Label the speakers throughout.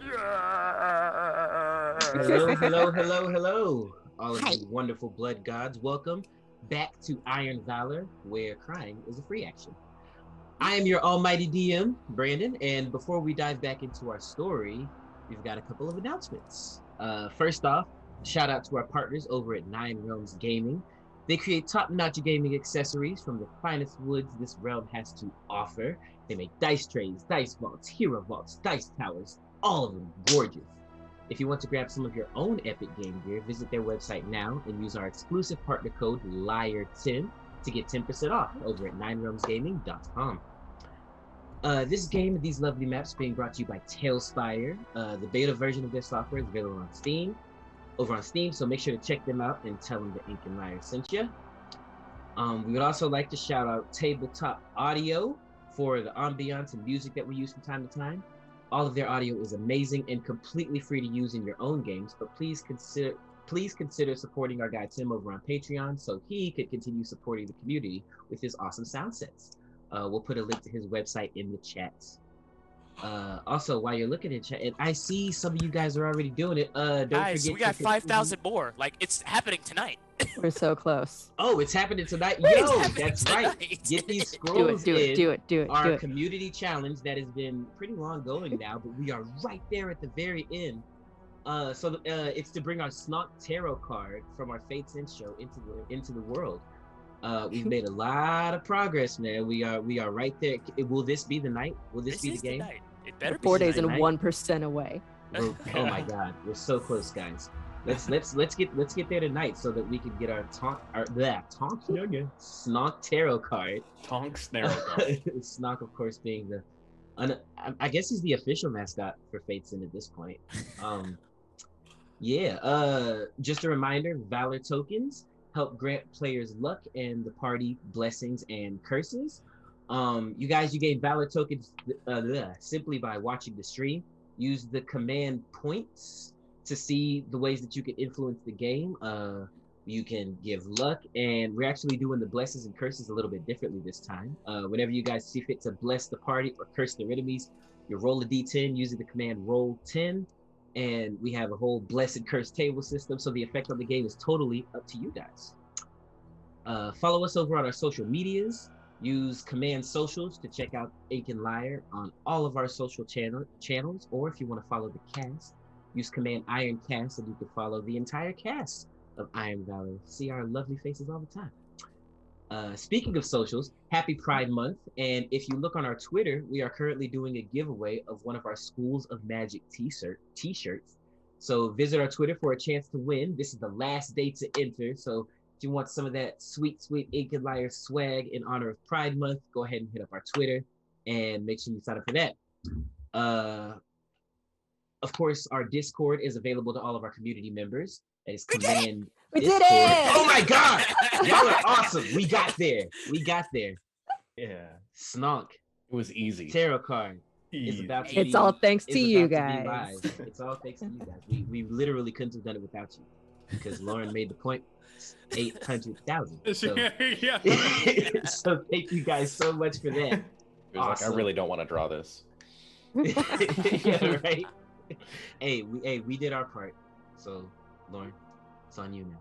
Speaker 1: Hello, hello, hello, hello, all of
Speaker 2: Hi.
Speaker 1: you wonderful blood gods. Welcome back to Iron Valor, where crying is a free action. I am your almighty DM, Brandon, and before we dive back into our story, we've got a couple of announcements. First off, shout out to our partners over at Nine Realms Gaming. They create top-notch gaming accessories from the finest woods this realm has to offer. They make dice trays, dice vaults, hero vaults, dice towers, all of them gorgeous. If you want to grab some of your own epic game gear, visit their website now and use our exclusive partner code LYRE10 to get 10% off over at ninerealmsgaming.com. This game, these lovely maps, being brought to you by Tailspire. The beta version of their software is available on Steam, so make sure to check them out and tell them the Ink and Lyre sent you. We would also like to shout out Tabletop Audio for the ambiance and music that we use from time to time. All of their audio is amazing and completely free to use in your own games, but please consider supporting our guy Tim over on Patreon so he could continue supporting the community with his awesome sound sets. We'll put a link to his website in the chat. Also, while you're looking at chat, and I see some of you guys are already doing it. Don't
Speaker 3: Guys,
Speaker 1: forget
Speaker 3: we got 5,000 more. Like, it's happening tonight.
Speaker 2: We're so close.
Speaker 1: Oh, it's happening tonight.
Speaker 3: It's
Speaker 1: Yo,
Speaker 3: happening
Speaker 1: that's
Speaker 3: tonight.
Speaker 1: right. Get these
Speaker 2: Do
Speaker 1: scrolls
Speaker 2: it.
Speaker 1: Our community challenge that has been pretty long going now, but we are right there at the very end. It's to bring our Snog Tarot card from our Fates In show into the world. We've made a lot of progress, man. We are right there. Will this be the night? Will this be the game?
Speaker 3: Night. It better be
Speaker 2: 4 days
Speaker 3: tonight.
Speaker 2: and 1% away.
Speaker 1: Oh my God, we're so close, guys. Let's get there tonight so that we can get our Snog Tarot card.
Speaker 4: Tonks Tarot card.
Speaker 1: Snog, of course, being I guess he's the official mascot for Fates In at this point. Just a reminder, Valor tokens help grant players luck and the party blessings and curses. You gain Valor tokens simply by watching the stream. Use the command points to see the ways that you can influence the game. You can give luck, and we're actually doing the blessings and curses a little bit differently this time. Whenever you guys see fit to bless the party or curse their enemies, you roll a d10 using the command roll 10, and we have a whole bless and curse table system, so the effect on the game is totally up to you guys. Follow us over on our social medias. Use command socials to check out Ink and Lyre on all of our social channels, or if you want to follow the cast, use command Ironcast and you can follow the entire cast of Iron Valor. See our lovely faces all the time. Speaking of socials, happy Pride Month, and if you look on our Twitter, we are currently doing a giveaway of one of our Schools of Magic t-shirts. So visit our Twitter for a chance to win. This is the last day to enter, so if you want some of that sweet Ink and Lyre swag in honor of Pride Month, go ahead and hit up our Twitter and make sure you sign up for that. Of course, our Discord is available to all of our community members. That is command.
Speaker 2: We
Speaker 1: Discord.
Speaker 2: did it!
Speaker 1: Oh my God! Y'all are awesome. We got there.
Speaker 4: Yeah.
Speaker 1: Snog.
Speaker 4: It was easy.
Speaker 1: Tarot card.
Speaker 2: It's all thanks to you guys.
Speaker 1: It's all thanks to you guys. We literally couldn't have done it without you because Lauren made the point. 800,000. So.
Speaker 4: Yeah.
Speaker 1: So thank you guys so much for that.
Speaker 4: It was like, I really don't want to draw this.
Speaker 1: Yeah, right. Hey, we did our part. So, Lauren, it's on you now.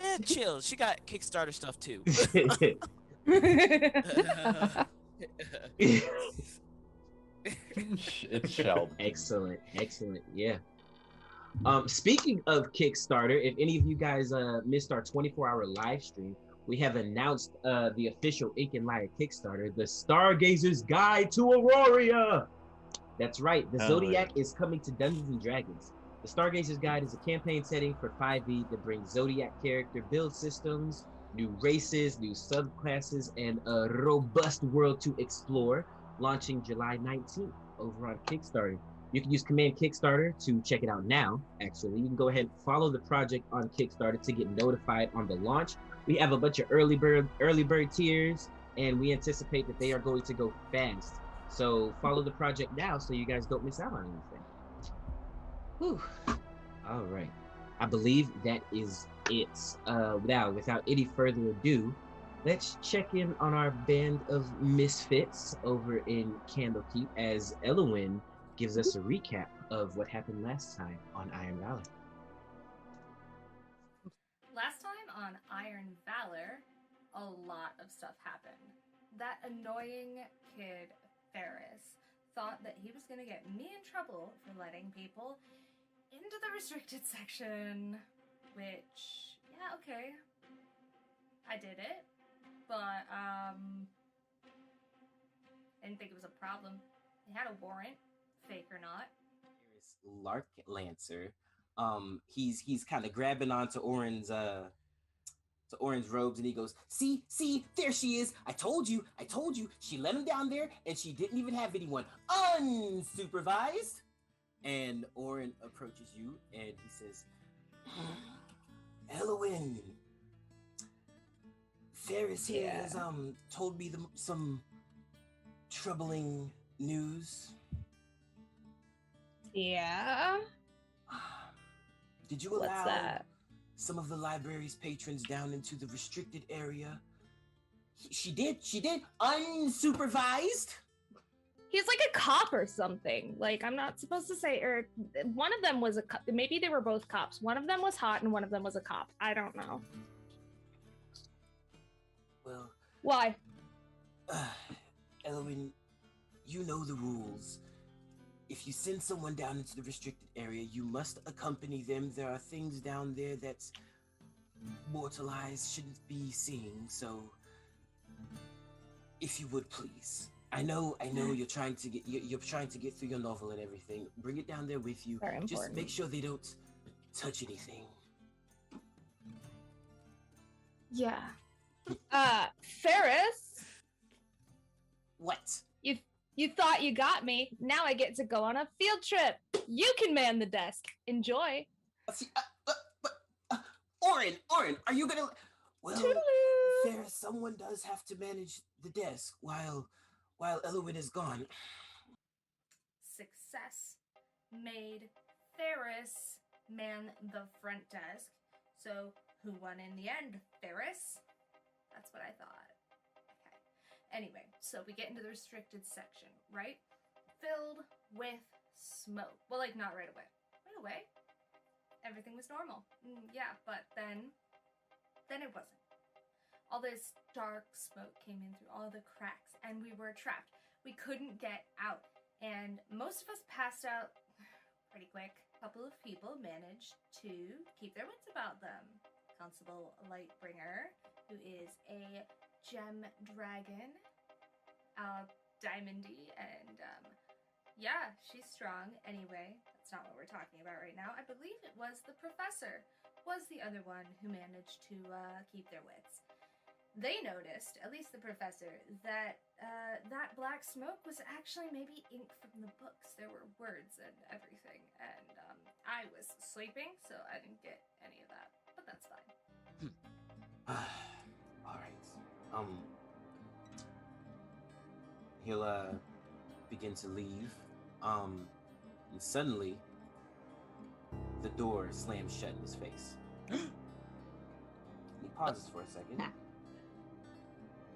Speaker 3: Eh, chill. She got Kickstarter stuff too.
Speaker 4: It's shelled.
Speaker 1: Excellent. Yeah. Speaking of Kickstarter, if any of you guys missed our 24-hour live stream, we have announced the official Ink and Lyre Kickstarter, the Stargazer's Guide to Aurora. That's right, the Zodiac is coming to Dungeons and Dragons. The Stargazer's Guide is a campaign setting for 5e that brings Zodiac character build systems, new races, new subclasses, and a robust world to explore, launching July 19th over on Kickstarter. You can use command Kickstarter to check it out now, actually. You can go ahead and follow the project on Kickstarter to get notified on the launch. We have a bunch of early bird tiers, and we anticipate that they are going to go fast. So follow the project now so you guys don't miss out on anything. Whew. All right. I believe that is it. Now, without any further ado, let's check in on our band of misfits over in Candlekeep as Elowin gives us a recap of what happened last time on Iron Valor.
Speaker 5: Last time on Iron Valor, a lot of stuff happened. That annoying kid, Ferris, thought that he was going to get me in trouble for letting people into the restricted section, which, yeah, okay, I did it, but, didn't think it was a problem. He had a warrant, fake or not.
Speaker 1: Here's LURK Lancer. He's kind of grabbing onto Orin's robes, and he goes, see, there she is. I told you. She let him down there, and she didn't even have anyone unsupervised. And Orin approaches you, and he says, Elowen, Ferris here has told me some troubling news.
Speaker 6: Yeah.
Speaker 1: Did you allow some of the library's patrons down into the restricted area? She did, unsupervised.
Speaker 6: He's like a cop or something. Like, I'm not supposed to say, or one of them was a cop. Maybe they were both cops. One of them was hot and one of them was a cop. I don't know.
Speaker 1: Well.
Speaker 6: Why?
Speaker 1: Elowen, you know the rules. If you send someone down into the restricted area, you must accompany them. There are things down there that mortal eyes shouldn't be seeing, so if you would please. I know you're trying to get through your novel and everything. Bring it down there with you.
Speaker 6: Very important.
Speaker 1: Just make sure they don't touch anything.
Speaker 6: Yeah. Ferris.
Speaker 1: What?
Speaker 6: You thought you got me. Now I get to go on a field trip. You can man the desk. Enjoy.
Speaker 1: Orin, are you gonna? Well,
Speaker 6: Toodaloo.
Speaker 1: Ferris, someone does have to manage the desk while Elowen is gone.
Speaker 5: Success made Ferris man the front desk. So who won in the end? Ferris? That's what I thought. Anyway, so we get into the restricted section, right? Filled with smoke. Well, like, not right away. Right away? Everything was normal. Yeah, but then it wasn't. All this dark smoke came in through all the cracks, and we were trapped. We couldn't get out, and most of us passed out pretty quick. A couple of people managed to keep their wits about them. Constable Lightbringer, who is a gem dragon, diamondy, and yeah, she's strong. Anyway, that's not what we're talking about right now. I believe it was the professor was the other one who managed to keep their wits. They noticed, at least the professor, that that black smoke was actually maybe ink from the books. There were words and everything, and I was sleeping, so I didn't get any of that, but that's fine.
Speaker 1: All right. He'll begin to leave. And suddenly the door slams shut in his face. He pauses for a second.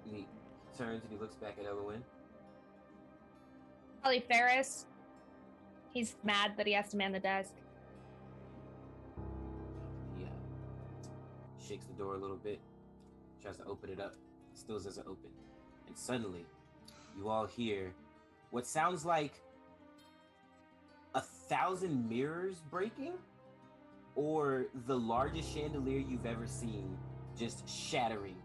Speaker 1: And he turns and he looks back at Elowen.
Speaker 6: Probably Ferris. He's mad that he has to man the desk.
Speaker 1: He shakes the door a little bit, tries to open it up, still doesn't open. And suddenly, you all hear what sounds like 1,000 mirrors breaking, or the largest chandelier you've ever seen just shattering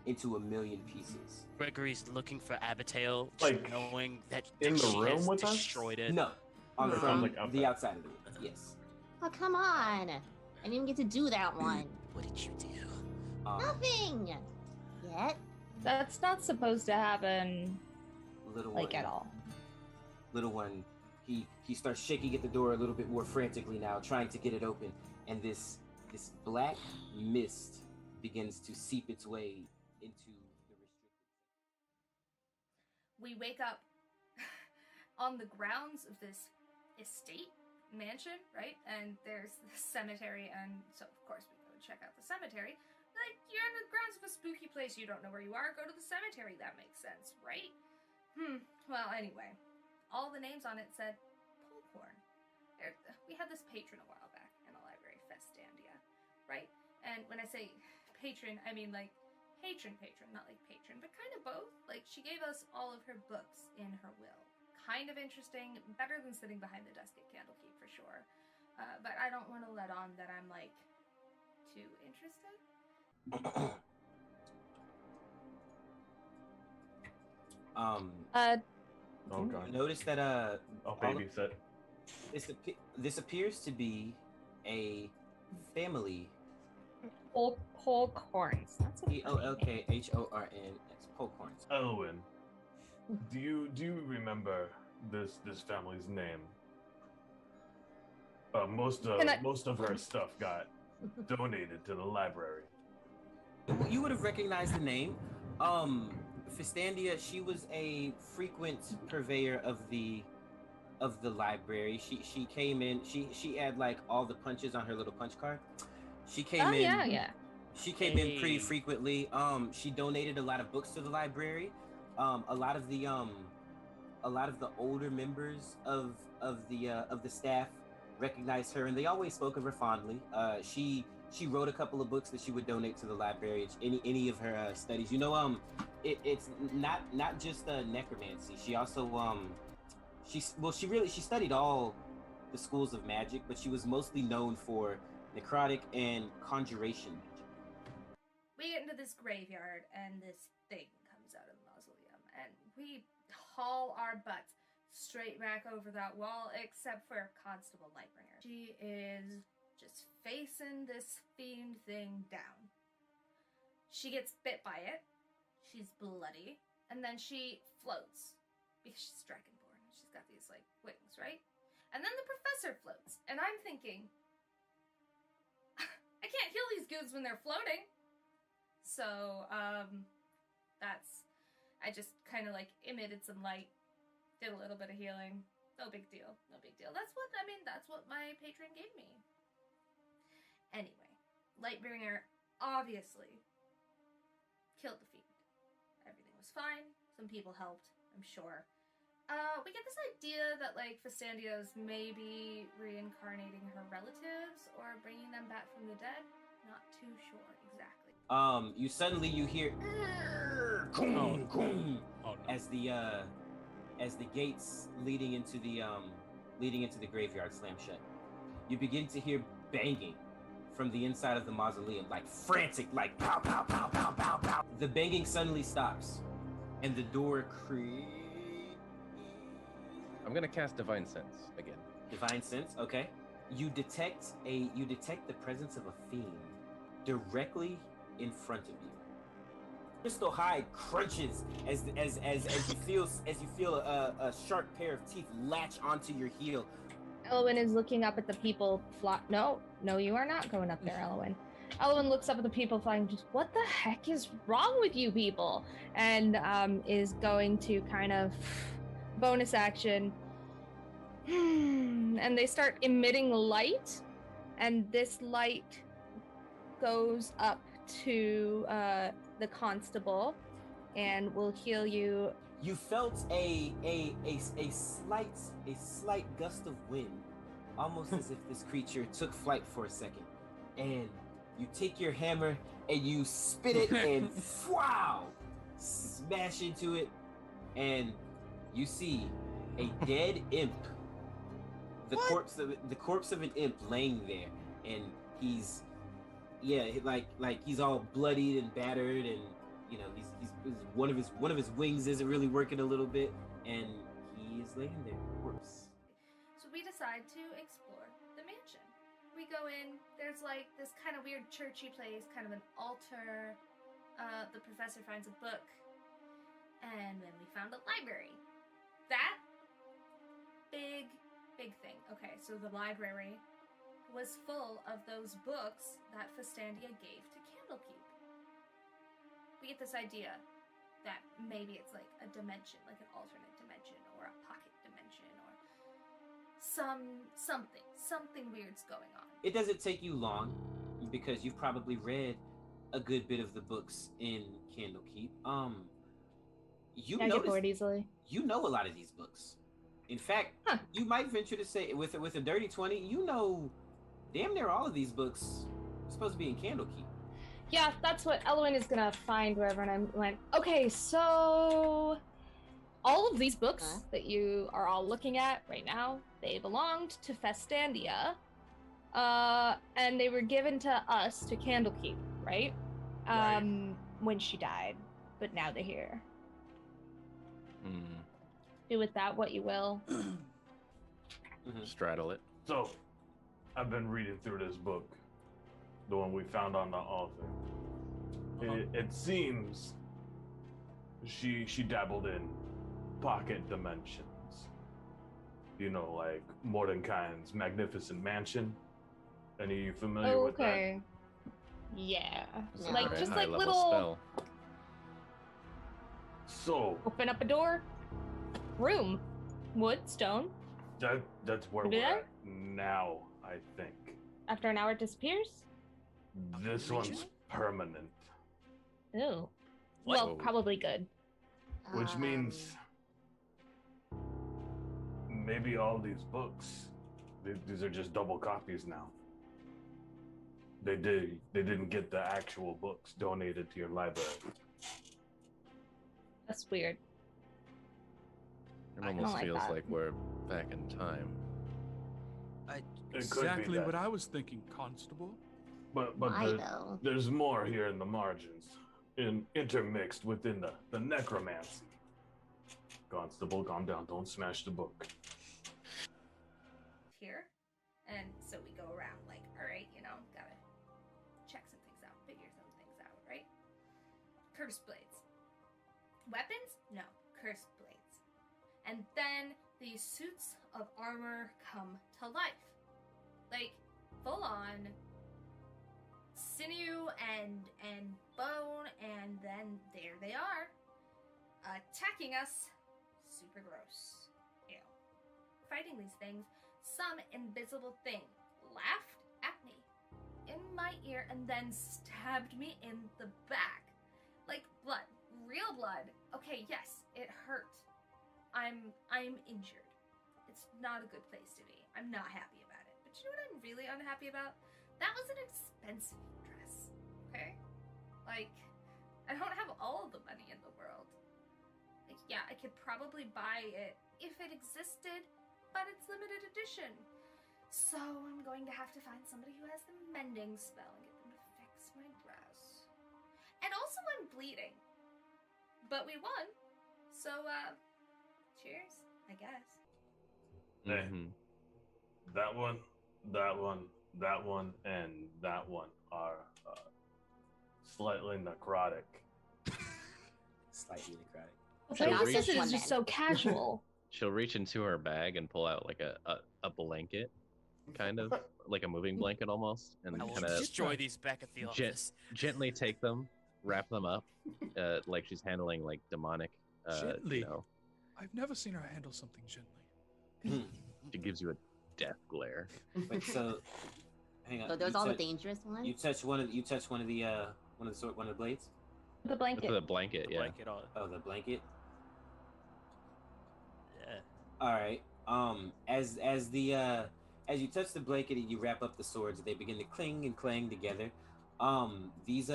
Speaker 1: into 1,000,000 pieces.
Speaker 3: Gregory's looking for Abigail,
Speaker 4: Like,
Speaker 3: knowing that
Speaker 4: in the
Speaker 3: she
Speaker 4: room
Speaker 3: has
Speaker 4: with us?
Speaker 3: destroyed it.
Speaker 1: No, on
Speaker 4: Or
Speaker 1: from
Speaker 4: like up
Speaker 1: the
Speaker 4: there?
Speaker 1: outside of the room. Yes.
Speaker 7: Oh, come on. I didn't get to do that one.
Speaker 3: What did you do?
Speaker 7: Nothing. Yet.
Speaker 6: That's not supposed to happen,
Speaker 1: Little
Speaker 6: like,
Speaker 1: one,
Speaker 6: at all.
Speaker 1: Little one, he starts shaking at the door a little bit more frantically now, trying to get it open, and this black mist begins to seep its way into the restricted.
Speaker 5: We wake up on the grounds of this estate mansion, right? And there's the cemetery, and so of course we go check out the cemetery. Like, you're in the grounds of a spooky place, you don't know where you are, go to the cemetery, that makes sense, right? Well, anyway, all the names on it said Polporn. patron a while back in the library, Festandia, right? And when I say patron, I mean like patron, not like patron, but kind of both. Like, she gave us all of her books in her will. Kind of interesting, better than sitting behind the desk at Candlekeep for sure. But I don't want to let on that I'm like too interested.
Speaker 4: Oh god.
Speaker 1: Notice that
Speaker 4: Oh, babysit.
Speaker 1: this appears to be a family.
Speaker 6: Polkhorns. That's a
Speaker 1: Polkhorns. Polkhorns.
Speaker 8: Elwyn, do you remember this family's name? Most of her stuff got donated to the library.
Speaker 1: You would have recognized the name. Festandia, she was a frequent purveyor of the library. She came in. She had like all the punches on her little punch card. She came in.
Speaker 6: Yeah.
Speaker 1: She came in pretty frequently. She donated a lot of books to the library. A lot of the older members of the staff recognized her, and they always spoke of her fondly. She wrote a couple of books that she would donate to the library. Any of her studies. You know, it's not just necromancy. She also she studied all the schools of magic, but she was mostly known for necrotic and conjuration magic.
Speaker 5: We get into this graveyard, and this thing comes out of the mausoleum, and we haul our butts straight back over that wall, except for Constable Lightbringer. She is just facing this fiend thing down. She gets bit by it, she's bloody, and then she floats, because she's dragonborn. She's got these, like, wings, right? And then the professor floats, and I'm thinking, I can't heal these goons when they're floating. So, I just kind of like emitted some light, did a little bit of healing. No big deal. That's what my patron gave me. Anyway, Lightbringer obviously killed the fiend. Everything was fine. Some people helped, I'm sure. We get this idea that, like, Festandia's maybe reincarnating her relatives or bringing them back from the dead. Not too sure exactly.
Speaker 1: You hear as the gates leading into the graveyard slam shut. You begin to hear banging from the inside of the mausoleum, like frantic, like pow pow pow pow pow pow. The banging suddenly stops, and the door creaks.
Speaker 4: I'm gonna cast Divine Sense again.
Speaker 1: Divine Sense, okay. You detect the presence of a fiend directly in front of you. Crystal hide crunches as you feel a sharp pair of teeth latch onto your heel.
Speaker 6: Elwyn is looking up at the people. No, you are not going up there, Elwyn. Elwyn looks up at the people flying. Just, what the heck is wrong with you people? And is going to kind of bonus action. And they start emitting light, and this light goes up to the constable and will heal you.
Speaker 1: You felt a slight gust of wind, almost as if this creature took flight for a second. And you take your hammer and you spit it and wow, smash into it, and you see a dead imp. The corpse of an imp laying there, and he's all bloodied and battered, and you know he's one of his wings isn't really working a little bit, and he is laying there, corpse.
Speaker 5: So we decide to explore the mansion. We go in. There's like this kind of weird churchy place, kind of an altar. The professor finds a book, and then we found a library. That big thing. Okay, so the library was full of those books that Festandia gave to Candlekeep. We get this idea that maybe it's like a dimension, like an alternate dimension, or a pocket dimension, or something weird's going on.
Speaker 1: It doesn't take you long, because you've probably read a good bit of the books in Candlekeep. You
Speaker 6: get bored easily.
Speaker 1: You know a lot of these books.
Speaker 9: In fact, you might venture to say, with a dirty 20, you know, damn near all of these books are supposed to be in Candlekeep.
Speaker 6: Yeah, that's what Elwyn is gonna find wherever I went. Okay, so all of these books that you are all looking at right now, they belonged to Festandia, and they were given to us, to Candlekeep, right? When she died, but now they're here. Do with that what you will.
Speaker 4: Straddle it.
Speaker 8: So, I've been reading through this book, the one we found on the altar. It seems she dabbled in pocket dimensions. You know, like Mordecai's magnificent mansion. Any of you familiar with that?
Speaker 6: Yeah.
Speaker 4: It's a
Speaker 6: Like
Speaker 4: very
Speaker 6: just
Speaker 4: high
Speaker 6: like
Speaker 4: level
Speaker 6: little
Speaker 4: spell.
Speaker 8: So
Speaker 6: open up a door. Room. Wood, stone.
Speaker 8: That's where we're at now, I think.
Speaker 6: After an hour it disappears?
Speaker 8: This one's permanent.
Speaker 6: Ooh. Well, probably good.
Speaker 8: Which means maybe all these books, these are just double copies now. They didn't get the actual books donated to your library.
Speaker 6: That's weird.
Speaker 4: It almost feels like we're back in time.
Speaker 10: Exactly what I was thinking, Constable.
Speaker 8: But there's more here in the margins, intermixed within the necromancy. Constable, calm down. Don't smash the book.
Speaker 5: Here, and so we go around like, all right, you know, gotta check some things out, figure some things out, right? Cursed blades. Weapons? No, cursed blades. And then these suits of armor come to life. Like, full on sinew and bone, and then there they are, attacking us. Super gross. Ew. Fighting these things, some invisible thing laughed at me in my ear and then stabbed me in the back. Like blood. Real blood. Okay, yes, it hurt. I'm injured. It's not a good place to be. I'm not happy about it. But you know what I'm really unhappy about? That was an expensive dress. Okay? Like, I don't have all the money in the world. Like, yeah, I could probably buy it if it existed, but it's limited edition. So I'm going to have to find somebody who has the mending spell and get them to fix my dress. And also I'm bleeding. But we won. So, cheers, I guess.
Speaker 8: Hey, that one, and that one are slightly necrotic.
Speaker 9: Slightly necrotic.
Speaker 6: Okay, this is just so casual.
Speaker 4: She'll reach into her bag and pull out like a blanket, kind of like a moving blanket almost, and
Speaker 3: I will
Speaker 4: kind of
Speaker 3: destroy these back at the office.
Speaker 4: Gently take them, wrap them up, like she's handling like demonic.
Speaker 10: Gently.
Speaker 4: You know.
Speaker 10: I've never seen her handle something gently.
Speaker 4: She gives you a death glare.
Speaker 9: Wait, so hang on.
Speaker 7: So there's all the dangerous ones.
Speaker 9: You touch one of the blades.
Speaker 6: The blanket.
Speaker 4: The blanket, yeah.
Speaker 9: Oh, the blanket.
Speaker 3: Yeah.
Speaker 9: All right. As you touch the blanket and you wrap up the swords, they begin to cling and clang together. These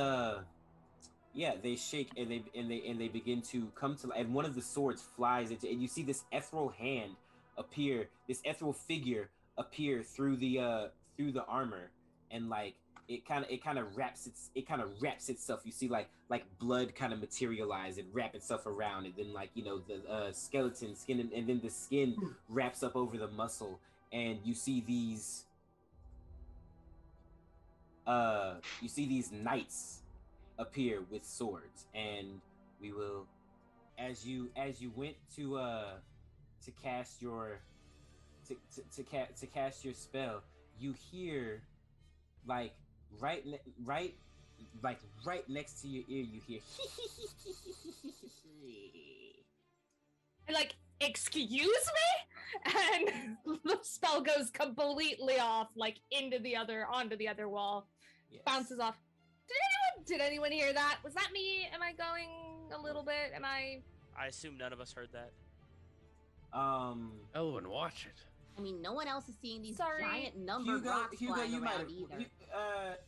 Speaker 9: they shake and they begin to come to life. And one of the swords flies into, and you see this ethereal hand appear, this ethereal figure appear through the armor, and like it kind of wraps itself. You see like blood kind of materialize and wrap itself around, and then like, you know, the skeleton skin, and then the skin wraps up over the muscle, and you see these knights appear with swords. And we will, as you went to cast your spell, you hear like right next to your ear, you hear
Speaker 6: like, excuse me? And the spell goes completely off, like onto the other wall.
Speaker 9: Yes.
Speaker 6: Bounces off. Did anyone hear that? Was that me? Am I going a little bit? I
Speaker 3: assume none of us heard that.
Speaker 4: Elwin, watch it.
Speaker 7: I mean, no one else is seeing these
Speaker 6: Sorry.
Speaker 7: giant numbered rocks flying around either.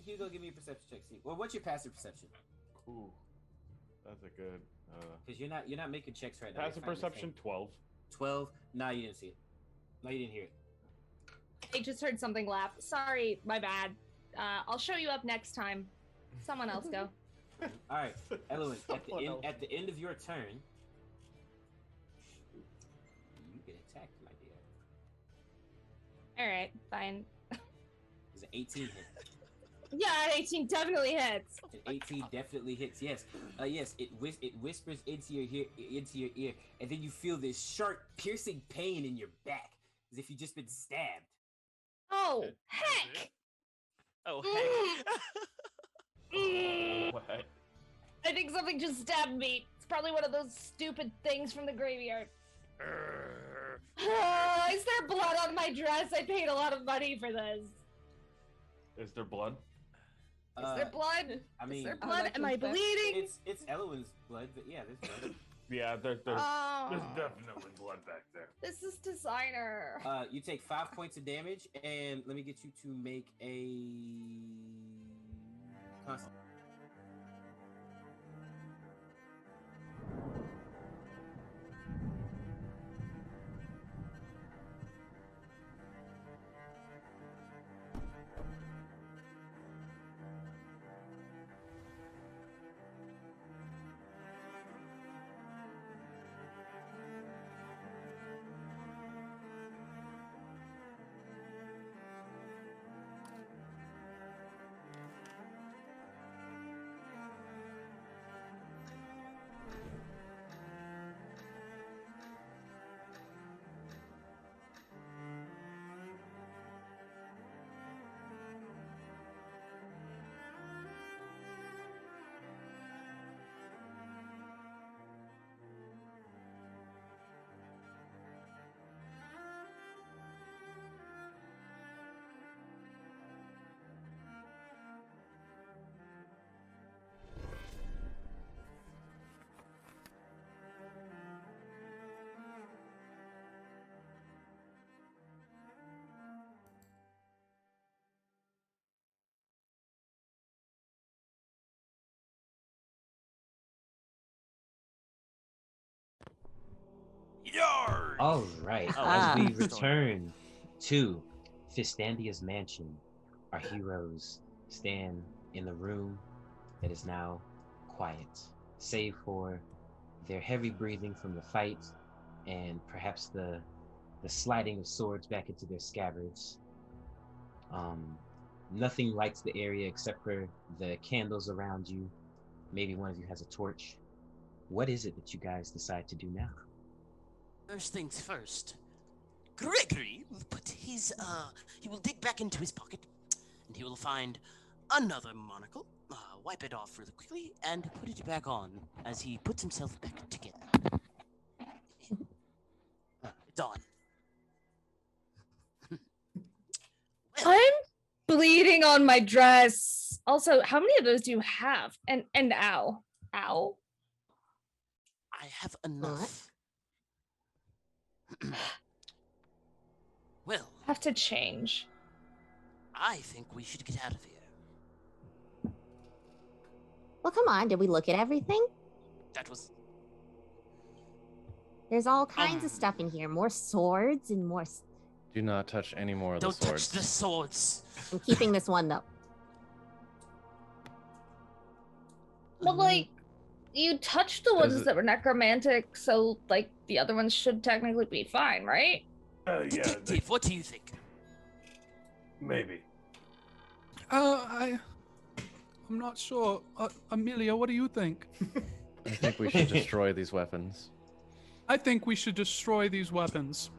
Speaker 9: Hugo, give me a perception check. See, well, what's your passive perception?
Speaker 8: Ooh, that's a good.
Speaker 9: Because you're not making checks right now.
Speaker 8: Passive perception 12.
Speaker 9: 12. Nah, you didn't see it. No, you didn't hear it.
Speaker 6: I just heard something laugh. Sorry, my bad. I'll show you up next time. Someone else go.
Speaker 9: All right, Elowen. At the end of your turn, you get attacked, my dear.
Speaker 6: All right, fine.
Speaker 9: Does an 18 hit?
Speaker 6: Yeah, 18 definitely hits.
Speaker 9: An 18 definitely hits. Yes, yes. It whispers into your ear, and then you feel this sharp, piercing pain in your back, as if you've just been stabbed.
Speaker 6: Oh, heck!
Speaker 3: Oh, heck.
Speaker 8: What?
Speaker 6: I think something just stabbed me. It's probably one of those stupid things from the graveyard. Is there blood on my dress? I paid a lot of money for this.
Speaker 8: Is there blood?
Speaker 6: Is there blood?
Speaker 9: I mean,
Speaker 6: is there blood? Am I bleeding?
Speaker 9: It's Elowen's blood, but yeah, there's blood.
Speaker 8: Yeah, there's
Speaker 6: Oh.
Speaker 8: definitely blood back there.
Speaker 6: This is designer.
Speaker 9: You take 5 points of damage, and let me get you to make a constant.
Speaker 3: Yarr!
Speaker 1: All right, as we return to Fistandia's mansion, our heroes stand in the room that is now quiet, save for their heavy breathing from the fight and perhaps the sliding of swords back into their scabbards. Nothing lights the area except for the candles around you. Maybe one of you has a torch. What is it that you guys decide to do now?
Speaker 3: First things first. Gregory will put his, he will dig back into his pocket, and he will find another monocle, wipe it off really quickly, and put it back on as he puts himself back together. It's on.
Speaker 6: I'm bleeding on my dress. Also, how many of those do you have? And ow. Ow.
Speaker 3: I have enough. Well,
Speaker 6: Have to change.
Speaker 3: I think we should get out of here.
Speaker 7: Well, come on. Did we look at everything?
Speaker 3: That was...
Speaker 7: There's all kinds of stuff in here. More swords and more...
Speaker 4: Do not touch any more of the
Speaker 3: Don't
Speaker 4: swords.
Speaker 3: touch the swords.
Speaker 7: I'm keeping this one, though.
Speaker 6: Well, like, you touched the ones that were necromantic, so, like, the other ones should technically be fine, right?
Speaker 8: Yeah.
Speaker 3: Detective, what do you think?
Speaker 8: Maybe.
Speaker 10: I'm not sure. Amelia, what do you think?
Speaker 4: I think we should destroy these weapons.
Speaker 10: I think we should destroy these weapons.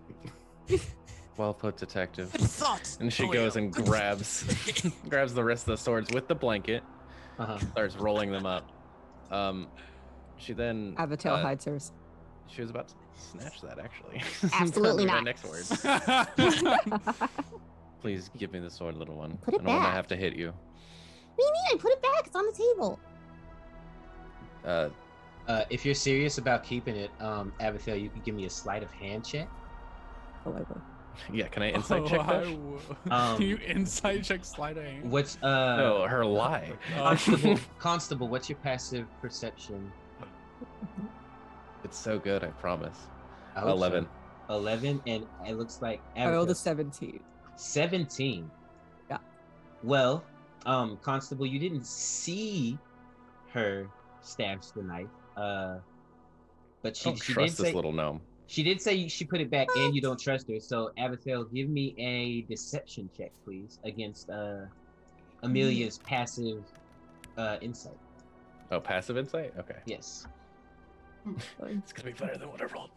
Speaker 4: Well put, detective.
Speaker 3: Good thought.
Speaker 4: And she goes and grabs the rest of the swords with the blanket, starts rolling them up. She then
Speaker 2: Avatel hides hers.
Speaker 4: She was about to snatch that, actually.
Speaker 7: Absolutely not.
Speaker 4: Next word. Please give me the sword, little one.
Speaker 7: Put it
Speaker 4: I don't want to
Speaker 7: back.
Speaker 4: have to hit you.
Speaker 7: What do you mean? I put it back. It's on the table.
Speaker 1: If you're serious about keeping it, Abigail, you can give me a sleight of hand check.
Speaker 2: Oh, I will.
Speaker 4: Yeah, can I insight check that?
Speaker 10: Can you insight check sleight of hand?
Speaker 1: What's
Speaker 4: No, her lie.
Speaker 1: Constable, what's your passive perception?
Speaker 4: It's so good, I promise.
Speaker 1: I hope
Speaker 4: 11.
Speaker 1: So. 11, and it looks like
Speaker 2: I rolled a 17.
Speaker 1: 17.
Speaker 2: Yeah.
Speaker 1: Well, Constable, you didn't see her stabs the knife. But she
Speaker 4: Trust
Speaker 1: did
Speaker 4: this
Speaker 1: say
Speaker 4: little gnome.
Speaker 1: she did say she put it back, and you don't trust her. So Abigail, give me a deception check, please, against Amelia's passive insight.
Speaker 4: Oh, passive insight? Okay.
Speaker 1: Yes.
Speaker 4: It's gonna be better than what I rolled.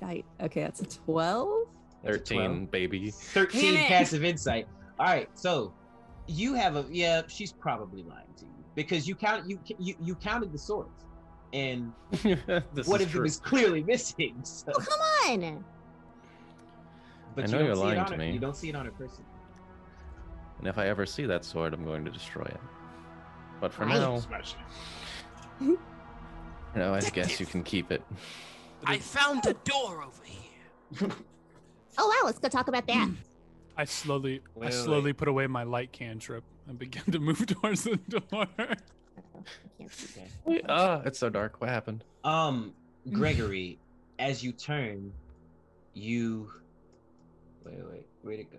Speaker 2: Shite. Okay, that's a 12.
Speaker 4: 13, baby.
Speaker 1: 13 passive insight. All right, so you have she's probably lying to you because you counted the swords, and one of them is clearly missing. So.
Speaker 7: Oh, come on!
Speaker 1: But
Speaker 4: I know you're lying to me.
Speaker 1: You don't see it on her person.
Speaker 4: And if I ever see that sword, I'm going to destroy it. But for
Speaker 7: Right.
Speaker 4: now,
Speaker 8: Smash it.
Speaker 4: I guess you can keep it.
Speaker 3: I found a door over here.
Speaker 7: Oh wow, let's go talk about that.
Speaker 10: I slowly
Speaker 1: Wait.
Speaker 10: put away my light cantrip and began to move towards the door.
Speaker 7: I can't see.
Speaker 4: It's so dark. What happened?
Speaker 1: Gregory, as you turn, wait, where'd it go?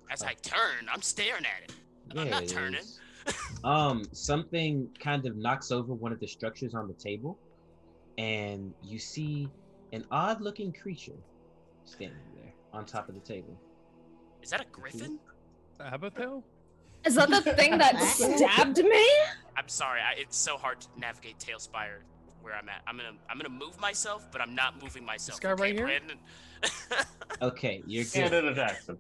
Speaker 3: As I turn, I'm staring at it. I'm not turning.
Speaker 1: Something kind of knocks over one of the structures on the table, and you see an odd-looking creature standing there on top of the table.
Speaker 3: Is that a griffin?
Speaker 10: Abigail?
Speaker 6: Is that the thing that stabbed me?
Speaker 3: I'm sorry. It's so hard to navigate Tailspire where I'm at. I'm gonna move myself, but I'm not moving myself.
Speaker 10: This guy right here?
Speaker 3: Brandon?
Speaker 1: Okay, you're
Speaker 8: And
Speaker 1: good.
Speaker 8: it attacks him.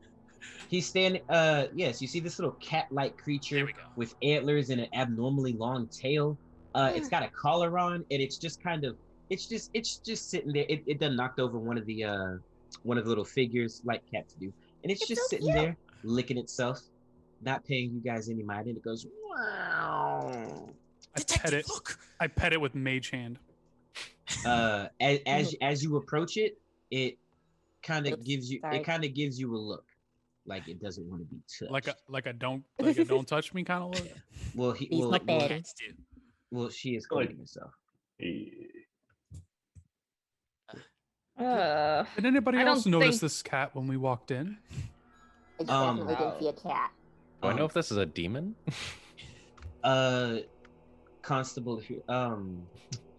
Speaker 1: He's standing. Yes, you see this little cat-like creature with antlers and an abnormally long tail. It's got a collar on, and it's just sitting there. It done knocked over one of the little figures like cats do, and it's just
Speaker 7: so
Speaker 1: sitting there licking itself, not paying you guys any mind, and it goes wow.
Speaker 10: I pet it with mage hand.
Speaker 1: As you approach it, it kind of gives you
Speaker 2: sorry.
Speaker 1: a look, like it doesn't want to be touched.
Speaker 10: Like a don't touch me kind of look.
Speaker 1: Well,
Speaker 7: He's my baby.
Speaker 1: well, she is cleaning herself.
Speaker 10: Did anybody
Speaker 6: I
Speaker 10: else
Speaker 6: don't
Speaker 10: notice
Speaker 6: think-
Speaker 10: this cat when we walked in?
Speaker 7: I definitely didn't see a cat.
Speaker 4: Do I know if this is a demon?
Speaker 1: Constable,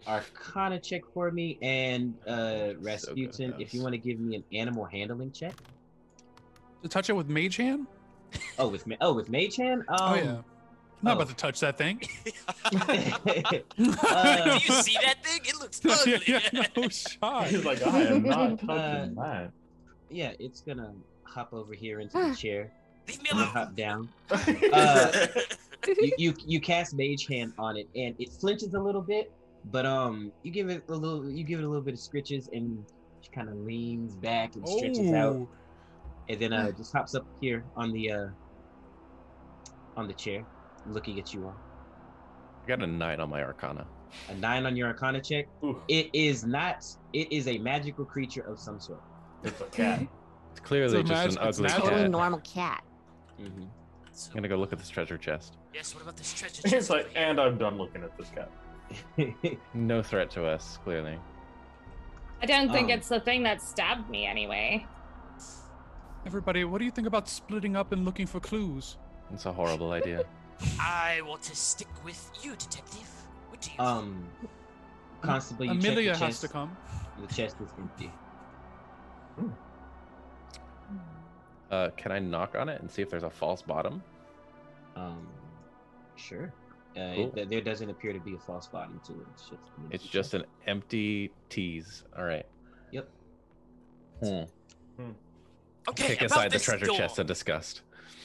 Speaker 1: Arcana check for me, and Rasputin, if you want to give me an animal handling check.
Speaker 10: To touch it with mage hand?
Speaker 1: With mage hand.
Speaker 10: Oh yeah. I'm not about to touch that thing.
Speaker 3: Do you see that thing? It looks ugly.
Speaker 10: No shot.
Speaker 8: He's like, I am not touching that.
Speaker 1: Yeah, it's gonna hop over here into the chair.
Speaker 3: Leave me
Speaker 1: and
Speaker 3: alone.
Speaker 1: hop down. You cast mage hand on it, and it flinches a little bit, but you give it a little bit of scritches, and she kind of leans back and stretches out, and then just hops up here on the chair, looking at you all.
Speaker 4: I got a 9 on my Arcana.
Speaker 1: A 9 on your Arcana check.
Speaker 8: Oof.
Speaker 1: It is a magical creature of some sort.
Speaker 8: It's a cat.
Speaker 4: It's clearly just an ugly
Speaker 7: Totally
Speaker 4: cat.
Speaker 7: normal cat.
Speaker 1: Mm-hmm.
Speaker 4: I'm gonna go look at this treasure chest.
Speaker 3: Yes, what about this treasure
Speaker 8: He's
Speaker 3: chest?
Speaker 8: like, and I'm done looking at this cat.
Speaker 4: No threat to us, clearly.
Speaker 6: I don't think it's the thing that stabbed me anyway.
Speaker 10: Everybody, what do you think about splitting up and looking for clues?
Speaker 4: It's a horrible idea.
Speaker 3: I want to stick with you, detective. What do you think?
Speaker 1: Constable, you
Speaker 10: Amelia
Speaker 1: check the
Speaker 10: has
Speaker 1: chest.
Speaker 10: to come.
Speaker 1: The chest is empty.
Speaker 4: Can I knock on it and see if there's a false bottom?
Speaker 1: Sure.
Speaker 4: Cool.
Speaker 1: There doesn't appear to be a false bottom to it.
Speaker 4: It's just an empty tease. All right.
Speaker 1: Yep.
Speaker 3: Okay,
Speaker 4: Kick
Speaker 3: about
Speaker 4: aside the
Speaker 3: this
Speaker 4: treasure
Speaker 3: door.
Speaker 4: chest in disgust.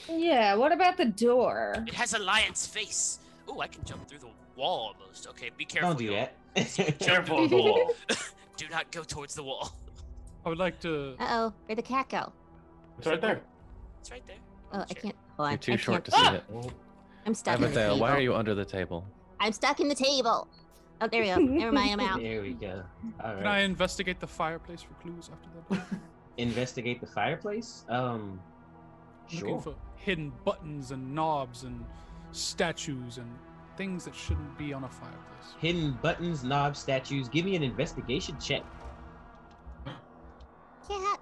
Speaker 6: Yeah, what about the door?
Speaker 3: It has a lion's face. Oh, I can jump through the wall almost. Okay, be careful.
Speaker 1: Don't do
Speaker 3: y'all.
Speaker 1: that.
Speaker 8: Careful of the wall.
Speaker 3: Do not go towards the wall.
Speaker 10: I would like to.
Speaker 7: Uh-oh, where'd the cat go?
Speaker 8: It's right there.
Speaker 3: It's right there.
Speaker 7: Oh, I can't. Hold on.
Speaker 4: You're too
Speaker 7: I
Speaker 4: short
Speaker 7: can't-
Speaker 4: to see it.
Speaker 7: I'm stuck in the
Speaker 4: Abigail,
Speaker 7: table.
Speaker 4: why are you under the table?
Speaker 7: I'm stuck in the table. Oh, there we go. Never mind, I'm out.
Speaker 1: There we go. All
Speaker 10: Can I
Speaker 1: right.
Speaker 10: investigate the fireplace for clues after that?
Speaker 1: Investigate the fireplace.
Speaker 10: Looking
Speaker 1: Sure.
Speaker 10: for hidden buttons and knobs and statues and things that shouldn't be on a fireplace.
Speaker 1: Hidden buttons, knobs, statues. Give me an investigation check.
Speaker 7: Cat.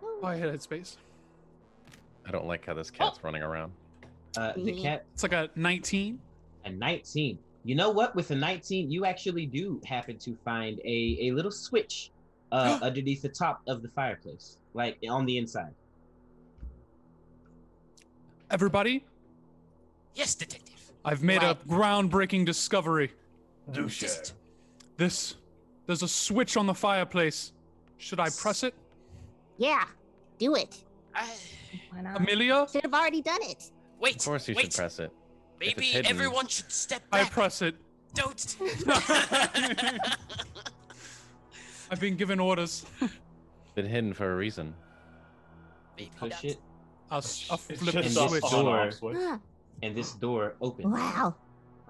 Speaker 10: Oh, I hit headspace.
Speaker 4: I don't like how this cat's running around.
Speaker 1: The cat.
Speaker 10: It's like a 19.
Speaker 1: A 19. You know what? With a 19, you actually do happen to find a little switch underneath the top of the fireplace, like on the inside.
Speaker 10: Everybody,
Speaker 3: Yes, detective.
Speaker 10: I've made a groundbreaking discovery.
Speaker 8: Do share.
Speaker 10: There's a switch on the fireplace. Should I press it?
Speaker 7: Yeah, do it.
Speaker 6: Why not?
Speaker 10: Amelia?
Speaker 7: Should have already done it.
Speaker 3: Wait.
Speaker 4: Of course you should press it. If it's
Speaker 3: Maybe
Speaker 4: hidden-
Speaker 3: everyone should step
Speaker 10: I
Speaker 3: back.
Speaker 10: press it.
Speaker 3: Don't.
Speaker 10: I've been given orders.
Speaker 4: Been hidden for a reason.
Speaker 3: Maybe
Speaker 1: Push
Speaker 3: not.
Speaker 1: it,
Speaker 10: I'll flip
Speaker 8: It's
Speaker 10: the
Speaker 8: just
Speaker 1: a
Speaker 10: switch.
Speaker 1: door.
Speaker 8: switch.
Speaker 1: and this door opens.
Speaker 7: Wow.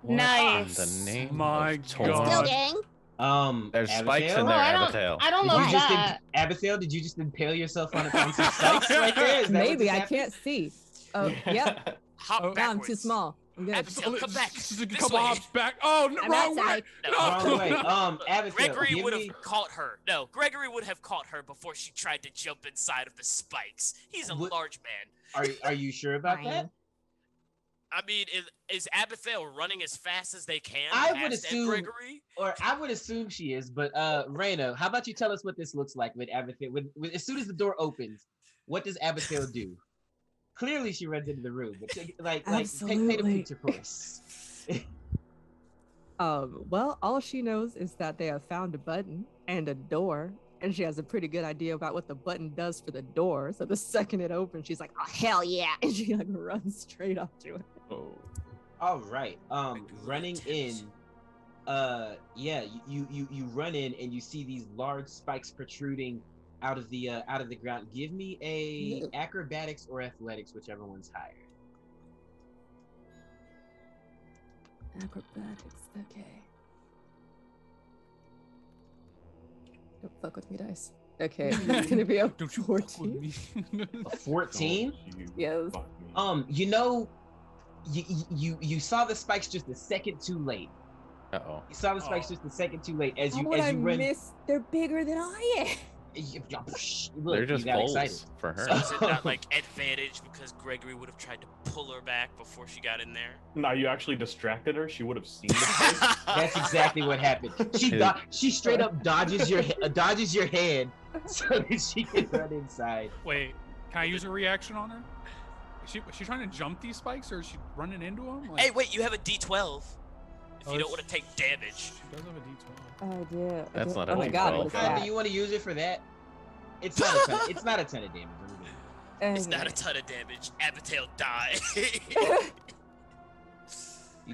Speaker 4: What
Speaker 6: Nice.
Speaker 4: in the name
Speaker 10: My
Speaker 4: of
Speaker 7: Let's
Speaker 4: Torn?
Speaker 7: go,
Speaker 10: God.
Speaker 7: gang.
Speaker 4: There's spikes
Speaker 1: Abigail?
Speaker 4: in there,
Speaker 6: Oh,
Speaker 4: Abigail.
Speaker 6: I don't
Speaker 1: Did
Speaker 6: know
Speaker 1: you just
Speaker 6: that.
Speaker 1: Abigail, did you just impale yourself on some spikes right there? Is that what
Speaker 2: Maybe
Speaker 1: just
Speaker 2: I
Speaker 1: happened?
Speaker 2: can't see. Oh, yep.
Speaker 3: Hop
Speaker 10: Oh,
Speaker 2: Now I'm too
Speaker 3: backwards.
Speaker 2: small. I'm good.
Speaker 3: Abigail, come back.
Speaker 10: Just a
Speaker 3: This
Speaker 10: couple
Speaker 3: way.
Speaker 10: hops back. Oh, no,
Speaker 2: I'm
Speaker 10: wrong way.
Speaker 2: outside.
Speaker 3: No.
Speaker 1: Wrong way. Abigail,
Speaker 3: Gregory
Speaker 1: give
Speaker 3: would
Speaker 1: me-
Speaker 3: have caught her. No, Gregory would have caught her before she tried to jump inside of the spikes. He's a
Speaker 1: What-
Speaker 3: large man.
Speaker 1: Are you sure about that?
Speaker 7: Fine.
Speaker 3: I mean, is Abigail running as fast as they can?
Speaker 1: I would
Speaker 3: past Ed
Speaker 1: assume-
Speaker 3: Gregory.
Speaker 1: Or I would assume she is, but Raina, how about you tell us what this looks like with Abigail? As soon as the door opens, what does Abigail do? Clearly, she runs into the room, but paint a
Speaker 2: Absolutely.
Speaker 1: picture for us.
Speaker 2: Well, all she knows is that they have found a button and a door, and she has a pretty good idea about what the button does for the door. So the second it opens, she's like, "Oh hell yeah!" and she like runs straight up to it.
Speaker 8: Oh.
Speaker 1: All right. Running in. Yeah, you run in and you see these large spikes protruding out of the ground. Give me a acrobatics or athletics, whichever one's higher.
Speaker 2: Acrobatics. Okay. Don't fuck with me, dice. Okay, it's gonna be a
Speaker 10: Don't you fuck with
Speaker 2: 14.
Speaker 10: me.
Speaker 1: A 14.
Speaker 2: Yes.
Speaker 1: You know, you saw the spikes just a second too late.
Speaker 4: Uh-oh.
Speaker 1: You saw the spikes just a second too late as
Speaker 2: How
Speaker 1: you
Speaker 2: would I
Speaker 1: run.
Speaker 2: miss? They're bigger than I am.
Speaker 1: Look,
Speaker 4: They're just
Speaker 1: you got
Speaker 4: bowls
Speaker 1: excited.
Speaker 4: for her.
Speaker 3: So is it not like advantage because Gregory would have tried to pull her back before she got in there?
Speaker 8: No, you actually distracted her. She would have seen the spikes.
Speaker 1: That's exactly what happened. She straight up dodges your hand so that she can run inside.
Speaker 10: Wait, can I use a reaction on her? Is she trying to jump these spikes or is she running into them? Like,
Speaker 3: Hey, wait, you have a D12 if
Speaker 10: Oh,
Speaker 3: you don't
Speaker 10: it's-
Speaker 3: want to take damage.
Speaker 10: She does have a D12.
Speaker 2: Oh, yeah.
Speaker 4: That's not a
Speaker 2: Oh my god,
Speaker 4: D12.
Speaker 2: what is that?
Speaker 1: Do you want to use it for that? It's not a ton. It's not a ton of damage.
Speaker 3: It's not a ton of damage. Abigail died.
Speaker 1: You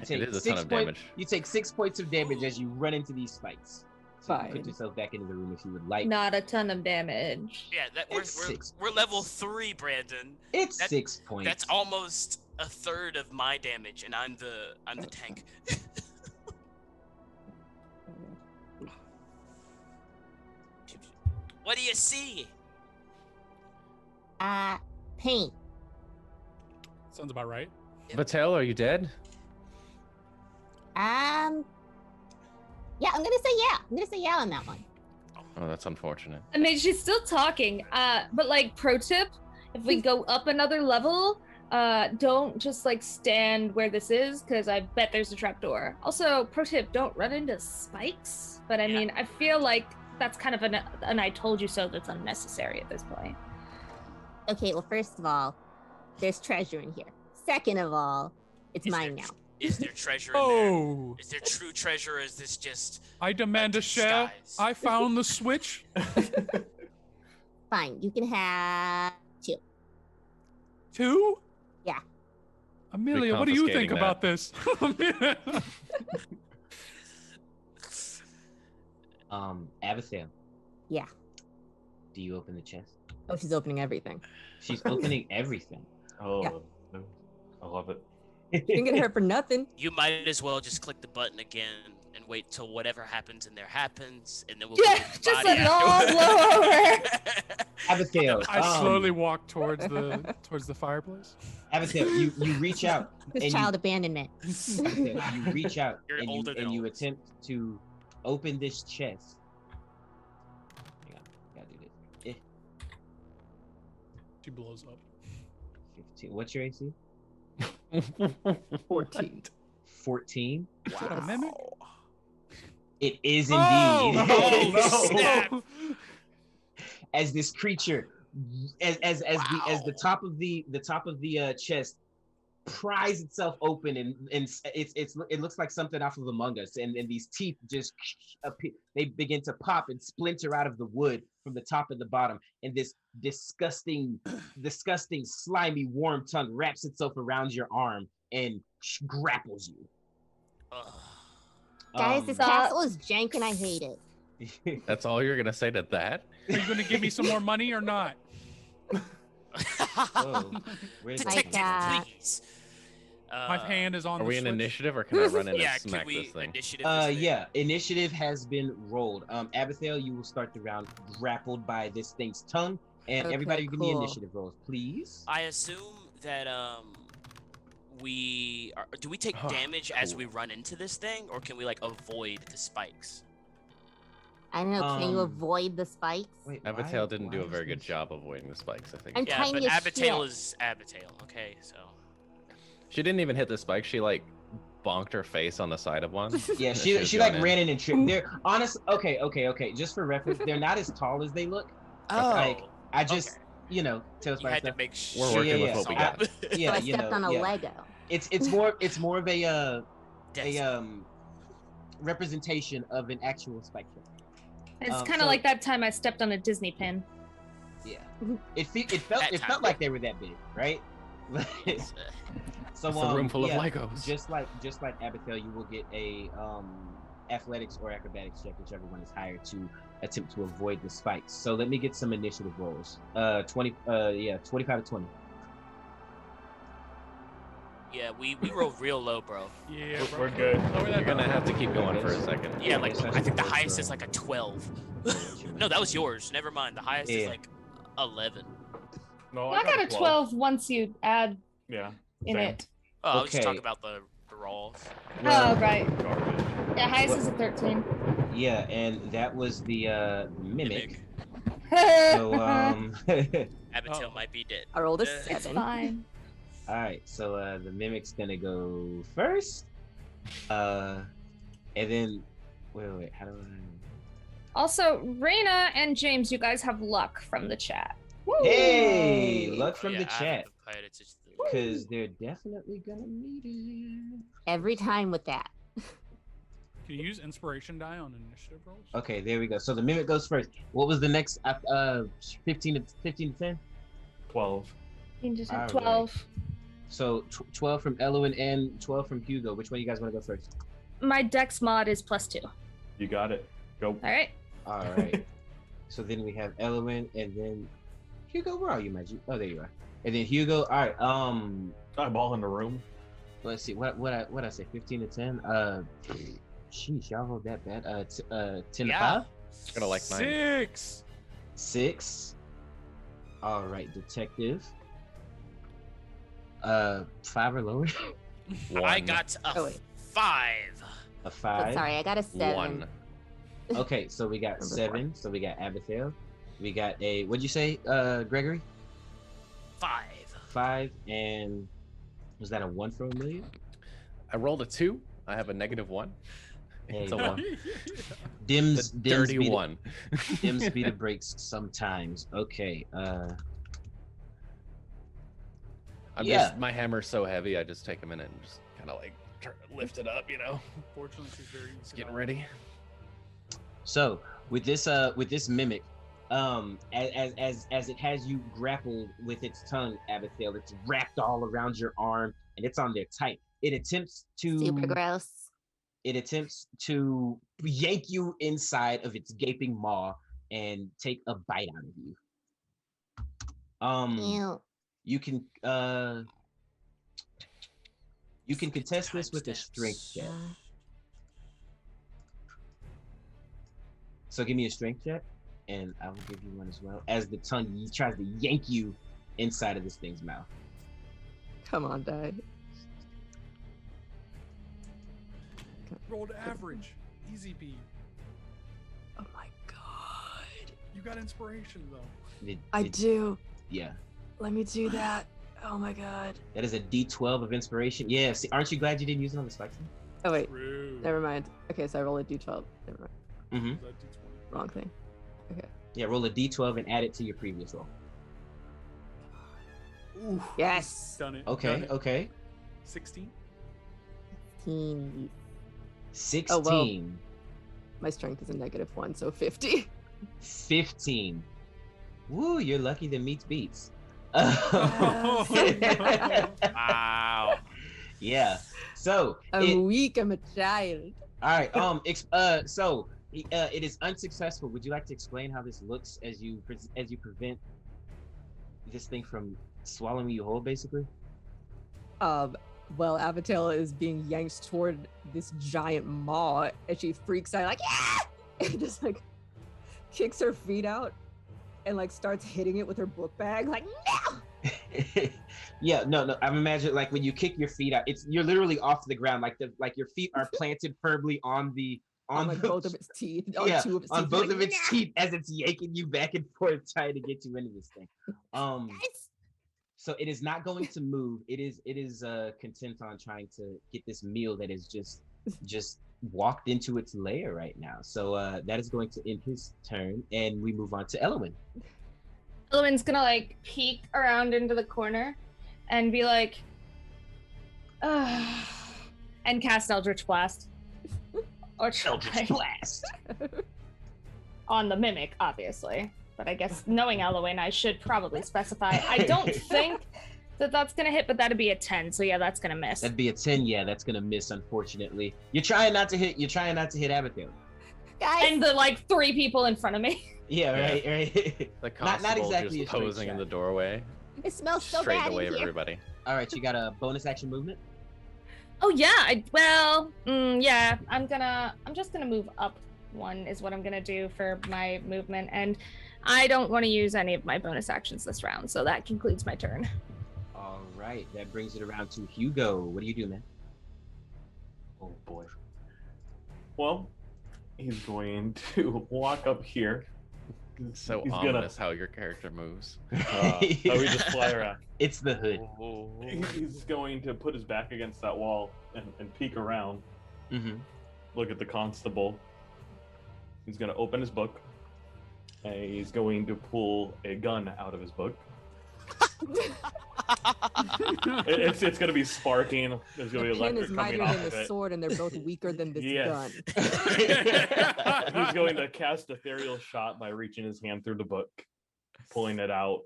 Speaker 4: It
Speaker 1: take
Speaker 4: is a
Speaker 1: 6
Speaker 4: ton of
Speaker 1: points.
Speaker 4: damage.
Speaker 1: You take 6 points of damage as you run into these spikes. So you can
Speaker 2: Fine.
Speaker 1: put yourself back into the room if you would like.
Speaker 6: Not a ton of damage.
Speaker 3: Yeah,
Speaker 1: It's
Speaker 3: we're level 3, Brandon.
Speaker 1: It's
Speaker 3: that-
Speaker 1: 6 points.
Speaker 3: That's almost a third of my damage, and I'm the tank. What do you see?
Speaker 7: Paint.
Speaker 10: Sounds about right.
Speaker 4: Batel, are you dead?
Speaker 7: Yeah, I'm gonna say yeah. I'm gonna say yeah on that one.
Speaker 4: Oh, that's unfortunate.
Speaker 6: I mean, she's still talking. But like, pro tip: if we go up another level, don't just like stand where this is, because I bet there's a trapdoor. Also, pro tip: don't run into spikes. But I mean, I feel like that's kind of an "I told you so" that's unnecessary at this point.
Speaker 7: Okay, well, first of all, there's treasure in here. Second of all, it's mine now.
Speaker 3: Is there treasure in
Speaker 10: Oh,
Speaker 3: there? Is there true treasure, or is this just...
Speaker 10: I demand a share.
Speaker 3: disguise?
Speaker 10: I found the switch.
Speaker 7: Fine, you can have 2.
Speaker 10: 2?
Speaker 7: Yeah.
Speaker 10: Amelia, what do you think
Speaker 4: confiscating
Speaker 10: about this?
Speaker 1: Abigail.
Speaker 7: Yeah.
Speaker 1: Do you open the chest?
Speaker 2: Oh, she's opening everything.
Speaker 1: She's opening everything.
Speaker 8: Oh,
Speaker 2: Yeah.
Speaker 8: no. I love it.
Speaker 2: Didn't get hurt for nothing.
Speaker 3: You might as well just click the button again and wait till whatever happens in there happens, and then we'll
Speaker 6: Yeah,
Speaker 3: get the
Speaker 6: just
Speaker 3: body
Speaker 6: let it all blow over.
Speaker 1: Abigail,
Speaker 10: I slowly walk towards the fireplace.
Speaker 1: Abigail, you reach out.
Speaker 7: This
Speaker 1: and
Speaker 7: child abandonment.
Speaker 1: Abigail, you reach out
Speaker 3: You're
Speaker 1: and
Speaker 3: older than
Speaker 1: you
Speaker 3: always.
Speaker 1: attempt to open this chest. Hang on, gotta do this.
Speaker 10: She blows up.
Speaker 1: 15. What's your AC?
Speaker 2: 14.
Speaker 1: 14.
Speaker 10: Is that a mimic?
Speaker 1: It is indeed.
Speaker 10: Oh,
Speaker 3: snap.
Speaker 1: As this creature, as the top of the chest pries itself open, and it looks like something off of Among Us, and these teeth just they begin to pop and splinter out of the wood from the top and the bottom, and this disgusting slimy warm tongue wraps itself around your arm and grapples you.
Speaker 3: Ugh.
Speaker 7: Guys, this castle is jank and I hate it.
Speaker 4: That's all you're gonna say to that?
Speaker 10: Are you gonna give me some more money or not?
Speaker 1: Oh, where's that
Speaker 3: Detective,
Speaker 1: from?
Speaker 3: please.
Speaker 10: My hand is on.
Speaker 4: Are
Speaker 10: the
Speaker 4: we in
Speaker 10: switch.
Speaker 4: initiative, or can I run in
Speaker 3: Yeah,
Speaker 4: and
Speaker 3: can
Speaker 4: smack
Speaker 3: we
Speaker 4: this thing?
Speaker 3: initiative this thing?
Speaker 1: Yeah, initiative has been rolled. Abigail, you will start the round grappled by this thing's tongue, and
Speaker 2: Okay,
Speaker 1: everybody give me
Speaker 2: cool.
Speaker 1: initiative rolls, please.
Speaker 3: I assume that do we take damage as we run into this thing, or can we like avoid the spikes?
Speaker 7: I don't know. Can you
Speaker 1: Um,
Speaker 7: avoid the spikes?
Speaker 1: Wait,
Speaker 4: Abigail didn't do a
Speaker 1: is
Speaker 4: very good
Speaker 1: this-
Speaker 4: job avoiding the spikes, I think.
Speaker 7: I'm
Speaker 3: Yeah,
Speaker 7: tiny
Speaker 3: but
Speaker 7: as
Speaker 3: Abigail
Speaker 7: shit.
Speaker 3: is Abigail. Okay, so
Speaker 4: She didn't even hit the spike. She like bonked her face on the side of one.
Speaker 1: Yeah,
Speaker 4: as
Speaker 1: she
Speaker 4: was
Speaker 1: like
Speaker 4: going in.
Speaker 1: ran in and tripped. They're honest. Okay. Just for reference, they're not as tall as they look. Like, I just,
Speaker 3: okay.
Speaker 1: you know, tells
Speaker 3: You
Speaker 1: my
Speaker 3: had to
Speaker 1: stuff.
Speaker 3: make sure.
Speaker 4: We're working
Speaker 1: Yeah,
Speaker 4: with what we
Speaker 1: yeah.
Speaker 4: got.
Speaker 1: Yeah,
Speaker 7: So I
Speaker 1: you
Speaker 7: stepped
Speaker 1: know,
Speaker 7: on a
Speaker 1: yeah.
Speaker 7: Lego.
Speaker 1: It's more of a representation of an actual spike trap.
Speaker 6: It's kind of
Speaker 1: so-
Speaker 6: like that time I stepped on a Disney pin.
Speaker 1: Yeah, it felt
Speaker 3: That time.
Speaker 1: felt like they were that big, right? So
Speaker 4: It's a room full of
Speaker 1: yeah,
Speaker 4: Legos.
Speaker 1: Just like Abigail, you will get a athletics or acrobatics check, whichever one is higher, to attempt to avoid the spikes. So let me get some initiative rolls. 25 to 20.
Speaker 3: Yeah, we rolled real low, bro.
Speaker 10: Yeah, bro.
Speaker 8: We're good.
Speaker 10: Lower that
Speaker 4: You're gonna
Speaker 10: down.
Speaker 4: have to keep going for a second.
Speaker 3: Yeah, like
Speaker 1: Okay, so
Speaker 3: I think the
Speaker 1: that's
Speaker 3: highest
Speaker 1: for-
Speaker 3: is like a 12. No, that was yours. Never mind. The highest is
Speaker 1: Yeah.
Speaker 3: like 11.
Speaker 8: No,
Speaker 6: I got a 12 once you add
Speaker 8: Yeah.
Speaker 6: in
Speaker 8: same.
Speaker 6: it.
Speaker 3: Oh, I was just
Speaker 1: Okay.
Speaker 3: talking about the rolls.
Speaker 6: Oh, right.
Speaker 8: Garbage.
Speaker 6: Yeah, highest is a 13.
Speaker 1: Yeah, and that was the mimic.
Speaker 6: So,
Speaker 1: So
Speaker 3: Abigail might be dead.
Speaker 2: Our oldest
Speaker 3: Uh,
Speaker 6: it's
Speaker 2: 7.
Speaker 6: fine.
Speaker 1: all right, so the mimic's gonna go first. And then wait, how do I?
Speaker 6: Also, Raina and James, you guys have luck from the chat.
Speaker 1: Hey, luck from
Speaker 3: Yeah,
Speaker 1: the
Speaker 3: I have
Speaker 1: chat,
Speaker 3: the pirates, it's the-
Speaker 1: because they're definitely gonna need it.
Speaker 7: Every time with that.
Speaker 10: Can you use inspiration die on initiative rolls?
Speaker 1: Okay, there we go. So the mimic goes first. What was the next? 15 to 10.
Speaker 8: 12.
Speaker 6: You just
Speaker 1: All
Speaker 6: have
Speaker 1: right.
Speaker 6: 12.
Speaker 1: So 12 from Elwin and 12 from Hugo. Which one you guys want to go first?
Speaker 6: My dex mod is +2.
Speaker 8: You got it. Go.
Speaker 6: All right.
Speaker 1: All right. So then we have Elwin and then Hugo. Where are you, Magic? Oh, there you are. And then Hugo. All right.
Speaker 8: I'm all in the room.
Speaker 1: Let's see. What I say? 15 to 10. Sheesh, y'all rolled that bad. 10
Speaker 3: Yeah.
Speaker 1: to 5.
Speaker 4: Gonna like mine.
Speaker 10: 6.
Speaker 1: 6. All right, detective. 5 or lower.
Speaker 3: I
Speaker 4: One.
Speaker 3: got a
Speaker 2: Oh, wait.
Speaker 3: 5.
Speaker 1: A
Speaker 7: Oh,
Speaker 1: 5.
Speaker 7: sorry, I got a 7.
Speaker 4: One.
Speaker 1: Okay, so we got
Speaker 7: Number
Speaker 1: 7. So we got Abigail. We got a. What'd you say, Gregory?
Speaker 3: 5.
Speaker 1: 5, and was that a 1 for a million?
Speaker 4: I rolled a 2. I have a -1.
Speaker 1: Hey,
Speaker 4: It's a
Speaker 1: well,
Speaker 4: 1.
Speaker 1: Dims,
Speaker 4: The dirty
Speaker 1: beat it-
Speaker 4: 1.
Speaker 1: Dims beat the brakes sometimes. Okay.
Speaker 4: My hammer's so heavy, I just take a minute and just kind of like lift it up, you know.
Speaker 10: Fortunately, she's very
Speaker 4: Just getting ready.
Speaker 1: So with this mimic, as it has you grappled with its tongue, Abigail, it's wrapped all around your arm and it's on there tight. It attempts
Speaker 7: Super gross.
Speaker 1: to yank you inside of its gaping maw and take a bite out of you.
Speaker 7: Ew.
Speaker 1: You can You can contest this with a strength check. So give me a strength check, and I will give you one as well. As the tongue tries to yank you inside of this thing's mouth.
Speaker 2: Come on, Dad.
Speaker 10: Rolled average. Easy beat.
Speaker 2: Oh my god.
Speaker 10: You got inspiration though.
Speaker 2: I do.
Speaker 1: Yeah.
Speaker 2: Let me do that. Oh my god.
Speaker 1: That is a D12 of inspiration. Yeah. See, aren't you glad you didn't use it on the spikes?
Speaker 2: Oh wait.
Speaker 10: True.
Speaker 2: Never mind. Okay, so I roll a D12. Never mind.
Speaker 1: Mm-hmm.
Speaker 2: Wrong thing. Okay.
Speaker 1: Yeah, roll a D12 and add it to your previous roll.
Speaker 10: Ooh,
Speaker 2: yes.
Speaker 10: Done it.
Speaker 1: Okay.
Speaker 10: Done it.
Speaker 1: Okay.
Speaker 10: 16.
Speaker 1: 16.
Speaker 2: Oh, well, my strength is a -1, so 50.
Speaker 1: 15. Woo, you're lucky that meets beats.
Speaker 4: Wow.
Speaker 1: Yeah. So
Speaker 2: I'm weak. I'm a child.
Speaker 1: all right. So it is unsuccessful. Would you like to explain how this looks as you prevent this thing from swallowing you whole, basically?
Speaker 2: Well, Avital is being yanked toward this giant maw, and she freaks out like, yeah! And just like kicks her feet out and like starts hitting it with her book bag, like, no!
Speaker 1: Yeah, no. I'm imagining like when you kick your feet out, you're literally off the ground, like your feet are planted firmly on
Speaker 2: like both of its teeth,
Speaker 1: yeah,
Speaker 2: two of its
Speaker 1: on
Speaker 2: teeth,
Speaker 1: both
Speaker 2: like,
Speaker 1: of its teeth as it's yanking you back and forth, trying to get you into this thing. So it is not going to move. It is content on trying to get this meal that is just walked into its lair right now. So that is going to end his turn, and we move on to Elwyn.
Speaker 6: Elwyn's gonna like peek around into the corner and be like, and cast Eldritch Blast. Or Eldritch
Speaker 1: Blast
Speaker 6: on the mimic, obviously. But I guess knowing Elwyn, I should probably specify. I don't think that's gonna hit, but that'd be a 10. So yeah, that's gonna miss.
Speaker 1: That'd be a 10. Yeah, that's gonna miss. Unfortunately, you're trying not to hit Abigail.
Speaker 6: Guys, and the like 3 people in front of me.
Speaker 1: Yeah, right.
Speaker 4: The constable
Speaker 1: not exactly
Speaker 4: just posing in the doorway.
Speaker 7: It smells so
Speaker 4: straight
Speaker 7: bad
Speaker 4: away
Speaker 7: in
Speaker 4: of
Speaker 7: here.
Speaker 4: everybody.
Speaker 1: All right, you got a bonus action movement.
Speaker 6: Oh yeah, yeah. I'm just gonna move up 1 is what I'm gonna do for my movement, and I don't want to use any of my bonus actions this round, so that concludes my turn.
Speaker 1: All right, that brings it around to Hugo. What do you do, man?
Speaker 8: Oh boy. Well, he's going to walk up here.
Speaker 4: It's so
Speaker 8: He's
Speaker 4: ominous how your character moves.
Speaker 8: How we just fly around.
Speaker 1: It's the hood.
Speaker 8: He's going to put his back against that wall and peek around.
Speaker 1: Mm-hmm.
Speaker 8: Look at the constable. He's going to open his book. And he's going to pull a gun out of his book. It's going to be sparking. There's going to be
Speaker 2: pen
Speaker 8: electric
Speaker 2: is
Speaker 8: coming
Speaker 2: mightier
Speaker 8: off
Speaker 2: than
Speaker 8: of
Speaker 2: the
Speaker 8: it.
Speaker 2: sword, and they're both weaker than this gun.
Speaker 8: He's going to cast ethereal shot by reaching his hand through the book, pulling it out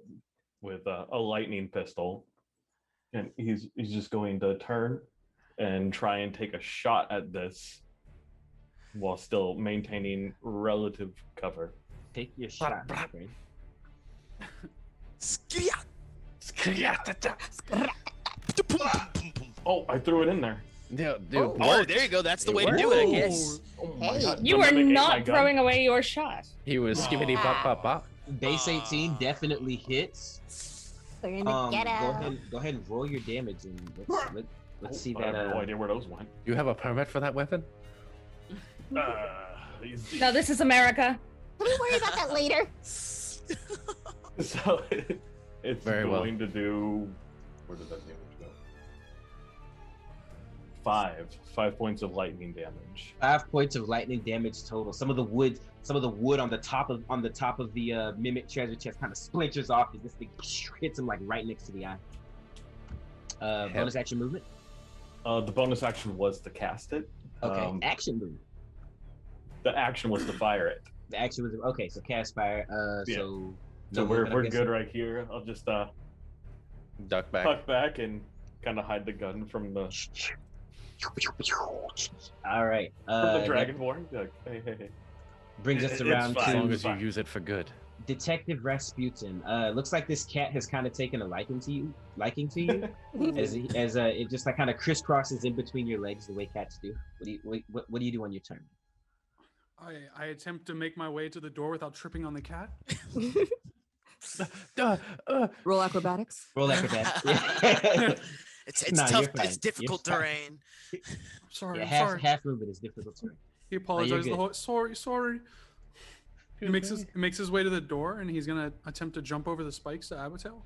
Speaker 8: with a lightning pistol, and he's just going to turn and try and take a shot at this while still maintaining relative cover.
Speaker 1: Take your shot, my friend.
Speaker 8: Oh, I threw it in there.
Speaker 4: Yeah,
Speaker 3: Oh, there you go. That's the way to do it, I guess.
Speaker 8: Oh my God.
Speaker 6: You
Speaker 8: The
Speaker 6: are
Speaker 8: mimic ate my
Speaker 6: not
Speaker 8: gun.
Speaker 6: throwing away your shot.
Speaker 4: He was skibbity bop bop bop.
Speaker 1: Base 18 definitely hits.
Speaker 7: They're gonna get out.
Speaker 1: Go ahead and roll your damage, and let's see
Speaker 8: I
Speaker 1: that.
Speaker 8: have no idea where those went.
Speaker 4: You have a permit for that weapon?
Speaker 6: No, this is America.
Speaker 7: Can we worry about that later?
Speaker 8: So it's
Speaker 4: Very well.
Speaker 8: going to do. Where did that damage go? 5 points of lightning damage.
Speaker 1: 5 points of lightning damage total. Some of the wood on the top of the mimic treasure chest kind of splinters off as this thing hits him like right next to the eye. Bonus action movement.
Speaker 8: The bonus action was to cast it.
Speaker 1: Okay. Action movement.
Speaker 8: The action was to fire it.
Speaker 1: The action was okay. So cast fire.
Speaker 8: Yeah.
Speaker 1: So
Speaker 8: So
Speaker 1: no
Speaker 8: we're
Speaker 1: movement, I guess.
Speaker 8: good right here. I'll just
Speaker 4: Duck back.
Speaker 8: tuck back and kind of hide the gun from the
Speaker 1: All right.
Speaker 8: from the dragonborn. Like, hey.
Speaker 1: Brings us
Speaker 8: It's
Speaker 1: around
Speaker 8: fine.
Speaker 4: As long
Speaker 1: to
Speaker 4: as you use it for good.
Speaker 1: Detective Rasputin. Looks like this cat has kind of taken a liking to you, as it just like kind of crisscrosses in between your legs the way cats do. What do you do on your turn?
Speaker 10: I attempt to make my way to the door without tripping on the cat.
Speaker 2: Roll acrobatics.
Speaker 1: Roll acrobatics. Yeah.
Speaker 3: It's
Speaker 1: Nah,
Speaker 3: tough.
Speaker 1: you're fine.
Speaker 3: It's difficult
Speaker 1: You're
Speaker 3: terrain.
Speaker 10: Sorry,
Speaker 1: Yeah,
Speaker 10: I'm
Speaker 1: half
Speaker 10: sorry.
Speaker 1: half movement is difficult terrain.
Speaker 10: He apologized
Speaker 1: good.
Speaker 10: the whole. Sorry. He makes his way to the door, and he's gonna attempt to jump over the spikes to Abatel.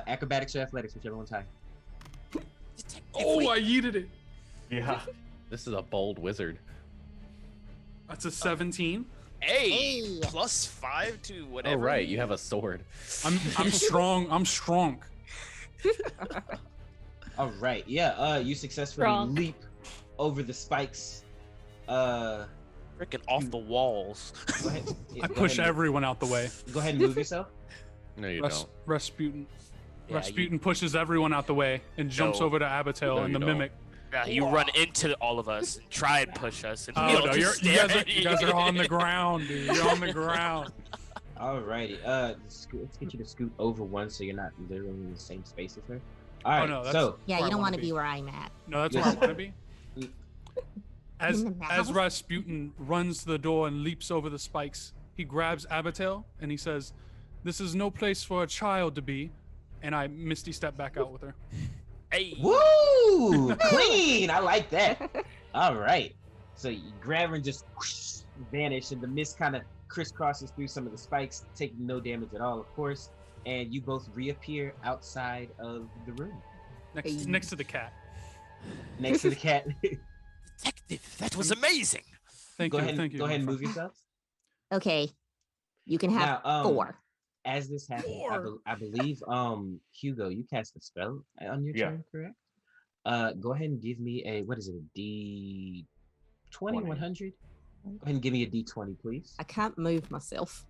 Speaker 1: Acrobatics or athletics, whichever one's high.
Speaker 10: Oh, I yeeted it.
Speaker 8: Yeah.
Speaker 4: This is a bold wizard.
Speaker 10: That's a 17.
Speaker 3: Hey, plus 5 to whatever.
Speaker 4: Oh right, you have a sword.
Speaker 10: I'm strong. I'm strong.
Speaker 1: All right, yeah. You successfully
Speaker 6: Wrong.
Speaker 1: leap over the spikes.
Speaker 3: Freaking off the walls.
Speaker 1: Go ahead.
Speaker 10: I push everyone out the way.
Speaker 1: Go ahead and move yourself.
Speaker 4: No, you don't.
Speaker 10: Rasputin.
Speaker 3: Yeah,
Speaker 10: Rasputin pushes everyone out the way and jumps
Speaker 3: No.
Speaker 10: over to Abatel
Speaker 4: No,
Speaker 10: and
Speaker 4: you
Speaker 10: the
Speaker 4: don't.
Speaker 10: mimic.
Speaker 3: Yeah, you run into all of us and try and push us. And we
Speaker 10: Oh
Speaker 3: all
Speaker 10: no,
Speaker 3: just
Speaker 10: you
Speaker 3: stare
Speaker 10: guys
Speaker 3: at
Speaker 10: you guys are on the ground, dude. You're on the ground.
Speaker 1: Alrighty. Let's get you to scoot over one so you're not literally in the same space as her. All right.
Speaker 10: no, that's-
Speaker 1: so
Speaker 7: Yeah,
Speaker 10: Where I
Speaker 7: you don't
Speaker 10: wanna
Speaker 7: want to
Speaker 10: be.
Speaker 7: be where I'm at.
Speaker 10: No, that's where I want to be. As
Speaker 7: In the
Speaker 10: as
Speaker 7: mouth?
Speaker 10: Rasputin runs to the door and leaps over the spikes, he grabs Abatel and he says, "This is no place for a child to be," and I misty step back out with her.
Speaker 3: Hey,
Speaker 1: woo, clean. I like that. All right. So you grab her and just whoosh, vanish, and the mist kind of crisscrosses through some of the spikes, taking no damage at all, of course. And you both reappear outside of the room,
Speaker 10: Next to the cat.
Speaker 1: next to the cat.
Speaker 3: detective, that was amazing.
Speaker 10: Thank
Speaker 1: Go
Speaker 10: you,
Speaker 1: ahead.
Speaker 10: thank you.
Speaker 1: Go ahead and
Speaker 10: my
Speaker 1: move
Speaker 10: friend.
Speaker 1: yourselves.
Speaker 7: Okay, you can have
Speaker 1: Now,
Speaker 7: 4.
Speaker 1: As this happens,
Speaker 10: Four.
Speaker 1: I believe, Hugo, you cast a spell on your
Speaker 8: Yeah.
Speaker 1: turn, correct? Go ahead and give me a, what is it, a D20,
Speaker 8: 20.
Speaker 1: 100? Go ahead and give me a D20, please.
Speaker 2: I can't move myself.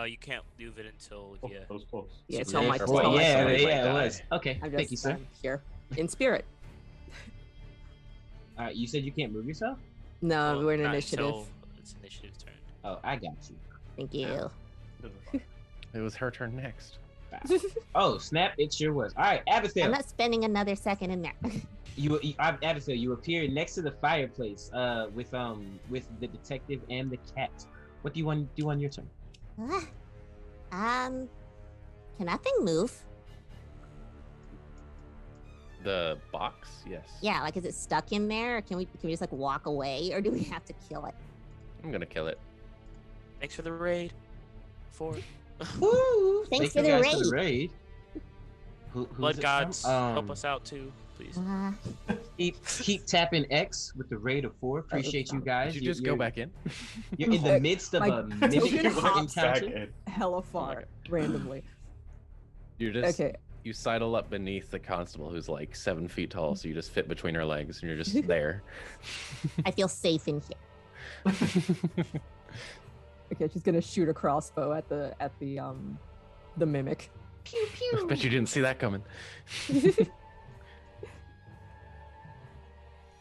Speaker 3: You can't move it until
Speaker 8: Oh,
Speaker 3: yeah.
Speaker 8: that was close.
Speaker 2: Yeah, it's
Speaker 4: Yeah,
Speaker 2: on my
Speaker 4: careful.
Speaker 1: Well,
Speaker 2: on my
Speaker 1: yeah,
Speaker 2: phone.
Speaker 4: might
Speaker 1: it
Speaker 4: die.
Speaker 1: was. Okay,
Speaker 2: I'm
Speaker 1: thank you, sir.
Speaker 2: here in spirit.
Speaker 1: All right, you said you can't move yourself?
Speaker 2: No,
Speaker 3: Well,
Speaker 2: we're in
Speaker 3: not
Speaker 2: initiative.
Speaker 3: until it's initiative's turn.
Speaker 1: Oh, I got you.
Speaker 7: Thank you.
Speaker 4: It was her turn next.
Speaker 1: Oh, snap, it sure was. All right,
Speaker 7: I'm
Speaker 1: Abigail,
Speaker 7: not spending another second in there.
Speaker 1: Abigail, you appear next to the fireplace with the detective and the cat. What do you want to do on your turn?
Speaker 7: Can that thing move?
Speaker 4: The box, yes.
Speaker 7: Yeah, like is it stuck in there? Or can we just like walk away, or do we have to kill it?
Speaker 4: I'm gonna kill it.
Speaker 3: Thanks for the raid. 4.
Speaker 7: Woo! Thanks for
Speaker 1: you
Speaker 7: the
Speaker 1: guys
Speaker 7: raid.
Speaker 1: raid. Who's
Speaker 3: Blood
Speaker 1: it from?
Speaker 3: gods, help us out too, please.
Speaker 1: Keep tapping X with the raid of 4. Appreciate you guys.
Speaker 4: Did you just go back in?
Speaker 1: You're in the midst of
Speaker 2: My
Speaker 1: a mimic
Speaker 2: token hops
Speaker 8: Back
Speaker 1: encounter.
Speaker 8: in.
Speaker 2: Hella far, randomly.
Speaker 4: You're just
Speaker 2: Okay.
Speaker 4: you sidle up beneath the constable who's like 7 feet tall, so you just fit between her legs and you're just there.
Speaker 7: I feel safe in here.
Speaker 2: Okay, she's gonna shoot a crossbow at the mimic.
Speaker 7: Pew
Speaker 4: I
Speaker 7: pew.
Speaker 4: bet you didn't see that coming.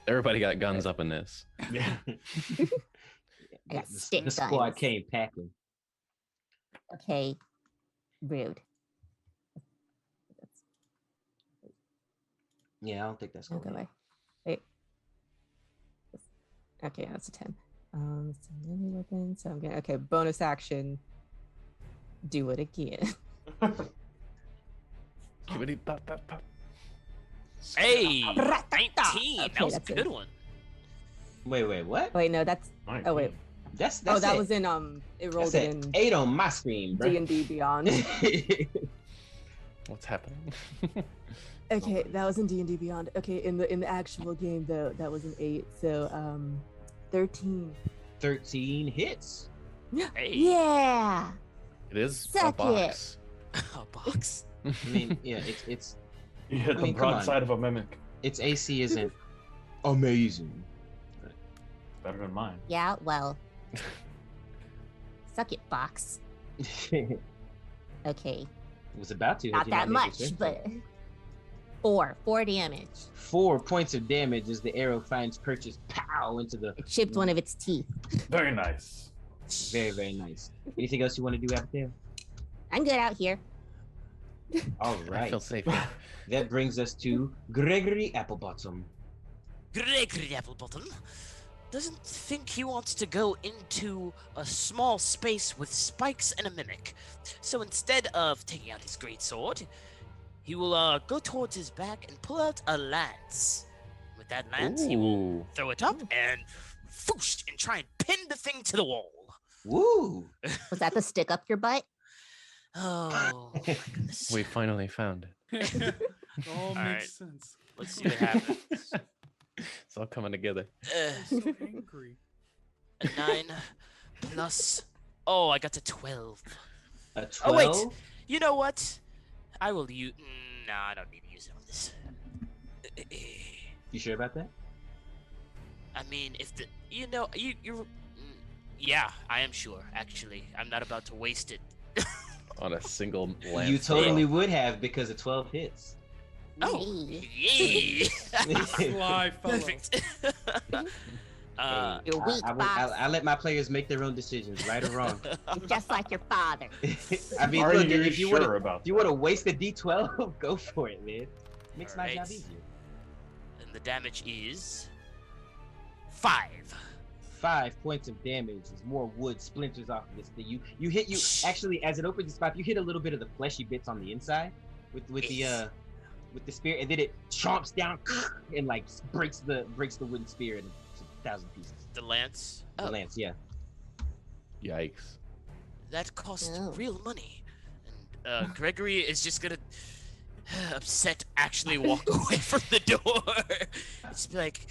Speaker 4: Everybody got guns up in this.
Speaker 8: Yeah.
Speaker 7: I got
Speaker 1: The
Speaker 7: stick
Speaker 1: squad
Speaker 7: guns.
Speaker 1: came packing.
Speaker 7: Okay, rude.
Speaker 1: Yeah, I don't think that's
Speaker 2: I'll
Speaker 1: going
Speaker 2: go
Speaker 1: to
Speaker 2: away. Wait. Okay, that's a 10. So melee weapon. So I'm gonna bonus action. Do it again.
Speaker 4: Skibbity pop, pop, pop.
Speaker 3: Hey, 19.
Speaker 2: Okay,
Speaker 3: That was a
Speaker 2: that's
Speaker 3: good
Speaker 2: it.
Speaker 3: one.
Speaker 1: Wait, what?
Speaker 2: Wait, no, that's oh wait.
Speaker 1: That's
Speaker 2: Oh, that
Speaker 1: it.
Speaker 2: was in it rolled
Speaker 1: That's
Speaker 2: in
Speaker 1: 8 on my screen, bro.
Speaker 2: D&D Beyond.
Speaker 4: What's happening?
Speaker 2: Okay, that was in D&D Beyond. Okay, in the actual game though, that was an 8. So 13.
Speaker 1: 13 hits.
Speaker 3: Hey,
Speaker 7: Yeah.
Speaker 4: It is
Speaker 7: Suck
Speaker 4: a box.
Speaker 3: a box.
Speaker 1: I mean, yeah, it's
Speaker 8: You hit
Speaker 1: I
Speaker 8: the
Speaker 1: mean, come on.
Speaker 8: broadside of a mimic.
Speaker 1: its AC isn't amazing.
Speaker 8: Better than mine.
Speaker 7: Yeah. Well. Suck it, box.
Speaker 1: It
Speaker 7: Okay.
Speaker 1: was about to.
Speaker 7: Not
Speaker 1: if you
Speaker 7: that
Speaker 1: make
Speaker 7: much,
Speaker 1: it
Speaker 7: but 4 damage.
Speaker 1: 4 points of damage as the arrow finds purchase pow into the
Speaker 7: It chipped one of its teeth.
Speaker 8: Very nice.
Speaker 1: Very, very nice. Anything else you want to do, Abigail?
Speaker 7: I'm good out here.
Speaker 1: All
Speaker 4: I
Speaker 1: right.
Speaker 4: feel safe here.
Speaker 1: That brings us to Gregory Applebottom.
Speaker 3: Gregory Applebottom doesn't think he wants to go into a small space with spikes and a mimic. So instead of taking out his great sword, he will go towards his back and pull out a lance. With that lance, he will throw it up and whoosh, and try and pin the thing to the wall.
Speaker 1: Woo!
Speaker 7: Was that the stick up your butt?
Speaker 3: Oh, my goodness.
Speaker 4: We finally found it.
Speaker 10: All
Speaker 3: right.
Speaker 10: makes sense.
Speaker 3: Let's see what happens.
Speaker 4: It's all coming together.
Speaker 10: So angry.
Speaker 3: A 9 plus... Oh, I got to 12.
Speaker 1: A 12?
Speaker 3: Oh, wait. You know what? I will use... No, I don't need to use it on this.
Speaker 1: You sure about that?
Speaker 3: I mean, if the... You know, you're... Yeah, I am sure, actually. I'm not about to waste it.
Speaker 4: On a single lance.
Speaker 1: You totally would have because of 12 hits.
Speaker 3: Oh, yeah.
Speaker 10: Sly fellow.
Speaker 3: Perfect.
Speaker 7: You're weak, Fox.
Speaker 1: I let my players make their own decisions, right or wrong.
Speaker 7: You're just like your father.
Speaker 1: I mean,
Speaker 8: Are
Speaker 1: look,
Speaker 8: you
Speaker 1: if you
Speaker 8: sure
Speaker 1: want to waste a D12, go for it, man. Makes my job easier.
Speaker 3: And the damage is 5.
Speaker 1: 5 points of damage as more wood splinters off of this thing. You hit actually as it opens its mouth, you hit a little bit of the fleshy bits on the inside with the spear, and then it chomps down and like breaks the wooden spear into 1,000 pieces.
Speaker 3: The lance?
Speaker 1: The lance, yeah.
Speaker 4: Yikes.
Speaker 3: That cost real money. And Gregory is just gonna upset actually walk away from the door. It's like,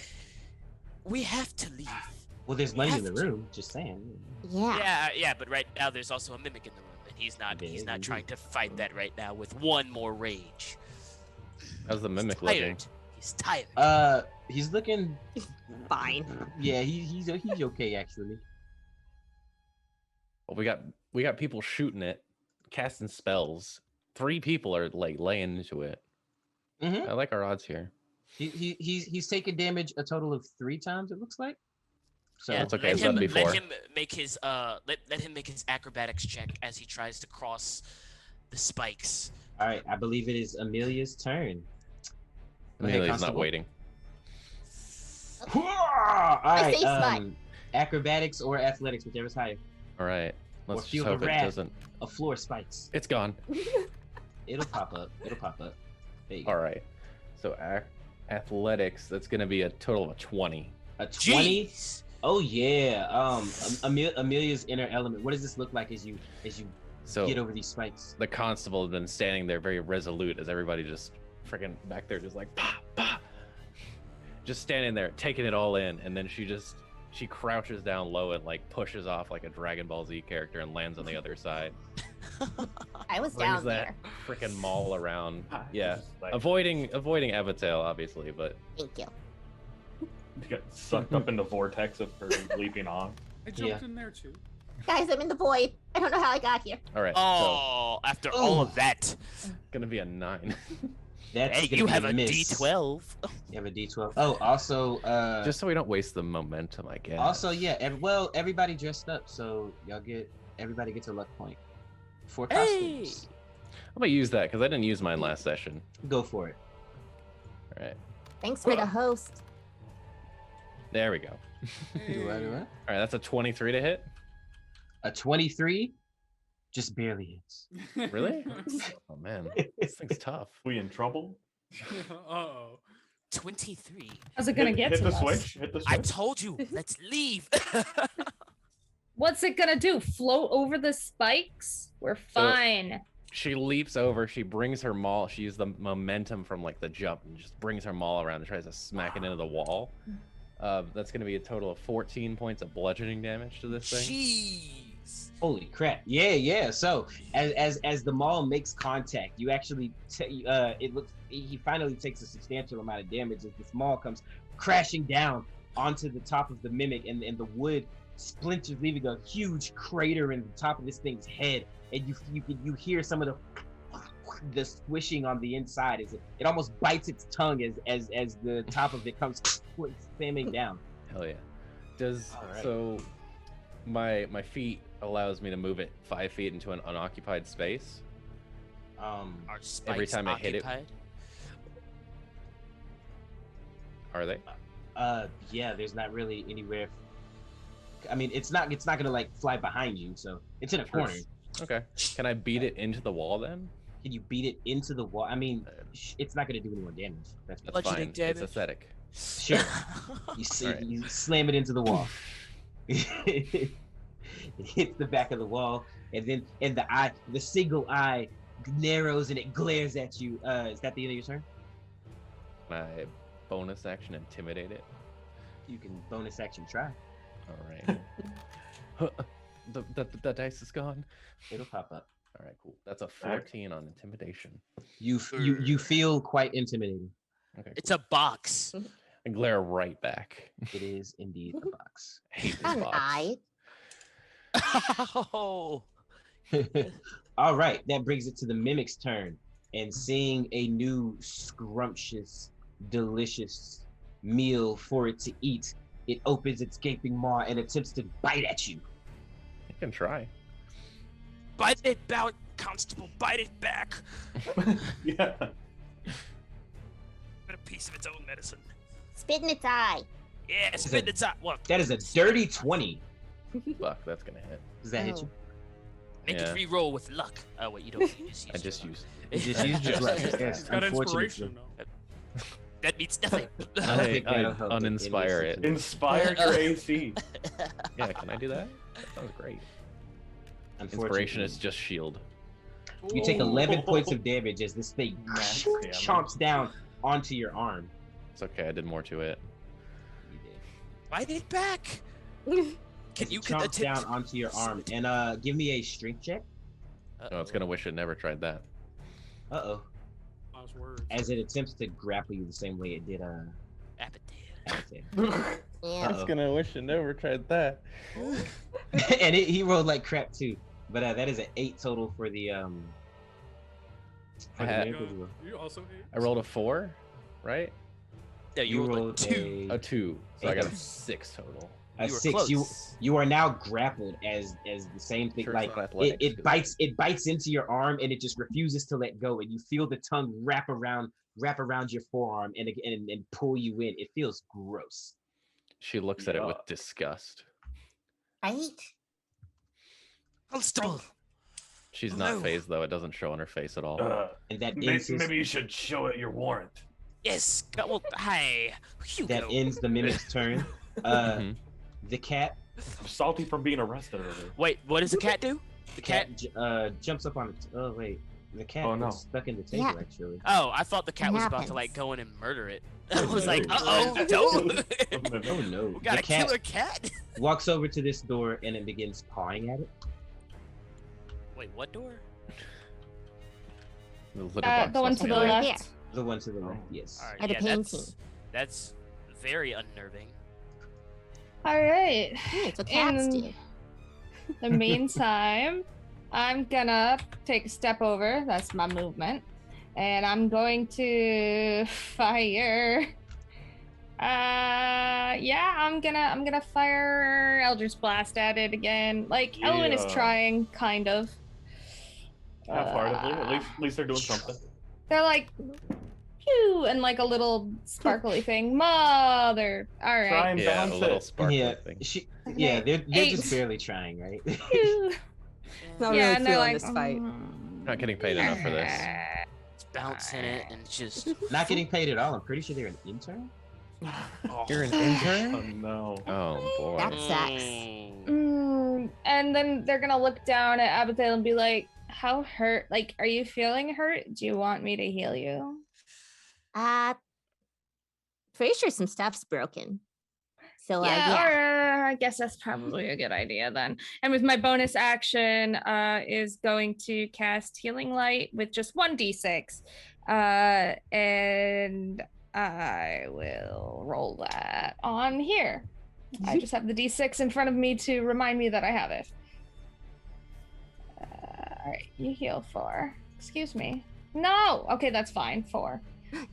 Speaker 3: we have to leave.
Speaker 1: Well, there's money in the room, just saying.
Speaker 3: Yeah, but right now there's also a mimic in the room, and he's not trying to fight that right now with one more rage.
Speaker 4: How's the mimic looking?
Speaker 3: He's tired.
Speaker 1: He's looking
Speaker 7: fine.
Speaker 1: Yeah, he's okay actually.
Speaker 4: Well, we got people shooting it, casting spells. 3 people are like laying into it. I like our odds here.
Speaker 1: He's taken damage a total of 3 times. It looks like. So
Speaker 4: yeah, it's okay. Let
Speaker 3: him make his let him make his acrobatics check as he tries to cross the spikes.
Speaker 1: All right, I believe it is Amelia's turn.
Speaker 4: Amelia's not waiting.
Speaker 1: All right, acrobatics or athletics, whichever's higher.
Speaker 4: All right, let's
Speaker 1: just
Speaker 4: hope it doesn't.
Speaker 1: A floor spikes.
Speaker 4: It's gone.
Speaker 1: It'll pop up. There you go.
Speaker 4: All right, so athletics. That's gonna be a total of a 20.
Speaker 1: A 20. Jeez. Oh yeah. Amelia's inner element. What does this look like as you get over these spikes?
Speaker 4: The constable has been standing there very resolute as everybody just freaking back there just like bah, bah. Just standing there taking it all in, and then she crouches down low and like pushes off like a Dragon Ball Z character and lands on the other side.
Speaker 7: I was down there.
Speaker 4: Freaking maul around. Yeah. Avoiding Abigail obviously, but
Speaker 7: thank you.
Speaker 8: You got sucked up in the vortex of her leaping off.
Speaker 10: I jumped in there too.
Speaker 7: Guys, I'm in the void. I don't know how I got here.
Speaker 4: All right.
Speaker 3: Oh, so, after all of that,
Speaker 4: gonna be a 9.
Speaker 1: That's
Speaker 3: hey, you have a D12.
Speaker 1: You have a D12. Oh, also,
Speaker 4: just so we don't waste the momentum, I guess.
Speaker 1: Also, yeah. Everybody dressed up, so everybody gets a luck point for costumes.
Speaker 4: I'm gonna use that because I didn't use mine last session.
Speaker 1: Go for it.
Speaker 4: All right.
Speaker 7: Thanks for the host.
Speaker 4: There we go.
Speaker 1: Do I?
Speaker 4: All right, that's a 23 to hit.
Speaker 1: A 23 just barely hits.
Speaker 4: Really? Oh man, this thing's tough.
Speaker 8: We in trouble?
Speaker 10: Uh-oh.
Speaker 3: 23.
Speaker 6: How's it gonna get
Speaker 8: hit
Speaker 6: to
Speaker 8: the
Speaker 6: us?
Speaker 8: switch? Hit the switch.
Speaker 3: I told you, let's leave.
Speaker 6: What's it gonna do? Float over the spikes? We're fine.
Speaker 4: She leaps over. She brings her maul. She used the momentum from like the jump and just brings her maul around and tries to smack it into the wall. That's going to be a total of 14 points of bludgeoning damage to this thing.
Speaker 3: Jeez.
Speaker 1: Holy crap! Yeah. So as the maul makes contact, you actually he finally takes a substantial amount of damage as this maul comes crashing down onto the top of the mimic, and the wood splinters, leaving a huge crater in the top of this thing's head. And you hear some of the squishing on the inside as it almost bites its tongue as the top of it comes spamming down.
Speaker 4: Hell yeah. So my feet allows me to move it 5 feet into an unoccupied space.
Speaker 3: Are
Speaker 4: Every
Speaker 3: spikes
Speaker 4: time I hit it.
Speaker 3: occupied?
Speaker 4: Are they?
Speaker 1: Yeah, there's not really anywhere. I mean, it's not gonna like fly behind you, so it's in a corner.
Speaker 4: Okay. Can I beat it into the wall then?
Speaker 1: Can you beat it into the wall? I mean, it's not gonna do any more damage. That's
Speaker 4: That's
Speaker 3: Bludgeoning
Speaker 4: fine.
Speaker 3: damage.
Speaker 4: It's aesthetic.
Speaker 1: sure. You see,
Speaker 4: Alright.
Speaker 1: you slam it into the wall. It hits the back of the wall, and then the single eye narrows and it glares at you. Is that the end of your turn?
Speaker 4: Can I bonus action intimidate it?
Speaker 1: You can bonus action try.
Speaker 4: All right. the dice is gone.
Speaker 1: It'll pop up.
Speaker 4: All right, cool. That's a 14 on intimidation.
Speaker 1: You feel quite intimidating.
Speaker 4: Okay.
Speaker 3: It's a box.
Speaker 4: I glare right back.
Speaker 1: It is indeed a box.
Speaker 4: I hate this
Speaker 7: An
Speaker 4: box.
Speaker 7: eye.
Speaker 3: Oh.
Speaker 1: All right, that brings it to the mimic's turn, and seeing a new scrumptious, delicious meal for it to eat, it opens its gaping maw and attempts to bite at you.
Speaker 4: I can try.
Speaker 3: Bite it back, Constable. Bite it back.
Speaker 8: Yeah.
Speaker 3: Get a piece of its own medicine.
Speaker 7: Spit in its eye.
Speaker 3: Yeah, spit its out. Look,
Speaker 1: That is a dirty 20.
Speaker 4: Fuck, that's gonna hit.
Speaker 1: Does that hit
Speaker 7: Oh.
Speaker 1: you?
Speaker 3: make
Speaker 4: Yeah.
Speaker 3: it re-roll with luck. Oh wait, you don't. You just
Speaker 4: I just used.
Speaker 1: You just used your luck. Yes,
Speaker 10: It's got
Speaker 1: unfortunately.
Speaker 10: inspiration though.
Speaker 3: That means nothing.
Speaker 1: I think
Speaker 4: I
Speaker 1: that'll help in this
Speaker 4: uninspire it.
Speaker 1: situation.
Speaker 8: Inspire your AC.
Speaker 4: Yeah, can I do that? That sounds great.
Speaker 1: Unfortunately,
Speaker 4: Inspiration is just shield.
Speaker 1: You take 11 points of damage as this thing
Speaker 8: Max damage.
Speaker 1: chomps down onto your arm.
Speaker 4: It's okay. I did more to it.
Speaker 3: Bite it back.
Speaker 1: Can
Speaker 3: You
Speaker 1: it
Speaker 3: can
Speaker 1: chomps down
Speaker 3: attempt.
Speaker 1: onto your arm and give me a strength check.
Speaker 4: Oh, it's gonna wish it never tried that.
Speaker 1: Uh-oh.
Speaker 10: Last words.
Speaker 1: As it attempts to grapple you the same way it did
Speaker 3: Appetite.
Speaker 1: Avatar.
Speaker 7: Yeah.
Speaker 1: Uh-oh.
Speaker 4: gonna wish it never tried that.
Speaker 1: And he rolled like crap too. But that is an 8 total for the
Speaker 4: I
Speaker 1: miracle
Speaker 4: had-
Speaker 10: You,
Speaker 1: roll.
Speaker 10: you also hate.
Speaker 4: I rolled a 4, right?
Speaker 3: No, you rolled a
Speaker 1: rolled
Speaker 3: 2.
Speaker 4: A 2, so I got a
Speaker 1: Okay.
Speaker 4: 6 total.
Speaker 1: A
Speaker 3: You were
Speaker 1: 6.
Speaker 3: close.
Speaker 1: You are now grappled as the same thing.
Speaker 4: Sure
Speaker 1: Like
Speaker 4: it's not athletics,
Speaker 1: it bites into your arm and it just refuses to let go, and you feel the tongue wrap around your forearm and pull you in. It feels gross.
Speaker 4: She looks at it with
Speaker 8: Yuck.
Speaker 4: disgust.
Speaker 7: Right?
Speaker 3: Constable.
Speaker 4: She's
Speaker 3: No.
Speaker 4: not phased though. It doesn't show on her face at all.
Speaker 1: And that
Speaker 8: Maybe,
Speaker 1: ends his,
Speaker 8: maybe you should show it your warrant.
Speaker 3: Yes. Well, hi. Hugo.
Speaker 1: that ends the mimic's turn.
Speaker 4: Mhm.
Speaker 1: The cat
Speaker 8: I'm salty from being arrested earlier.
Speaker 3: Wait, what does the cat do?
Speaker 1: the cat jumps up on it. Oh wait, the cat
Speaker 8: Oh, no.
Speaker 1: was stuck in the table
Speaker 7: Yeah.
Speaker 1: actually.
Speaker 3: Oh, I thought the cat
Speaker 7: What
Speaker 3: was about to
Speaker 7: happens?
Speaker 3: like go in and murder it. I was
Speaker 8: No.
Speaker 3: like, uh-oh, don't.
Speaker 1: Oh no!
Speaker 3: We got
Speaker 1: The
Speaker 3: a
Speaker 1: cat
Speaker 3: killer cat.
Speaker 1: walks over to this door and it begins pawing at it.
Speaker 3: Wait, what door?
Speaker 4: The litter box
Speaker 6: The one
Speaker 4: must
Speaker 6: to
Speaker 4: be
Speaker 6: the
Speaker 4: on there.
Speaker 6: left.
Speaker 1: The one to the left, yes.
Speaker 3: All right,
Speaker 7: At a
Speaker 3: yeah,
Speaker 7: painting.
Speaker 3: that's very unnerving.
Speaker 6: All right.
Speaker 7: It's what cats
Speaker 6: In
Speaker 7: do.
Speaker 6: the meantime, I'm gonna take a step over. That's my movement, and I'm going to fire. Yeah, I'm gonna fire Eldritch Blast at it again. Like Elwin is
Speaker 8: Yeah.
Speaker 6: trying, kind of.
Speaker 8: Half-heartedly. At least they're doing something.
Speaker 6: They're like, pew, and like a little sparkly thing. Mother. All
Speaker 8: Try
Speaker 6: right.
Speaker 8: and
Speaker 4: Yeah, a
Speaker 8: balance
Speaker 4: little
Speaker 8: it.
Speaker 4: sparkly
Speaker 1: Yeah,
Speaker 4: thing.
Speaker 1: yeah, they're just
Speaker 6: 8.
Speaker 1: barely trying, right?
Speaker 6: Pew.
Speaker 2: Not
Speaker 6: Yeah,
Speaker 2: really
Speaker 6: and they're
Speaker 2: feeling
Speaker 6: like,
Speaker 2: this fight.
Speaker 4: Not getting paid enough for this.
Speaker 3: It's bouncing it and it's just.
Speaker 1: Not getting paid at all. I'm pretty sure they're an intern.
Speaker 3: Oh.
Speaker 4: You're an intern?
Speaker 8: Oh no.
Speaker 4: Oh boy.
Speaker 7: That sucks.
Speaker 6: And then they're gonna look down at Abigail and be like, "How hurt? Like, are you feeling hurt? Do you want me to heal you?"
Speaker 7: Pretty sure some stuff's broken. So
Speaker 6: Yeah,
Speaker 7: yeah.
Speaker 6: or I guess that's probably a good idea then. And with my bonus action, is going to cast Healing Light with just 1d6, and I will roll that on here. I just have the d6 in front of me to remind me that I have it. All right, you heal 4. Excuse me. No. Okay, that's fine. 4.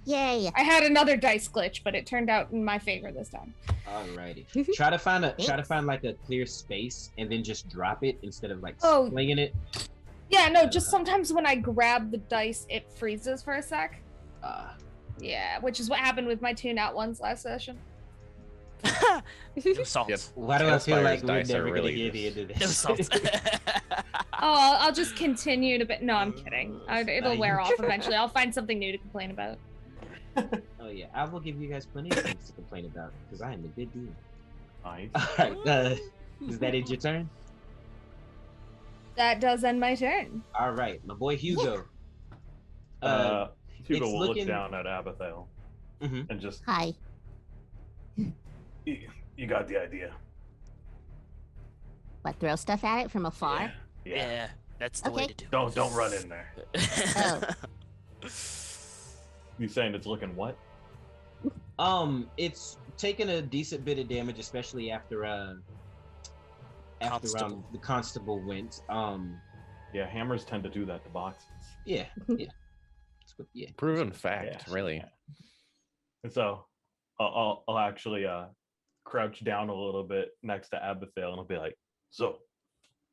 Speaker 7: Yay!
Speaker 6: I had another dice glitch, but it turned out in my favor this time.
Speaker 1: Alrighty. Try to find like a clear space and then just drop it instead of like
Speaker 6: Oh.
Speaker 1: slinging it.
Speaker 6: Yeah, no, just sometimes when I grab the dice, it freezes for a sec. Yeah, which is what happened with my 2 nat ones last session.
Speaker 3: No salt.
Speaker 4: Yep.
Speaker 1: Why do I feel like
Speaker 4: Tailspire's
Speaker 1: we're
Speaker 4: dice are
Speaker 1: never
Speaker 4: really
Speaker 1: gonna get into
Speaker 3: No
Speaker 1: this?
Speaker 3: salt.
Speaker 6: I'll just continue to. No, I'm kidding. It'll
Speaker 1: Nice.
Speaker 6: wear off eventually. I'll find something new to complain about.
Speaker 1: Oh yeah, I will give you guys plenty of things to complain about because I am a good dude.
Speaker 8: Nice.
Speaker 1: Alright, is that it your turn?
Speaker 6: That does end my turn.
Speaker 1: Alright, my boy Hugo.
Speaker 8: Hugo
Speaker 1: it's
Speaker 8: will
Speaker 1: looking-
Speaker 8: look down at Abigail
Speaker 1: Mhm.
Speaker 8: and just,
Speaker 7: Hi.
Speaker 8: you got the idea.
Speaker 7: What, throw stuff at it from afar?
Speaker 3: Yeah, that's the way
Speaker 7: Okay.
Speaker 3: to do it.
Speaker 8: Don't run in there.
Speaker 7: Oh.
Speaker 8: You saying it's looking what?
Speaker 1: It's taken a decent bit of damage, especially after
Speaker 3: Constable.
Speaker 1: the constable went.
Speaker 8: Yeah, hammers tend to do that to boxes.
Speaker 1: Yeah. Yeah.
Speaker 4: Proven fact,
Speaker 8: Yeah.
Speaker 4: really.
Speaker 8: And so I'll actually crouch down a little bit next to Abigail and I'll be like, so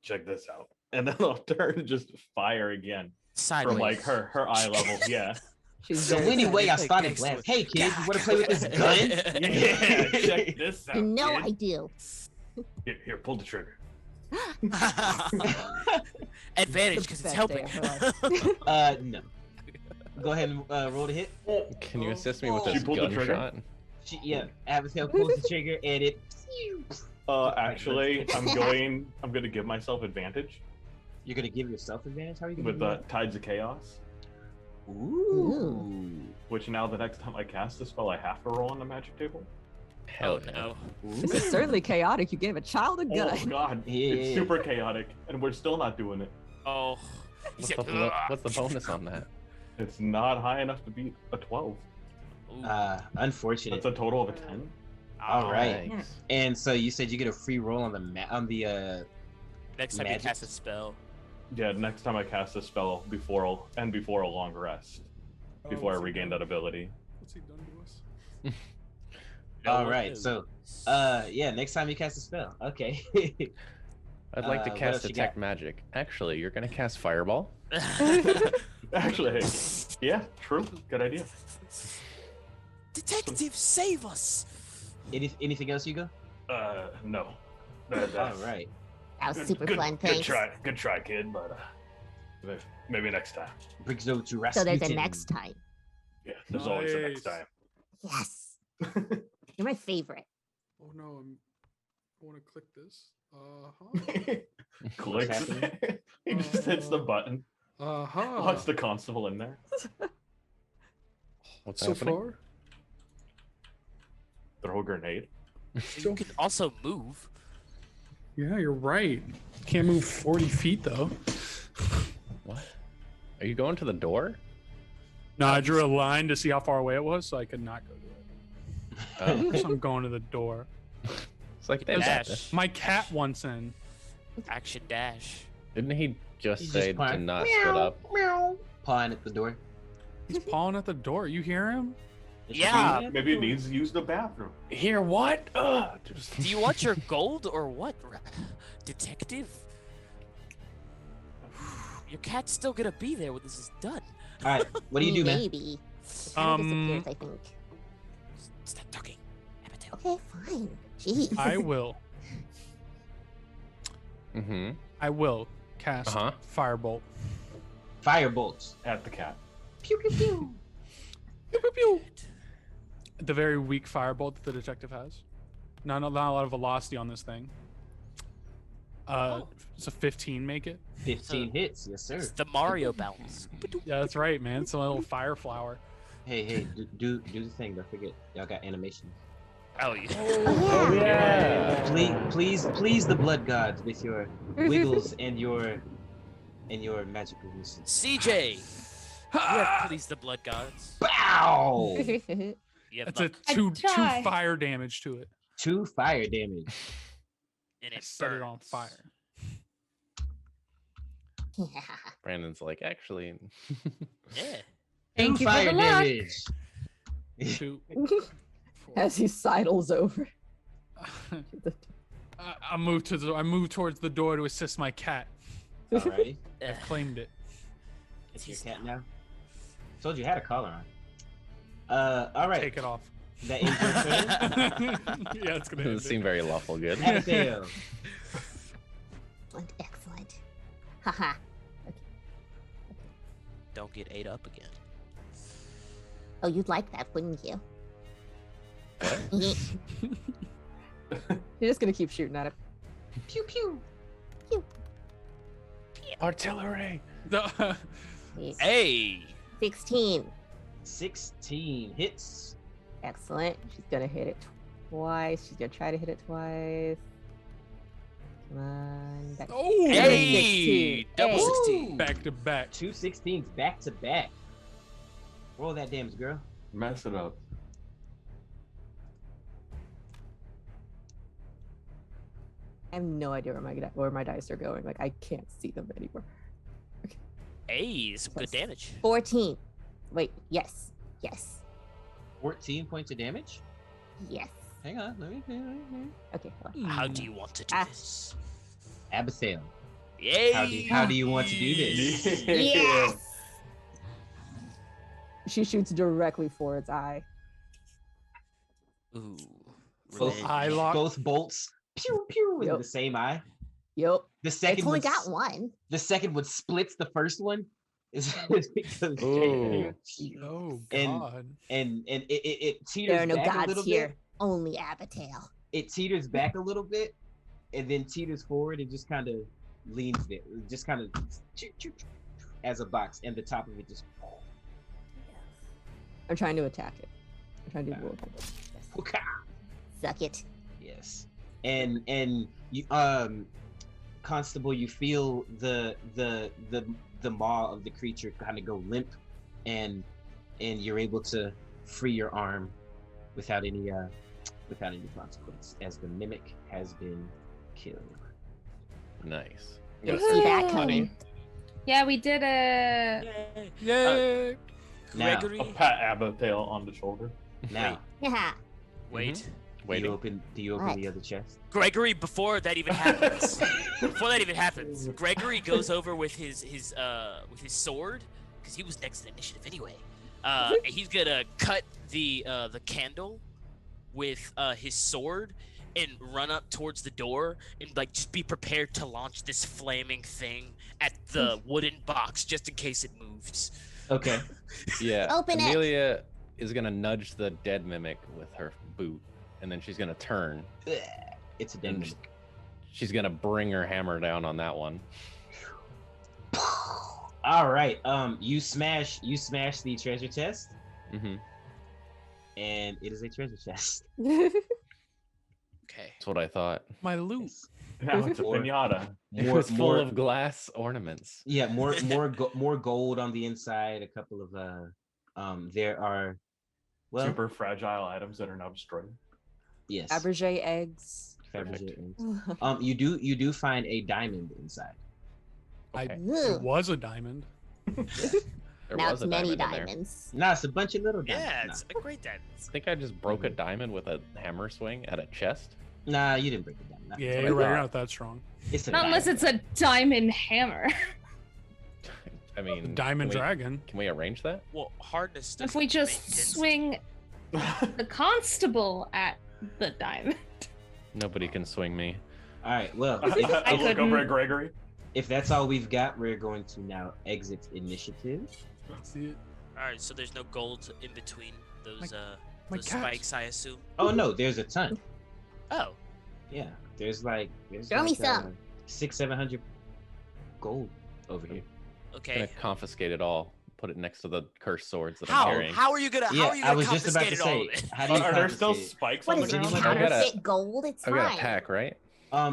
Speaker 8: check this out. And then I'll turn and just fire again
Speaker 3: Sideways.
Speaker 8: from like her eye level. Yeah.
Speaker 2: She's
Speaker 1: So
Speaker 2: very
Speaker 1: anyway, I
Speaker 3: excited.
Speaker 1: started
Speaker 3: Next
Speaker 1: blast.
Speaker 3: one.
Speaker 1: Hey kid, you want to play with this gun?
Speaker 8: Yeah, check this out.
Speaker 7: You know
Speaker 8: kid.
Speaker 7: I do.
Speaker 8: Here, pull the trigger.
Speaker 3: Advantage because it's
Speaker 2: best
Speaker 3: helping.
Speaker 2: day of her
Speaker 1: No. Go ahead and roll the hit.
Speaker 4: Can you assist me with
Speaker 8: She
Speaker 4: this
Speaker 8: pulled the trigger?
Speaker 4: gunshot?
Speaker 1: Abigail pulls the trigger and it.
Speaker 8: Actually, I'm gonna give myself advantage
Speaker 1: You're gonna give yourself advantage. How are you gonna
Speaker 8: with
Speaker 1: do
Speaker 8: the Tides of Chaos,
Speaker 1: that? Ooh.
Speaker 8: which now the next time I cast the spell, I have to roll on the magic table.
Speaker 4: Hell
Speaker 3: Oh no.
Speaker 2: This is certainly chaotic. You gave a child a gun.
Speaker 8: Oh god,
Speaker 1: Yeah.
Speaker 8: it's super chaotic, and we're still not doing it.
Speaker 3: Oh. He said,
Speaker 4: What's the bonus on that?
Speaker 8: It's not high enough to beat a 12.
Speaker 3: Ooh.
Speaker 1: Unfortunate.
Speaker 8: That's a total of a 10.
Speaker 1: All right.
Speaker 4: Nice.
Speaker 1: And so you said you get a free roll on the
Speaker 3: Next time you
Speaker 1: magic.
Speaker 3: cast a spell.
Speaker 8: Yeah, next time I cast a spell before a long rest, before I regain that ability.
Speaker 10: What's he done to us?
Speaker 3: No
Speaker 1: All
Speaker 3: one
Speaker 1: right.
Speaker 3: knows.
Speaker 1: So next time you cast a spell. Okay.
Speaker 4: I'd like to
Speaker 1: what
Speaker 4: cast
Speaker 1: else you
Speaker 4: Detect
Speaker 1: got?
Speaker 4: Magic. Actually, you're gonna cast Fireball.
Speaker 8: Actually, yeah, true. Good idea.
Speaker 3: Detective, save us!
Speaker 1: Anything else, Hugo?
Speaker 8: No.
Speaker 1: All right.
Speaker 7: That was super
Speaker 8: good,
Speaker 7: fun,
Speaker 8: Good
Speaker 7: thanks.
Speaker 8: try, kid, but maybe next time.
Speaker 1: Brings it over to
Speaker 7: So
Speaker 1: Rasputin.
Speaker 7: there's a next time.
Speaker 8: Yeah, there's always a next
Speaker 10: Nice.
Speaker 8: time.
Speaker 7: Yes. You're my favorite.
Speaker 10: Oh no, I want to click this. Uh-huh.
Speaker 8: Clicks.
Speaker 1: happening?
Speaker 8: He just hits the button.
Speaker 10: Uh-huh.
Speaker 8: What's the constable in there?
Speaker 4: What's
Speaker 10: so
Speaker 4: happening?
Speaker 10: far?
Speaker 8: Throw a grenade.
Speaker 3: You can also move.
Speaker 10: Yeah, you're right. Can't move 40 feet though.
Speaker 4: What? Are you going to the door?
Speaker 10: No, I drew a line to see how far away it was, so I could not go to it.
Speaker 4: Oh,
Speaker 10: So I'm going to the door.
Speaker 4: it's like
Speaker 3: Dash.
Speaker 10: My cat wants in.
Speaker 3: Action dash.
Speaker 4: Didn't he just
Speaker 1: He's
Speaker 4: say
Speaker 1: just fine.
Speaker 4: to not split up?
Speaker 1: Pawing at the door.
Speaker 10: He's pawing at the door. You hear him?
Speaker 3: Yeah.
Speaker 8: Maybe it needs to use the bathroom.
Speaker 4: Here, what? Just...
Speaker 3: Do you want your gold or what, detective? Your cat's still gonna be there when this is done.
Speaker 1: All right. What do you do, man?
Speaker 7: Maybe. It kind of
Speaker 10: Um,
Speaker 7: disappears, I think.
Speaker 3: Stop talking. Abigail.
Speaker 7: Okay, fine. Jeez.
Speaker 10: I will.
Speaker 4: Mm-hmm.
Speaker 10: I will cast
Speaker 4: Uh-huh.
Speaker 10: Firebolt.
Speaker 1: Firebolts.
Speaker 8: At the cat.
Speaker 1: Pew pew pew.
Speaker 10: Pew, pew, pew. The very weak firebolt that the detective has. Not a lot of velocity on this thing.
Speaker 3: Oh.
Speaker 10: It's a 15 make it.
Speaker 1: 15 hits. Yes, sir.
Speaker 3: It's the Mario bounce.
Speaker 10: Yeah, that's right, man. It's a little fire flower.
Speaker 1: Hey, do the thing. Don't forget, y'all got animation.
Speaker 3: Oh yeah.
Speaker 7: Oh, yeah.
Speaker 1: Please the blood gods with your wiggles and your magical uses.
Speaker 3: CJ. You have pleased the blood gods.
Speaker 1: Bow!
Speaker 3: You have
Speaker 10: That's a
Speaker 3: luck,
Speaker 10: two
Speaker 6: try.
Speaker 10: fire damage to it.
Speaker 1: 2 fire damage.
Speaker 3: and
Speaker 10: I
Speaker 3: it
Speaker 10: set it on
Speaker 3: burns.
Speaker 10: fire.
Speaker 4: Brandon's like, actually.
Speaker 3: Yeah.
Speaker 6: Thank you for
Speaker 1: fire
Speaker 6: the luck.
Speaker 1: damage.
Speaker 10: 2.
Speaker 2: As he sidles over.
Speaker 10: I move to the. I move towards the door to assist my cat.
Speaker 1: Alrighty.
Speaker 10: I've claimed it.
Speaker 1: It's your cat now. Told you had a collar on. All right.
Speaker 10: Take it off.
Speaker 1: That ends your turn.
Speaker 10: Yeah, it's gonna.
Speaker 4: Doesn't seem very lawful good.
Speaker 1: Abigail.
Speaker 7: Excellent. Haha.
Speaker 3: Don't get ate up again.
Speaker 7: Oh, you'd like that, wouldn't you?
Speaker 2: You're just gonna keep shooting at it.
Speaker 7: Pew pew.
Speaker 4: Artillery.
Speaker 3: Hey!
Speaker 7: 16.
Speaker 1: 16 hits.
Speaker 2: Excellent. She's gonna hit it twice. She's gonna try to hit it twice. Come on. Back.
Speaker 10: Oh!
Speaker 3: Hey!
Speaker 2: 16.
Speaker 3: Double
Speaker 2: Hey.
Speaker 3: 16.
Speaker 10: Back to back.
Speaker 1: 2 16s back to back. Roll that damage, girl.
Speaker 8: Mess it up.
Speaker 2: I have no idea where my dice are going. Like I can't see them anymore.
Speaker 3: Hey, some good damage.
Speaker 7: 14. Wait, yes.
Speaker 1: 14 points of damage.
Speaker 7: Yes.
Speaker 1: Hang on. Let me.
Speaker 7: Okay, hold on.
Speaker 3: How do you want to do this?
Speaker 1: Abigail.
Speaker 3: Yay!
Speaker 1: How do you want to do this?
Speaker 7: Yes.
Speaker 2: She shoots directly for its eye.
Speaker 3: Ooh.
Speaker 1: Both,
Speaker 3: revenge.
Speaker 10: Eye lock.
Speaker 1: both bolts. Pew pew in
Speaker 2: Yep.
Speaker 1: the same eye.
Speaker 2: Yep.
Speaker 1: The
Speaker 7: It's
Speaker 1: second
Speaker 7: only
Speaker 1: one.
Speaker 7: got one.
Speaker 1: The second one splits the first one. It goes straight
Speaker 4: Ooh.
Speaker 10: Oh
Speaker 1: And-
Speaker 10: God.
Speaker 1: and it teeters
Speaker 7: There are no
Speaker 1: back a
Speaker 7: gods
Speaker 1: little
Speaker 7: here.
Speaker 1: bit.
Speaker 7: Only Abigail.
Speaker 1: It teeters back a little bit, and then teeters forward and just kind of leans there, just kind of as a box, and the top of it just.
Speaker 2: I'm trying to attack it. I'm trying to do roll combo.
Speaker 7: Suck it.
Speaker 1: Yes, and you Constable, you feel the maw of the creature kind of go limp, and you're able to free your arm without any consequence, as the mimic has been killed.
Speaker 4: Nice.
Speaker 7: Didn't see that coming.
Speaker 6: Yeah, we did a.
Speaker 10: Yay!
Speaker 1: Now,
Speaker 3: Gregory.
Speaker 8: A pat Abigail on the shoulder.
Speaker 1: now,
Speaker 7: Yeah.
Speaker 3: Wait.
Speaker 1: do you
Speaker 4: Waiting.
Speaker 1: open
Speaker 7: What?
Speaker 1: the other chest?
Speaker 3: Gregory, before that even happens, Gregory goes over with his sword, because he was next in initiative anyway. And he's gonna cut the candle with his sword and run up towards the door and like just be prepared to launch this flaming thing at the wooden box just in case it moves.
Speaker 1: Okay.
Speaker 4: Yeah.
Speaker 7: Open it.
Speaker 4: Amelia is gonna nudge the dead mimic with her boot, and then she's gonna turn.
Speaker 1: It's a dead
Speaker 4: And
Speaker 1: mimic.
Speaker 4: she's gonna bring her hammer down on that one.
Speaker 1: All right. You smash the treasure chest,
Speaker 4: Mm-hmm.
Speaker 1: and it is a treasure chest.
Speaker 3: Okay.
Speaker 4: That's what I thought.
Speaker 10: My loot.
Speaker 8: Now it's a
Speaker 1: Or-
Speaker 8: pinata.
Speaker 4: It was full of glass ornaments.
Speaker 1: Yeah, more gold on the inside. A couple of there are, well,
Speaker 8: Super fragile items that are now destroyed.
Speaker 1: yes,
Speaker 2: Fabergé eggs.
Speaker 1: Fabergé eggs. You do find a diamond inside.
Speaker 4: Okay.
Speaker 10: It was a diamond.
Speaker 4: There
Speaker 7: Now
Speaker 4: was
Speaker 7: it's
Speaker 4: a
Speaker 7: many
Speaker 4: diamond in there.
Speaker 7: diamonds.
Speaker 1: Nah, it's a bunch of little diamonds.
Speaker 3: Yeah, it's a great diamond.
Speaker 4: I think I just broke a diamond with a hammer swing at a chest.
Speaker 1: Nah, you didn't break it down. Nah,
Speaker 10: Yeah,
Speaker 1: it's
Speaker 10: you're right.
Speaker 4: thought.
Speaker 10: You're not that strong.
Speaker 1: It's a
Speaker 6: Not unless
Speaker 1: diamond.
Speaker 6: it's a diamond hammer.
Speaker 4: I mean,
Speaker 10: Diamond
Speaker 4: can we-
Speaker 10: dragon.
Speaker 4: Can we arrange that?
Speaker 3: Well, hardness.
Speaker 6: If we
Speaker 3: doesn't
Speaker 6: just
Speaker 3: make sense.
Speaker 6: swing the constable at the diamond.
Speaker 4: Nobody can swing me.
Speaker 1: All right. Well,
Speaker 8: I look over
Speaker 6: couldn't-
Speaker 8: at Gregory.
Speaker 1: if that's all we've got, we're going to now exit initiative.
Speaker 10: See it?
Speaker 3: All right, so there's no gold in between those
Speaker 10: my
Speaker 3: those
Speaker 10: cat.
Speaker 3: spikes, I assume.
Speaker 1: Oh no, there's a ton.
Speaker 3: Oh,
Speaker 1: Yeah, there's
Speaker 7: Throw me some.
Speaker 1: 600-700 gold over here.
Speaker 4: I'm
Speaker 3: okay.
Speaker 4: gonna confiscate it all. Put it next to the cursed swords that I'm
Speaker 3: How?
Speaker 4: carrying.
Speaker 3: How are you gonna?
Speaker 1: Yeah,
Speaker 3: how are you
Speaker 1: I
Speaker 3: gonna
Speaker 1: was just about to
Speaker 3: confiscate all
Speaker 1: say,
Speaker 3: of it?
Speaker 1: how do you
Speaker 8: Are there still
Speaker 1: confiscate it?
Speaker 8: spikes
Speaker 7: What
Speaker 8: on
Speaker 7: is
Speaker 8: the
Speaker 7: it?
Speaker 8: ground?
Speaker 4: I gotta-
Speaker 7: Counterfeit gold? It's
Speaker 4: I've got a
Speaker 7: fine.
Speaker 4: pack, right?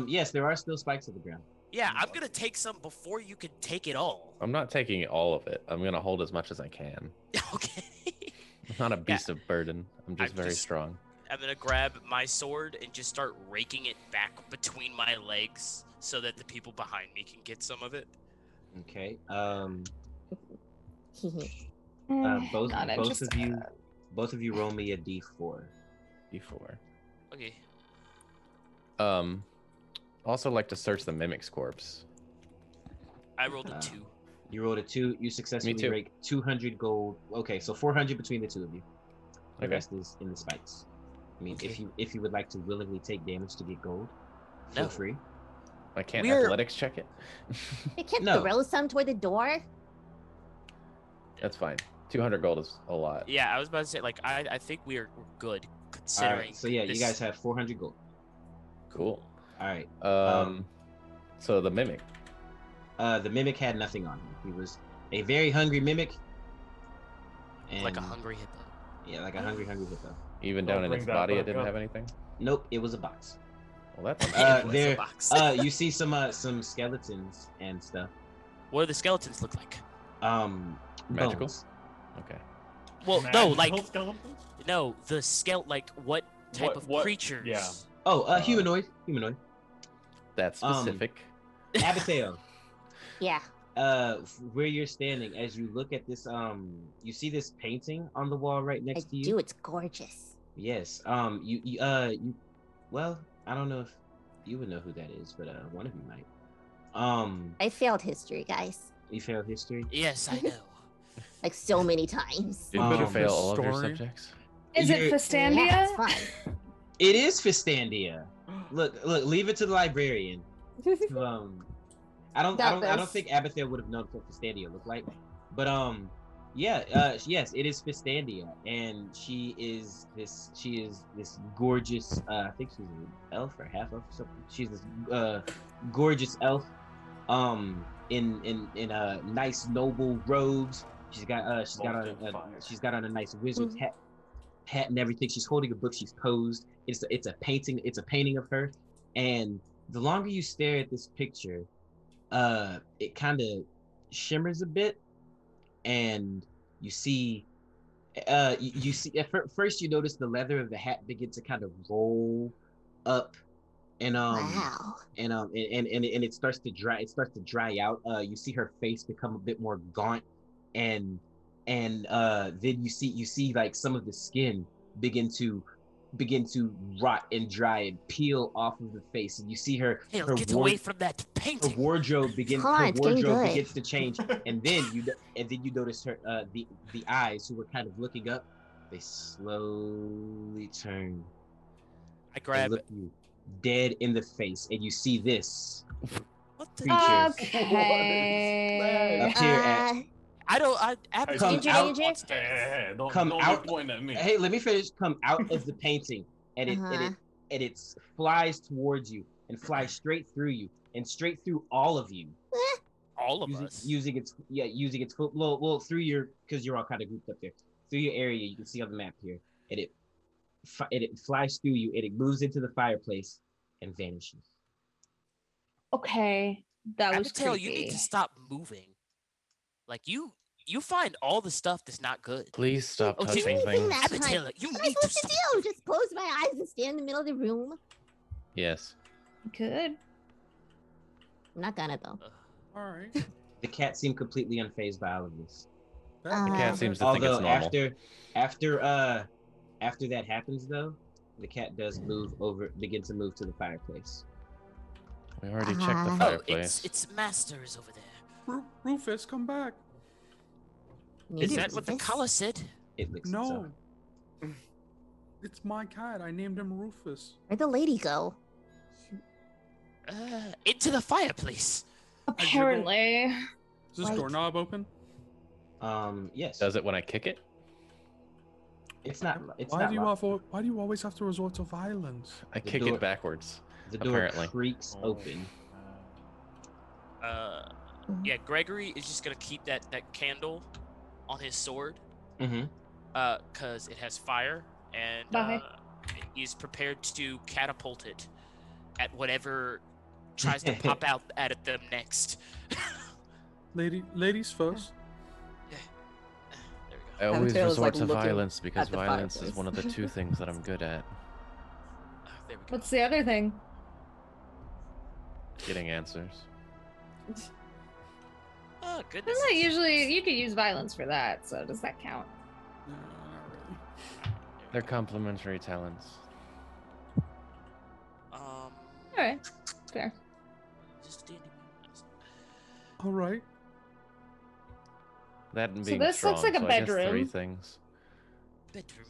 Speaker 1: Yes, there are still spikes on the ground.
Speaker 3: Yeah, I'm gonna take some before you can take it all.
Speaker 4: I'm not taking all of it. I'm gonna hold as much as I can.
Speaker 3: Okay.
Speaker 4: I'm not a beast of burden. I'm just
Speaker 3: I'm
Speaker 4: very
Speaker 3: just-
Speaker 4: strong.
Speaker 3: I'm gonna grab my sword and just start raking it back between my legs so that the people behind me can get some of it.
Speaker 1: Okay. Both
Speaker 6: Not
Speaker 1: both of you,
Speaker 6: interested.
Speaker 1: both of you roll me a d4.
Speaker 4: D4.
Speaker 3: Okay.
Speaker 4: Also like to search the mimic's corpse.
Speaker 3: I rolled a
Speaker 1: Uh,
Speaker 3: 2.
Speaker 1: You rolled a 2. You successfully
Speaker 4: too.
Speaker 1: rake 200 gold. Okay, so 400 between the two of you. The
Speaker 4: Okay.
Speaker 1: rest is in the spikes. I mean,
Speaker 3: Okay.
Speaker 1: if you would like to willingly take damage to get gold, feel
Speaker 3: No.
Speaker 1: free.
Speaker 4: I can't
Speaker 3: We're-
Speaker 4: athletics check it.
Speaker 7: I can't
Speaker 1: No.
Speaker 7: throw some toward the door.
Speaker 4: That's fine. 200 gold is a lot.
Speaker 3: Yeah, I was about to say, like, I think we're good
Speaker 1: All
Speaker 3: considering.
Speaker 1: right, so yeah,
Speaker 3: this...
Speaker 1: you guys have 400 gold.
Speaker 4: Cool.
Speaker 1: All right.
Speaker 4: So the mimic.
Speaker 1: The mimic had nothing on him. He was a very hungry mimic. And,
Speaker 3: like a hungry hippo.
Speaker 1: Yeah, like a hungry hippo.
Speaker 4: Even
Speaker 8: Don't
Speaker 4: down in
Speaker 8: bring
Speaker 4: its
Speaker 8: that
Speaker 4: body, it
Speaker 8: back
Speaker 4: didn't
Speaker 8: up.
Speaker 4: have anything.
Speaker 1: Nope, it was a box.
Speaker 4: Well, that's
Speaker 3: It was a
Speaker 1: There,
Speaker 3: box.
Speaker 1: you see some skeletons and stuff.
Speaker 3: What do the skeletons look like?
Speaker 4: Magical?
Speaker 1: Bones.
Speaker 4: okay.
Speaker 3: Well, no,
Speaker 8: Magical
Speaker 3: like
Speaker 8: skeletons?
Speaker 3: no, the skeleton. Like what type of
Speaker 8: What-
Speaker 3: creatures?
Speaker 8: yeah.
Speaker 1: Oh, humanoid.
Speaker 4: That's
Speaker 1: Um,
Speaker 4: specific.
Speaker 1: Abigail.
Speaker 7: Yeah.
Speaker 1: Where you're standing, as you look at this, you see this painting on the wall right
Speaker 7: I
Speaker 1: next to you.
Speaker 7: do. It's gorgeous.
Speaker 1: Yes. Well, I don't know if you would know who that is, but one of you might.
Speaker 7: I failed history, guys.
Speaker 1: You failed history.
Speaker 3: Yes, I know.
Speaker 7: Like so many times.
Speaker 4: Didn't you
Speaker 1: um,
Speaker 4: fail all of your
Speaker 10: story.
Speaker 4: subjects?
Speaker 6: Is it
Speaker 1: You're-
Speaker 6: Festandia?
Speaker 7: Yeah, it's fine.
Speaker 1: It is Fistandia. Look, leave it to the librarian. I don't think Abigail would have known what Fistandia looked like, but yes, it is Fistandia, and she is this gorgeous. I think she's an elf or half elf or something. She's this gorgeous elf, in nice noble robes. She's got on a nice wizard's hat and everything. She's holding a book. She's posed. It's a painting. It's a painting of her, and the longer you stare at this picture, it kind of shimmers a bit, and you see, you see. At first, you notice the leather of the hat begin to kind of roll up, and
Speaker 7: Wow.
Speaker 1: and it starts to dry. It starts to dry out. You see her face become a bit more gaunt, and then you see like some of the skin begin to rot and dry and peel off of the face, and you see her
Speaker 3: Hale,
Speaker 1: her
Speaker 3: get
Speaker 1: ward-
Speaker 3: away from that
Speaker 1: her
Speaker 3: painting.
Speaker 1: wardrobe begins
Speaker 7: Come on,
Speaker 1: her
Speaker 7: it's getting
Speaker 1: wardrobe
Speaker 7: good.
Speaker 1: begins to change, and then you notice her the eyes who were kind of looking up, they slowly turn
Speaker 3: I
Speaker 1: and
Speaker 3: grab.
Speaker 1: look you dead in the face, and you see this
Speaker 3: What the?
Speaker 1: creature
Speaker 6: Okay.
Speaker 1: appear at
Speaker 3: I don't.
Speaker 1: Come
Speaker 7: Danger,
Speaker 1: out-
Speaker 7: danger.
Speaker 8: Hey, don't,
Speaker 1: Come
Speaker 8: don't
Speaker 1: out-
Speaker 8: be pointing at me.
Speaker 1: Hey, let me finish. Come out of the painting, and
Speaker 7: Uh-huh.
Speaker 1: it flies towards you and flies straight through you and straight through all of you,
Speaker 3: all of us.
Speaker 1: using its foot. Well, through your, because you're all kind of grouped up there. Through your area, you can see on the map here, and it flies through you, and it moves into the fireplace and vanishes.
Speaker 6: Okay. That was
Speaker 3: Abigail,
Speaker 6: creepy.
Speaker 3: you need to stop moving. Like you find all the stuff that's not good.
Speaker 4: Please stop
Speaker 3: Oh,
Speaker 4: touching
Speaker 7: anything
Speaker 4: things.
Speaker 7: that-
Speaker 3: Abigail, you
Speaker 7: What am I
Speaker 3: need to
Speaker 7: supposed to
Speaker 3: stop.
Speaker 7: do? Just close my eyes and stand in the middle of the room?
Speaker 4: Yes.
Speaker 6: Good.
Speaker 7: I'm not gonna though.
Speaker 10: All right.
Speaker 1: The cat seemed completely unfazed by all of this.
Speaker 4: The cat seems to think
Speaker 1: Although
Speaker 4: it's normal.
Speaker 1: after that happens, though, the cat does begin to move to the fireplace.
Speaker 4: We already checked the
Speaker 7: Uh-huh.
Speaker 3: Oh,
Speaker 4: fireplace.
Speaker 3: it's Masters over there.
Speaker 10: Rufus, come back.
Speaker 3: Is that what the
Speaker 7: Rufus?
Speaker 3: color said?
Speaker 1: It licks itself.
Speaker 10: No. It's my cat. I named him Rufus.
Speaker 7: Where'd the lady go?
Speaker 3: Into the fireplace.
Speaker 6: Apparently.
Speaker 10: Is this
Speaker 7: Right.
Speaker 10: doorknob open?
Speaker 1: Yes.
Speaker 4: Does it when I kick it?
Speaker 1: It's not. It's
Speaker 10: Why
Speaker 1: not.
Speaker 10: do you
Speaker 1: locked.
Speaker 10: why do you always have to resort to violence?
Speaker 4: I
Speaker 1: The
Speaker 4: kick
Speaker 1: door-
Speaker 4: it backwards.
Speaker 1: The door
Speaker 4: apparently.
Speaker 1: creaks
Speaker 8: Oh.
Speaker 1: open.
Speaker 3: Yeah, Gregory is just gonna keep that candle on his sword,
Speaker 1: Mm-hmm.
Speaker 3: cause it has fire, and
Speaker 6: Bye.
Speaker 3: he's prepared to catapult it at whatever tries to pop out at them next.
Speaker 10: Ladies first.
Speaker 3: There we go.
Speaker 4: I always
Speaker 2: Abigail is,
Speaker 4: resort
Speaker 2: like,
Speaker 4: to
Speaker 2: looking
Speaker 4: violence because
Speaker 2: at the
Speaker 4: violence is
Speaker 2: fireplace.
Speaker 4: one of the two things that I'm good at.
Speaker 3: There we go.
Speaker 6: What's the other thing?
Speaker 4: Getting answers.
Speaker 3: Oh, goodness.
Speaker 6: Isn't that usually you could use violence for that? So does that count?
Speaker 10: No, not really.
Speaker 4: They're complementary talents.
Speaker 6: All right, fair.
Speaker 3: Just D&D.
Speaker 10: All right.
Speaker 4: That and
Speaker 6: So
Speaker 4: being
Speaker 6: this
Speaker 4: strong,
Speaker 6: looks like a
Speaker 4: so I guess 3
Speaker 6: bedroom.
Speaker 4: things.
Speaker 3: Bedroom.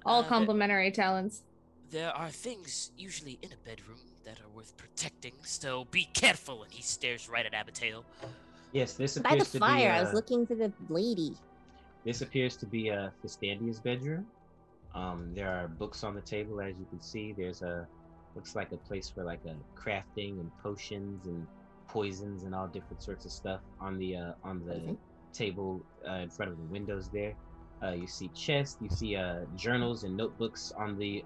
Speaker 6: All
Speaker 3: There-
Speaker 6: complementary talents.
Speaker 3: There are things usually in a bedroom that are worth protecting, so be careful. And he stares right at Abigail.
Speaker 1: Yes, this
Speaker 7: By the
Speaker 1: appears to be.
Speaker 7: fire, I was looking for the lady.
Speaker 1: This appears to be Fistandia's bedroom. There are books on the table, as you can see. There's looks like a place for like a crafting and potions and poisons and all different sorts of stuff on the
Speaker 7: Okay.
Speaker 1: table in front of the windows there. You see chests, you see journals and notebooks on the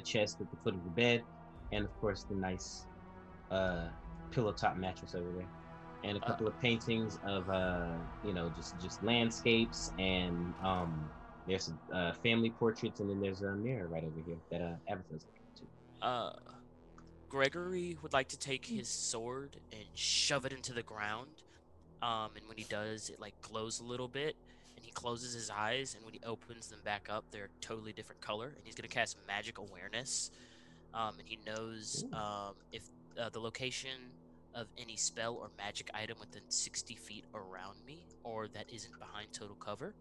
Speaker 1: chest at the foot of the bed, and of course the nice pillow top mattress over there, and a couple of paintings of just landscapes, and there's some family portraits, and then there's a mirror right over here that Abigail's looking to.
Speaker 3: Gregory would like to take his sword and shove it into the ground. And when he does, it like glows a little bit, and he closes his eyes, and when he opens them back up, they're a totally different color, and he's gonna cast magic awareness. And he knows if the location of any spell or magic item within 60 feet around me, or that isn't behind total cover.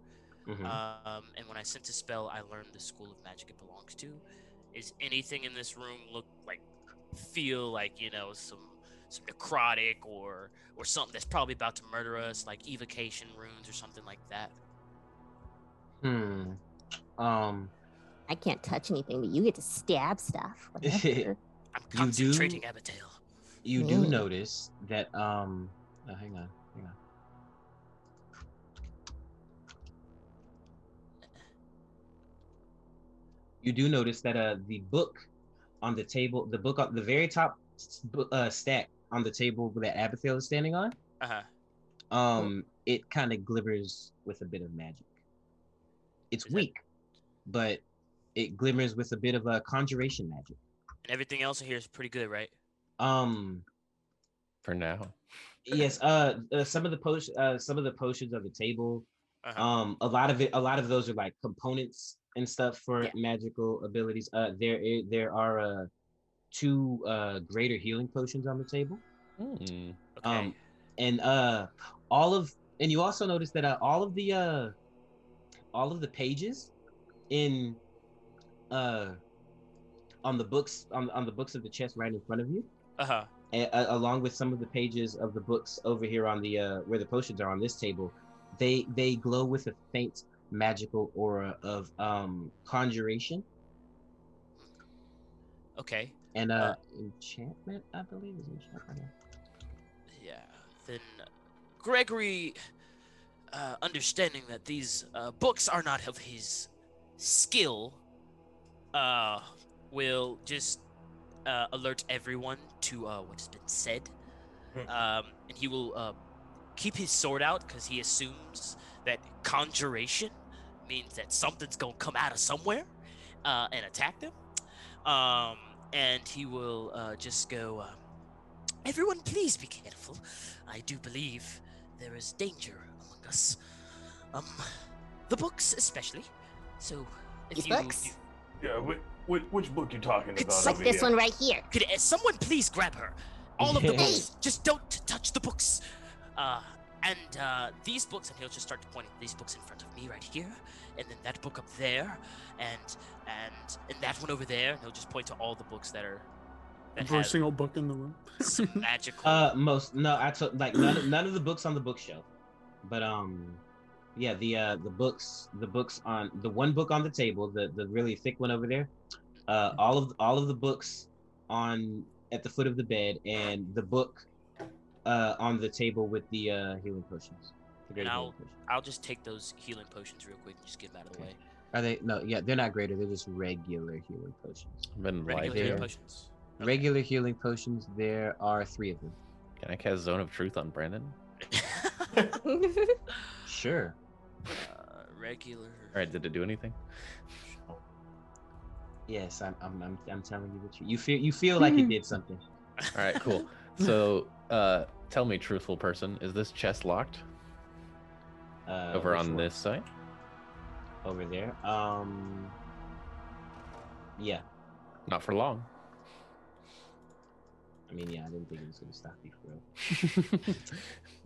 Speaker 3: And when I sense a spell, I learn the school of magic it belongs to. Is anything in this room feel like some necrotic or something that's probably about to murder us, like evocation runes or something like that?
Speaker 7: I can't touch anything, but you get to stab stuff. Whatever.
Speaker 3: I'm concentrating, Abigail.
Speaker 1: You do notice that hang on. You do notice that the book on the table, the book on the very top stack on the table that Abigail is standing on, it kind of glimmers with a bit of magic. It's weak, but it glimmers with a bit of a conjuration magic.
Speaker 3: And everything else in here is pretty good, right?
Speaker 4: For now.
Speaker 1: Yes. Some of the potions on the table. A lot of those are like components and stuff for magical abilities. There are 2 greater healing potions on the table.
Speaker 3: Okay.
Speaker 1: And you also notice that all of the pages in on the books on the books of the chest right in front of you, along with some of the pages of the books over here on the where the potions are on this table, they glow with a faint magical aura of conjuration.
Speaker 3: Okay.
Speaker 1: And enchantment, I believe, is enchantment.
Speaker 3: Yeah. Then Gregory, understanding that these books are not of his skill, will just alert everyone to what has been said. And he will keep his sword out because he assumes that conjuration means that something's gonna come out of somewhere and attack them. And he will just go, everyone please be careful. I do believe there is danger among us. The books especially. So if
Speaker 7: These
Speaker 3: you...
Speaker 7: books?
Speaker 8: Yeah, which book you talking about?
Speaker 3: It's
Speaker 7: Like this one right here.
Speaker 3: Could someone please grab her? All of the books. Just don't touch the books. And these books, and he'll just start pointing these books in front of me right here, and then that book up there, and that one over there. And he'll just point to all the books that
Speaker 10: Every single book in the room.
Speaker 3: some magical.
Speaker 1: None of the books on the bookshelf, but the books on the one book on the table, the really thick one over there, all of the books at the foot of the bed, and the book on the table with the healing potions.
Speaker 3: And I'll just take those healing potions real quick and just get them out of the way.
Speaker 1: Are they? No, yeah, they're not greater. They're just regular healing potions.
Speaker 3: Regular healing potions. Okay.
Speaker 1: Regular healing potions. There are 3 of them.
Speaker 4: Can I cast Zone of Truth on Brandon?
Speaker 1: Sure.
Speaker 3: Regular.
Speaker 4: All right. Did it do anything?
Speaker 1: Yes, I'm telling you the truth. You feel like it did something.
Speaker 4: All right. Cool. So Tell me, truthful person, is this chest locked? Over
Speaker 1: which
Speaker 4: on
Speaker 1: one?
Speaker 4: this side?
Speaker 1: Over there. Yeah.
Speaker 4: Not for long.
Speaker 1: I mean, yeah, I didn't think it was gonna stop you for real.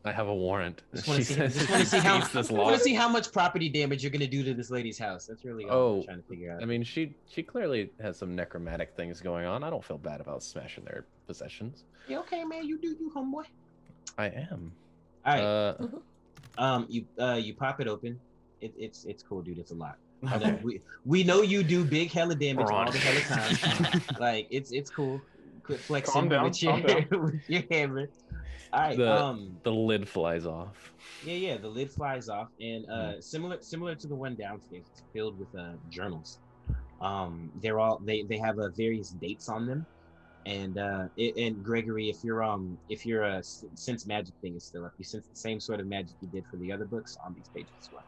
Speaker 4: I have a warrant.
Speaker 1: Just want to see how much property damage you're gonna do to this lady's house. That's really all I'm trying to figure out.
Speaker 4: I mean, she clearly has some necromantic things going on. I don't feel bad about smashing their possessions.
Speaker 1: You okay, man? You do you, homeboy.
Speaker 4: I am.
Speaker 1: All right. You pop it open. It's cool, dude. It's a lot.
Speaker 4: Okay.
Speaker 1: We know you do big hella damage all the hella time. Like it's cool. Quit flexing with your hammer. All right.
Speaker 4: The lid flies off.
Speaker 1: Yeah. The lid flies off, and similar to the one downstairs, it's filled with journals. They have various dates on them, and Gregory, if your sense magic thing is still up, you sense the same sort of magic you did for the other books on these pages as well.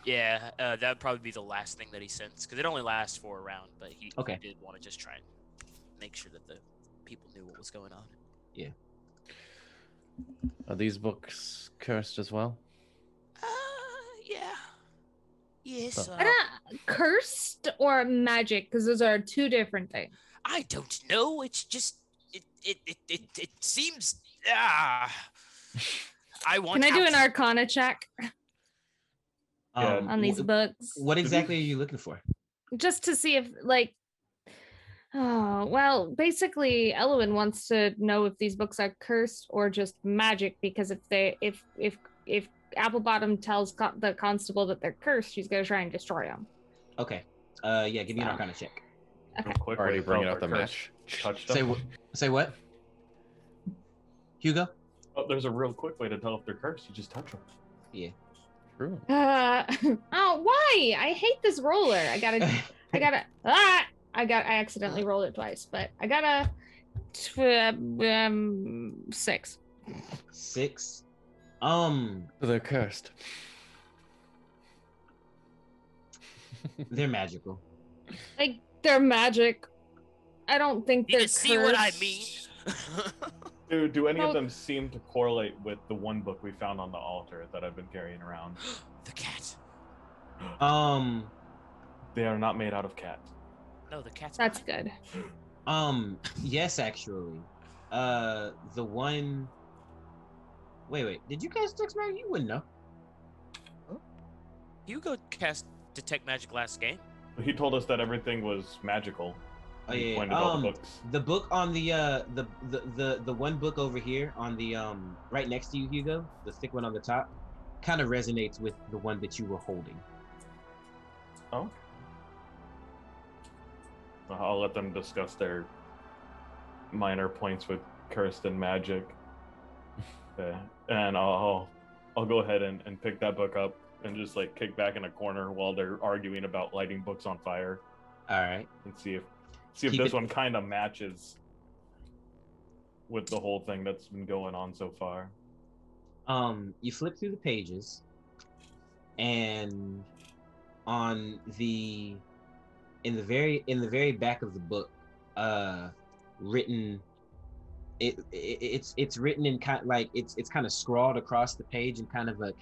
Speaker 11: Yeah, that would probably be the last thing that he sensed, because it only lasts for a round, but he did want to just try and make sure that the people knew what was going on.
Speaker 1: Yeah.
Speaker 4: Are these books cursed as well?
Speaker 11: Yeah. Yes.
Speaker 6: Cursed or magic? Because those are two different things.
Speaker 11: I don't know. It's just it seems. I want.
Speaker 6: Can I do an Arcana check on these books?
Speaker 1: What exactly are you looking for?
Speaker 6: Just to see if, like, basically, Elowen wants to know if these books are cursed or just magic. Because if Applebottom tells the constable that they're cursed, she's gonna try and destroy them.
Speaker 1: Okay. Yeah. Give me an Arcana check.
Speaker 6: Okay.
Speaker 8: Real quick,
Speaker 4: Already bringing up the match.
Speaker 1: Say what? Hugo?
Speaker 8: Oh, there's a real quick way to tell if they're cursed. You just touch them.
Speaker 1: Yeah.
Speaker 4: True.
Speaker 6: Why? I hate this roller. I accidentally rolled it twice, but I got a 6.
Speaker 1: 6.
Speaker 4: They're cursed.
Speaker 1: They're magical.
Speaker 6: Like, they're magic. I don't think they're cursed.
Speaker 11: See what I mean?
Speaker 8: Do any of them seem to correlate with the one book we found on the altar that I've been carrying around?
Speaker 11: The cat.
Speaker 8: They are not made out of cat.
Speaker 11: No, the cat's.
Speaker 6: That's good.
Speaker 1: Yes, actually. The one. Wait. Did you guys text me? You wouldn't know.
Speaker 11: Hugo cast Detect Magic last game.
Speaker 8: He told us that everything was magical.
Speaker 1: Oh
Speaker 8: He
Speaker 1: yeah.
Speaker 8: pointed all the books.
Speaker 1: The book on the one book over here on the right next to you, Hugo, the thick one on the top, kind of resonates with the one that you were holding.
Speaker 8: Oh. I'll let them discuss their minor points with cursed and magic. And I'll go ahead and pick that book up and just like kick back in a corner while they're arguing about lighting books on fire.
Speaker 1: All right.
Speaker 8: And see if this one kind of matches with the whole thing that's been going on so far.
Speaker 1: You flip through the pages, and in the very back of the book, written. It's written in kind like it's kind of scrawled across the page in kind of a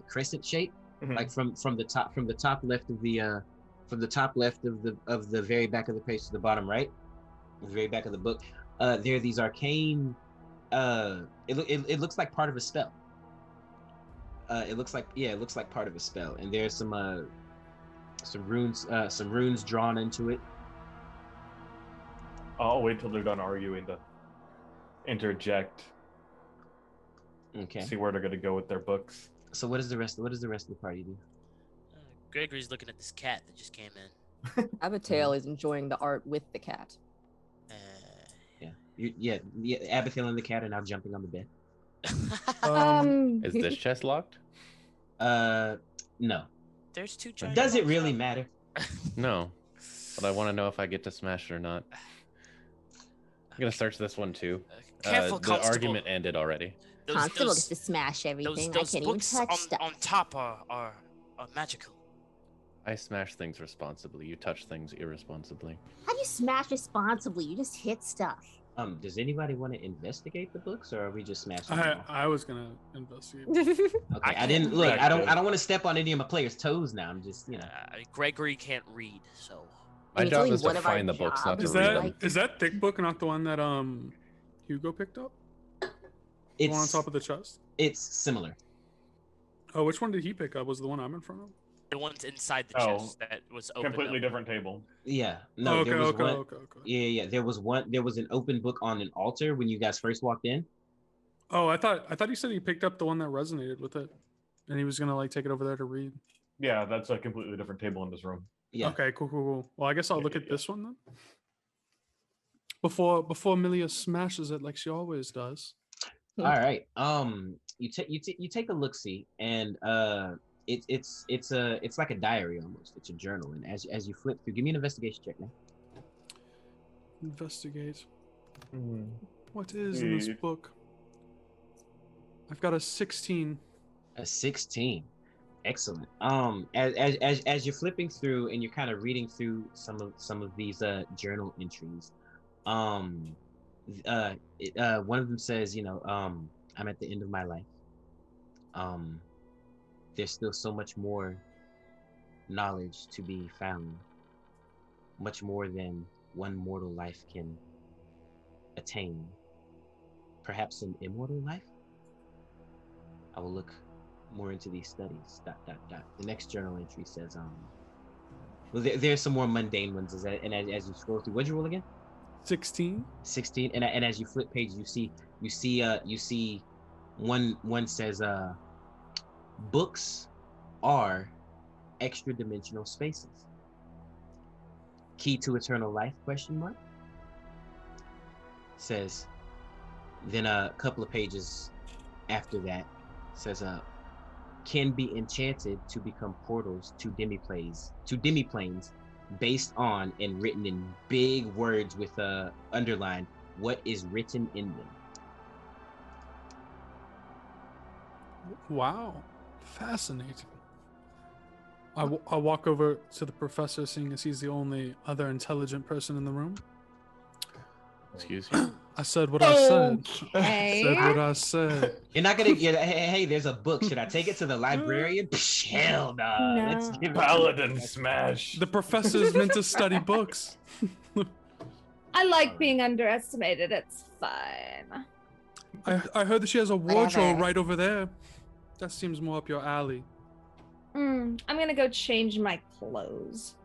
Speaker 1: crescent shape,
Speaker 8: Mm-hmm.
Speaker 1: like from the top left of the very back of the page to the bottom right, the very back of the book. There are these arcane. It looks like part of a spell. It looks like part of a spell, and there's some runes drawn into it.
Speaker 8: I'll wait till they're done arguing to interject.
Speaker 1: Okay.
Speaker 8: See where they're gonna go with their books.
Speaker 1: So what does the rest of the party do?
Speaker 11: Gregory's looking at this cat that just came in.
Speaker 2: Abigail is enjoying the art with the cat.
Speaker 1: Yeah. Abigail and the cat are now jumping on the bed.
Speaker 4: Is this chest locked?
Speaker 1: No.
Speaker 11: There's 2 giant.
Speaker 1: Does it really matter?
Speaker 4: No, but I want to know if I get to smash it or not. I'm gonna search this one too.
Speaker 11: Careful,
Speaker 4: the
Speaker 11: Constable.
Speaker 4: argument ended already.
Speaker 7: Constable gets to smash everything. I
Speaker 11: Those
Speaker 7: can't even
Speaker 11: books
Speaker 7: touch stuff.
Speaker 11: on top are magical.
Speaker 4: I smash things responsibly. You touch things irresponsibly.
Speaker 7: How do you smash responsibly? You just hit stuff.
Speaker 1: Does anybody want to investigate the books, or are we just smashing them all?
Speaker 10: I was gonna investigate.
Speaker 1: Okay, I didn't look. I don't want to step on any of my players' toes now. I'm just,
Speaker 11: Gregory can't read, so.
Speaker 4: My job is to find the books, not to read them.
Speaker 10: Is that thick book not the one that Hugo picked up? The one on top of the chest?
Speaker 1: It's similar.
Speaker 10: Oh, which one did he pick up? Was the one I'm in front of?
Speaker 11: The one's inside the chest that was open.
Speaker 8: Completely different table.
Speaker 1: Yeah. No,
Speaker 10: okay,
Speaker 1: there was
Speaker 10: okay,
Speaker 1: one.
Speaker 10: Okay.
Speaker 1: Yeah. There was an open book on an altar when you guys first walked in.
Speaker 10: Oh, I thought you said he picked up the one that resonated with it, and he was gonna like take it over there to read.
Speaker 8: Yeah, that's a completely different table in this room.
Speaker 1: Yeah.
Speaker 10: Okay, cool. Well, I guess I'll look at this one then. Before Amelia smashes it like she always does.
Speaker 1: All right. You take a look see, and it's like a diary almost. It's a journal, and as you flip through, give me an investigation check, man.
Speaker 10: Investigate. What is in this book? I've got a 16.
Speaker 1: A 16. Excellent. As you're flipping through and you're kind of reading through some of these journal entries, one of them says, I'm at the end of my life. There's still so much more knowledge to be found, much more than one mortal life can attain. Perhaps an immortal life? I will look more into these studies. ... The next journal entry says, well, there's some more mundane ones. And as you scroll through, what'd you roll again?
Speaker 10: 16.
Speaker 1: 16. And as you flip pages, you see one says, books are extra-dimensional spaces. Key to eternal life? ? Says. Then a couple of pages after that says, can be enchanted to become portals to demiplanes based on and written in big words with underline what is written in them.
Speaker 10: Wow, fascinating. I walk over to the professor, seeing as he's the only other intelligent person in the room.
Speaker 4: Excuse you?
Speaker 10: I said what I said.
Speaker 6: Okay.
Speaker 10: Said what I said.
Speaker 1: You're not gonna get. Hey, there's a book. Should I take it to the librarian? Psh, hell no.
Speaker 6: No.
Speaker 1: Let's give
Speaker 8: Paladin smash.
Speaker 10: The professor's meant to study books.
Speaker 6: I like being underestimated. It's fine.
Speaker 10: I heard that she has a wardrobe
Speaker 6: Whatever.
Speaker 10: right over there. That seems more up your alley.
Speaker 6: I'm gonna go change my clothes.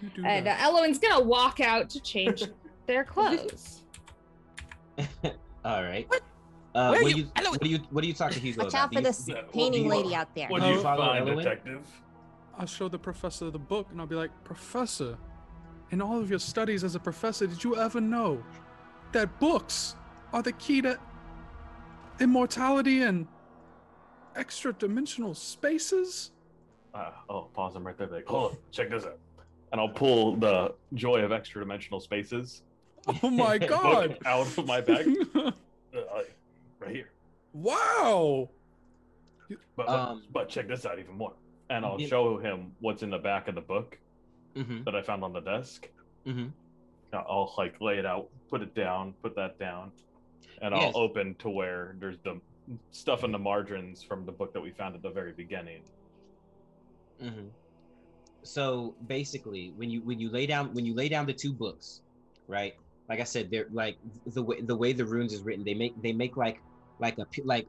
Speaker 10: You do
Speaker 6: And
Speaker 10: that.
Speaker 6: Eloin's gonna walk out to change their clothes.
Speaker 1: All right.
Speaker 11: What?
Speaker 1: What
Speaker 11: Where
Speaker 1: do
Speaker 11: you-
Speaker 1: you talk to Hugo
Speaker 7: Watch
Speaker 1: about?
Speaker 7: out for this painting lady out there.
Speaker 8: What
Speaker 1: Do
Speaker 8: do
Speaker 1: you
Speaker 8: you
Speaker 1: follow
Speaker 8: find,
Speaker 1: Eloin?
Speaker 8: detective?
Speaker 10: I'll show the professor the book and I'll be like, Professor, in all of your studies as a professor, did you ever know that books are the key to immortality and extra-dimensional spaces?
Speaker 8: Pause him right there. Like, hold on, check this out. And I'll pull the Joy of Extra-Dimensional Spaces
Speaker 10: Oh my
Speaker 8: book
Speaker 10: god!
Speaker 8: out of my bag. Right here.
Speaker 10: Wow!
Speaker 8: But check this out even more. And I'll
Speaker 1: Yeah.
Speaker 8: show him what's in the back of the book
Speaker 1: Mm-hmm.
Speaker 8: that I found on the desk.
Speaker 1: Mm-hmm.
Speaker 8: I'll like lay it out, put it down, put that down, and
Speaker 1: Yes.
Speaker 8: I'll open to where there's the stuff in the margins from the book that we found at the very beginning.
Speaker 1: Mm-hmm. So basically, when you lay down the two books, right? Like I said, they're like the way the runes is written. They make like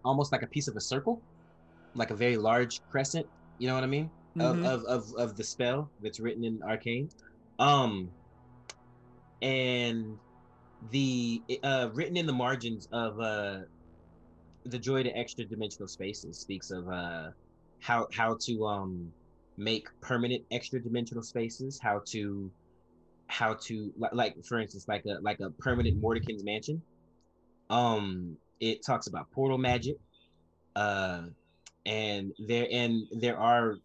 Speaker 1: almost like a piece of a circle, like a very large crescent. You know what I mean?
Speaker 10: Mhm.
Speaker 1: Of the spell that's written in Arcane. And the written in the margins of the Joy to Extra Dimensional Spaces speaks of how to make permanent extra dimensional spaces, how to like for instance like a permanent Mordekin's mansion. It talks about portal magic, and there are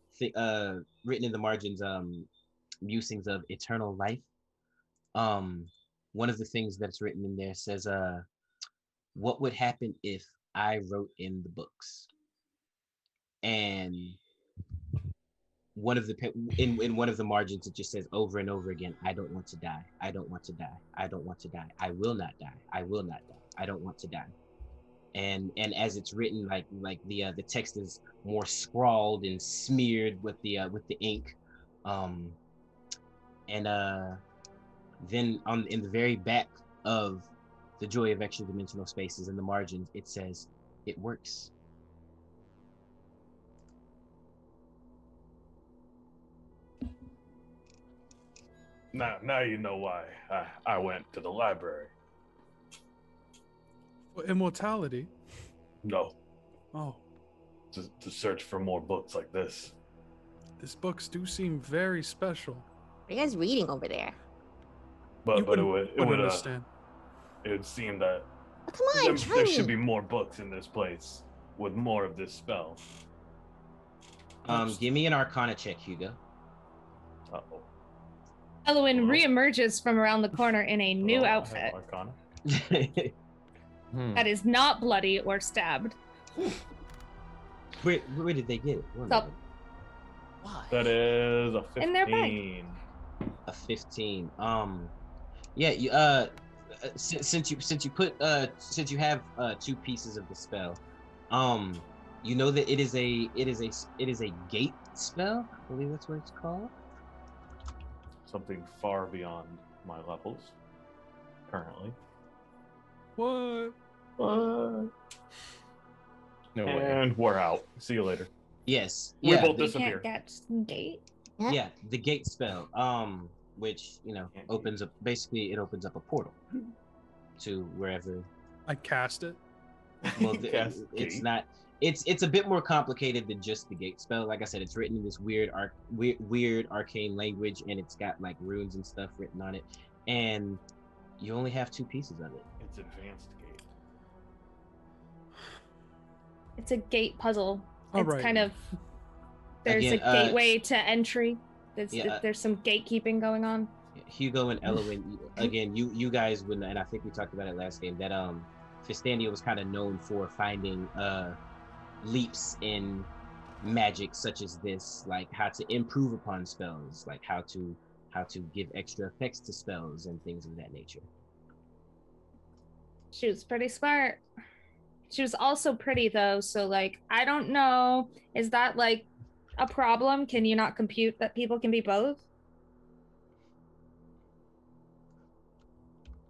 Speaker 1: written in the margins musings of eternal life. One of the things that's written in there says, what would happen if I wrote in the books? And one of the in one of the margins it just says over and over again, I don't want to die. I don't want to die. I don't want to die. I will not die. I will not die. I don't want to die. And as it's written, like the text is more scrawled and smeared with the ink, and then in the very back of the Joy of Extra-Dimensional Spaces in the margins, it says, it works.
Speaker 8: Now you know why I went to the library.
Speaker 10: For immortality?
Speaker 8: No.
Speaker 10: Oh.
Speaker 8: To search for more books like this.
Speaker 10: These books do seem very special.
Speaker 7: What are you guys reading over there?
Speaker 8: But it would
Speaker 10: understand.
Speaker 8: It would seem that
Speaker 7: Oh, come on,
Speaker 8: there should be more books in this place with more of this spell.
Speaker 1: Give me an Arcana check, Hugo.
Speaker 8: Uh-oh.
Speaker 6: Elwin reemerges from around the corner in a new outfit
Speaker 8: Arcana.
Speaker 6: that is not bloody or stabbed.
Speaker 1: Where did they get it?
Speaker 6: So,
Speaker 3: Why?
Speaker 8: That is a 15.
Speaker 6: In their bag.
Speaker 1: A 15. Yeah. You since you have 2 pieces of the spell, you know that it is a gate spell. I believe that's what it's called.
Speaker 8: Something far beyond my levels currently.
Speaker 10: What?
Speaker 8: No
Speaker 4: way.
Speaker 8: And we're out. See you later.
Speaker 1: Yes.
Speaker 8: We
Speaker 1: Yeah.
Speaker 8: both
Speaker 6: we
Speaker 8: disappear.
Speaker 6: can't get gate.
Speaker 1: Yeah, the gate spell. Which opens up. Basically, it opens up a portal to wherever.
Speaker 10: I cast it.
Speaker 1: Well, it's not. It's a bit more complicated than just the gate spell. Like I said, it's written in this weird arcane language, and it's got like runes and stuff written on it. And you only have 2 pieces of it.
Speaker 8: It's advanced gate.
Speaker 6: It's a gate puzzle.
Speaker 10: All
Speaker 6: It's
Speaker 10: right.
Speaker 6: kind of there's
Speaker 1: Again,
Speaker 6: a gateway to entry.
Speaker 1: yeah,
Speaker 6: There's some gatekeeping going on.
Speaker 1: Hugo and Elwin, again, you guys wouldn't, and I think we talked about it last game, that Fistandia was kind of known for finding leaps in magic such as this, like how to improve upon spells, like how to give extra effects to spells and things of that nature.
Speaker 6: She was pretty smart. She was also pretty though, so like I don't know, is that like a problem? Can you not compute that people can be both?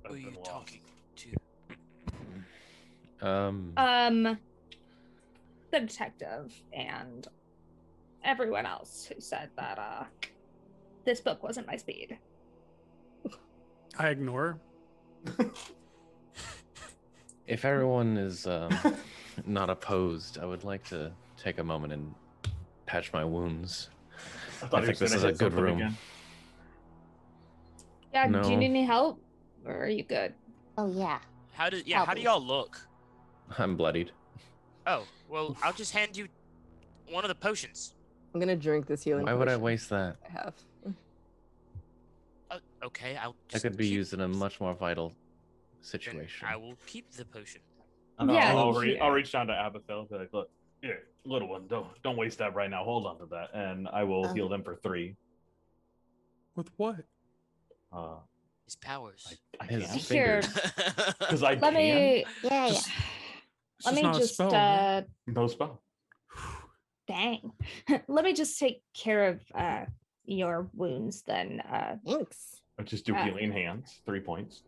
Speaker 3: Who are you talking
Speaker 4: to?
Speaker 6: The detective and everyone else who said that this book wasn't my speed.
Speaker 10: I ignore her.
Speaker 4: If everyone is not opposed, I would like to take a moment and patch my wounds. I think this is a good room.
Speaker 8: Again.
Speaker 6: Yeah,
Speaker 4: No.
Speaker 6: do you need any help? Or are you good?
Speaker 7: Oh yeah.
Speaker 11: How do y'all look?
Speaker 4: I'm bloodied.
Speaker 11: Oh, well, I'll just hand you one of the potions.
Speaker 2: I'm gonna drink this healing.
Speaker 4: Why would I
Speaker 2: potion
Speaker 4: waste that?
Speaker 2: I have.
Speaker 11: Okay, I'll
Speaker 4: That
Speaker 11: just
Speaker 4: could be
Speaker 11: keep-
Speaker 4: used in a much more vital
Speaker 11: then
Speaker 4: situation.
Speaker 11: I will keep the potion.
Speaker 6: Yeah.
Speaker 8: I'll reach down to Abathil, be like, look, here, little one, don't waste that right now. Hold on to that, and I will heal them for 3.
Speaker 10: With what?
Speaker 11: His powers.
Speaker 8: I
Speaker 4: His
Speaker 8: can't.
Speaker 6: Here,
Speaker 8: Because I
Speaker 6: let
Speaker 8: can't.
Speaker 6: me
Speaker 7: Yeah,
Speaker 10: Just-
Speaker 7: yeah.
Speaker 10: It's
Speaker 6: let me
Speaker 10: not a
Speaker 6: just
Speaker 10: spell, right?
Speaker 8: No spell.
Speaker 6: dang. Let me just take care of your wounds then.
Speaker 7: Thanks.
Speaker 8: I just do healing hands, 3 points.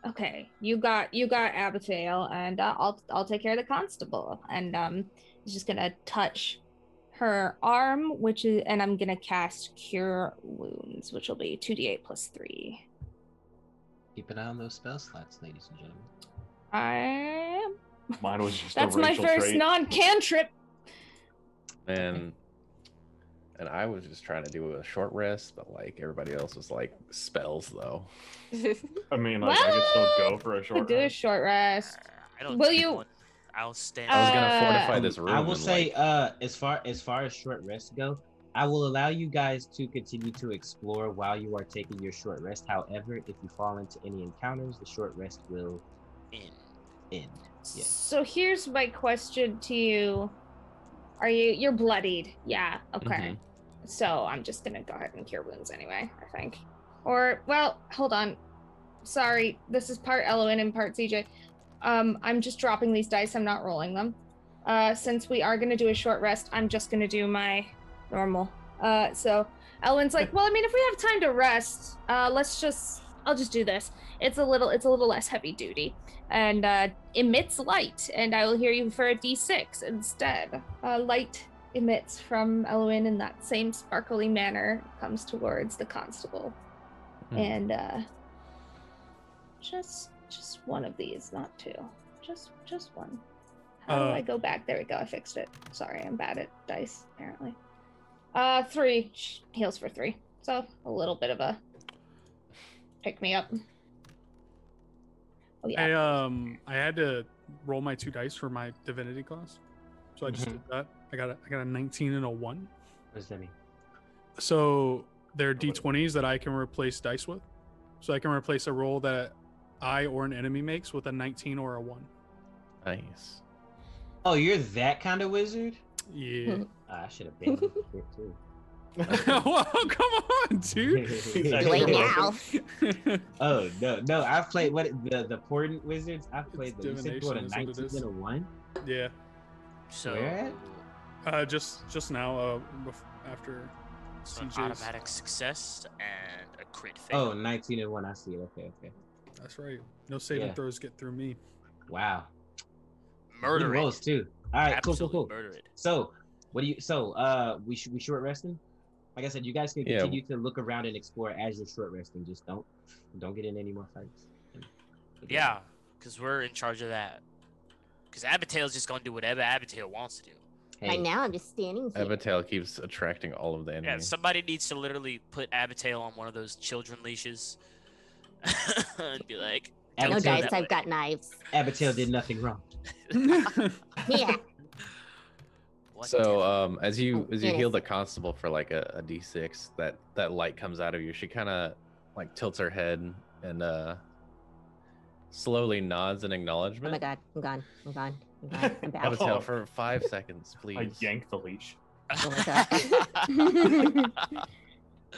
Speaker 6: Okay, you got Abigail, and I'll take care of the constable. And he's just gonna touch her arm, and I'm gonna cast Cure Wounds, which will be 2d8 plus 3.
Speaker 1: Keep an eye on those spell slots, ladies and gentlemen.
Speaker 6: I am.
Speaker 8: Mine was just
Speaker 6: That's
Speaker 8: a
Speaker 6: my
Speaker 8: racial
Speaker 6: first
Speaker 8: trait.
Speaker 6: non-cantrip.
Speaker 4: And I was just trying to do a short rest, but like everybody else was like spells though.
Speaker 8: I mean, like, I could still go for a short
Speaker 6: Do a
Speaker 8: rest.
Speaker 6: short rest.
Speaker 11: I don't
Speaker 6: Will
Speaker 11: need
Speaker 6: you-
Speaker 11: one. I'll stand.
Speaker 4: I was gonna fortify this room.
Speaker 1: I will
Speaker 4: and,
Speaker 1: say,
Speaker 4: like,
Speaker 1: as far as short rests go, I will allow you guys to continue to explore while you are taking your short rest. However, if you fall into any encounters, the short rest will end. Yes.
Speaker 6: So here's my question to you. You're bloodied? Yeah. Okay. So I'm just gonna go ahead and cure wounds anyway, I think. Or, well, hold on. Sorry, this is part Eloin and part CJ. I'm just dropping these dice, I'm not rolling them. Since we are gonna do a short rest, I'm just gonna do my normal. So Eloin's like, well, I mean, if we have time to rest, I'll just do this. It's a little less heavy duty. And emits light, and I will hear you for a D6 instead. Light emits from Eloin in that same sparkly manner, comes towards the constable. And just one of these, not two. Just one. How do I go back? There we go, I fixed it. Sorry, I'm bad at dice, apparently. 3 heals for 3. So a little bit of a pick me up. Oh, yeah.
Speaker 10: I had to roll my 2 dice for my divinity class, so I just did that. I got a 19 and a 1.
Speaker 1: What does that mean?
Speaker 10: So they're d20s that I can replace dice with. So I can replace a roll that I or an enemy makes with a 19 or a 1.
Speaker 4: Nice.
Speaker 1: Oh, you're that kind of wizard?
Speaker 10: Yeah.
Speaker 1: I should have been here too.
Speaker 10: Well, come on, dude.
Speaker 7: Wait now.
Speaker 1: Oh no! I've played the Portent Wizards. I've played the. You said you had a 19 and a 1.
Speaker 10: Yeah.
Speaker 11: So
Speaker 1: where
Speaker 10: at? Just now. After
Speaker 11: so an
Speaker 10: CJ's.
Speaker 11: automatic success and a crit fail.
Speaker 1: Oh, 19 and 1. I see it. Okay.
Speaker 10: That's right. No saving throws get through me.
Speaker 1: Wow.
Speaker 11: Murder
Speaker 1: good rolls too. All right,
Speaker 11: Absolutely
Speaker 1: cool.
Speaker 11: Murder it.
Speaker 1: So, what do you? So, we short resting. Like I said, you guys can continue to look around and explore as you're short resting. Just don't get in any more fights.
Speaker 11: Yeah, because we're in charge of that. Because Abigail's just gonna do whatever Abigail wants to do.
Speaker 1: Hey.
Speaker 7: Right now, I'm just standing here.
Speaker 4: Abigail keeps attracting all of the enemies.
Speaker 11: Yeah, somebody needs to literally put Abigail on one of those children leashes and be like,
Speaker 7: no, guys, I've got knives.
Speaker 1: Abigail did nothing wrong.
Speaker 7: Yeah.
Speaker 4: So as you heal the constable for like a d6, that light comes out of you. She kind of like tilts her head and slowly nods in acknowledgement.
Speaker 7: Oh my god, I'm gone. I'm back.
Speaker 4: Abigail, for 5 seconds, please.
Speaker 8: I yanked the leash.
Speaker 7: Oh my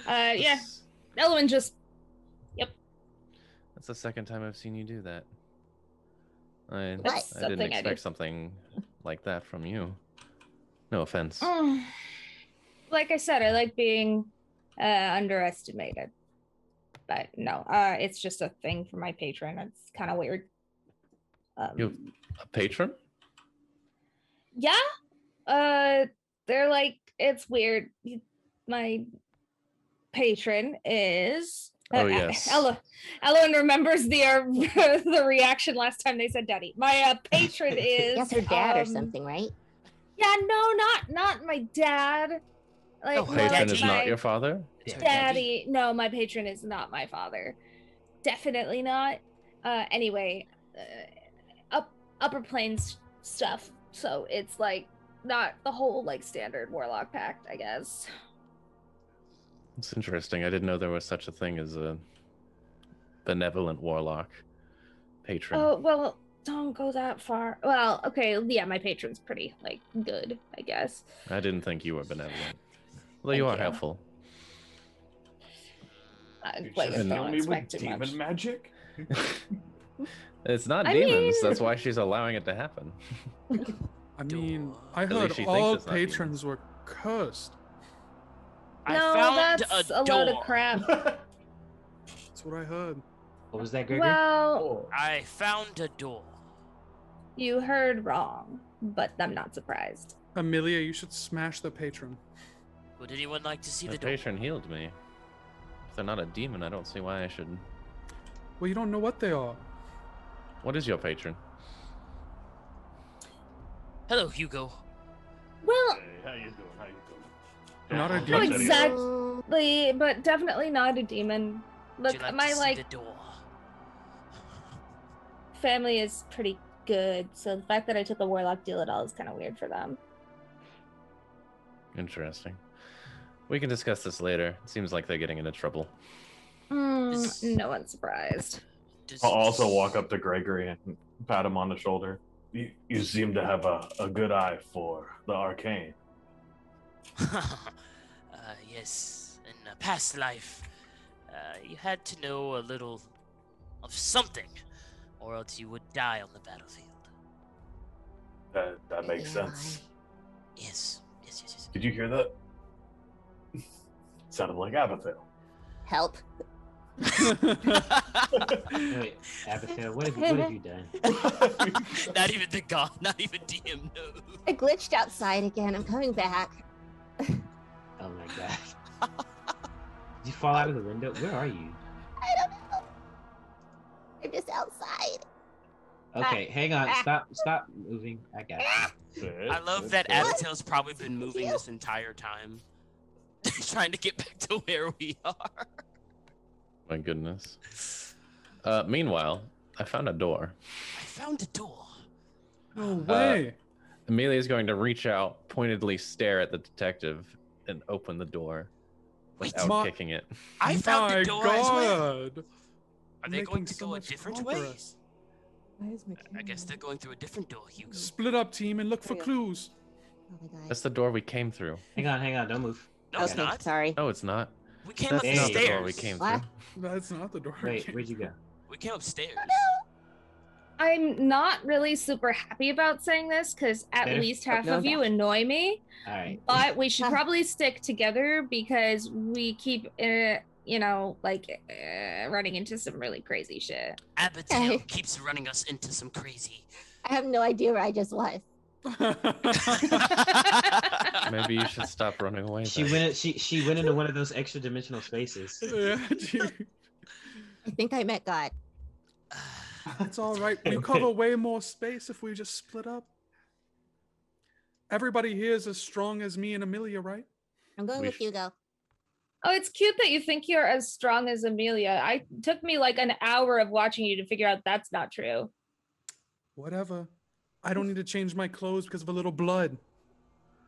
Speaker 7: god.
Speaker 6: Yeah. Eloin just. Yep.
Speaker 4: That's the second time I've seen you do that. I
Speaker 6: That's
Speaker 4: didn't
Speaker 6: something I
Speaker 4: expect
Speaker 6: do.
Speaker 4: something like that from you. No offense.
Speaker 6: Like I said, I like being underestimated. But no, it's just a thing for my patron. It's kind of weird.
Speaker 4: You have a patron?
Speaker 6: Yeah. They're like, it's weird. My patron is.
Speaker 4: Oh yes.
Speaker 6: Ellen remembers the reaction last time they said daddy. My patron is.
Speaker 7: Yes, her dad or something, right?
Speaker 6: Yeah, no, not my dad. Like,
Speaker 4: No, patron is not your father?
Speaker 6: Daddy. No, my patron is not my father. Definitely not. Anyway, upper planes stuff. So it's like not the whole like standard warlock pact, I guess.
Speaker 4: It's interesting. I didn't know there was such a thing as a benevolent warlock patron.
Speaker 6: Oh, well, don't go that far. Well, okay, yeah, my patron's pretty like good, I guess.
Speaker 4: I didn't think you were benevolent. Well, you are helpful.
Speaker 6: Like,
Speaker 8: Fill
Speaker 6: don't
Speaker 8: me
Speaker 6: expect
Speaker 8: with
Speaker 6: too much.
Speaker 8: demon magic.
Speaker 4: It's not
Speaker 6: I
Speaker 4: demons.
Speaker 6: mean-
Speaker 4: That's why she's allowing it to happen.
Speaker 10: I mean, I
Speaker 4: At least
Speaker 10: heard
Speaker 4: she thinks
Speaker 10: all
Speaker 4: it's not
Speaker 10: patrons were cursed.
Speaker 11: I
Speaker 6: No,
Speaker 11: found
Speaker 6: that's
Speaker 11: a
Speaker 6: a load
Speaker 11: door.
Speaker 6: of crap.
Speaker 10: That's what I heard.
Speaker 1: What was that, Gregory?
Speaker 6: Well,
Speaker 11: I found a door.
Speaker 6: you heard wrong, but I'm not surprised.
Speaker 10: Amelia, you should smash the patron.
Speaker 11: Would anyone like to see
Speaker 4: The
Speaker 11: the door?
Speaker 4: patron healed me. If they're not a demon, I don't see why I should.
Speaker 10: Well, you don't know what they are.
Speaker 4: What is your patron?
Speaker 11: Hello, Hugo.
Speaker 6: Well,
Speaker 8: Hey, how you doing?
Speaker 10: Not a
Speaker 6: not
Speaker 10: demon.
Speaker 6: exactly, but definitely not a demon.
Speaker 11: Would
Speaker 6: Look,
Speaker 11: you like
Speaker 6: my
Speaker 11: to see
Speaker 6: like
Speaker 11: the door?
Speaker 6: family is pretty good, so the fact that I took a warlock deal at all is kind of weird for them.
Speaker 4: Interesting. We can discuss this later. It seems like they're getting into trouble.
Speaker 6: No one's surprised.
Speaker 8: I'll also walk up to Gregory and pat him on the shoulder. You seem to have a good eye for the arcane.
Speaker 3: Yes, in a past life, you had to know a little of something, or else you would die on the battlefield.
Speaker 8: That makes sense.
Speaker 3: Yes.
Speaker 8: Did you hear that? Sounded like Abathale.
Speaker 7: Help.
Speaker 1: Wait, Abathale, what have you done?
Speaker 3: Not even the god, not even DM knows.
Speaker 7: I glitched outside again. I'm coming back.
Speaker 1: Oh my god. Did you fall out of the window? Where are you?
Speaker 7: I don't know. I'm just outside.
Speaker 1: Okay, hang on. Stop moving. I got you.
Speaker 3: I love that Abathale's probably been moving this entire time. Trying to get back to where we are.
Speaker 4: My goodness. Meanwhile, I found a door.
Speaker 3: I found a door.
Speaker 10: No way.
Speaker 4: Amelia's going to reach out, pointedly stare at the detective, and open the door without kicking it.
Speaker 3: I found the door as well. Are they
Speaker 10: Making
Speaker 3: going to
Speaker 10: so
Speaker 3: go a
Speaker 10: much
Speaker 3: different way?
Speaker 10: progress.
Speaker 3: I guess they're going through a different door, Hugo.
Speaker 10: Split up, team, and look for clues.
Speaker 7: Oh my god.
Speaker 4: That's the door we came through.
Speaker 1: Hang on, don't move.
Speaker 3: No, it's not.
Speaker 7: Sorry.
Speaker 4: No, it's not.
Speaker 3: We came
Speaker 4: That's not
Speaker 3: upstairs.
Speaker 4: the door we came
Speaker 7: What?
Speaker 4: through.
Speaker 10: That's not the door.
Speaker 1: Wait, where'd you go?
Speaker 3: We came upstairs.
Speaker 6: I'm not really super happy about saying this because at
Speaker 1: Better?
Speaker 6: least half
Speaker 7: No,
Speaker 6: of you
Speaker 7: no.
Speaker 6: annoy me.
Speaker 1: All right.
Speaker 6: But we should probably stick together because we keep, running into some really crazy shit.
Speaker 3: Abathale keeps running us into some crazy.
Speaker 7: I have no idea where I just was.
Speaker 4: Maybe you should stop running away.
Speaker 1: She
Speaker 4: then.
Speaker 1: went into one of those extra dimensional spaces.
Speaker 10: Yeah, dude.
Speaker 7: I think I met God.
Speaker 10: It's all right. We cover way more space if we just split up. Everybody here is as strong as me and Amelia, right?
Speaker 7: I'm going with Hugo.
Speaker 6: Oh, it's cute that you think you're as strong as Amelia. Took me like an hour of watching you to figure out that's not true.
Speaker 10: Whatever. I don't need to change my clothes because of a little blood.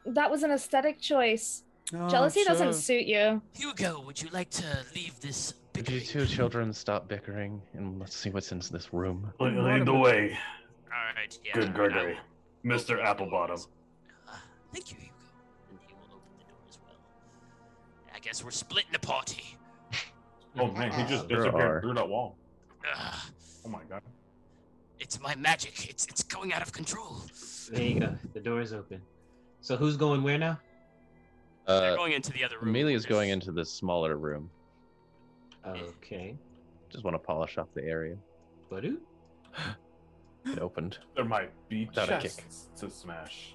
Speaker 6: That was an aesthetic choice.
Speaker 10: Oh,
Speaker 6: Jealousy
Speaker 10: sure.
Speaker 6: doesn't suit you.
Speaker 3: Hugo, would you like to leave this
Speaker 4: Would you two children stop bickering and let's see what's in this room?
Speaker 8: Lead the way.
Speaker 3: All right, yeah.
Speaker 8: Good Gregory. Mr. Applebottom.
Speaker 3: Thank you, Hugo. And he will open the door as well. I guess we're splitting the party.
Speaker 8: Oh man, he just
Speaker 4: There are.
Speaker 8: disappeared through that wall.
Speaker 3: Ugh,
Speaker 8: Oh my god.
Speaker 3: it's my magic. It's going out of control.
Speaker 1: There you go. The door is open. So who's going where now?
Speaker 3: They're going into the other room.
Speaker 4: Amelia's going into this smaller room.
Speaker 1: Okay.
Speaker 4: Just want to polish off the area.
Speaker 1: Badoo?
Speaker 4: It opened.
Speaker 8: There might be
Speaker 4: Without a kick.
Speaker 8: chests to smash.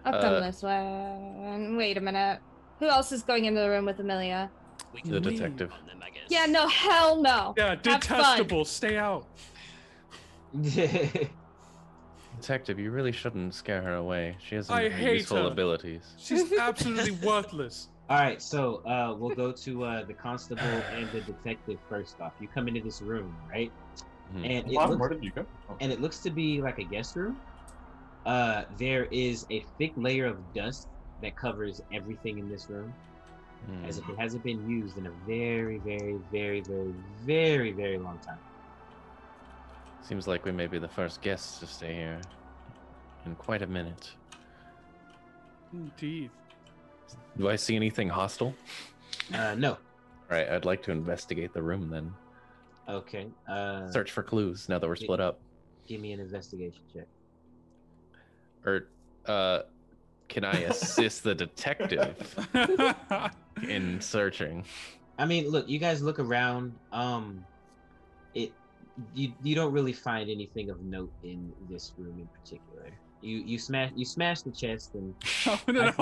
Speaker 6: I'll come this way. Wait a minute. Who else is going into the room with Amelia?
Speaker 3: We
Speaker 4: The detective.
Speaker 3: on them, I guess.
Speaker 6: Yeah, no, hell no.
Speaker 10: Yeah,
Speaker 6: Have fun.
Speaker 10: detestable. Stay out.
Speaker 4: Detective, you really shouldn't scare her away. She has some
Speaker 10: I
Speaker 4: very
Speaker 10: hate
Speaker 4: useful
Speaker 10: her.
Speaker 4: abilities.
Speaker 10: She's absolutely worthless.
Speaker 1: All right, so we'll go to the constable and the detective first off. You come into this room, right?
Speaker 4: Mhm.
Speaker 1: And
Speaker 8: Where did you go? Oh.
Speaker 1: it looks to be like a guest room. There is a thick layer of dust that covers everything in this room, as if it hasn't been used in a very, very, very, very, very, very long time.
Speaker 4: Seems like we may be the first guests to stay here in quite a minute.
Speaker 10: Indeed.
Speaker 4: Do I see anything hostile?
Speaker 1: No.
Speaker 4: All right, I'd like to investigate the room then.
Speaker 1: Okay.
Speaker 4: Search for clues now that we're split up.
Speaker 1: Give me an investigation check.
Speaker 4: Or, can I assist the detective in searching?
Speaker 1: I mean, look, you guys look around. You don't really find anything of note in this room in particular. You smash the chest and
Speaker 10: Oh, no.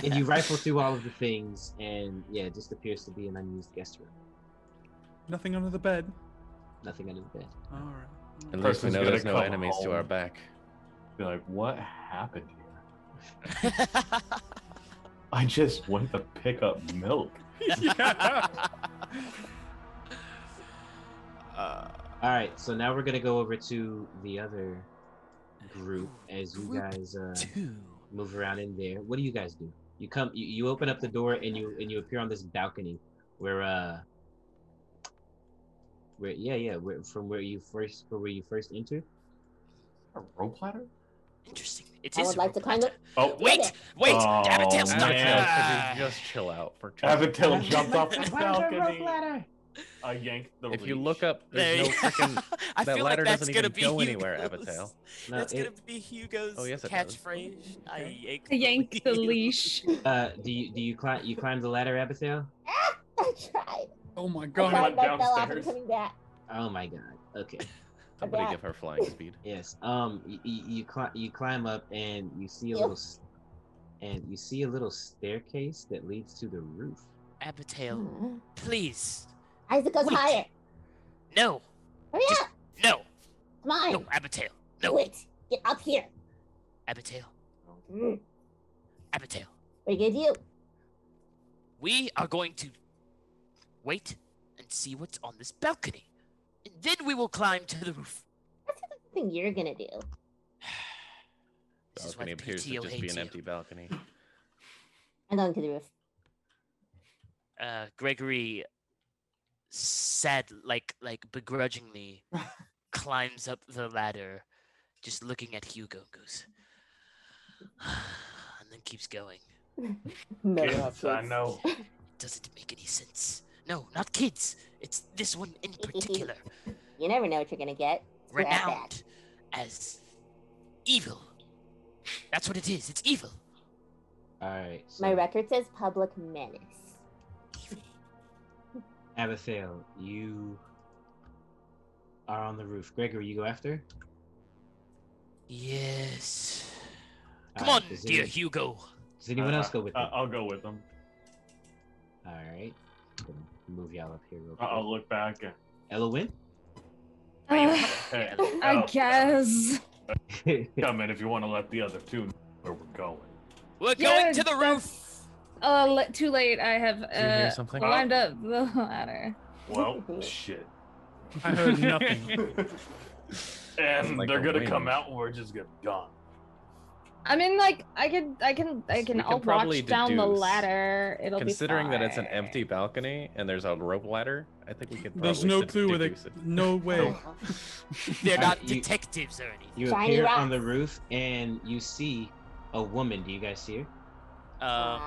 Speaker 1: and you rifle through all of the things, and yeah, it just appears to be an unused guest room.
Speaker 10: Nothing under the bed.
Speaker 1: Nothing under the bed.
Speaker 10: All right.
Speaker 4: At least we
Speaker 8: Person's
Speaker 4: know
Speaker 8: gonna
Speaker 4: there's no
Speaker 8: come
Speaker 4: enemies to
Speaker 8: home.
Speaker 4: our back.
Speaker 8: Be like, what happened here? I just went to pick up milk.
Speaker 10: Yeah.
Speaker 1: All right, so now we're gonna go over to the other group as you guys move around in there. What do you guys do? You open up the door and you appear on this balcony where from where you first entered.
Speaker 8: A rope ladder?
Speaker 11: Interesting. It
Speaker 7: I
Speaker 11: is
Speaker 7: would
Speaker 11: a
Speaker 7: like to
Speaker 11: rope
Speaker 7: climb
Speaker 11: ladder.
Speaker 8: Oh,
Speaker 11: Wait!
Speaker 8: Oh,
Speaker 11: Abigail's stuck!
Speaker 4: Abigail, could you just chill out for 2
Speaker 8: Abigail jumped off the
Speaker 1: Where's the rope
Speaker 8: balcony.
Speaker 1: ladder?
Speaker 8: I yanked the
Speaker 4: If you
Speaker 8: leash.
Speaker 4: look up, there's
Speaker 11: There
Speaker 4: no
Speaker 11: you-
Speaker 4: freaking.
Speaker 11: I
Speaker 4: That
Speaker 11: feel
Speaker 4: ladder
Speaker 11: like that's
Speaker 4: doesn't
Speaker 11: gonna
Speaker 4: even
Speaker 11: be
Speaker 4: go anywhere,
Speaker 11: Hugo's.
Speaker 4: Abigail.
Speaker 1: No,
Speaker 11: That's gonna be Hugo's
Speaker 4: Oh, yes, it does.
Speaker 11: catchphrase.
Speaker 1: Okay.
Speaker 11: I
Speaker 6: Yank the leash.
Speaker 1: Do you climb the ladder, Abigail?
Speaker 7: I tried.
Speaker 10: Oh my
Speaker 7: I
Speaker 10: god.
Speaker 7: tried,
Speaker 8: went
Speaker 7: but I fell off and
Speaker 8: downstairs.
Speaker 7: coming back.
Speaker 1: Oh my god. Okay.
Speaker 4: Somebody
Speaker 7: that.
Speaker 4: give her flying speed.
Speaker 1: Yes. You climb up and you see a
Speaker 7: Ew.
Speaker 1: little staircase that leads to the roof.
Speaker 11: Abigail, please.
Speaker 7: Isaac goes
Speaker 11: Wait.
Speaker 7: higher.
Speaker 11: No.
Speaker 7: Hurry
Speaker 11: Just-
Speaker 7: up.
Speaker 11: No.
Speaker 7: Come on.
Speaker 11: No, Abigail.
Speaker 7: Do
Speaker 11: No.
Speaker 7: it. Get up here.
Speaker 11: Abigail.
Speaker 7: Mm.
Speaker 11: Abigail.
Speaker 7: What are you gonna do?
Speaker 11: We are going to wait and see what's on this balcony. And then we will climb to the roof.
Speaker 7: That's the thing you're gonna do.
Speaker 11: This is why
Speaker 4: Balcony
Speaker 11: the
Speaker 4: appears to
Speaker 11: PTO
Speaker 4: just be
Speaker 11: hates
Speaker 4: an
Speaker 11: you.
Speaker 4: empty balcony.
Speaker 7: I'm going to the roof.
Speaker 11: Gregory sad like begrudgingly climbs up the ladder, just looking at Hugo, goes and then keeps going.
Speaker 7: No,
Speaker 8: Yes, I know.
Speaker 11: Doesn't make any sense. No, not kids. It's this one in particular,
Speaker 7: You never know what you're gonna get. Grab that.
Speaker 11: renowned as evil. That's what it is. It's evil.
Speaker 1: All right. So,
Speaker 7: My record says public menace.
Speaker 1: Abigail, you are on the roof. Gregory, you go after.
Speaker 11: Yes. Come
Speaker 1: All
Speaker 11: on,
Speaker 1: right, does
Speaker 11: dear
Speaker 1: any-
Speaker 11: Hugo.
Speaker 1: Does anyone else go with you?
Speaker 8: I'll go with them.
Speaker 1: All right. Gonna move y'all up here real quick.
Speaker 8: I'll look back. And,
Speaker 1: Elowen?
Speaker 8: hey,
Speaker 6: I
Speaker 8: Al,
Speaker 6: guess.
Speaker 8: come in if you want to let the other two know where we're going.
Speaker 11: We're
Speaker 6: Yeah,
Speaker 11: going to the roof.
Speaker 6: Too late. I have
Speaker 4: Did you hear something?
Speaker 6: climbed up the ladder.
Speaker 8: Well, shit.
Speaker 10: I heard nothing.
Speaker 8: And
Speaker 4: Like
Speaker 8: they're
Speaker 4: a
Speaker 8: gonna
Speaker 4: wind.
Speaker 8: come out and we're just gonna be gone.
Speaker 6: I mean, like, I can. I'll
Speaker 4: probably
Speaker 6: watch down the
Speaker 4: deduce,
Speaker 6: ladder. It'll
Speaker 4: Considering
Speaker 6: be
Speaker 4: that it's an
Speaker 6: fine.
Speaker 4: empty balcony and there's a rope ladder, I think we could probably
Speaker 10: There's no clue where they.
Speaker 4: deduce it.
Speaker 10: No way.
Speaker 11: They're not
Speaker 1: you-
Speaker 11: detectives or anything.
Speaker 1: You
Speaker 7: Shiny
Speaker 1: appear on
Speaker 7: rocks.
Speaker 1: the roof and you see a woman. Do you guys see her?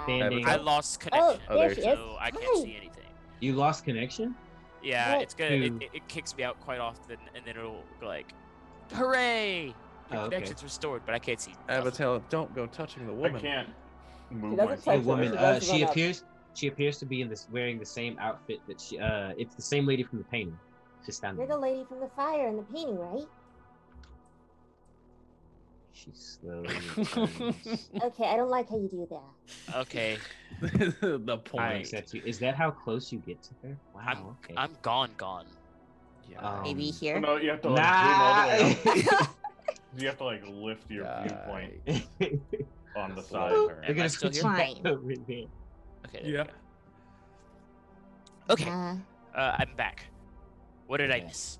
Speaker 1: Standing.
Speaker 11: I lost connection,
Speaker 4: Oh, there
Speaker 7: she
Speaker 4: she
Speaker 7: is.
Speaker 11: so I can't
Speaker 7: Hi.
Speaker 11: see anything.
Speaker 1: You lost connection?
Speaker 11: Yeah,
Speaker 7: What?
Speaker 11: it's good. It kicks me out quite often, and then it'll go like, "Hooray! Your
Speaker 1: Oh, okay.
Speaker 11: connection's restored," but I can't see. nothing.
Speaker 4: Abigail, don't go touching the
Speaker 8: I
Speaker 4: woman.
Speaker 8: can't move
Speaker 7: She doesn't
Speaker 8: myself.
Speaker 7: touch
Speaker 1: A woman.
Speaker 7: She does
Speaker 1: She
Speaker 7: run up.
Speaker 1: appears. She appears to be in this wearing the same outfit that she. It's the same lady from the painting. She's standing.
Speaker 7: You're the lady from the fire in the painting, right?
Speaker 1: She slowly turns.
Speaker 7: Okay, I don't like how you do that.
Speaker 11: Okay,
Speaker 4: The
Speaker 1: I
Speaker 4: point.
Speaker 1: accept you. Is that how close you get to her? Wow. okay.
Speaker 11: I'm gone.
Speaker 4: Yeah.
Speaker 7: Maybe
Speaker 1: Um,
Speaker 7: here.
Speaker 8: No, you have to like, zoom all the way
Speaker 1: Nah.
Speaker 8: up. You have to like lift your viewpoint on the side.
Speaker 1: They're
Speaker 11: Am I
Speaker 1: gonna
Speaker 11: still
Speaker 1: put
Speaker 11: here?
Speaker 1: you
Speaker 7: Fine.
Speaker 1: back over there.
Speaker 11: Okay. there we
Speaker 10: Yeah.
Speaker 11: go. Okay.
Speaker 7: Uh,
Speaker 11: I'm back. What did I
Speaker 1: Okay.
Speaker 11: miss?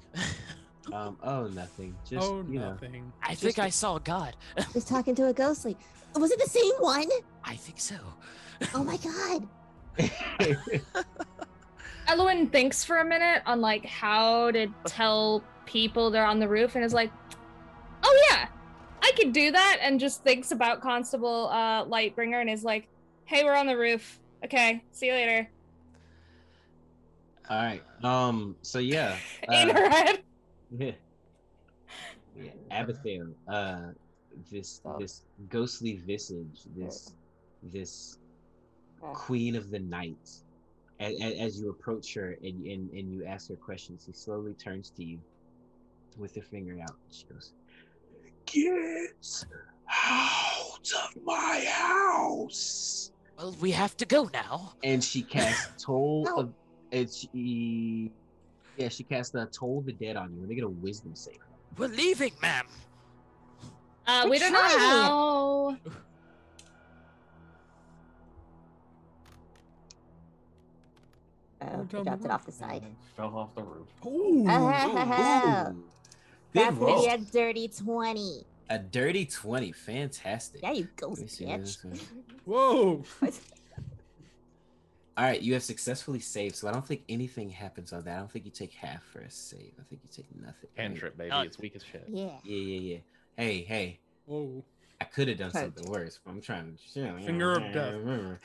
Speaker 1: Oh, nothing. Just
Speaker 10: Oh,
Speaker 1: you know.
Speaker 10: nothing.
Speaker 11: I think I saw God.
Speaker 7: was talking to a ghostly. Was it the same one?
Speaker 11: I think so.
Speaker 7: Oh my god.
Speaker 6: Elowen thinks for a minute on like how to tell people they're on the roof, and is like, "Oh yeah, I could do that." And just thinks about Constable Lightbringer, and is like, "Hey, we're on the roof. Okay, see you later."
Speaker 1: All right. So yeah.
Speaker 6: In her head.
Speaker 1: Yeah. Yeah. Abigail. This ghostly visage. This queen of the night. As you approach her and you ask her questions, she slowly turns to you with her finger out. She goes, "Get out of my house!"
Speaker 11: Well, we have to go now.
Speaker 1: And she casts Toll
Speaker 7: No.
Speaker 1: of, and she casts the Toll of the Dead on you. Let me get a wisdom save.
Speaker 11: We're leaving, ma'am.
Speaker 6: We
Speaker 7: We're
Speaker 6: don't know
Speaker 7: trying.
Speaker 6: how.
Speaker 7: Oh, I
Speaker 10: down the
Speaker 7: dropped it
Speaker 10: roof.
Speaker 7: off the side.
Speaker 8: Fell off the roof.
Speaker 10: Ooh.
Speaker 7: Oh,
Speaker 1: Ooh.
Speaker 7: that's
Speaker 1: Good
Speaker 7: gonna
Speaker 1: roll.
Speaker 7: be a dirty 20.
Speaker 1: A dirty 20. Fantastic.
Speaker 7: Yeah, you
Speaker 1: Let me
Speaker 7: ghost
Speaker 1: see
Speaker 7: bitch.
Speaker 1: this one.
Speaker 10: Whoa.
Speaker 1: All right, you have successfully saved, so I don't think anything happens on that. I don't think you take half for a save. I think you take nothing. right?
Speaker 4: Cantrip, baby.
Speaker 11: None.
Speaker 4: It's weak as shit.
Speaker 7: Yeah.
Speaker 1: Yeah. Hey.
Speaker 10: Whoa.
Speaker 9: I could have done something worse, but I'm trying to.
Speaker 10: Finger of death.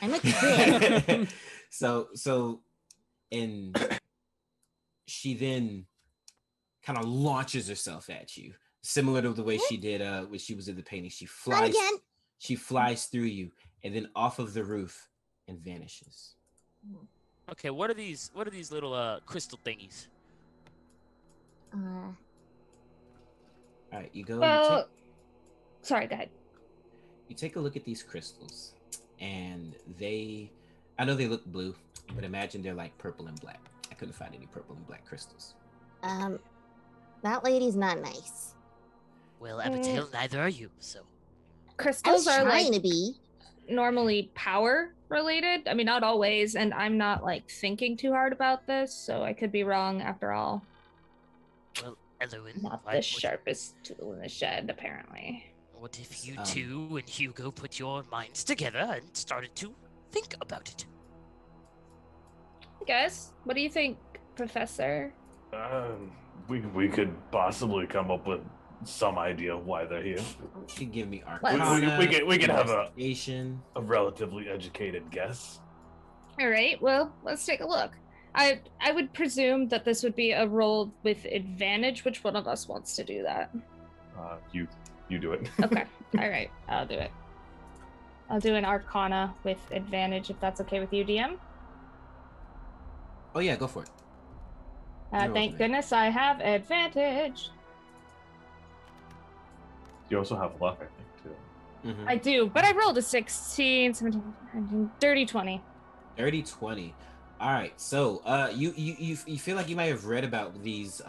Speaker 7: I'm a kid.
Speaker 9: So, and she then kind of launches herself at you, similar to the way she did when she was in the painting. She flies.
Speaker 7: again.
Speaker 9: She flies through you, and then off of the roof, and vanishes.
Speaker 11: Okay, what are these little crystal thingies?
Speaker 9: All right, you go.
Speaker 6: Well, sorry, go ahead.
Speaker 9: You take a look at these crystals, and I know they look blue, but imagine they're like purple and black. I couldn't find any purple and black crystals.
Speaker 7: That lady's not nice.
Speaker 11: Well, Abigail, neither are you, so.
Speaker 6: Crystals are
Speaker 7: trying
Speaker 6: like
Speaker 7: to be
Speaker 6: normally power related. I mean, not always, and I'm not like thinking too hard about this, so I could be wrong after all.
Speaker 11: Well, Elowen,
Speaker 6: Not the sharpest tool in the shed, apparently.
Speaker 11: What if you two and Hugo put your minds together and started to think about it?
Speaker 6: I guess. What do you think, Professor?
Speaker 8: We could possibly come up with some idea of why they're here.
Speaker 9: You could give me Arcana.
Speaker 8: We could have a
Speaker 9: relatively
Speaker 8: educated guess.
Speaker 6: All right. Well, let's take a look. I would presume that this would be a roll with advantage. Which one of us wants to do that?
Speaker 8: You do it.
Speaker 6: Okay. All right. I'll do it. I'll do an Arcana with advantage if that's okay with you, DM.
Speaker 9: Oh yeah, go for it.
Speaker 6: Thank goodness I have advantage.
Speaker 8: You also have luck, I think, too.
Speaker 9: Mm-hmm.
Speaker 6: I do, but I rolled a 16, 17, dirty 20.
Speaker 9: Dirty 20. All right, so you feel like you might have read about these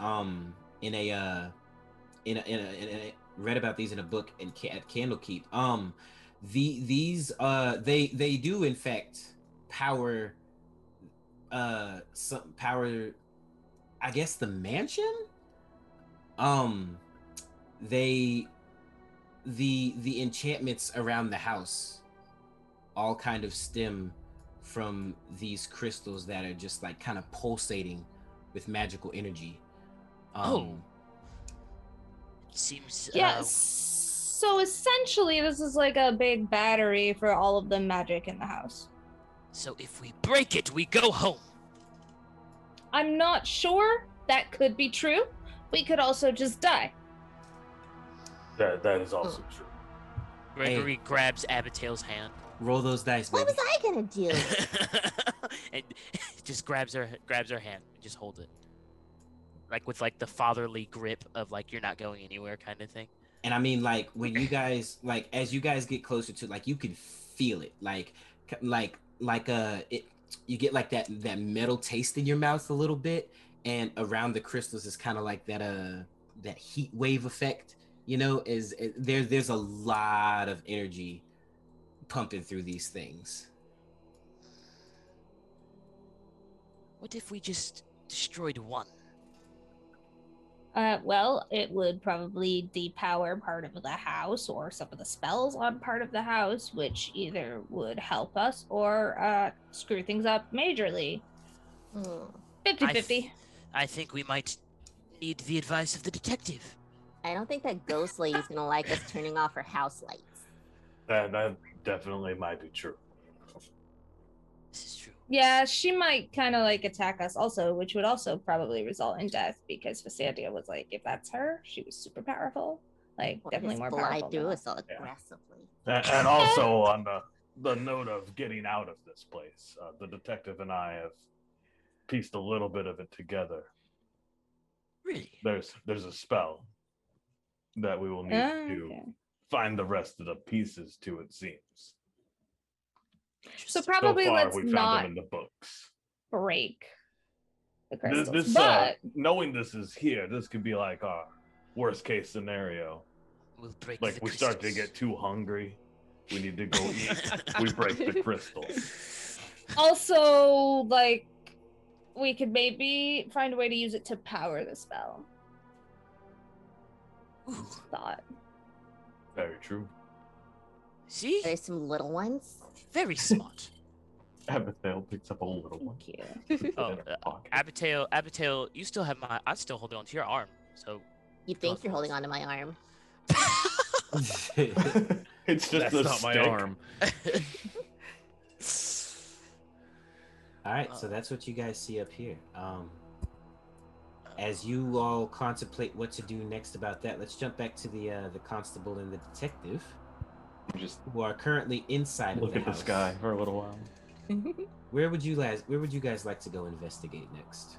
Speaker 9: read about these in a book at Candlekeep. They do in fact power some power, I guess, the mansion. The enchantments around the house all kind of stem from these crystals that are just like kind of pulsating with magical energy.
Speaker 11: Seems
Speaker 6: yes. So essentially this is like a big battery for all of the magic in the house.
Speaker 11: So if we break it, we go home.
Speaker 6: I'm not sure. That could be true. We could also just die.
Speaker 8: That is also true.
Speaker 11: Gregory grabs Abigail's hand.
Speaker 9: Roll those dice, baby.
Speaker 7: What was I gonna do?
Speaker 11: And just grabs her hand and just hold it. Like with like the fatherly grip of like you're not going anywhere kind of thing.
Speaker 9: And I mean, like when you guys as you guys get closer to, like, you can feel it, you get like that metal taste in your mouth a little bit, and around the crystals is kind of like that heat wave effect, there's a lot of energy pumping through these things.
Speaker 11: What if we just destroyed one?
Speaker 6: Well, it would probably depower part of the house or some of the spells on part of the house, which either would help us or screw things up majorly. 50-50.
Speaker 11: I think we might need the advice of the detective.
Speaker 7: I don't think that ghost lady's gonna like us turning off her house lights.
Speaker 8: That definitely might be true.
Speaker 11: This is true.
Speaker 6: Yeah, she might kind of like attack us also, which would also probably result in death because Visandia was like, if that's her, she was super powerful. Like, definitely more powerful.
Speaker 7: Through us all aggressively.
Speaker 8: And also on the note of getting out of this place, the detective and I have pieced a little bit of it together.
Speaker 11: Really?
Speaker 8: There's a spell that we will need to find the rest of the pieces to, it seems.
Speaker 6: So probably let's
Speaker 8: we found
Speaker 6: not
Speaker 8: them in the books.
Speaker 6: break the crystals.
Speaker 8: This
Speaker 6: but
Speaker 8: knowing this is here, this could be like our worst case scenario.
Speaker 11: We'll break
Speaker 8: like
Speaker 11: the
Speaker 8: we
Speaker 11: crystals.
Speaker 8: start to get too hungry, we need to go eat. We break the crystals.
Speaker 6: also, like, we could maybe find a way to use it to power the spell.
Speaker 11: Ooh.
Speaker 6: Thought.
Speaker 8: Very true.
Speaker 11: See?
Speaker 7: There's some little ones.
Speaker 11: Very smart.
Speaker 8: Abigail picks up a little one.
Speaker 6: Thank you.
Speaker 11: Oh, Abigail, you still have I'm still holding on to your arm. So
Speaker 7: You think you're holding onto my arm?
Speaker 8: It's just
Speaker 4: That's
Speaker 8: a
Speaker 4: not my
Speaker 8: stick.
Speaker 4: arm.
Speaker 9: All right, so that's what you guys see up here. As you all contemplate what to do next about that, let's jump back to the constable and the detective,
Speaker 8: Just
Speaker 9: who are currently inside
Speaker 8: look
Speaker 9: of the
Speaker 8: at
Speaker 9: house.
Speaker 8: the sky for a little while.
Speaker 9: Where would you guys like to go investigate next?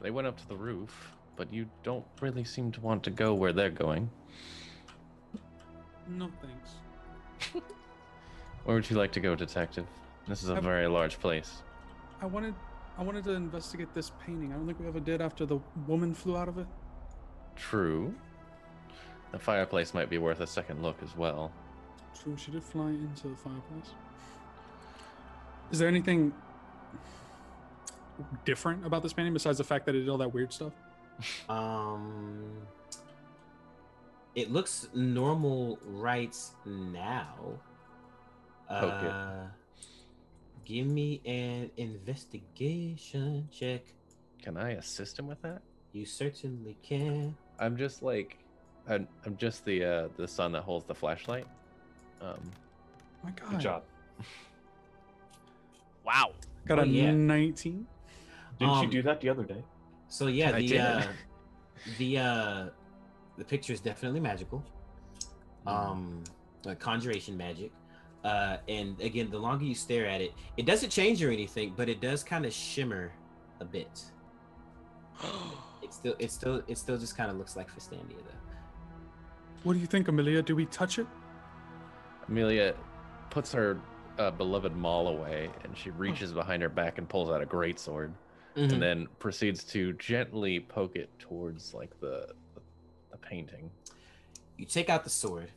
Speaker 4: They went up to the roof, but you don't really seem to want to go where they're going.
Speaker 10: No thanks.
Speaker 4: Where would you like to go, detective? This is a very large place.
Speaker 10: I wanted to investigate this painting. I don't think we ever did after the woman flew out of it.
Speaker 4: True. The fireplace might be worth a second look as well.
Speaker 10: True, she did fly into the fireplace. Is there anything different about this painting besides the fact that it did all that weird stuff?
Speaker 9: It looks normal right now.
Speaker 4: Poke it.
Speaker 9: Give me an investigation check.
Speaker 4: Can I assist him with that?
Speaker 9: You certainly can.
Speaker 4: I'm just like, I'm just the son that holds the flashlight.
Speaker 10: My God.
Speaker 8: Good job.
Speaker 11: Wow.
Speaker 10: Got a
Speaker 9: yeah.
Speaker 10: 19.
Speaker 8: Didn't you do that the other day?
Speaker 9: So yeah,
Speaker 4: I did.
Speaker 9: the picture is definitely magical. Like conjuration magic. And again, the longer you stare at it, it doesn't change or anything, but it does kind of shimmer a bit. It still just kind of looks like Fistandia though.
Speaker 10: What do you think, Amelia? Do we touch it?
Speaker 4: Amelia puts her beloved maul away, and she reaches behind her back and pulls out a greatsword, and then proceeds to gently poke it towards like the painting.
Speaker 9: You take out the sword,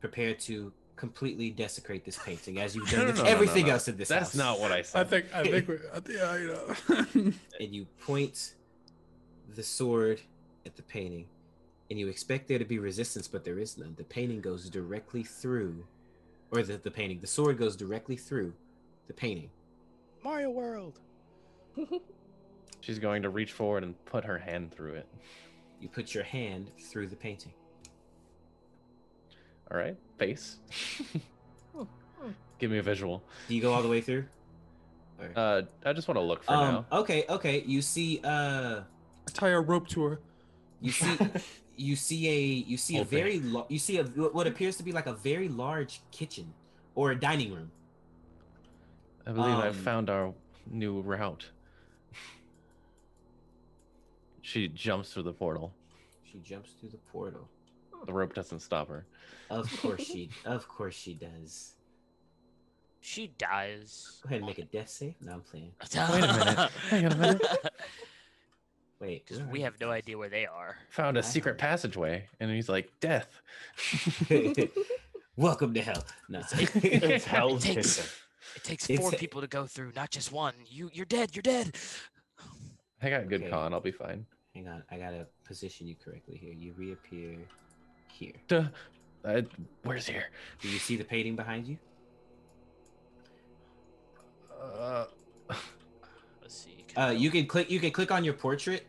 Speaker 9: prepare to completely desecrate this painting as you've done with everything else in this house.
Speaker 4: That's not what I said.
Speaker 10: I think
Speaker 9: And you point the sword at the painting, and you expect there to be resistance, but there is none. The painting goes directly through, or the sword goes directly through the painting.
Speaker 11: Mario World.
Speaker 4: She's going to reach forward and put her hand through it.
Speaker 9: You put your hand through the painting.
Speaker 4: All right, face. Give me a visual.
Speaker 9: Do you go all the way through?
Speaker 4: I just want to look for now.
Speaker 9: Okay. You see
Speaker 10: tie a rope to her.
Speaker 9: You see what appears to be like a very large kitchen or a dining room.
Speaker 4: I believe I found our new route. She jumps through the portal.
Speaker 9: She jumps through the portal.
Speaker 4: The rope doesn't stop her.
Speaker 9: Of course she does.
Speaker 11: She dies.
Speaker 9: Go ahead and make a death save. No, I'm playing.
Speaker 4: Wait a minute. Hang on a minute.
Speaker 9: Wait,
Speaker 11: Because we have no idea where they are.
Speaker 4: Found a secret passageway, and he's like, death.
Speaker 9: Welcome to hell. No.
Speaker 8: It's hell's
Speaker 11: It
Speaker 8: kitchen.
Speaker 11: takes four people to go through, not just one. You're dead. You're dead.
Speaker 4: I got good
Speaker 9: Okay.
Speaker 4: con. I'll be fine.
Speaker 9: Hang on, I gotta position you correctly here. You reappear here.
Speaker 4: Where's here?
Speaker 9: Do you see the painting behind you?
Speaker 11: Let's see.
Speaker 9: You can click on your portrait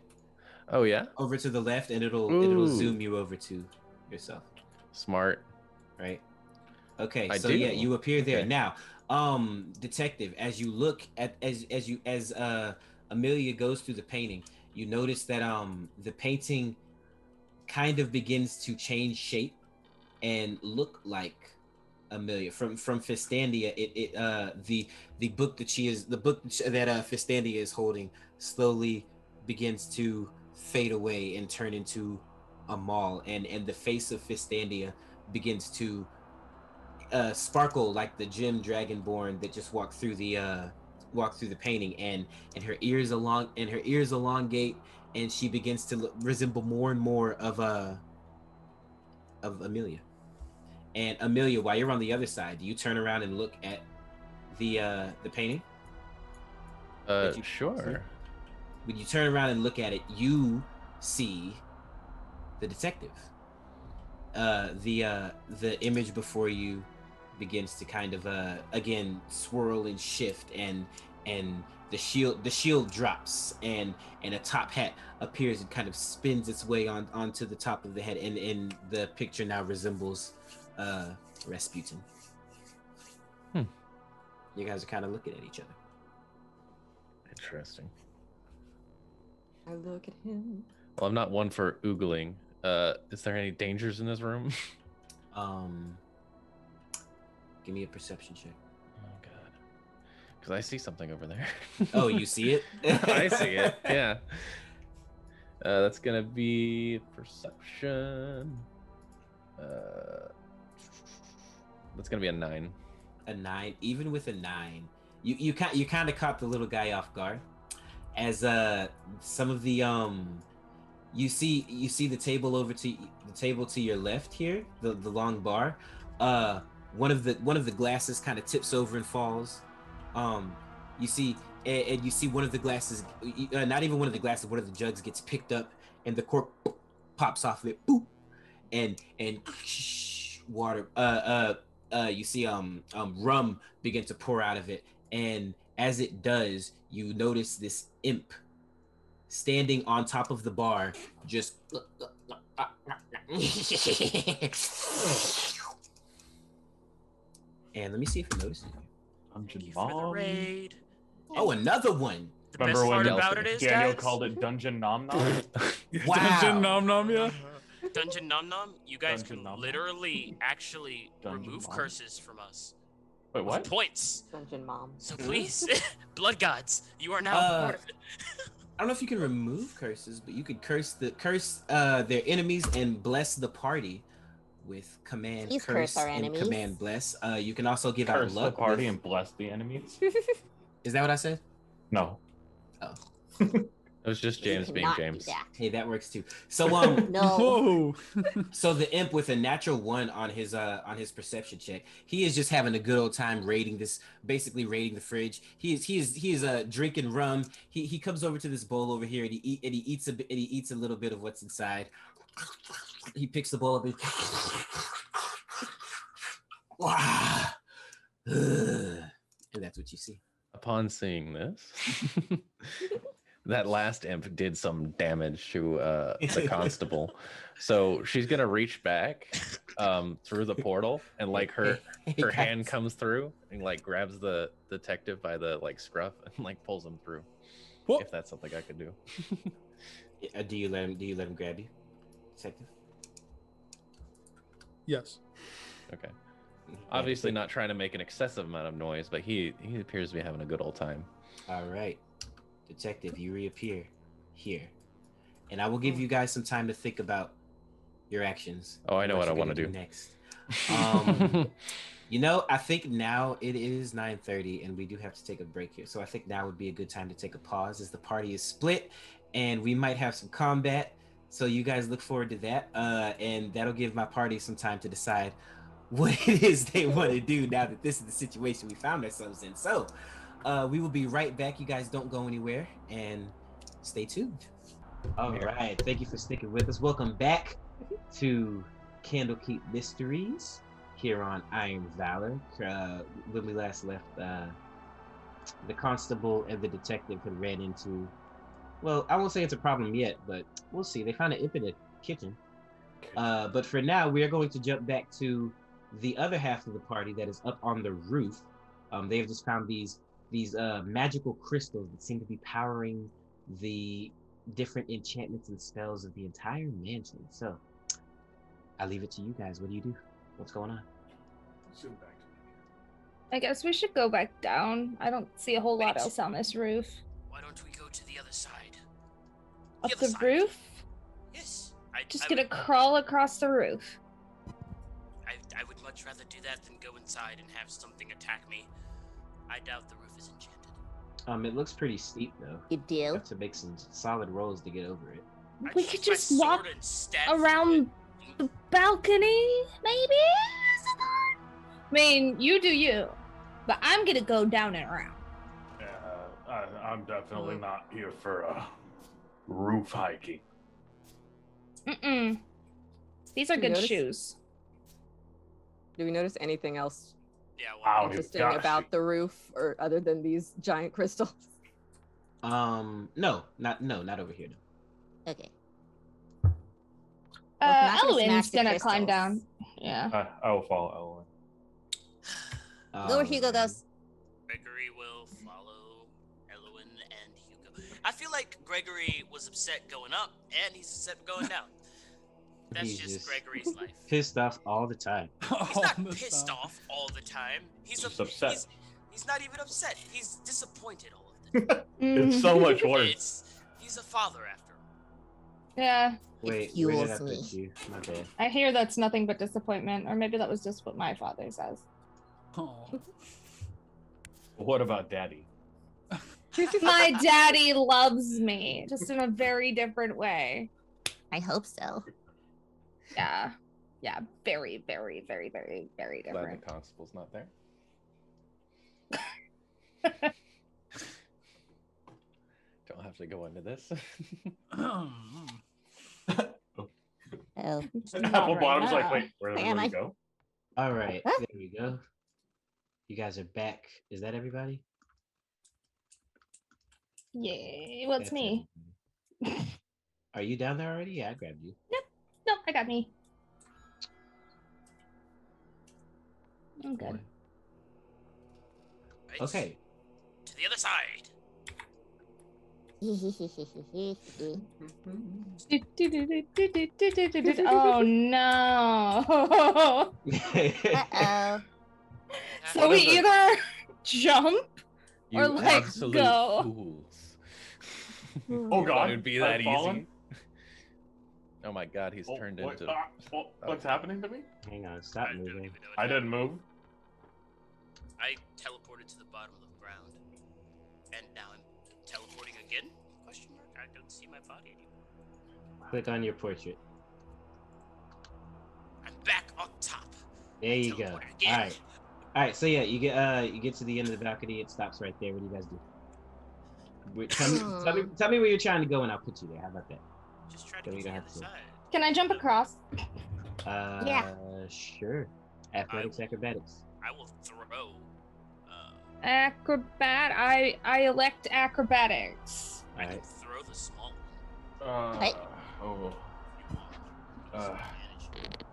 Speaker 4: Oh yeah.
Speaker 9: over to the left, and it'll
Speaker 4: Ooh.
Speaker 9: zoom you over to yourself.
Speaker 4: Smart.
Speaker 9: Right. Okay.
Speaker 4: I
Speaker 9: So
Speaker 4: do.
Speaker 9: yeah, you appear there
Speaker 4: Okay.
Speaker 9: now. Detective, as you look at as Amelia goes through the painting, you notice that the painting kind of begins to change shape and look like Amelia from Fistandia. The book that Fistandia is holding slowly begins to fade away and turn into a maul, and the face of Fistandia begins to sparkle like the gem dragonborn that just walked through the painting, and her ears elongate, and she begins to resemble more and more of Amelia. And Amelia, while you're on the other side, do you turn around and look at the painting?
Speaker 4: Sure.
Speaker 9: When you turn around and look at it, you see the detective. The image before you begins to kind of again swirl and shift, and the shield drops, and a top hat appears and kind of spins its way onto the top of the head, and the picture now resembles Rasputin. You guys are kind of looking at each other.
Speaker 4: Interesting.
Speaker 2: I look at him.
Speaker 4: Well, I'm not one for oogling. Is there any dangers in this room?
Speaker 9: Give me a perception check.
Speaker 4: Oh god. Because I see something over there.
Speaker 9: Oh, you see it?
Speaker 4: I see it. Yeah. That's gonna be perception. That's gonna be a 9.
Speaker 9: A 9. Even with a 9, you kind of caught the little guy off guard, as some of the you see the table to your left here, the long bar. One of the glasses kind of tips over and falls. You see one of the glasses, not even one of the glasses, one of the jugs gets picked up, and the cork pops off of it, boop, and water. You see rum begin to pour out of it, and as it does, you notice this imp standing on top of the bar, just and let me see if you notice it.
Speaker 8: Dungeon
Speaker 11: For the
Speaker 8: Mom.
Speaker 11: raid.
Speaker 9: Oh, another one.
Speaker 11: The
Speaker 8: Remember
Speaker 11: best
Speaker 8: when
Speaker 11: part about it is,
Speaker 8: Daniel
Speaker 11: guys,
Speaker 8: called it Dungeon Nom Nom?
Speaker 9: Wow.
Speaker 10: Dungeon Nom Nom, yeah.
Speaker 11: Dungeon Nom Nom, you guys
Speaker 8: Dungeon
Speaker 11: can
Speaker 8: Nom Nom.
Speaker 11: actually
Speaker 8: Dungeon
Speaker 11: remove
Speaker 8: Mom.
Speaker 11: curses from us.
Speaker 8: Wait,
Speaker 11: With
Speaker 8: what?
Speaker 11: points.
Speaker 2: Dungeon Mom.
Speaker 11: So please, blood gods, you are now part of it.
Speaker 9: I don't know if you can remove curses, but you could curse their enemies and bless the party with command
Speaker 7: Please
Speaker 9: curse
Speaker 7: curse our
Speaker 9: and
Speaker 7: enemies.
Speaker 9: command bless. You can also give out
Speaker 8: Curse the
Speaker 9: luck.
Speaker 8: party and bless the enemies?
Speaker 9: Is that what I said?
Speaker 8: No.
Speaker 9: Oh.
Speaker 4: It was just James being
Speaker 7: Cannot do
Speaker 4: James.
Speaker 7: that.
Speaker 9: Hey, that works too. So
Speaker 7: No.
Speaker 10: Whoa.
Speaker 9: so the imp with a natural 1 on his perception check, he is just having a good old time basically raiding the fridge. He is drinking rum. He comes over to this bowl over here, and he eats a little bit of what's inside. He picks the bowl up and and that's what you see.
Speaker 4: Upon seeing this, that last imp did some damage to the constable. So she's gonna reach back through the portal, and like her hand comes through and like grabs the detective by the like scruff and like pulls him through.
Speaker 10: What?
Speaker 4: If that's something I could do.
Speaker 9: Do you let him grab you, detective?
Speaker 10: Yes.
Speaker 4: Okay. Obviously not trying to make an excessive amount of noise, but he appears to be having a good old time.
Speaker 9: All right, detective, you reappear here, and I will give you guys some time to think about your actions.
Speaker 4: Oh, I know what I
Speaker 9: want
Speaker 4: want to do
Speaker 9: next. I think now it is 9:30, and we do have to take a break here. So I think now would be a good time to take a pause, as the party is split, and we might have some combat. So you guys look forward to that, and that'll give my party some time to decide what it is they want to do now that this is the situation we found ourselves in. So we will be right back. You guys don't go anywhere, and stay tuned. All right, thank you for sticking with us. Welcome back to Candlekeep Mysteries here on Iron Valor. When we last left, the constable and the detective had ran into, well, I won't say it's a problem yet, but we'll see. They found an imp in the kitchen. But for now, we are going to jump back to the other half of the party that is up on the roof. They have just found these magical crystals that seem to be powering the different enchantments and spells of the entire mansion. So I leave it to you guys. What do you do? What's going on?
Speaker 6: I guess we should go back down. I don't see a whole lot else on this roof.
Speaker 11: Why don't we go to the other side?
Speaker 6: Up
Speaker 11: other
Speaker 6: the
Speaker 11: side.
Speaker 6: roof?
Speaker 11: Yes.
Speaker 6: Just gonna crawl across the roof.
Speaker 11: I would much rather do that than go inside and have something attack me. I doubt the roof is enchanted.
Speaker 9: It looks pretty steep though.
Speaker 7: You do?
Speaker 9: You have to make some solid rolls to get over it.
Speaker 6: We could just walk around the balcony, maybe? I mean, you do you, but I'm gonna go down and around.
Speaker 8: I'm definitely not here for roof hiking.
Speaker 6: These are
Speaker 2: You
Speaker 6: good
Speaker 2: notice?
Speaker 6: shoes.
Speaker 2: Do we notice anything else
Speaker 11: Yeah,
Speaker 8: Wow,
Speaker 2: interesting
Speaker 8: gosh.
Speaker 2: about the roof, or other than these giant crystals?
Speaker 1: No, not over here. No.
Speaker 7: Okay. Well, if not gonna
Speaker 6: Elwin's
Speaker 7: smash the
Speaker 6: gonna climb
Speaker 7: crystals.
Speaker 6: down. Yeah.
Speaker 8: I will follow Elwin.
Speaker 7: Go where Hugo goes.
Speaker 3: Gregory will follow Elwin and Hugo. I feel like Gregory was upset going up, and he's upset going down. That's
Speaker 1: He's
Speaker 3: just Gregory's life.
Speaker 1: Pissed off all the time.
Speaker 3: He's not pissed off all the time. He's
Speaker 8: upset.
Speaker 3: He's not even upset. He's disappointed all of the time.
Speaker 8: It's so much worse.
Speaker 3: He's a father after all.
Speaker 6: Yeah.
Speaker 1: Wait,
Speaker 7: It
Speaker 1: where did
Speaker 7: fuels
Speaker 1: I put
Speaker 7: me.
Speaker 1: you? My bad.
Speaker 6: I hear that's nothing but disappointment, or maybe that was just what my father says.
Speaker 10: Oh.
Speaker 8: What about Daddy?
Speaker 6: My daddy loves me, just in a very different way.
Speaker 7: I hope so.
Speaker 6: Yeah. Yeah, very, very, very, very, very
Speaker 4: Glad
Speaker 6: different.
Speaker 4: the constable's not there. Don't have to go into this.
Speaker 7: Oh.
Speaker 8: Apple Bottom's like, wait, where did
Speaker 7: Am
Speaker 8: we
Speaker 7: I?
Speaker 8: go?
Speaker 1: All right,
Speaker 7: Huh?
Speaker 1: there we go. You guys are back. Is that everybody?
Speaker 6: Yeah, well, it's
Speaker 1: That's
Speaker 6: me.
Speaker 1: everybody. Are you down there already? Yeah, I grabbed you.
Speaker 6: No, I got me. I'm good.
Speaker 3: Right?
Speaker 1: Okay.
Speaker 3: To the other side.
Speaker 6: Oh no.
Speaker 7: Uh-oh.
Speaker 6: So we either jump
Speaker 4: You
Speaker 6: or like
Speaker 4: absolute
Speaker 6: go.
Speaker 4: fools.
Speaker 8: Oh
Speaker 4: You
Speaker 8: God,
Speaker 4: thought it'd be that
Speaker 8: I've fallen?
Speaker 4: easy. Oh my God, he's turned
Speaker 8: What,
Speaker 4: into.
Speaker 8: what's happening to me?
Speaker 1: Hang on, stop
Speaker 3: I don't even
Speaker 1: moving.
Speaker 3: know what
Speaker 8: I
Speaker 3: happened.
Speaker 8: didn't move.
Speaker 3: I teleported to the bottom of the ground, and now I'm teleporting again? Question mark. I don't see my body anymore.
Speaker 1: Click on your portrait.
Speaker 3: I'm back on top.
Speaker 1: There you go.
Speaker 3: Teleport again.
Speaker 1: All right. All right. So yeah, you get to the end of the balcony. It stops right there. What do you guys do? Tell me where you're trying to go, and I'll put you there. How about that?
Speaker 3: Just try to
Speaker 1: So
Speaker 3: get
Speaker 1: we
Speaker 3: to the
Speaker 1: don't
Speaker 3: other
Speaker 1: have to-
Speaker 3: side.
Speaker 6: Can I jump across?
Speaker 7: Yeah.
Speaker 1: Sure. Athletics, acrobatics.
Speaker 3: I will throw.
Speaker 6: I elect acrobatics.
Speaker 3: I
Speaker 1: All
Speaker 3: can
Speaker 1: right.
Speaker 3: throw the small one.
Speaker 8: Oh.
Speaker 3: If you want. Disadvantage.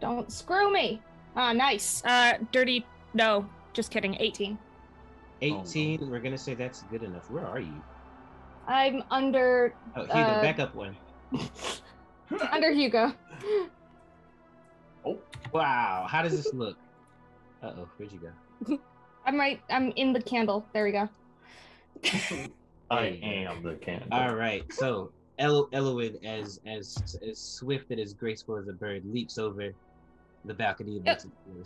Speaker 6: Don't screw me. Nice. Dirty. No, just kidding. 18.
Speaker 1: 18. We're gonna say that's good enough. Where are you?
Speaker 6: I'm under.
Speaker 1: Oh, Hugo, back up one.
Speaker 6: Under Hugo.
Speaker 1: Wow. How does this look? Uh-oh. Where'd you go?
Speaker 6: I'm in the candle. There we go.
Speaker 8: I am the candle.
Speaker 1: All right. So Elwin, as swift and as graceful as a bird, leaps over the balcony.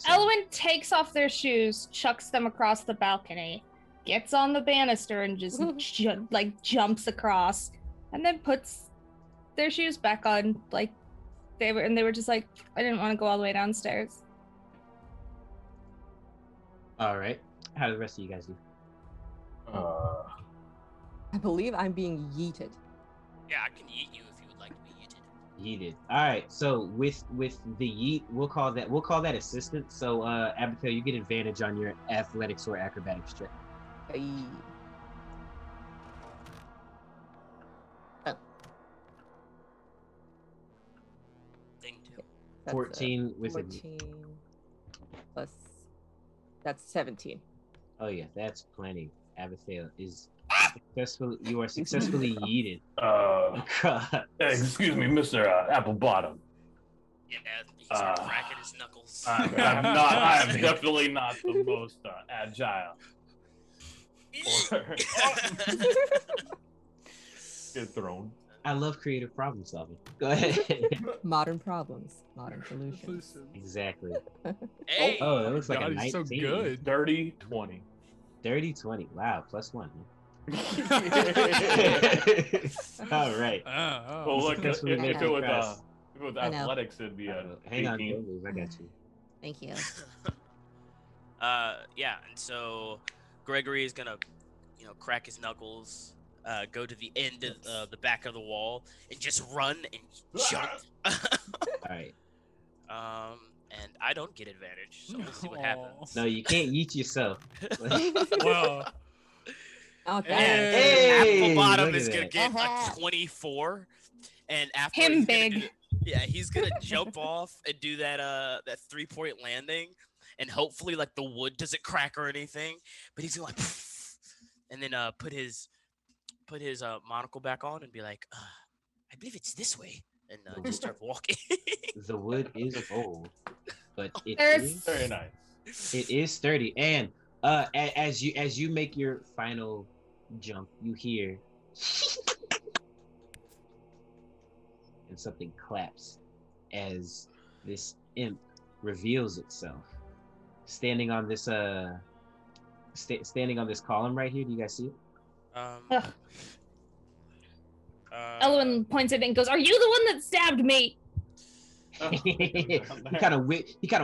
Speaker 6: Elwin takes off their shoes, chucks them across the balcony, gets on the banister, and just jumps across, and then puts their shoes back on. Like they were just like, I didn't want to go all the way downstairs.
Speaker 1: All right. How do the rest of you guys do?
Speaker 2: I believe I'm being yeeted.
Speaker 3: Yeah, I can yeet you if you would like to be yeeted.
Speaker 1: Yeeted. All right. So with the yeet, we'll call that assistance. So Abigail, you get advantage on your athletics or acrobatics check.
Speaker 2: Hey.
Speaker 3: Thing two.
Speaker 2: That's,
Speaker 1: 14 with a
Speaker 2: 14 plus. That's 17.
Speaker 1: Oh yeah, that's plenty. Abigail is successfully. You are successfully yeeted.
Speaker 8: Excuse me, Mr. Apple Bottom.
Speaker 3: Yeah, he's cracking his knuckles.
Speaker 8: I'm not. I am definitely not the most agile. Get thrown.
Speaker 1: I love creative problem solving. Go ahead.
Speaker 2: Modern problems, modern solutions.
Speaker 1: Exactly.
Speaker 3: Hey!
Speaker 1: Oh, that looks like
Speaker 10: God,
Speaker 1: a 19.
Speaker 10: he's so good.
Speaker 8: Dirty 20.
Speaker 1: Dirty 20. Wow, +1. All right.
Speaker 8: Well, look, if
Speaker 1: Successfully made
Speaker 8: it
Speaker 1: it
Speaker 8: was
Speaker 1: across.
Speaker 8: athletics, it'd be a
Speaker 1: Hang on,
Speaker 8: 18.
Speaker 1: don't move. I got you.
Speaker 7: Thank you.
Speaker 3: Yeah, and so Gregory is gonna, crack his knuckles, go to the end of the back of the wall, and just run and jump.
Speaker 1: All right.
Speaker 3: And I don't get advantage, so we'll see what happens.
Speaker 1: No, you can't yeet yourself.
Speaker 10: Well,
Speaker 2: Okay.
Speaker 1: Hey,
Speaker 11: Applebottom
Speaker 1: look
Speaker 11: is
Speaker 1: at
Speaker 11: gonna
Speaker 1: that.
Speaker 11: get a 24, and after
Speaker 6: Him
Speaker 11: he's
Speaker 6: big.
Speaker 11: Gonna he's gonna jump off and do that 3-point landing, and hopefully like the wood doesn't crack or anything. But he's gonna like, and then put his monocle back on and be like, I believe it's this way, and just start walking.
Speaker 1: The wood is old, but it
Speaker 6: There's-
Speaker 1: is
Speaker 8: Very nice.
Speaker 1: It is sturdy, and as you make your final jump, you hear, and something claps as this imp reveals itself, standing on this standing on this column right here. Do you guys see it?
Speaker 6: Ugh. Elwin points at it and goes, "Are you the one that stabbed me?"
Speaker 1: he kind of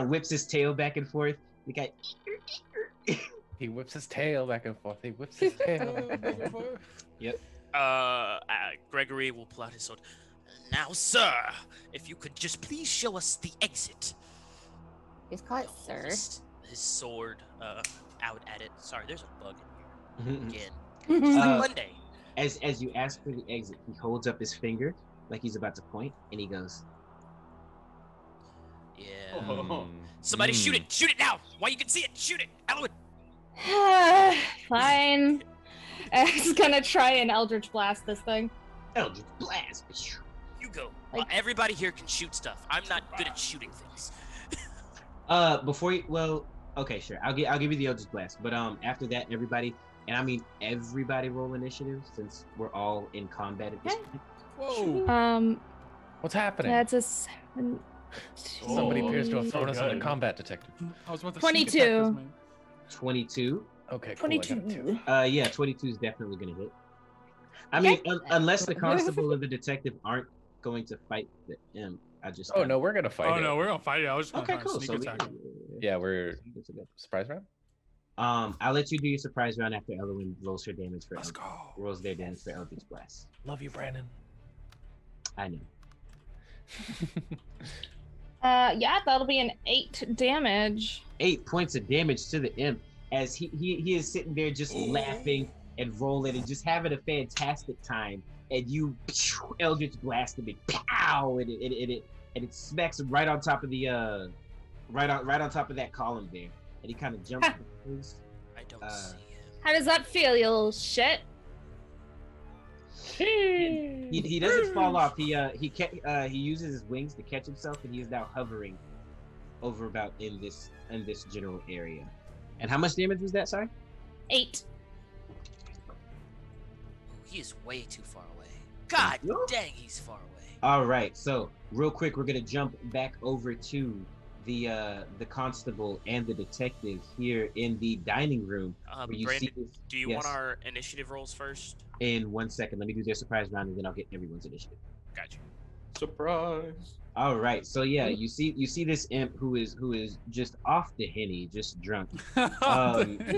Speaker 1: whips his tail back and forth. The guy.
Speaker 4: He whips his tail back and forth. He whips his tail back and forth.
Speaker 1: Yep.
Speaker 11: Gregory will pull out his sword. Now, sir, if you could just please show us the exit.
Speaker 7: Just call it sir.
Speaker 11: His sword out at it. Sorry, there's a bug in here again.
Speaker 6: Mm-hmm.
Speaker 11: It's like Monday.
Speaker 1: As you ask for the exit, he holds up his finger like he's about to point, and he goes,
Speaker 11: Yeah. Somebody shoot it! Shoot it now! While you can see it, shoot it! Elwood!
Speaker 6: Fine. It's gonna try and Eldritch Blast this thing.
Speaker 1: Eldritch Blast!
Speaker 11: You go. Everybody here can shoot stuff. I'm not good at shooting things.
Speaker 1: Before you, well, okay, sure. I'll give you the Eldritch Blast, but
Speaker 2: after
Speaker 1: that, everybody, and I mean everybody, roll initiative since we're all in combat at this point.
Speaker 10: Whoa.
Speaker 4: What's happening?
Speaker 6: That's a 7.
Speaker 4: Somebody appears to have thrown us on the combat detective.
Speaker 10: I was about to
Speaker 6: 22.
Speaker 10: sneak attack this man.
Speaker 1: 22.
Speaker 4: Okay, cool. I got it too.
Speaker 1: Yeah, 22 is definitely gonna hit. I mean, unless the constable or the detective aren't going to fight the imp, I just.
Speaker 4: Oh no, we're gonna fight.
Speaker 10: Oh no, we're gonna fight it. I was just gonna
Speaker 1: Okay,
Speaker 10: try and
Speaker 1: cool.
Speaker 10: sneak
Speaker 1: So
Speaker 10: attack.
Speaker 4: Yeah, we're surprise round.
Speaker 1: I'll let you do your surprise round after Elowen rolls her damage for
Speaker 10: Let's go.
Speaker 1: rolls their damage for Eldritch Blast.
Speaker 4: Love you, Brandon.
Speaker 1: I know.
Speaker 6: Yeah, that'll be an 8 damage.
Speaker 1: 8 points of damage to the imp as he is sitting there just laughing and rolling and just having a fantastic time. And you Eldritch Blast him, and pow, and it smacks him right on top of the right on top of that column there, and he kind of jumps.
Speaker 11: I don't see him.
Speaker 6: How does that feel, you little shit?
Speaker 1: He doesn't fall off. He uses his wings to catch himself, and he is now hovering over about in this general area. And how much damage was that? Sorry.
Speaker 6: 8.
Speaker 11: He is way too far away. God dang, he's far away.
Speaker 1: All right, so real quick, we're gonna jump back over to the constable and the detective here in the dining room. Where you
Speaker 11: Brandon,
Speaker 1: see this,
Speaker 11: do you
Speaker 1: yes.
Speaker 11: want our initiative rolls first?
Speaker 1: In 1 second, let me do their surprise round, and then I'll get everyone's initiative.
Speaker 11: Gotcha.
Speaker 8: Surprise.
Speaker 1: All right, so yeah, you see this imp who is just off the henny, just drunk.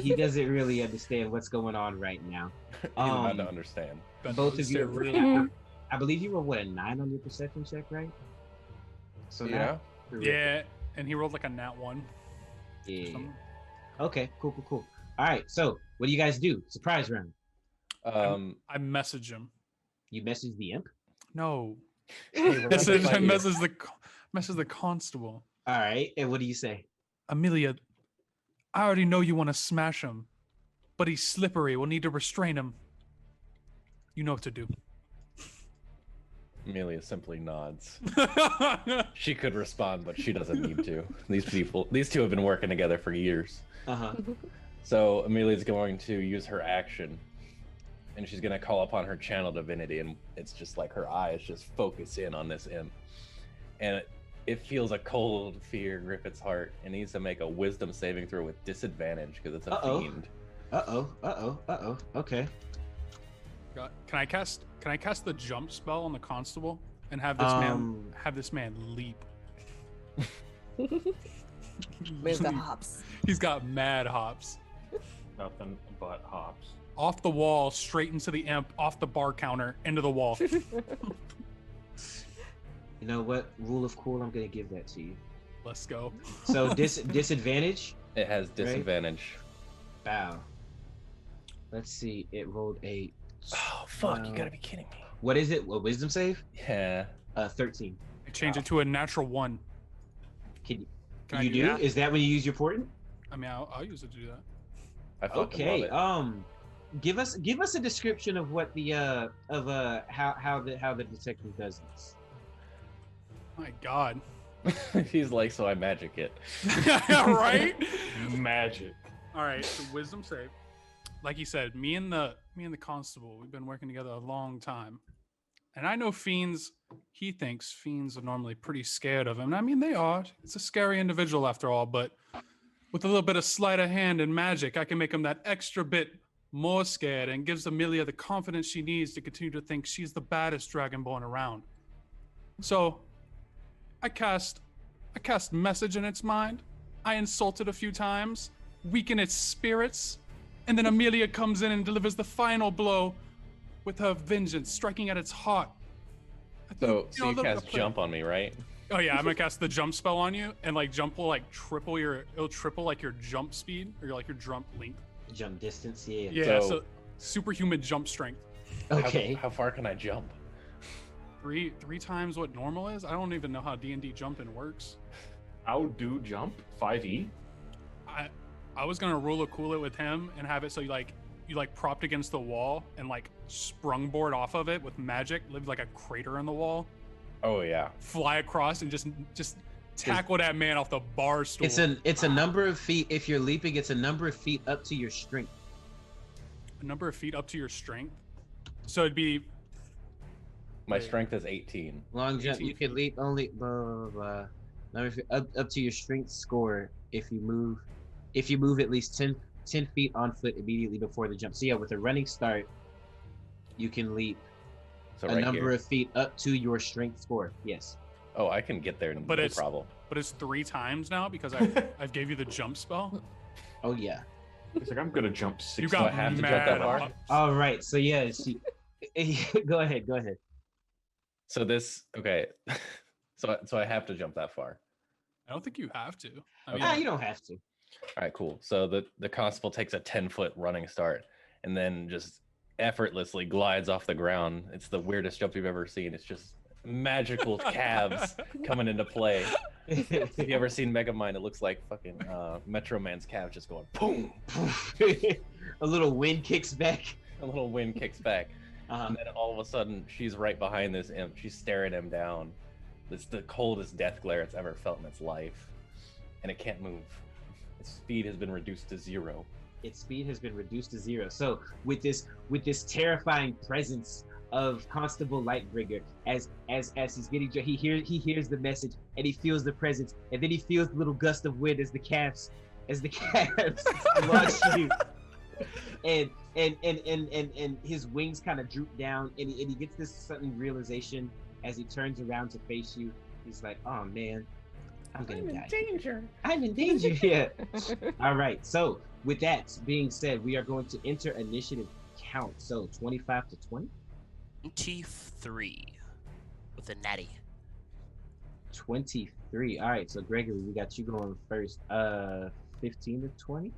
Speaker 1: He doesn't really understand what's going on right now.
Speaker 4: He's about to understand.
Speaker 1: Both of you,
Speaker 10: really.
Speaker 1: I believe you were a 9 on your perception check, right? So
Speaker 4: Yeah.
Speaker 10: Yeah, and he rolled like a nat 1.
Speaker 1: Yeah. Okay, cool. All right, so what do you guys do? Surprise round.
Speaker 10: I message him.
Speaker 1: You message the imp?
Speaker 10: No.
Speaker 4: Hey,
Speaker 10: I message the constable.
Speaker 1: All right, and what do you say?
Speaker 10: Amelia, I already know you want to smash him, but he's slippery. We'll need to restrain him. You know what to do.
Speaker 4: Amelia simply nods. She could respond, but she doesn't need to. These two have been working together for years.
Speaker 1: Uh-huh.
Speaker 4: So Amelia's going to use her action, and she's going to call upon her channel divinity, and it's just like her eyes just focus in on this imp. And it feels a cold fear grip its heart, and needs to make a wisdom saving throw with disadvantage because it's a fiend.
Speaker 1: Okay.
Speaker 10: Can I cast the jump spell on the constable and have this man leap?
Speaker 2: Where's the hops?
Speaker 10: He's got mad hops.
Speaker 8: Nothing but hops.
Speaker 10: Off the wall, straight into the imp, off the bar counter, into the wall.
Speaker 1: You know what? Rule of cool, I'm gonna give that to you.
Speaker 10: Let's go.
Speaker 1: So disadvantage?
Speaker 4: It has disadvantage.
Speaker 1: Bow. Let's see. It rolled a.
Speaker 4: Oh fuck! You gotta be kidding me.
Speaker 1: What is it? What wisdom save?
Speaker 4: Yeah.
Speaker 1: 13.
Speaker 10: Change it to a natural 1.
Speaker 1: Can
Speaker 10: I
Speaker 1: you
Speaker 10: do
Speaker 1: do?
Speaker 10: that?
Speaker 1: Is that when you use your portent?
Speaker 10: I mean, I'll use it to do that.
Speaker 4: I fucking love it.
Speaker 1: Give us a description of what the how the detective does this.
Speaker 10: My God.
Speaker 4: He's like, so I magic it.
Speaker 10: Right?
Speaker 8: Magic.
Speaker 10: All right, so wisdom save. Like you said, me and the constable, we've been working together a long time. And I know fiends, he thinks fiends are normally pretty scared of him. And I mean, they are. It's a scary individual after all, but with a little bit of sleight of hand and magic, I can make him that extra bit more scared and gives Amelia the confidence she needs to continue to think she's the baddest dragonborn around. So I cast message in its mind. I insult it a few times, weaken its spirits, and then Amelia comes in and delivers the final blow with her vengeance, striking at its heart.
Speaker 4: So you cast jump on me, right?
Speaker 10: Oh yeah, I'm gonna cast the jump spell on you, and like jump will like triple your jump speed or your jump length.
Speaker 1: Jump distance, yeah.
Speaker 10: Yeah, so superhuman jump strength.
Speaker 1: Okay.
Speaker 4: How far can I jump?
Speaker 10: Three times what normal is. I don't even know how D&D jumping works.
Speaker 8: How do jump 5e?
Speaker 10: I was gonna rule a cool it with him and have it so you propped against the wall and like sprungboard off of it with magic, live like a crater in the wall.
Speaker 4: Oh yeah.
Speaker 10: Fly across and just tackle that man off the bar stool.
Speaker 1: It's a number of feet. If you're leaping, it's a number of feet up to your strength.
Speaker 10: A number of feet up to your strength. So it'd be.
Speaker 4: My strength is 18.
Speaker 1: Long jump. You can leap only blah, blah, blah. Number of feet, up to your strength score if you move at least 10 feet on foot immediately before the jump. So yeah, with a running start, you can leap a number of feet up to your strength score. Yes.
Speaker 4: Oh, I can get there, no problem.
Speaker 10: But it's 3 times now because I've gave you the jump spell.
Speaker 1: Oh yeah.
Speaker 8: He's like, I'm gonna jump 6.
Speaker 10: You got
Speaker 4: I have to jump that far.
Speaker 1: All right. So yeah, go ahead.
Speaker 4: So this okay. So I have to jump that far.
Speaker 10: I don't think you have to.
Speaker 1: You don't have to.
Speaker 4: All right, cool. So the constable takes a 10-foot running start and then just effortlessly glides off the ground. It's the weirdest jump you've ever seen. It's just magical calves coming into play. If you ever seen Megamind, it looks like fucking Metro Man's calves just going boom.
Speaker 1: A little wind kicks back.
Speaker 4: And then all of a sudden, she's right behind this imp. She's staring him down. It's the coldest death glare it's ever felt in its life. And it can't move. Its speed has been reduced to 0. So with this terrifying presence of Constable Lightbringer, as he's getting, he hears the message and he feels the presence, and then he feels the little gust of wind as the calves launch you, and his wings kind of droop down, and he gets this sudden realization as he turns around to face you. He's like, oh man, I'm in danger. Yeah. All right. So with that being said, we are going to enter initiative count. So 25 to 20.
Speaker 3: 23 with a natty.
Speaker 1: 23. All right. So Gregory, we got you going first. 15 to 20.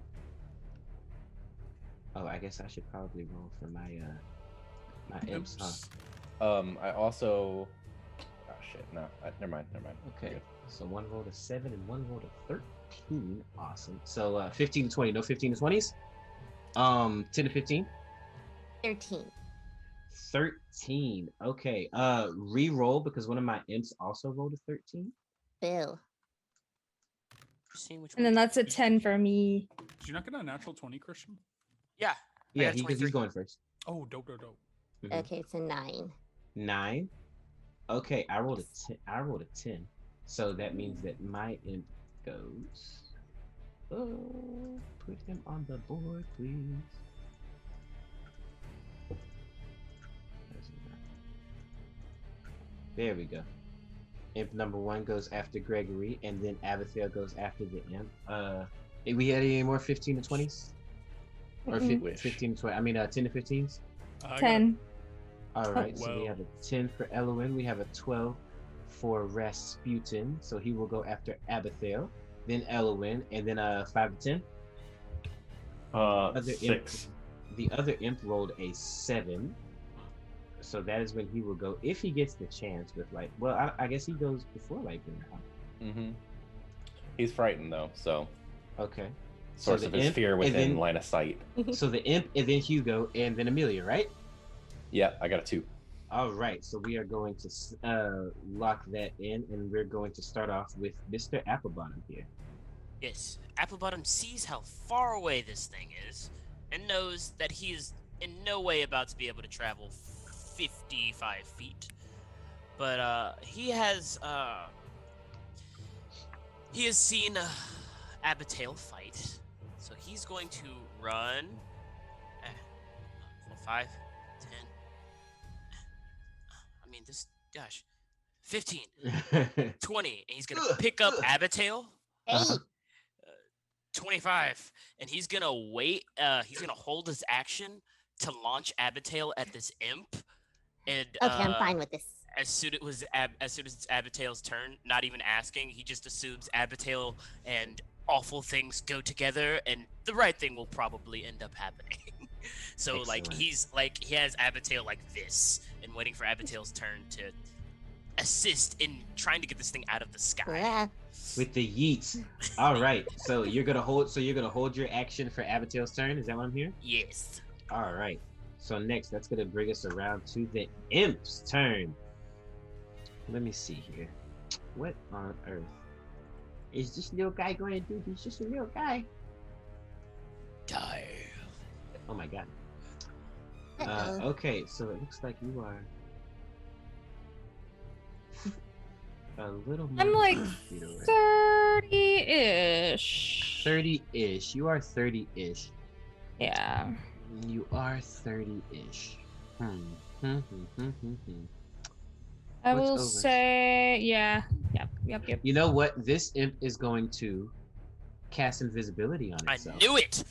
Speaker 1: Oh, I guess I should probably roll for my my imps, huh?
Speaker 4: I also. Oh shit! No, never mind.
Speaker 1: Okay. So one rolled a 7 and one rolled a 13. Awesome. So 15 to 20. No 15 to 20s. 10 to 15. 13. Okay. Re-roll because one of my imps also rolled a 13.
Speaker 7: Bill.
Speaker 6: And then that's a 10 for me.
Speaker 10: Did you not get a natural 20, Christian?
Speaker 3: Yeah.
Speaker 1: Yeah, he's going first.
Speaker 10: Oh, dope.
Speaker 1: Mm-hmm.
Speaker 7: Okay, it's a 9.
Speaker 1: 9. Okay, I rolled a 10. So that means that my imp goes. Oh, put him on the board, please. There we go. Imp number 1 goes after Gregory, and then Abigail goes after the imp. We had any more 15 to 20s? Or 15 to 20? I mean, 10 to 15s?
Speaker 6: 10.
Speaker 1: All right, so we have a 10 for Elowin. We have a 12 for Rasputin, so he will go after Abigail, then Elowin, and then 5 to 10.
Speaker 8: 6.
Speaker 1: The other imp rolled a 7. So that is when he will go, if he gets the chance with light. Well, I guess he goes before lightning now.
Speaker 4: Mm-hmm. He's frightened though, so.
Speaker 1: Okay.
Speaker 4: Source of his fear within
Speaker 1: then,
Speaker 4: line of sight.
Speaker 1: So the imp, and then Hugo, and then Amelia, right?
Speaker 4: Yeah, I got a 2.
Speaker 1: All right, so we are going to lock that in, and we're going to start off with Mr. Applebottom here.
Speaker 3: Yes, Applebottom sees how far away this thing is, and knows that he is in no way about to be able to travel 55 feet. But he has seen Abigail fight, so he's going to run 5, 10. I mean, 15, 20, and he's gonna pick up Abigail.
Speaker 7: Hey.
Speaker 3: 25, and he's gonna wait. He's gonna hold his action to launch Abigail at this imp. And
Speaker 7: Okay, I'm fine with this.
Speaker 3: As soon as it's Abigail's turn, not even asking, he just assumes Abigail and awful things go together, and the right thing will probably end up happening. So
Speaker 1: Excellent.
Speaker 3: he has Abigail like this, and waiting for Abigail's turn to assist in trying to get this thing out of the sky.
Speaker 7: Yeah.
Speaker 1: With the yeets. All right, so you're gonna hold your action for Abigail's turn. Is that what I'm hearing?
Speaker 3: Yes.
Speaker 1: All right. So next, that's gonna bring us around to the imp's turn. Let me see here. What on earth is this little guy going to do? He's just a little guy.
Speaker 3: Die.
Speaker 1: Oh my god.
Speaker 7: Uh-oh.
Speaker 1: Okay, so it looks like you are a little more.
Speaker 6: I'm
Speaker 1: than
Speaker 6: like
Speaker 1: 5 feet away.
Speaker 6: 30-ish.
Speaker 1: 30-ish. You are 30-ish.
Speaker 6: Yeah.
Speaker 1: You are 30-ish.
Speaker 6: I
Speaker 1: What's
Speaker 6: will
Speaker 1: over?
Speaker 6: say, yeah. Yep.
Speaker 1: You know what? This imp is going to cast invisibility on
Speaker 3: I
Speaker 1: itself.
Speaker 3: knew it.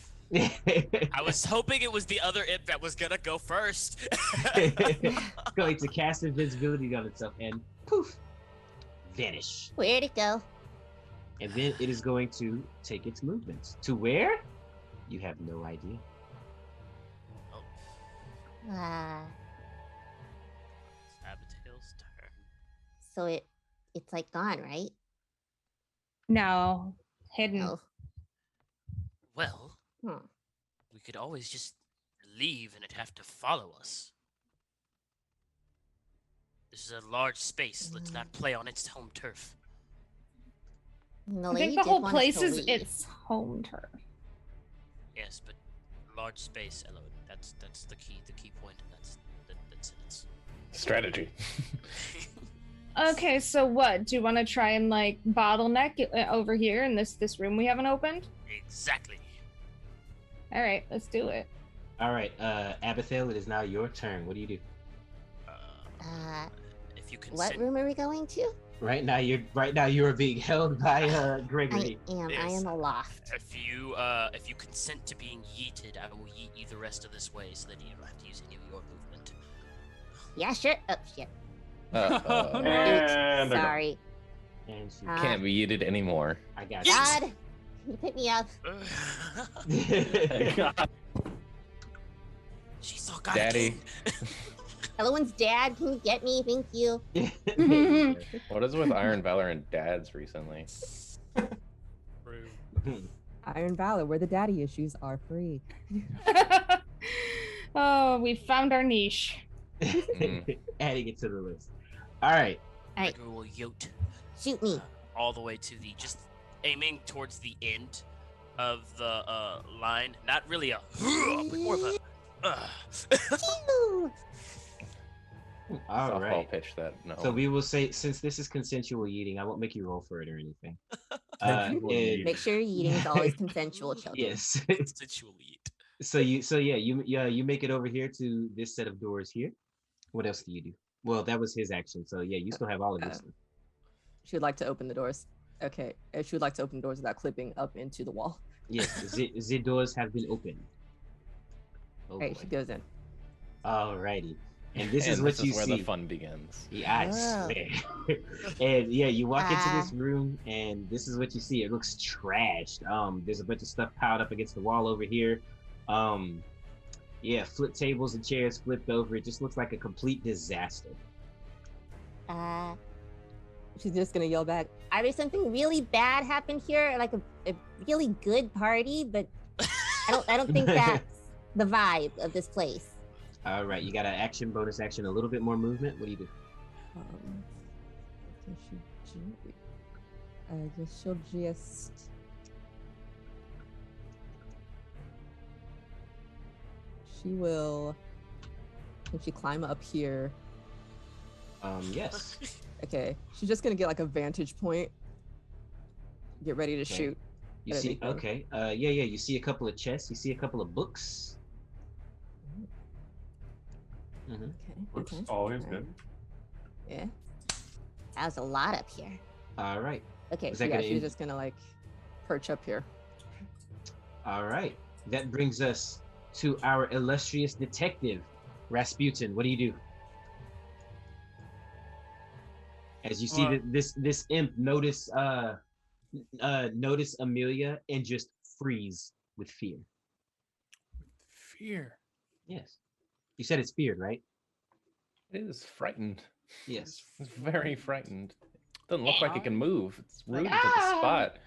Speaker 3: I was hoping it was the other imp that was gonna go first.
Speaker 1: Going to cast invisibility on itself and poof, vanish.
Speaker 7: Where'd it go?
Speaker 1: And then it is going to take its movements. To where? You have no idea.
Speaker 3: Abigail's turn.
Speaker 7: So it's like gone, right?
Speaker 6: No. Hidden.
Speaker 7: Oh.
Speaker 3: Well, we could always just leave and it'd have to follow us. This is a large space. Let's not play on its home turf.
Speaker 7: The
Speaker 6: I
Speaker 7: lady
Speaker 6: think the
Speaker 7: did
Speaker 6: whole
Speaker 7: want us
Speaker 6: place
Speaker 7: to
Speaker 6: is
Speaker 7: leave.
Speaker 6: its home turf.
Speaker 3: Yes, but large space, Elo. That's the key point. That's it.
Speaker 4: Strategy.
Speaker 6: Okay, so what? Do you want to try and like bottleneck it over here in this room we haven't opened?
Speaker 3: Exactly.
Speaker 6: All right, let's do it.
Speaker 1: All right, Abigail, it is now your turn. What do you do?
Speaker 3: If you
Speaker 7: What
Speaker 3: consent,
Speaker 7: room are we going to?
Speaker 1: Right now you are being held by Gregory.
Speaker 7: I am
Speaker 3: Yes.
Speaker 7: aloft.
Speaker 3: if you consent to being yeeted, I will yeet you the rest of this way, so that you don't have to use any of your movement.
Speaker 7: Yeah, sure. Oh shit.
Speaker 8: And they're
Speaker 7: Sorry.
Speaker 1: And she
Speaker 4: Can't be yeeted anymore.
Speaker 1: I got you.
Speaker 7: God, can you pick me up?
Speaker 3: She's so goddamn.
Speaker 4: Daddy.
Speaker 7: Everyone's dad, can you get me? Thank you.
Speaker 4: What is with Iron Valor and dads recently?
Speaker 2: Iron Valor, where the daddy issues are free.
Speaker 6: Oh, we found our niche.
Speaker 1: Adding it to the list. All right.
Speaker 7: Alright.
Speaker 3: Gregory will yote
Speaker 7: Shoot me.
Speaker 3: all the way to the, just aiming towards the end of the line. Not really a, but more of a.
Speaker 7: Pew!
Speaker 1: All
Speaker 4: Softball
Speaker 1: right.
Speaker 4: pitch that. No.
Speaker 1: So we will say, since this is consensual eating, I won't make you roll for it or anything.
Speaker 7: Make sure eating is always consensual, children.
Speaker 1: Yes.
Speaker 3: Consensual eat.
Speaker 1: So you make it over here to this set of doors here. What else do you do? Well, that was his action. So yeah, you still have all of this.
Speaker 2: She would like to open the doors. Okay, she would like to open doors without clipping up into the wall.
Speaker 1: Yes, the doors have been opened. Oh,
Speaker 2: All right,
Speaker 1: boy.
Speaker 2: she goes in.
Speaker 1: Alrighty. And this is
Speaker 4: And
Speaker 1: what
Speaker 4: this
Speaker 1: you
Speaker 4: is where
Speaker 1: see.
Speaker 4: the fun begins.
Speaker 1: Yeah, I
Speaker 7: Oh.
Speaker 1: swear. And yeah, you walk into this room, and this is what you see. It looks trashed. There's a bunch of stuff piled up against the wall over here. Yeah, flip tables and chairs flipped over. It just looks like a complete disaster.
Speaker 7: She's just gonna yell back, either something really bad happened here, or like a really good party, but I don't think that's the vibe of this place.
Speaker 1: All right, you got an action, bonus action, a little bit more movement. What do you do?
Speaker 2: What can she do? I guess she'll just. She will. Can she climb up here?
Speaker 1: Yes.
Speaker 2: Okay, she's just gonna get like a vantage point. Get ready to shoot.
Speaker 1: You
Speaker 2: at
Speaker 1: see,
Speaker 2: anything.
Speaker 1: okay. Yeah. You see a couple of chests. You see a couple of books. Mm-hmm.
Speaker 2: Okay.
Speaker 8: Looks
Speaker 2: okay.
Speaker 8: always good.
Speaker 2: Yeah.
Speaker 7: That was a lot up here.
Speaker 1: All right.
Speaker 2: Okay.
Speaker 1: Is
Speaker 2: So
Speaker 1: that
Speaker 2: yeah,
Speaker 1: gonna
Speaker 2: she's
Speaker 1: end?
Speaker 2: just gonna like perch up here.
Speaker 1: All right. That brings us to our illustrious detective, Rasputin. What do you do? As you see this imp notice Amelia and just freeze with fear.
Speaker 10: Fear.
Speaker 1: Yes. You said it's feared, right?
Speaker 4: It is frightened.
Speaker 1: Yes.
Speaker 4: It's very frightened. Doesn't look like it can move. It's
Speaker 7: Like,
Speaker 4: rooted to the spot.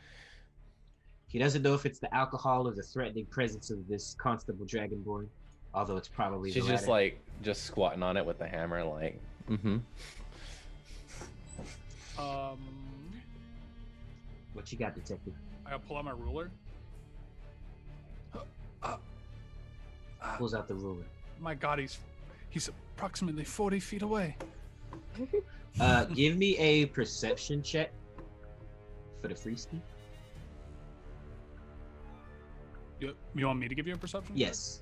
Speaker 1: He doesn't know if it's the alcohol or the threatening presence of this Constable Dragonborn, although it's probably
Speaker 4: She's
Speaker 1: the
Speaker 4: just
Speaker 1: latter.
Speaker 4: like squatting on it with the hammer, like.
Speaker 1: What you got, detective?
Speaker 10: I gotta pull out my ruler.
Speaker 1: Pulls out the ruler.
Speaker 10: My God, he's approximately 40 feet away.
Speaker 1: Give me a perception check for the free ski.
Speaker 10: You want me to give you a perception?
Speaker 1: Yes.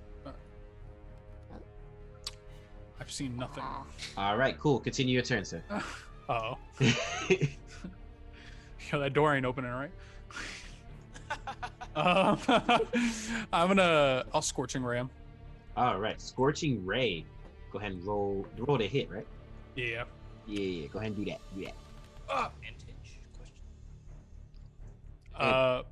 Speaker 10: I've seen nothing.
Speaker 1: All right, cool. Continue your turn, sir.
Speaker 10: Uh-oh. Yo, that door ain't opening, right? I'll Scorching Ray him.
Speaker 1: All right, Scorching Ray. Go ahead and roll to hit, right?
Speaker 10: Yeah.
Speaker 1: Yeah. Go ahead and do that.
Speaker 11: Advantage?
Speaker 10: Question.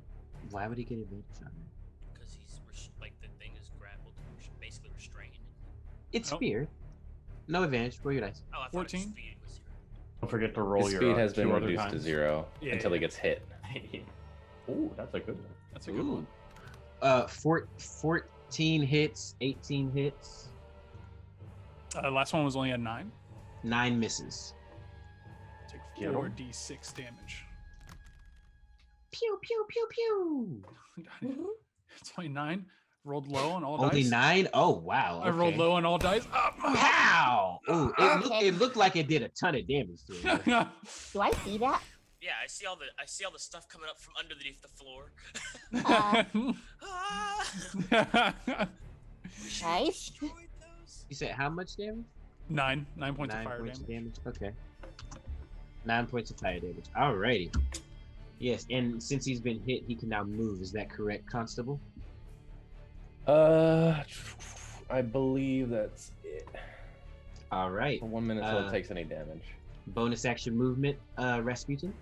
Speaker 1: Why would he get advantage on that?
Speaker 11: Because he's like the thing is grappled, basically restrained.
Speaker 1: It's
Speaker 10: Nope.
Speaker 1: fear. No advantage. Roll your dice.
Speaker 11: Oh, I thought
Speaker 10: 14?
Speaker 11: his speed was 0.
Speaker 8: Don't forget to roll
Speaker 4: His
Speaker 8: your
Speaker 4: speed has been
Speaker 8: 2 other
Speaker 4: reduced to
Speaker 8: times.
Speaker 4: 0
Speaker 10: Yeah,
Speaker 4: until
Speaker 10: yeah.
Speaker 4: he gets hit.
Speaker 8: Ooh, that's a good one.
Speaker 10: That's a good one.
Speaker 1: 14 hits, 18 hits,
Speaker 10: Last one was only at 9.
Speaker 1: 9 misses.
Speaker 10: Take
Speaker 8: Get 'em.
Speaker 10: 4d6 damage.
Speaker 1: Pew pew pew pew.
Speaker 10: It's only 9. Rolled low on all
Speaker 1: Only
Speaker 10: dice.
Speaker 1: 9? Oh wow.
Speaker 10: I rolled
Speaker 1: okay.
Speaker 10: low on all dice.
Speaker 1: Pow! Ooh,
Speaker 7: Okay.
Speaker 1: it looked like it did a ton of damage to him.
Speaker 7: Do I see that?
Speaker 11: Yeah, I see all the stuff coming up from underneath the floor.
Speaker 7: Nice.
Speaker 11: Destroyed those.
Speaker 1: You said how much damage?
Speaker 10: 9 points of
Speaker 1: 9
Speaker 10: fire
Speaker 1: points
Speaker 10: damage.
Speaker 1: of damage. Okay. 9 points of fire damage. Alrighty. Yes, and since he's been hit, he can now move. Is that correct, Constable?
Speaker 4: I believe that's it.
Speaker 1: All right.
Speaker 4: For 1 minute till it takes any damage.
Speaker 1: Bonus action movement, Rasputin.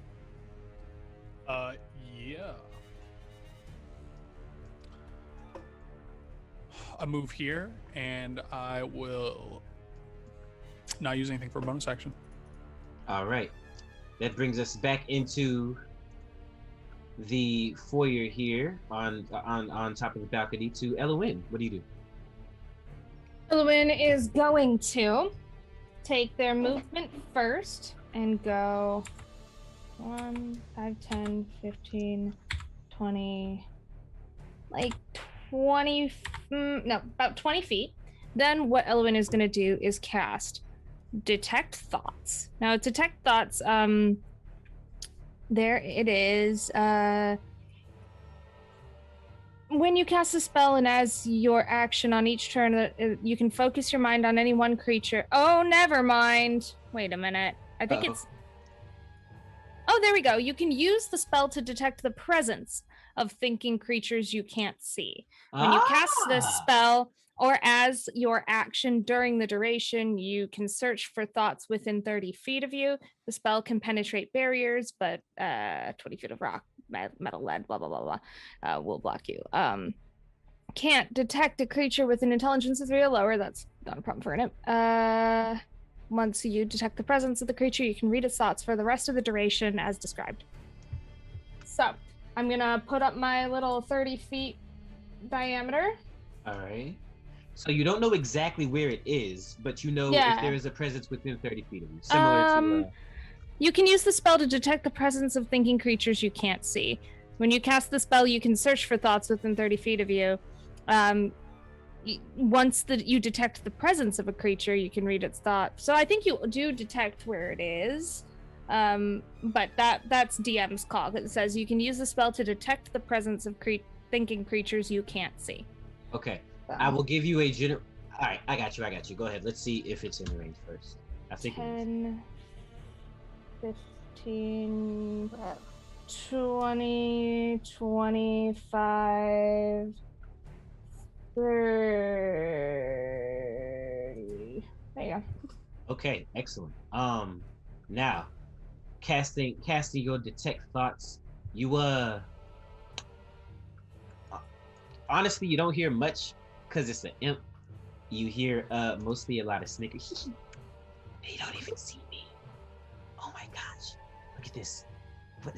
Speaker 10: Yeah. I move here, and I will not use anything for bonus action.
Speaker 1: All right. That brings us back into the foyer here on top of the balcony to Elowen. What do you do?
Speaker 6: Elwyn is going to take their movement first and go 1, 5, 10, 15, 20, like 20, about 20 feet. Then what Elwyn is going to do is cast Detect Thoughts. Now, Detect Thoughts, there it is. When you cast a spell and as your action on each turn, you can focus your mind on any one creature. Oh, never mind. Wait a minute. I think it's... Oh, there we go. You can use the spell to detect the presence of thinking creatures you can't see. When you cast this spell, or as your action during the duration, you can search for thoughts within 30 feet of you. The spell can penetrate barriers, but 20 feet of rock, metal, lead, blah, blah, blah, blah, will block you. can't detect a creature with an intelligence of 3 or lower. That's not a problem for an imp. Once you detect the presence of the creature, you can read its thoughts for the rest of the duration as described. So, I'm gonna put up my little 30 feet diameter.
Speaker 1: All right. So you don't know exactly where it is, but you know if there is a presence within 30 feet of you. Similar to...
Speaker 6: You can use the spell to detect the presence of thinking creatures you can't see. When you cast the spell, you can search for thoughts within 30 feet of you. Once you detect the presence of a creature, you can read its thought. So I think you do detect where it is, but that's DM's call. It says you can use the spell to detect the presence of thinking creatures you can't see.
Speaker 1: Okay, I will give you a general... All right, I got you. Go ahead. Let's see if it's in range first. I think
Speaker 6: 10, 15, 20, 25... 30. There you go.
Speaker 1: Okay, excellent. Now, casting your detect thoughts. You honestly, you don't hear much because it's an imp. You hear mostly a lot of snickers. They don't even see me. Oh my gosh! Look at this. What?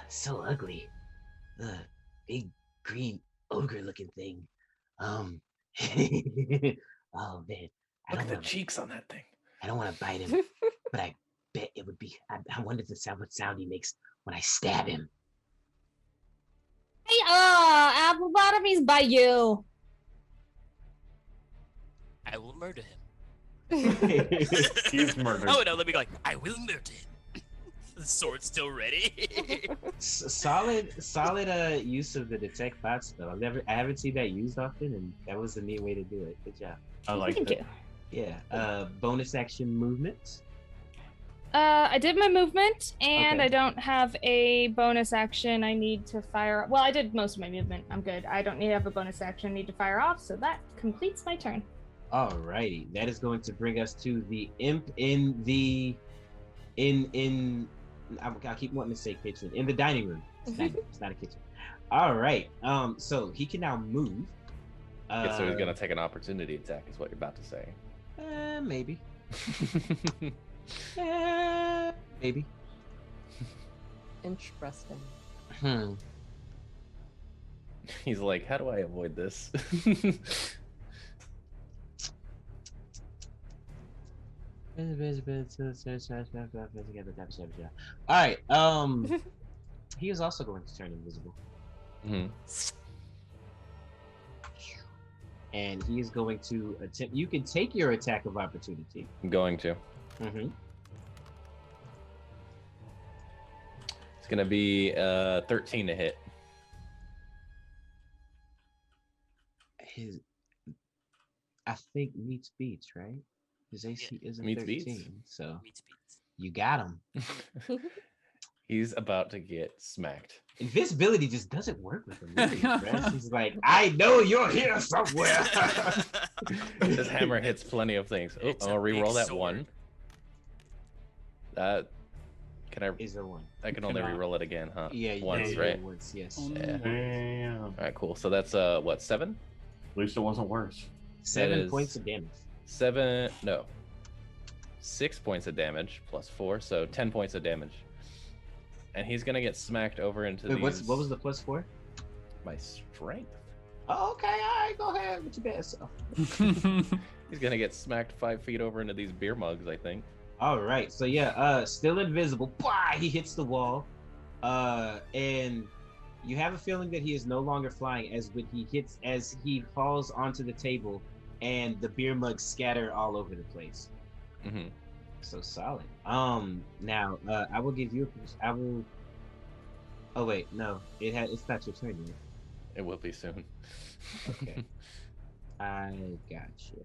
Speaker 1: So ugly. Big green ogre-looking thing. Oh man,
Speaker 4: Look at the cheeks on that thing.
Speaker 1: I don't want to bite him, but I bet it would be. I wonder what sound he makes when I stab him.
Speaker 6: Hey, apple bottomies by you.
Speaker 11: I will murder him.
Speaker 8: He's murdered.
Speaker 11: Oh no, let me go. I will murder him. The sword's still ready.
Speaker 1: Solid use of the detect thoughts spell. I haven't seen that used often, and that was a neat way to do it. Good job.
Speaker 8: I like it.
Speaker 1: Yeah. Bonus action movement.
Speaker 6: I did my movement, and
Speaker 1: Okay.
Speaker 6: I don't have a bonus action. I need to fire. Well, I did most of my movement. I'm good. I don't need to have a bonus action. I need to fire off, so that completes my turn.
Speaker 1: Alrighty, that is going to bring us to the imp in the I'll keep wanting to say kitchen, in the dining room. It's not a kitchen. All right. So he can now move.
Speaker 4: So he's gonna take an opportunity attack, is what you're about to say.
Speaker 1: Maybe. Maybe.
Speaker 2: Interesting.
Speaker 4: He's like, how do I avoid this?
Speaker 1: All right. He is also going to turn invisible. And he is going to attempt. You can take your attack of opportunity.
Speaker 4: I'm going to. It's gonna be 13 to hit.
Speaker 1: I think meets beats, right? His AC isn't
Speaker 4: Meets
Speaker 1: 13,
Speaker 4: beats?
Speaker 1: so you got him.
Speaker 4: He's about to get smacked.
Speaker 1: Invisibility just doesn't work with him. Really, he's like, I know you're here somewhere.
Speaker 4: This hammer hits plenty of things. Oh, I'll re-roll that one. Can I?
Speaker 1: Is there one?
Speaker 4: I can only re-roll it again, huh?
Speaker 1: Yeah,
Speaker 4: once, right?
Speaker 1: Once, yes.
Speaker 4: Yeah.
Speaker 8: Damn.
Speaker 4: All right, cool. So that's what, 7?
Speaker 8: At least it wasn't worse.
Speaker 1: 7 points of damage.
Speaker 4: 6 points of damage plus 4, so 10 points of damage. And he's gonna get smacked over into these.
Speaker 1: What was the plus 4?
Speaker 4: My strength.
Speaker 1: Oh, okay, all right, go ahead with your best self.
Speaker 4: He's gonna get smacked 5 feet over into these beer mugs, I think.
Speaker 1: All right, so yeah, still invisible. Bah! He hits the wall, and you have a feeling that he is no longer flying as he falls onto the table, and the beer mugs scatter all over the place. So solid. Now I will give you. Oh wait, no, it's not your turn yet.
Speaker 4: It will be soon.
Speaker 1: Okay. I got you.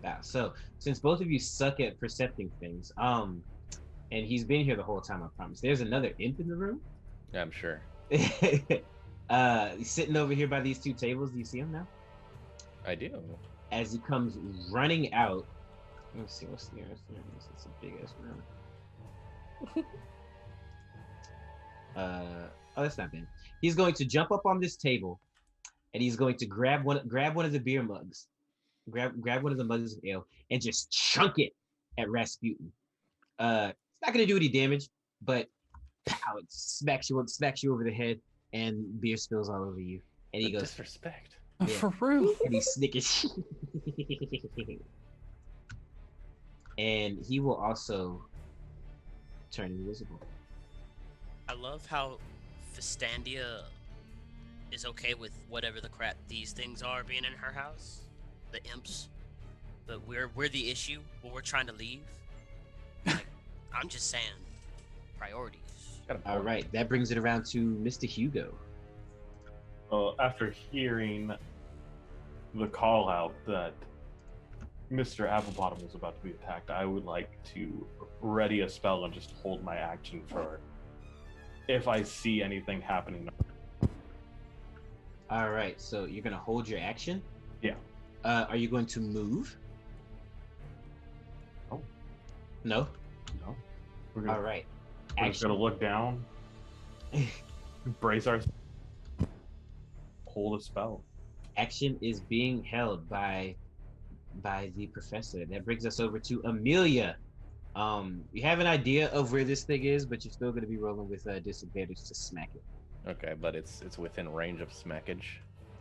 Speaker 1: Now, so since both of you suck at percepting things, and he's been here the whole time, I promise. There's another imp in the room.
Speaker 4: Yeah, I'm sure.
Speaker 1: He's sitting over here by these 2 tables. Do you see him now?
Speaker 4: I do.
Speaker 1: As he comes running out. Let's see what's nearest. It's a big ass room. Oh, that's not bad. He's going to jump up on this table, and he's going to grab one of the beer mugs, grab one of the mugs of ale, and just chunk it at Rasputin. It's not gonna do any damage, but pow! It smacks you over the head, and beer spills all over you. And he goes,
Speaker 4: disrespect.
Speaker 1: Yeah.
Speaker 10: For real?
Speaker 1: And he snickers. And he will also turn invisible.
Speaker 11: I love how Fistandia is okay with whatever the crap these things are being in her house, the imps. But we're the issue when we're trying to leave. Like, I'm just saying, priorities.
Speaker 1: All right, that brings it around to Mr. Hugo.
Speaker 8: After hearing the call out that Mr. Applebottom was about to be attacked, I would like to ready a spell and just hold my action for if I see anything happening.
Speaker 1: All right, so you're gonna hold your action.
Speaker 8: Yeah.
Speaker 1: Are you going to move?
Speaker 8: No.
Speaker 1: No.
Speaker 8: No. We're gonna,
Speaker 1: All right.
Speaker 8: we're just gonna look down, brace our, hold a spell.
Speaker 1: Action is being held by the professor. That brings us over to Amelia. You have an idea of where this thing is, but you're still going to be rolling with disadvantage to smack it.
Speaker 4: Okay, but it's within range of smackage.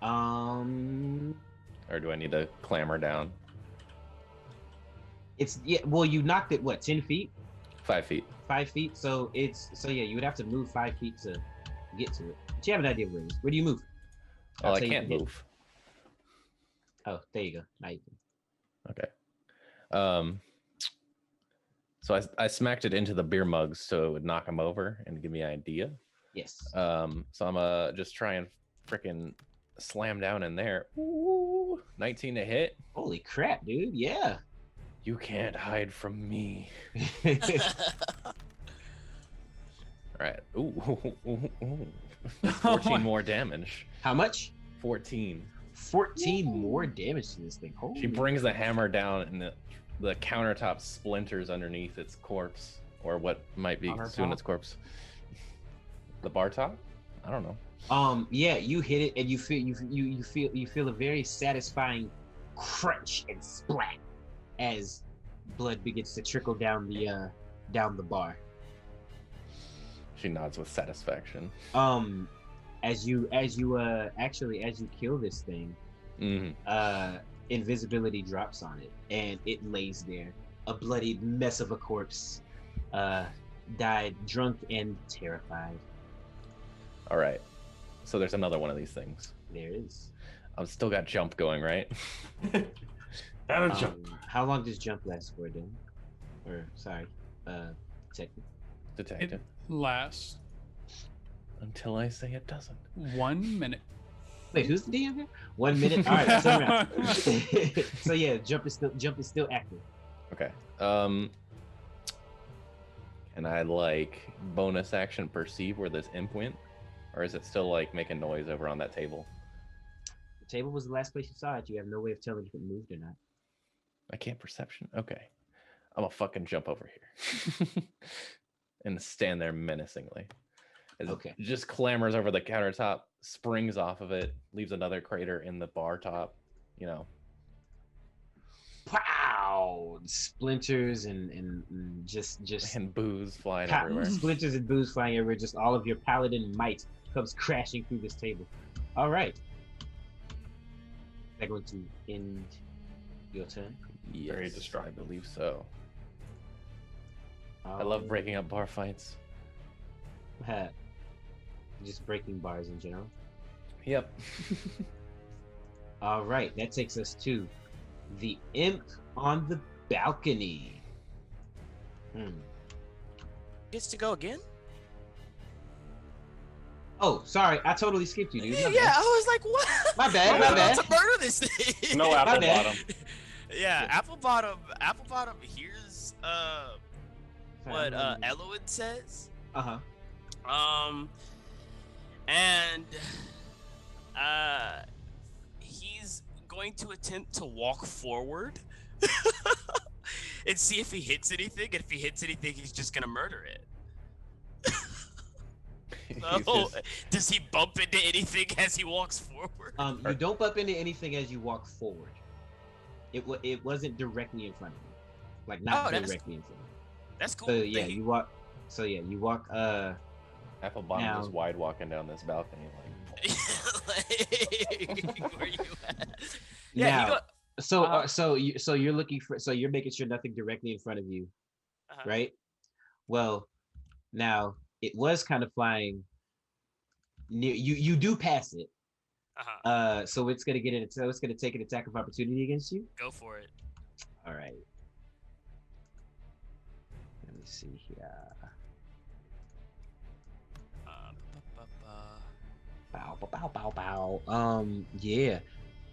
Speaker 1: Or
Speaker 4: do I need to clamber down?
Speaker 1: It's well, you knocked it what, 10 feet?
Speaker 4: 5 feet.
Speaker 1: 5 feet. So you would have to move 5 feet to get to it. But you have an idea where it is. Where do you move?
Speaker 4: Well, I can't move.
Speaker 1: Oh, there you go. Now you can.
Speaker 4: Okay. So I smacked it into the beer mugs so it would knock them over and give me an idea.
Speaker 1: Yes.
Speaker 4: So I'm just try and freaking slam down in there. Ooh, 19 to hit.
Speaker 1: Holy crap, dude! Yeah.
Speaker 4: You can't hide from me. All right. Ooh. 14 more damage.
Speaker 1: How much?
Speaker 4: 14.
Speaker 1: 14 more damage to this thing. Holy.
Speaker 4: She brings the hammer down and the countertop splinters underneath its corpse, or what might be soon its corpse. The bar top? I don't know.
Speaker 1: Yeah, you hit it and you feel a very satisfying crunch and splat as blood begins to trickle down the bar.
Speaker 4: She nods with satisfaction.
Speaker 1: As you kill this thing, invisibility drops on it and it lays there, a bloodied mess of a corpse, died drunk and terrified.
Speaker 4: All right, so there's another one of these things.
Speaker 1: There is.
Speaker 4: I've still got jump going, right?
Speaker 8: Jump.
Speaker 1: How long does jump last for, Dan? Or sorry,
Speaker 4: detective.
Speaker 10: It lasts
Speaker 4: until I say it doesn't.
Speaker 10: 1 minute.
Speaker 1: Wait, who's the DM here? 1 minute. All right, so, so yeah, jump is still active.
Speaker 4: Okay. Can I bonus action perceive where this imp went, or is it still making noise over on that table?
Speaker 1: The table was the last place you saw it. You have no way of telling if it moved or not.
Speaker 4: I can't perception. Okay, I'm gonna fucking jump over here and stand there menacingly.
Speaker 1: Okay.
Speaker 4: It just clambers over the countertop, springs off of it, leaves another crater in the bar top.
Speaker 1: Pow! Splinters and just
Speaker 4: and booze flying everywhere.
Speaker 1: Splinters and booze flying everywhere. Just all of your paladin might comes crashing through this table. All right. Is that going to end your turn?
Speaker 4: Yes,
Speaker 8: Very distracting.
Speaker 4: I believe so. I love breaking up bar fights.
Speaker 1: Just breaking bars in general.
Speaker 4: Yep.
Speaker 1: All right, that takes us to the imp on the balcony.
Speaker 11: Gets to go again?
Speaker 1: Oh, sorry, I totally skipped you, dude.
Speaker 11: Yeah, I was like, what?
Speaker 1: My bad, my bad.
Speaker 11: To murder this thing.
Speaker 8: No apple bottom.
Speaker 11: Yeah, Applebottom hears what Eloin says. And he's going to attempt to walk forward and see if he hits anything. And if he hits anything, he's just gonna murder it. Oh, does he bump into anything as he walks forward?
Speaker 1: You don't bump into anything as you walk forward. It wasn't directly in front of you, like not directly in front of you.
Speaker 11: That's cool.
Speaker 1: So yeah, you walk. So yeah, you walk.
Speaker 4: Applebottom is wide walking down this balcony,
Speaker 11: like. Where you at?
Speaker 1: Yeah. Now, so you're looking for. So you're making sure nothing directly in front of you, right? Well, now it was kind of flying near you. You do pass it. So it's gonna get it. So it's gonna take an attack of opportunity against you.
Speaker 11: Go for it.
Speaker 1: All right. Let me see here. Bow, bow, bow, bow, bow. Yeah,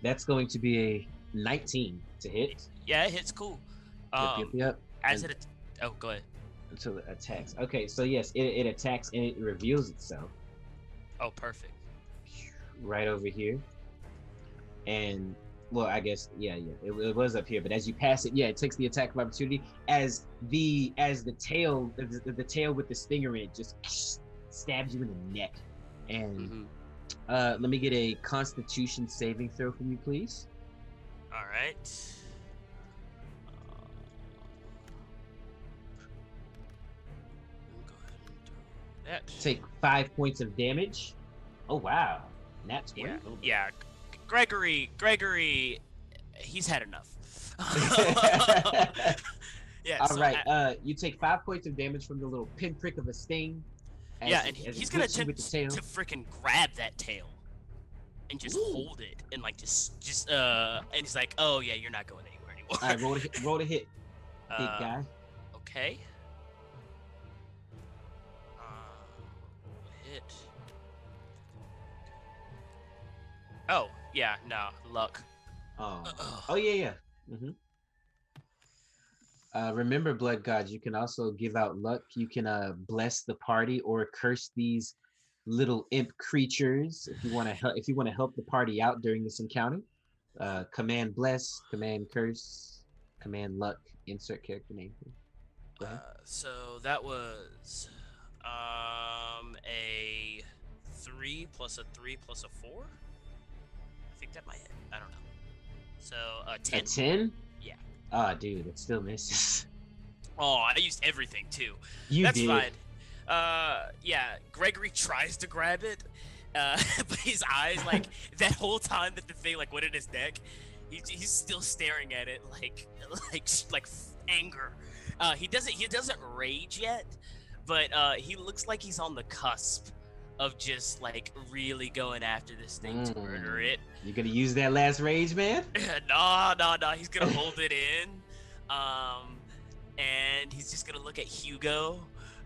Speaker 1: that's going to be a 19 to hit.
Speaker 11: Yeah, it hits. Cool.
Speaker 1: Yep.
Speaker 11: As it. Oh, go ahead.
Speaker 1: Until it attacks. Okay, so yes, it attacks and it reveals itself.
Speaker 11: Oh, perfect.
Speaker 1: Right over here. And well, I guess it was up here, but as you pass it, it takes the attack of opportunity as the tail with the stinger in it just stabs you in the neck. And let me get a Constitution saving throw from you, please.
Speaker 11: All right.
Speaker 1: Take 5 points of damage. Oh wow, nat 20.
Speaker 11: Yeah. Gregory, he's had enough. Yeah.
Speaker 1: All right. You take 5 points of damage from the little pinprick of a sting.
Speaker 11: And he's gonna attempt to freaking grab that tail and just hold it and like just and he's like, oh yeah, you're not going anywhere anymore.
Speaker 1: All right, roll to hit, big guy.
Speaker 11: Okay. Hit. Oh yeah, no luck.
Speaker 1: Oh yeah. Remember, blood gods, you can also give out luck. You can bless the party or curse these little imp creatures if you want to help. If you want to help the party out during this encounter, command bless, command curse, command luck. Insert character name.
Speaker 11: So that was a 3 plus a 3 plus a 4. I think that might hit. I don't know. So 10.
Speaker 1: A 10?
Speaker 11: Yeah.
Speaker 1: Ah, dude, it still misses.
Speaker 11: Oh, I used everything too.
Speaker 1: That's
Speaker 11: did. Fine. Yeah, Gregory tries to grab it, but his eyes, like, that whole time that the thing, like, went in his neck, he's still staring at it, like anger. He doesn't rage yet, but he looks like he's on the cusp of just, like, really going after this thing to murder it.
Speaker 1: You gonna use that last rage, man?
Speaker 11: No, he's gonna hold it in, and he's just gonna look at Hugo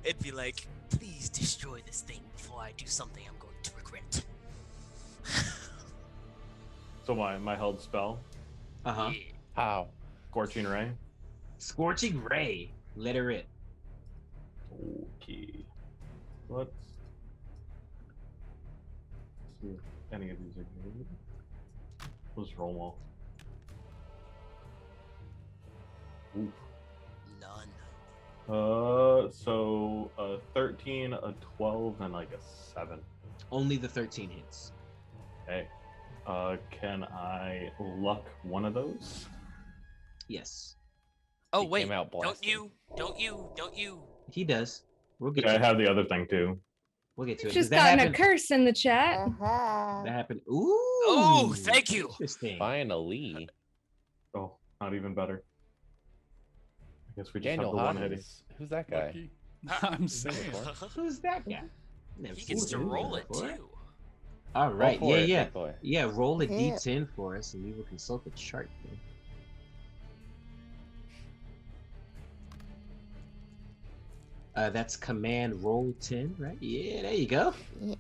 Speaker 11: and be like, please destroy this thing before I do something I'm going to regret.
Speaker 8: So my held spell?
Speaker 1: Yeah.
Speaker 4: How?
Speaker 8: Scorching Ray?
Speaker 1: Scorching Ray. Let her rip.
Speaker 8: Okay. Let's see if any of these are good. Let's roll them all. Oof.
Speaker 11: None.
Speaker 8: So a 13, a 12, and like a 7.
Speaker 1: Only the 13 hits.
Speaker 8: Okay. Can I luck one of those?
Speaker 1: Yes.
Speaker 11: Oh wait, don't you?
Speaker 1: He does. We'll get.
Speaker 8: I have the other thing too.
Speaker 1: We'll get to it.
Speaker 6: Just gotten a curse in the chat.
Speaker 1: That happened. Ooh.
Speaker 11: Oh, thank you.
Speaker 1: Interesting.
Speaker 4: Finally.
Speaker 8: Oh, not even better. I guess we just
Speaker 4: Daniel
Speaker 8: have the one hitting.
Speaker 4: Who's that guy?
Speaker 10: I'm saying.
Speaker 1: Who's that guy?
Speaker 11: He gets to roll it too.
Speaker 1: All right.
Speaker 4: Roll for it,
Speaker 1: Yeah.
Speaker 4: big boy.
Speaker 1: Yeah. Roll a d10 for us, and we will consult the chart. Man. That's command roll 10, right? Yeah, there you go.
Speaker 7: Yeah.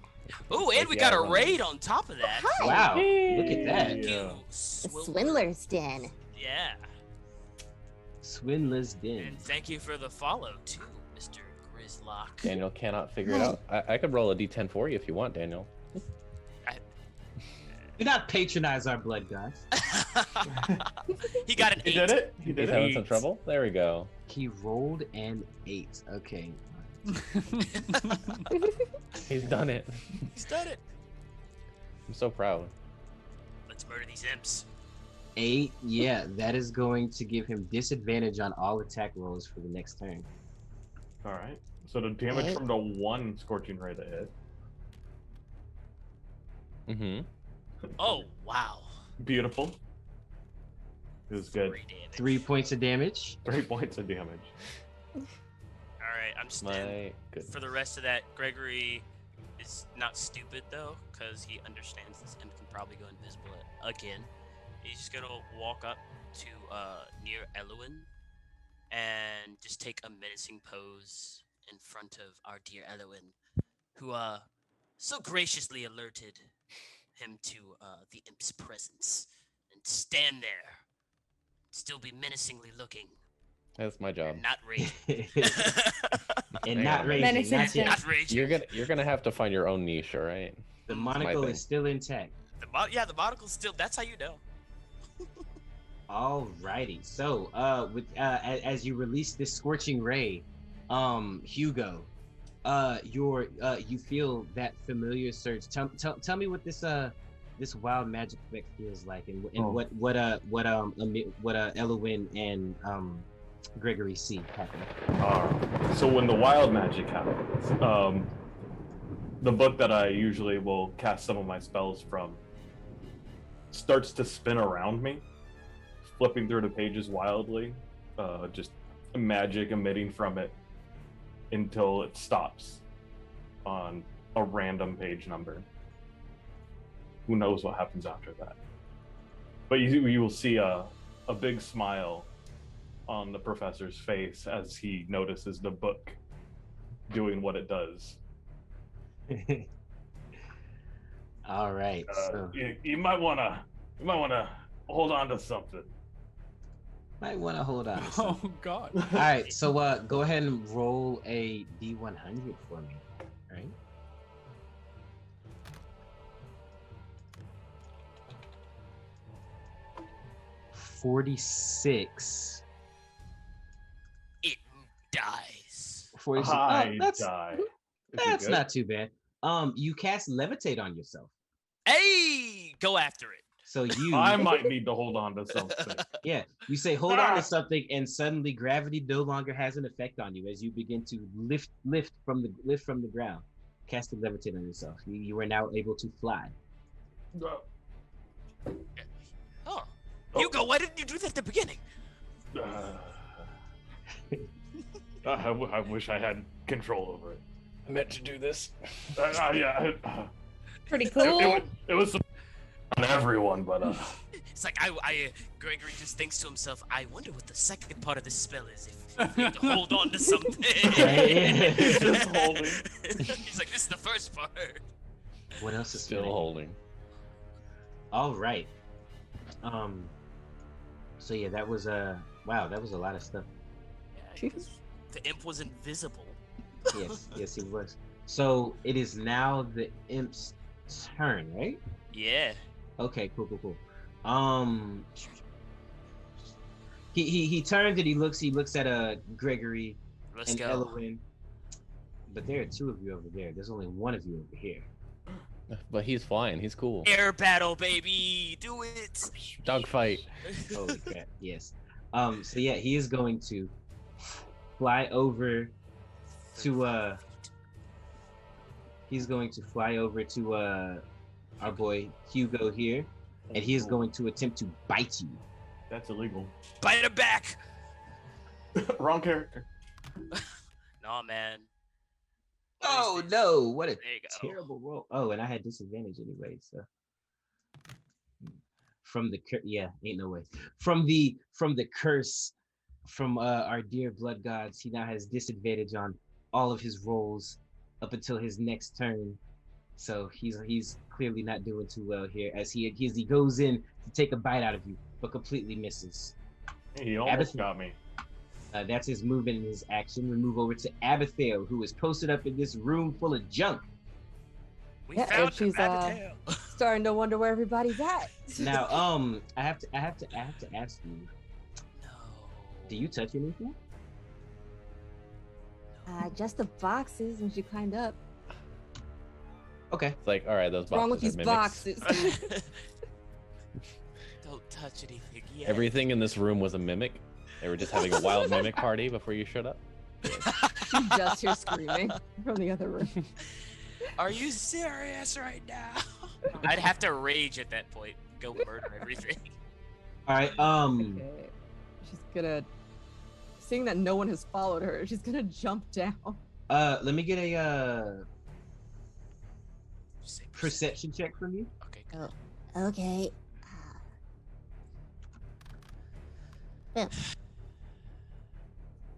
Speaker 11: Oh, and we got a raid on top of that.
Speaker 1: Wow, look at that.
Speaker 11: Thank you,
Speaker 7: The Swindler's Den.
Speaker 11: Yeah.
Speaker 1: Swindler's Den.
Speaker 11: And thank you for the follow too, Mr. Grislock.
Speaker 4: Daniel cannot figure it out. I could roll a d10 for you if you want, Daniel.
Speaker 1: Do not patronize our blood gods.
Speaker 11: He got an 8.
Speaker 8: He did it. He did
Speaker 4: He's
Speaker 8: it.
Speaker 4: having some trouble. There we go.
Speaker 1: He rolled an 8. Okay.
Speaker 4: He's done it.
Speaker 11: He's done it.
Speaker 4: I'm so proud.
Speaker 11: Let's murder these imps.
Speaker 1: 8, yeah, that is going to give him disadvantage on all attack rolls for the next turn.
Speaker 8: All right. So the damage from the 1 scorching ray that hit.
Speaker 4: Mm-hmm.
Speaker 11: Oh, wow.
Speaker 8: Beautiful. It was good.
Speaker 1: 3 points of damage.
Speaker 8: 3 points of damage.
Speaker 11: Alright, I'm staying. For the rest of that, Gregory is not stupid, though, because he understands this imp can probably go invisible again. He's just gonna walk up to near Eluin and just take a menacing pose in front of our dear Eluin, who so graciously alerted him to the imp's presence, and stand there, still be menacingly looking.
Speaker 4: That's my job.
Speaker 11: Not raging.
Speaker 1: And not raging. Not yet.
Speaker 11: Not raging.
Speaker 4: You're gonna have to find your own niche, all right?
Speaker 1: The monocle is still intact.
Speaker 11: The monocle's still. That's how you know.
Speaker 1: Alrighty. So, as you release this scorching ray, Hugo, you feel that familiar surge. Tell me what this wild magic effect feels like, and what Eluin and Gregory see happen.
Speaker 8: So when the wild magic happens, the book that I usually will cast some of my spells from starts to spin around me, flipping through the pages wildly, just magic emitting from it until it stops on a random page number. Who knows what happens after that? But you will see a big smile on the professor's face as he notices the book doing what it does.
Speaker 1: All right. So
Speaker 8: You might wanna hold on to something.
Speaker 1: might want to hold on. To
Speaker 10: Oh
Speaker 1: something.
Speaker 10: God.
Speaker 1: All right. So go ahead and roll a D100 for me. All right. $46.
Speaker 11: It dies.
Speaker 1: 46.
Speaker 8: I
Speaker 1: that's
Speaker 8: die. Is it
Speaker 1: that's
Speaker 8: good?
Speaker 1: not too bad. You cast levitate on yourself.
Speaker 11: Hey, go after it.
Speaker 1: So you
Speaker 8: I might need to hold on to something.
Speaker 1: Yeah, you say hold on to something, and suddenly gravity no longer has an effect on you as you begin to lift from the ground. Cast a levitate on yourself. You are now able to fly.
Speaker 11: Oh, Hugo, why didn't you do that at the beginning?
Speaker 8: I wish I had control over it.
Speaker 4: I meant to do this.
Speaker 6: Pretty cool.
Speaker 8: It was on everyone, but
Speaker 11: It's like Gregory just thinks to himself, I wonder what the second part of this spell is. If we have to hold on to something.
Speaker 8: He's just holding.
Speaker 11: He's like, this is the first part.
Speaker 1: What else is
Speaker 4: Still
Speaker 1: spinning?
Speaker 4: holding.
Speaker 1: All right. So yeah, that was wow, that was a lot of stuff.
Speaker 11: Yeah, the imp was invisible.
Speaker 1: Yes, it was. So it is now the imp's turn, right?
Speaker 11: Yeah.
Speaker 1: Okay, cool. He turns and he looks at Gregory
Speaker 11: Let's
Speaker 1: and
Speaker 11: go.
Speaker 1: Eluin. But there are two of you over there. There's only one of you over here.
Speaker 4: But he's flying. He's cool.
Speaker 11: Air battle, baby. Do it.
Speaker 4: Dogfight.
Speaker 1: Holy crap! Yes. So yeah, he is going to fly over to He's going to fly over to our boy Hugo here, and he is going to attempt to bite you.
Speaker 8: That's illegal.
Speaker 11: Bite him back.
Speaker 8: Wrong character.
Speaker 11: Nah, man.
Speaker 1: Oh
Speaker 11: What is this?
Speaker 1: no! What a
Speaker 11: There you go.
Speaker 1: terrible roll. Oh, and I had disadvantage anyway. So from the ain't no way. From the curse from our dear blood gods, he now has disadvantage on all of his rolls up until his next turn. So he's clearly not doing too well here as he goes in to take a bite out of you, but completely misses.
Speaker 8: He almost got me.
Speaker 1: That's his movement and his action. We move over to Abigail, who is posted up in this room full of junk.
Speaker 11: We
Speaker 2: Yeah,
Speaker 11: found
Speaker 2: and she's
Speaker 11: Abigail.
Speaker 2: starting to wonder where everybody's at.
Speaker 1: Now, I have to ask you.
Speaker 11: No.
Speaker 1: Do you touch anything?
Speaker 11: No.
Speaker 2: Just the boxes, and she climbed up.
Speaker 1: Okay.
Speaker 4: It's like, all right, those
Speaker 2: What's wrong with
Speaker 4: boxes
Speaker 2: these
Speaker 4: are mimics.
Speaker 2: boxes?
Speaker 11: Don't touch anything yet.
Speaker 4: Everything in this room was a mimic. They were just having a wild mimic party before you showed up.
Speaker 2: You just hear screaming from the other room.
Speaker 11: Are you serious right now? I'd have to rage at that point. Go murder everything.
Speaker 1: All right.
Speaker 2: Okay. She's gonna, seeing that no one has followed her, she's gonna jump down.
Speaker 1: Let me get a perception check from you.
Speaker 11: Okay.
Speaker 7: Oh, okay.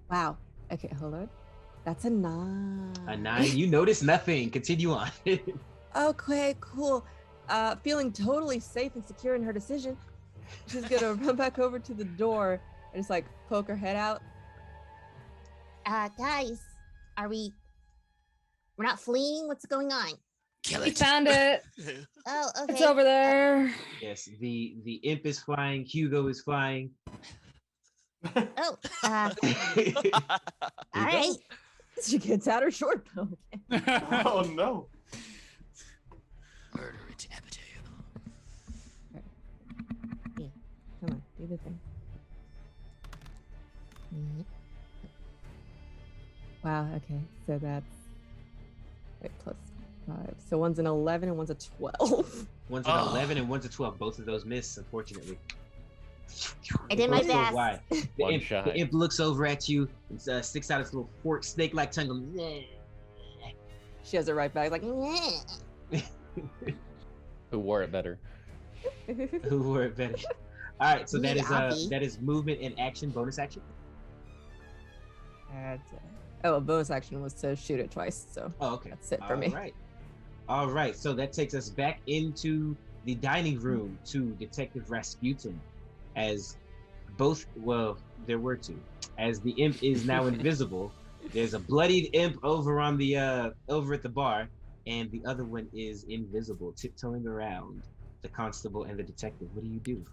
Speaker 2: Wow. Okay, hold on. That's a 9.
Speaker 1: A 9. You notice nothing. Continue on.
Speaker 2: Okay, cool. Feeling totally safe and secure in her decision, she's gonna run back over to the door and just like poke her head out.
Speaker 7: Guys, we're not fleeing? What's going on?
Speaker 11: Kill
Speaker 6: We
Speaker 11: it.
Speaker 6: found it.
Speaker 7: Oh, okay.
Speaker 6: It's over there.
Speaker 1: Yes, the imp is flying. Hugo is flying.
Speaker 7: Oh, all right.
Speaker 2: She gets out her short bow.
Speaker 8: Oh no.
Speaker 11: Murder it, Abigail.
Speaker 2: Yeah, come on, do the thing. Wow, okay, so that's plus 5. So one's an 11 and one's a 12.
Speaker 1: One's an 11 and one's a 12. Both of those miss, unfortunately.
Speaker 7: I did my
Speaker 1: Both go
Speaker 7: best.
Speaker 1: wide.
Speaker 4: One shot.
Speaker 1: The imp looks over at you and sticks out its little forked snake-like tongue.
Speaker 2: She has it right back, like,
Speaker 4: Who wore it better?
Speaker 1: Who wore it better? All right, so that
Speaker 7: Me,
Speaker 1: is that is movement and action, bonus action.
Speaker 2: oh, a bonus action was to shoot it twice, so
Speaker 1: Oh, okay.
Speaker 2: that's it for me.
Speaker 1: All right. So that takes us back into the dining room to Detective Rasputin, as there were two. As the imp is now invisible, there's a bloodied imp over on the over at the bar, and the other one is invisible, tiptoeing around the constable and the detective. What do you do?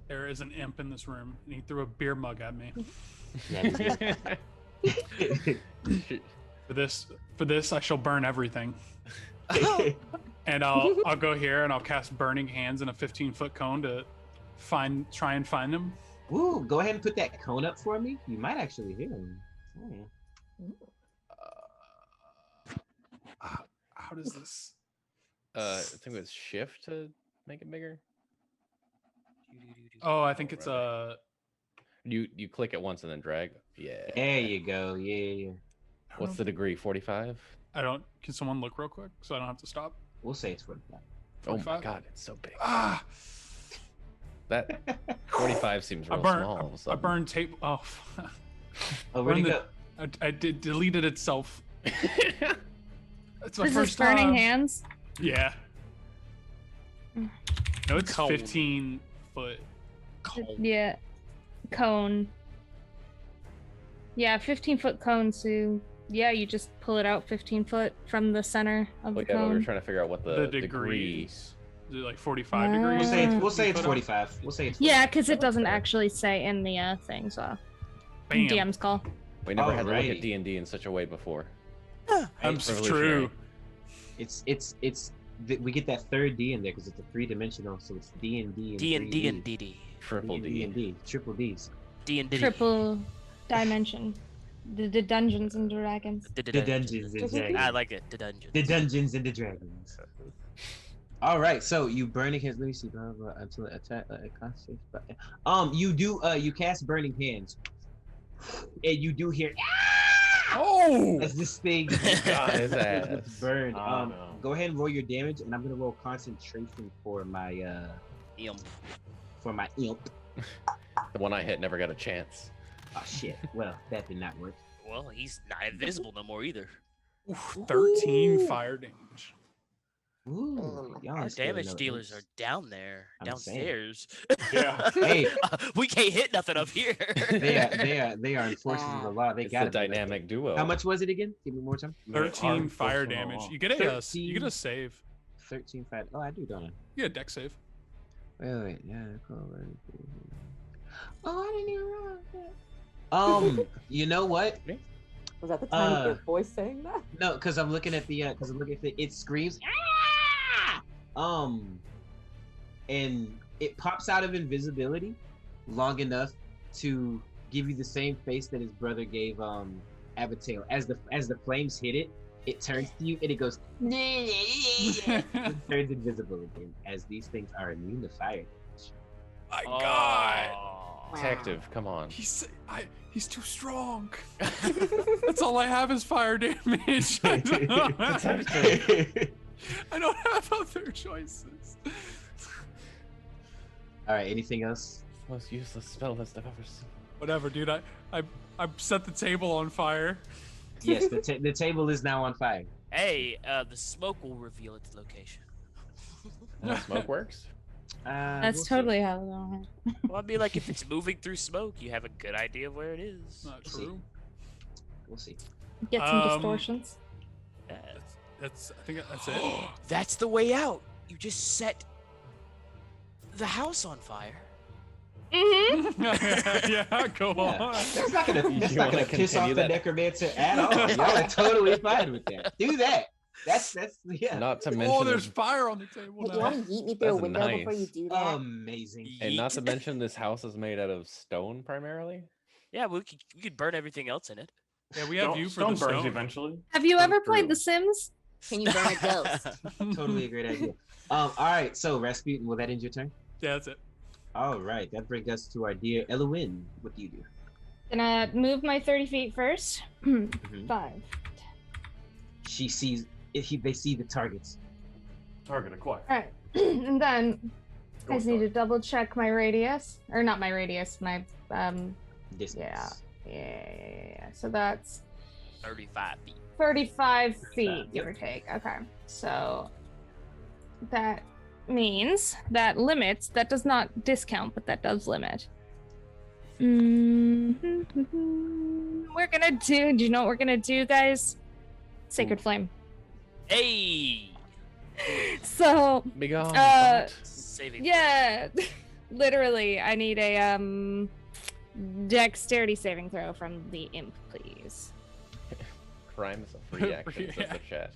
Speaker 10: There is an imp in this room, and he threw a beer mug at me. For this, I shall burn everything. And I'll go here and I'll cast Burning Hands in a 15-foot cone to try and find him.
Speaker 1: Ooh, go ahead and put that cone up for me. You might actually hear him.
Speaker 10: How does this?
Speaker 4: I think it's shift to make it bigger.
Speaker 10: Oh, I think it's
Speaker 4: You click it once and then drag. Yeah.
Speaker 1: There you go. Yeah.
Speaker 4: What's the degree? 45?
Speaker 10: I don't. Can someone look real quick so I don't have to stop?
Speaker 1: We'll say it's 45.
Speaker 4: Oh my
Speaker 10: 45?
Speaker 4: god, it's so big.
Speaker 10: Ah!
Speaker 4: That 45 seems real small.
Speaker 10: I burned tape. Oh.
Speaker 1: Oh, where'd it go?
Speaker 10: I deleted itself. It's my
Speaker 6: Is
Speaker 10: first
Speaker 6: this Burning
Speaker 10: time.
Speaker 6: Hands?
Speaker 10: Yeah. No, it's
Speaker 11: Cone.
Speaker 10: 15 foot.
Speaker 6: Yeah. Cone. Yeah, 15-foot cone, so yeah, you just pull it out 15 foot from the center of the
Speaker 4: Yeah, but we were
Speaker 6: cone.
Speaker 4: trying to figure out what the degree.
Speaker 10: degrees. Is it like 45 degrees?
Speaker 1: We'll say it's 45. We'll say it's 45.
Speaker 6: Yeah, because it doesn't actually say in the thing, so.
Speaker 10: Bam.
Speaker 6: DM's call.
Speaker 4: We never had to look
Speaker 1: Alrighty.
Speaker 4: at D&D in such a way before.
Speaker 10: That's
Speaker 4: Revolutionary.
Speaker 10: true.
Speaker 1: We get that third D in there because it's a 3-dimensional, so it's D&D and
Speaker 11: D and
Speaker 1: 3D.
Speaker 11: and DD.
Speaker 4: Triple D.
Speaker 1: D, triple D's.
Speaker 11: D and D.
Speaker 6: Triple dimension. The Dungeons and Dragons.
Speaker 1: The Dungeons and Dragons.
Speaker 11: I like it. The Dungeons.
Speaker 1: The Dungeons and the Dragons. All right, so you burning hands. Let me see. Blah, blah, until it attack. You cast burning hands, and you do hear.
Speaker 10: Oh!
Speaker 1: As this thing
Speaker 4: Got his ass.
Speaker 1: gets burned.
Speaker 8: Oh, no.
Speaker 1: Go ahead and roll your damage, and I'm gonna roll concentration for my
Speaker 11: Imp.
Speaker 1: imp.
Speaker 4: The one I hit never got a chance.
Speaker 1: Oh shit. Well, that did not work.
Speaker 11: Well, he's not invisible no more either.
Speaker 10: 13 fire damage.
Speaker 1: Ooh, y'all
Speaker 11: Our
Speaker 1: ain't scared of
Speaker 11: damage
Speaker 1: no
Speaker 11: dealers are
Speaker 1: imps.
Speaker 11: down there,
Speaker 1: I'm saying.
Speaker 11: downstairs.
Speaker 8: Yeah.
Speaker 1: Hey.
Speaker 11: We can't hit nothing up here.
Speaker 1: They are enforcers of the law. They
Speaker 4: It's
Speaker 1: got
Speaker 4: a dynamic duo.
Speaker 1: How much was it again? Give me more time.
Speaker 10: 13 fire damage. You get a
Speaker 1: 13.
Speaker 10: save.
Speaker 1: 13 fire. Oh, I do, don't I?
Speaker 10: You get a deck save.
Speaker 1: Wait. Yeah. Oh, I didn't even realize that. You know what?
Speaker 2: Was that the time of your voice saying that?
Speaker 1: No, because I'm looking at the it screams and it pops out of invisibility long enough to give you the same face that his brother gave Abigail. As the flames hit it, it turns to you and it goes it turns invisible again, as these things are immune to fire.
Speaker 10: My God.
Speaker 4: Detective, come on.
Speaker 10: He's too strong. That's all I have is fire damage. I don't have other choices.
Speaker 1: All right, anything else?
Speaker 4: Most useless spell list I've ever seen.
Speaker 10: Whatever, dude. I set the table on fire.
Speaker 1: Yes, the table is now on fire.
Speaker 11: Hey, the smoke will reveal its location.
Speaker 4: Smoke works?
Speaker 6: That's totally how it all happened.
Speaker 11: Well, I mean, like, if it's moving through smoke, you have a good idea of where it is.
Speaker 10: Not true.
Speaker 1: We'll see.
Speaker 6: Get some distortions.
Speaker 11: Yeah.
Speaker 10: I think that's it.
Speaker 11: That's the way out. You just set the house on fire.
Speaker 6: Mm-hmm.
Speaker 10: Yeah, go on.
Speaker 1: That's not gonna piss off the necromancer at all. Y'all are totally fine with that. Do that. That's yeah.
Speaker 4: Not to mention.
Speaker 10: Oh, there's fire on the table now.
Speaker 7: You want to yeet me through a
Speaker 4: That's
Speaker 7: window
Speaker 4: nice.
Speaker 7: before you do that?
Speaker 1: Amazing.
Speaker 4: And not to mention, this house is made out of stone primarily.
Speaker 11: Yeah, we could burn everything else in it.
Speaker 10: Yeah, we have you for the
Speaker 8: stone burns
Speaker 10: stone.
Speaker 8: eventually.
Speaker 6: Have you ever played The Sims?
Speaker 7: Can you burn a ghost?
Speaker 1: Totally a great idea. All right, so Rasputin, will that end your turn?
Speaker 10: Yeah, that's it.
Speaker 1: All right, that brings us to our dear Elowen. What do you do?
Speaker 6: Gonna move my 30 feet first. 5.
Speaker 1: She sees they see the targets.
Speaker 8: Target acquired.
Speaker 6: Alright. And then I just need to
Speaker 8: target.
Speaker 6: double check my radius. Or not my radius, my
Speaker 1: Distance.
Speaker 6: yeah. So that's
Speaker 11: 35 feet.
Speaker 6: 35 feet, give or take. Okay. So that means that limits, that does not discount, but that does limit. We're gonna do you know what we're gonna do, guys? Sacred Flame.
Speaker 11: Hey!
Speaker 6: So,
Speaker 4: Be gone.
Speaker 11: Saving.
Speaker 6: yeah, literally, I need a dexterity saving throw from the imp, please.
Speaker 4: Crime is a free action, says the chat.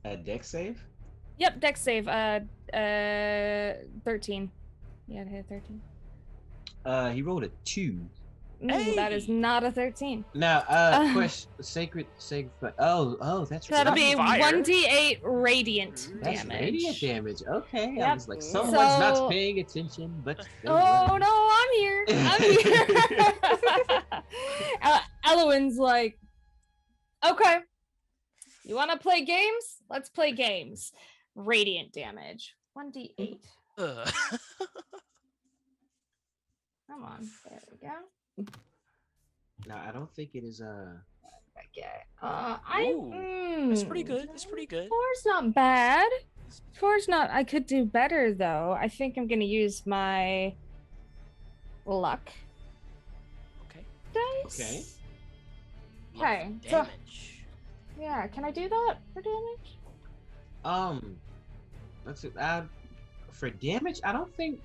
Speaker 1: A dex save?
Speaker 6: Yep, dex save. 13. Yeah, I hit 13.
Speaker 1: He rolled a 2.
Speaker 6: That is not a 13.
Speaker 1: Now, question, sacred. Oh, that's right.
Speaker 6: That'll be
Speaker 11: fire.
Speaker 6: 1d8 radiant
Speaker 1: That's
Speaker 6: damage.
Speaker 1: radiant damage. Okay, I
Speaker 6: Yep.
Speaker 1: was like, someone's
Speaker 6: So-
Speaker 1: not paying attention, but
Speaker 6: Oh no, I'm here. I'm here. Elowen's like, okay, you want to play games? Let's play games. Radiant damage, 1d8.
Speaker 11: Ugh.
Speaker 6: Come on, there we go.
Speaker 1: No, I don't think it is.
Speaker 6: Okay.
Speaker 11: That's pretty good. That's pretty good.
Speaker 6: 4's not bad. 4's not. I could do better though. I think I'm gonna use my luck
Speaker 11: Okay.
Speaker 6: dice.
Speaker 1: Okay.
Speaker 6: Okay,
Speaker 11: Love
Speaker 6: so-
Speaker 11: damage.
Speaker 6: Yeah, can I do that for damage?
Speaker 1: Let's see. For damage, I don't think.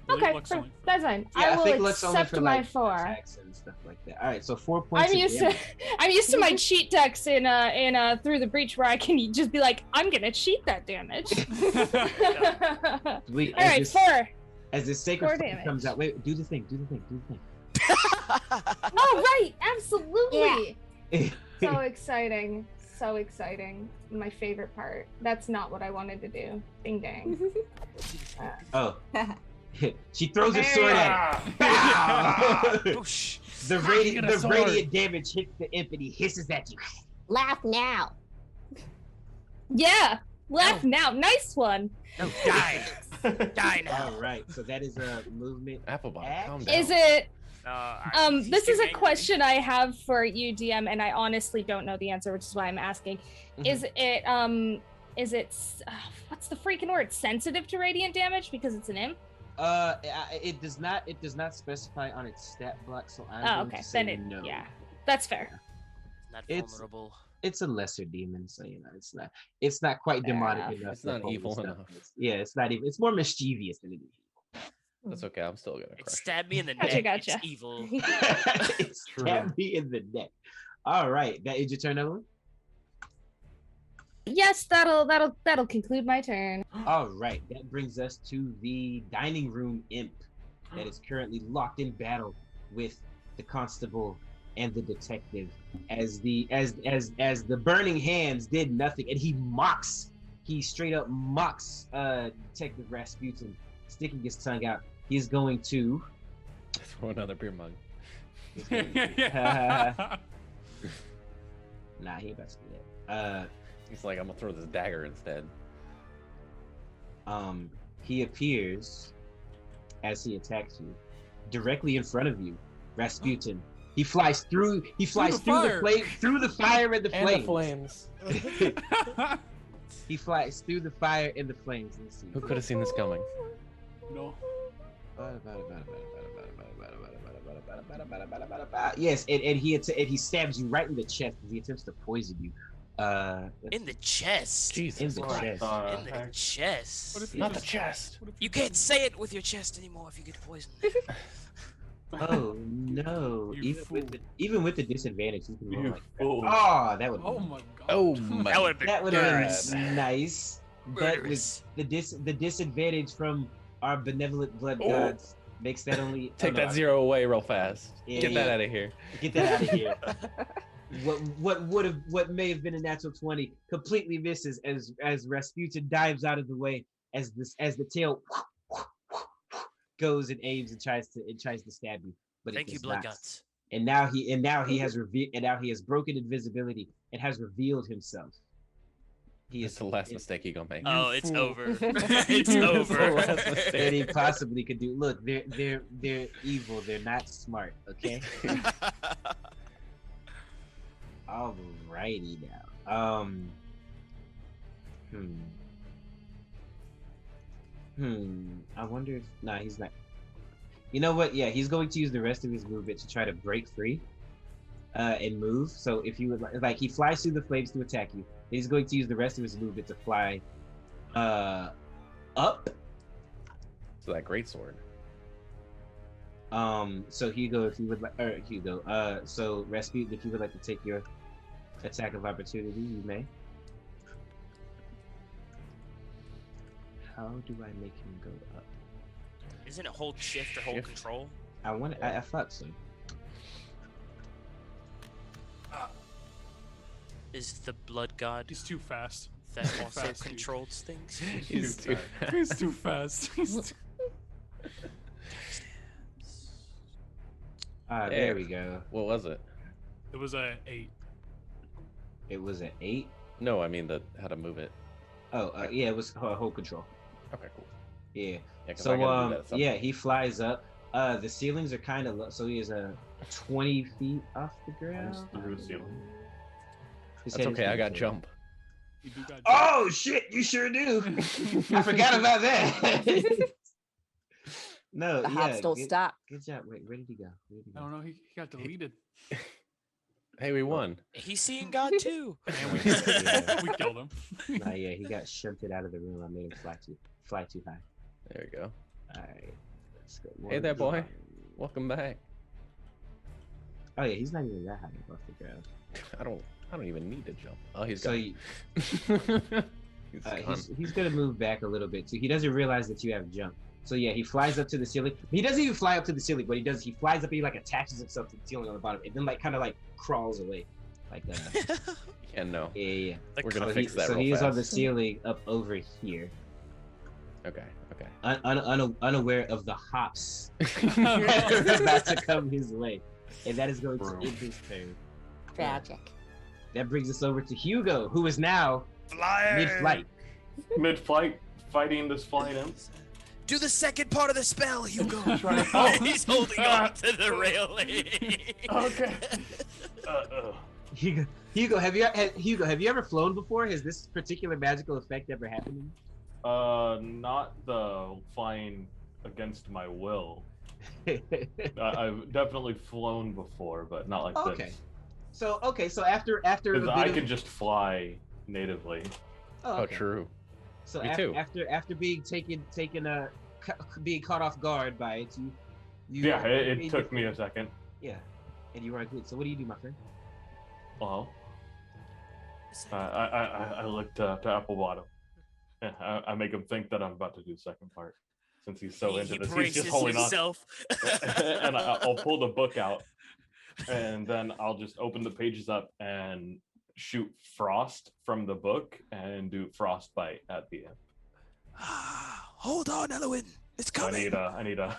Speaker 6: Okay,
Speaker 10: Luck's
Speaker 6: for-
Speaker 10: only for-
Speaker 6: that's fine.
Speaker 1: Yeah,
Speaker 6: I will
Speaker 1: think Luck's only
Speaker 6: accept
Speaker 1: for
Speaker 6: my
Speaker 1: like
Speaker 6: 4.
Speaker 1: attacks and stuff like that. All right, so 4 points.
Speaker 6: I'm
Speaker 1: of
Speaker 6: used to
Speaker 1: damage.
Speaker 6: I'm used to my cheat decks in Through the Breach where I can just be like, I'm gonna cheat that damage.
Speaker 1: Wait,
Speaker 6: All right, 4.
Speaker 1: As this sacred
Speaker 6: 4
Speaker 1: flame
Speaker 6: damage.
Speaker 1: comes out, wait, do the thing.
Speaker 6: Oh right, absolutely.
Speaker 1: Yeah.
Speaker 6: So exciting. So exciting. My favorite part. That's not what I wanted to do. Ding dang.
Speaker 1: Oh. She throws her
Speaker 6: There
Speaker 1: sword
Speaker 6: you
Speaker 1: at it. Pow!
Speaker 11: Boosh.
Speaker 1: The radiant damage hits the imp and he hisses at you.
Speaker 7: Laugh now.
Speaker 6: Yeah. Laugh now. Nice one.
Speaker 11: No, die. Die now.
Speaker 1: All right, so that is a movement.
Speaker 4: Applebottom, calm down.
Speaker 6: Is it
Speaker 11: He's
Speaker 6: this is
Speaker 11: getting
Speaker 6: a
Speaker 11: angry.
Speaker 6: question I have for you, DM, and I honestly don't know the answer, which is why I'm asking. Is it what's the freaking word? Sensitive to radiant damage because it's an imp?
Speaker 1: It does not specify on its stat block, so I'm
Speaker 6: Oh,
Speaker 1: going
Speaker 6: okay.
Speaker 1: to say
Speaker 6: Then it
Speaker 1: no.
Speaker 6: yeah. That's fair.
Speaker 11: Not
Speaker 1: It's-
Speaker 11: vulnerable.
Speaker 1: It's a lesser demon, so it's not quite
Speaker 6: Fair
Speaker 1: demonic
Speaker 6: enough.
Speaker 1: enough.
Speaker 4: It's not
Speaker 1: for holy
Speaker 4: evil
Speaker 1: stuff.
Speaker 4: enough.
Speaker 1: It's not even. It's more mischievous than it is evil.
Speaker 4: That's okay. I'm still gonna
Speaker 11: It
Speaker 4: crush.
Speaker 11: stabbed me in the
Speaker 6: Gotcha,
Speaker 11: neck.
Speaker 6: gotcha.
Speaker 11: It's evil.
Speaker 1: It stabbed me in the neck. All right, that is your turn, Ellen.
Speaker 6: Yes, that'll conclude my turn.
Speaker 1: All right, that brings us to the dining room imp that is currently locked in battle with the constable and the detective. As the burning hands did nothing, and he straight up mocks Detective Rasputin, sticking his tongue out. He's going to
Speaker 4: Throw another beer mug.
Speaker 1: Nah, he ain't about to do that.
Speaker 4: He's like, I'm gonna throw this dagger instead.
Speaker 1: He appears as he attacks you, directly in front of you, Rasputin. He flies through the fire and the flames. He flies through the fire and the flames. Let's see.
Speaker 4: Who could have seen this coming?
Speaker 10: No.
Speaker 1: Yes, and he stabs you right in the chest as he attempts to poison you.
Speaker 11: In the chest.
Speaker 4: Jesus.
Speaker 1: In the chest.
Speaker 11: In the chest.
Speaker 4: Not the chest.
Speaker 11: You can't say it with your chest anymore if you get poisoned.
Speaker 1: Oh no!
Speaker 10: You
Speaker 1: Even with the disadvantage, you can roll
Speaker 8: You
Speaker 1: like that.
Speaker 8: fool.
Speaker 1: Oh, that would.
Speaker 10: Oh my god.
Speaker 4: Oh my.
Speaker 11: That would have been
Speaker 1: been nice, but with the disadvantage from our benevolent blood gods makes that only
Speaker 4: Take that 0 away real fast.
Speaker 1: Yeah,
Speaker 4: Get that out of here.
Speaker 1: Get that out of here. What may have been a natural 20 completely misses as Rasputin dives out of the way as the tail goes and aims and tries to stab you. But
Speaker 11: Thank
Speaker 1: it
Speaker 11: you,
Speaker 1: does
Speaker 11: blood
Speaker 1: not.
Speaker 11: guts.
Speaker 1: And now he has broken invisibility and has revealed himself.
Speaker 4: It's the last mistake he gonna make.
Speaker 11: Oh, it's
Speaker 10: fool.
Speaker 11: over. It's over.
Speaker 1: that he possibly could do. Look, they're evil. They're not smart. Okay. Alrighty now. I wonder if he's not. You know what? Yeah, he's going to use the rest of his movement to try to break free, and move. So if you would like, he flies through the flames to attack you. He's going to use the rest of his movement to fly, up.
Speaker 4: So that great sword.
Speaker 1: So Hugo, if you would like, or Hugo, so Rasputin, if you would like to take your attack of opportunity, you may. How do I make him go up?
Speaker 11: Isn't it hold shift or hold control?
Speaker 1: I thought so.
Speaker 11: Is the blood god
Speaker 10: He's too fast.
Speaker 11: that also
Speaker 10: fast, dude.
Speaker 11: controls things?
Speaker 4: He's too
Speaker 10: He's too fast.
Speaker 1: There we go.
Speaker 4: What was it?
Speaker 10: It was a 8.
Speaker 1: It was an 8.
Speaker 4: No, I mean how to move it.
Speaker 1: Oh, yeah, it was hold control.
Speaker 4: Okay, cool.
Speaker 1: Yeah.
Speaker 4: Yeah, 'cause I
Speaker 1: So
Speaker 4: gotta do that at some
Speaker 1: yeah,
Speaker 4: point.
Speaker 1: he flies up. The ceilings are kind of low, so he is 20 feet off the ground.
Speaker 8: Through the ceiling.
Speaker 1: His
Speaker 4: That's
Speaker 1: head is
Speaker 4: okay. I got
Speaker 1: pretty
Speaker 4: jump.
Speaker 10: You do got
Speaker 1: Oh shit! You sure do. I forgot about that. No,
Speaker 7: The hop still
Speaker 1: good,
Speaker 7: stop.
Speaker 1: good job. Wait, where did he go?
Speaker 10: I don't know. He got deleted.
Speaker 4: Hey, we won.
Speaker 11: He's seeing God too.
Speaker 10: And we killed him.
Speaker 1: Nah, yeah, he got shunted out of the room. I made him fly too high.
Speaker 4: There we go.
Speaker 1: All right, let's go.
Speaker 4: Hey there, boy. Welcome back.
Speaker 1: Oh yeah, he's not even that high off the ground.
Speaker 4: I don't even need to jump. Oh, he's
Speaker 1: So
Speaker 4: gone.
Speaker 1: he's gonna move back a little bit too. He doesn't realize that you have jump. So yeah, he flies up to the ceiling. He doesn't even fly up to the ceiling. What he does, he flies up and he like attaches himself to the ceiling on the bottom, and then like kind of like crawls away, like
Speaker 4: Yeah, no.
Speaker 1: yeah.
Speaker 4: We're gonna
Speaker 1: So
Speaker 4: fix that
Speaker 1: So
Speaker 4: real
Speaker 1: he's
Speaker 4: fast.
Speaker 1: on the ceiling up over here,
Speaker 4: Okay.
Speaker 1: unaware of the hops that are about to come his way, and that is going to end his turn.
Speaker 7: Tragic.
Speaker 1: That brings us over to Hugo, who is now mid-flight.
Speaker 8: Mid-flight, fighting this flying imp.
Speaker 11: Do the second part of the spell, Hugo.
Speaker 8: Oh.
Speaker 11: He's holding on to the railing.
Speaker 8: Okay.
Speaker 1: Hugo, have you ever flown before? Has this particular magical effect ever happened to you?
Speaker 8: Not the flying against my will. I've definitely flown before, but not like
Speaker 1: Okay.
Speaker 8: this.
Speaker 1: So after a
Speaker 8: Because
Speaker 1: bit
Speaker 8: I
Speaker 1: of-
Speaker 8: can just fly natively.
Speaker 1: Oh,
Speaker 4: Oh,
Speaker 1: okay.
Speaker 4: true.
Speaker 1: So
Speaker 4: Me too.
Speaker 1: after being taken being caught off guard by it.
Speaker 8: Yeah, it took me a second.
Speaker 1: Yeah, and you are good. So what do you do, my friend?
Speaker 8: Well, I look to Applebottom. I make him think that I'm about to do the second part, since he's so into this. He's just holding
Speaker 11: himself.
Speaker 8: on. And I'll pull the book out, and then I'll just open the pages up and shoot frost from the book and do frostbite at the end.
Speaker 11: Hold on, Elowen. It's coming.
Speaker 8: I need a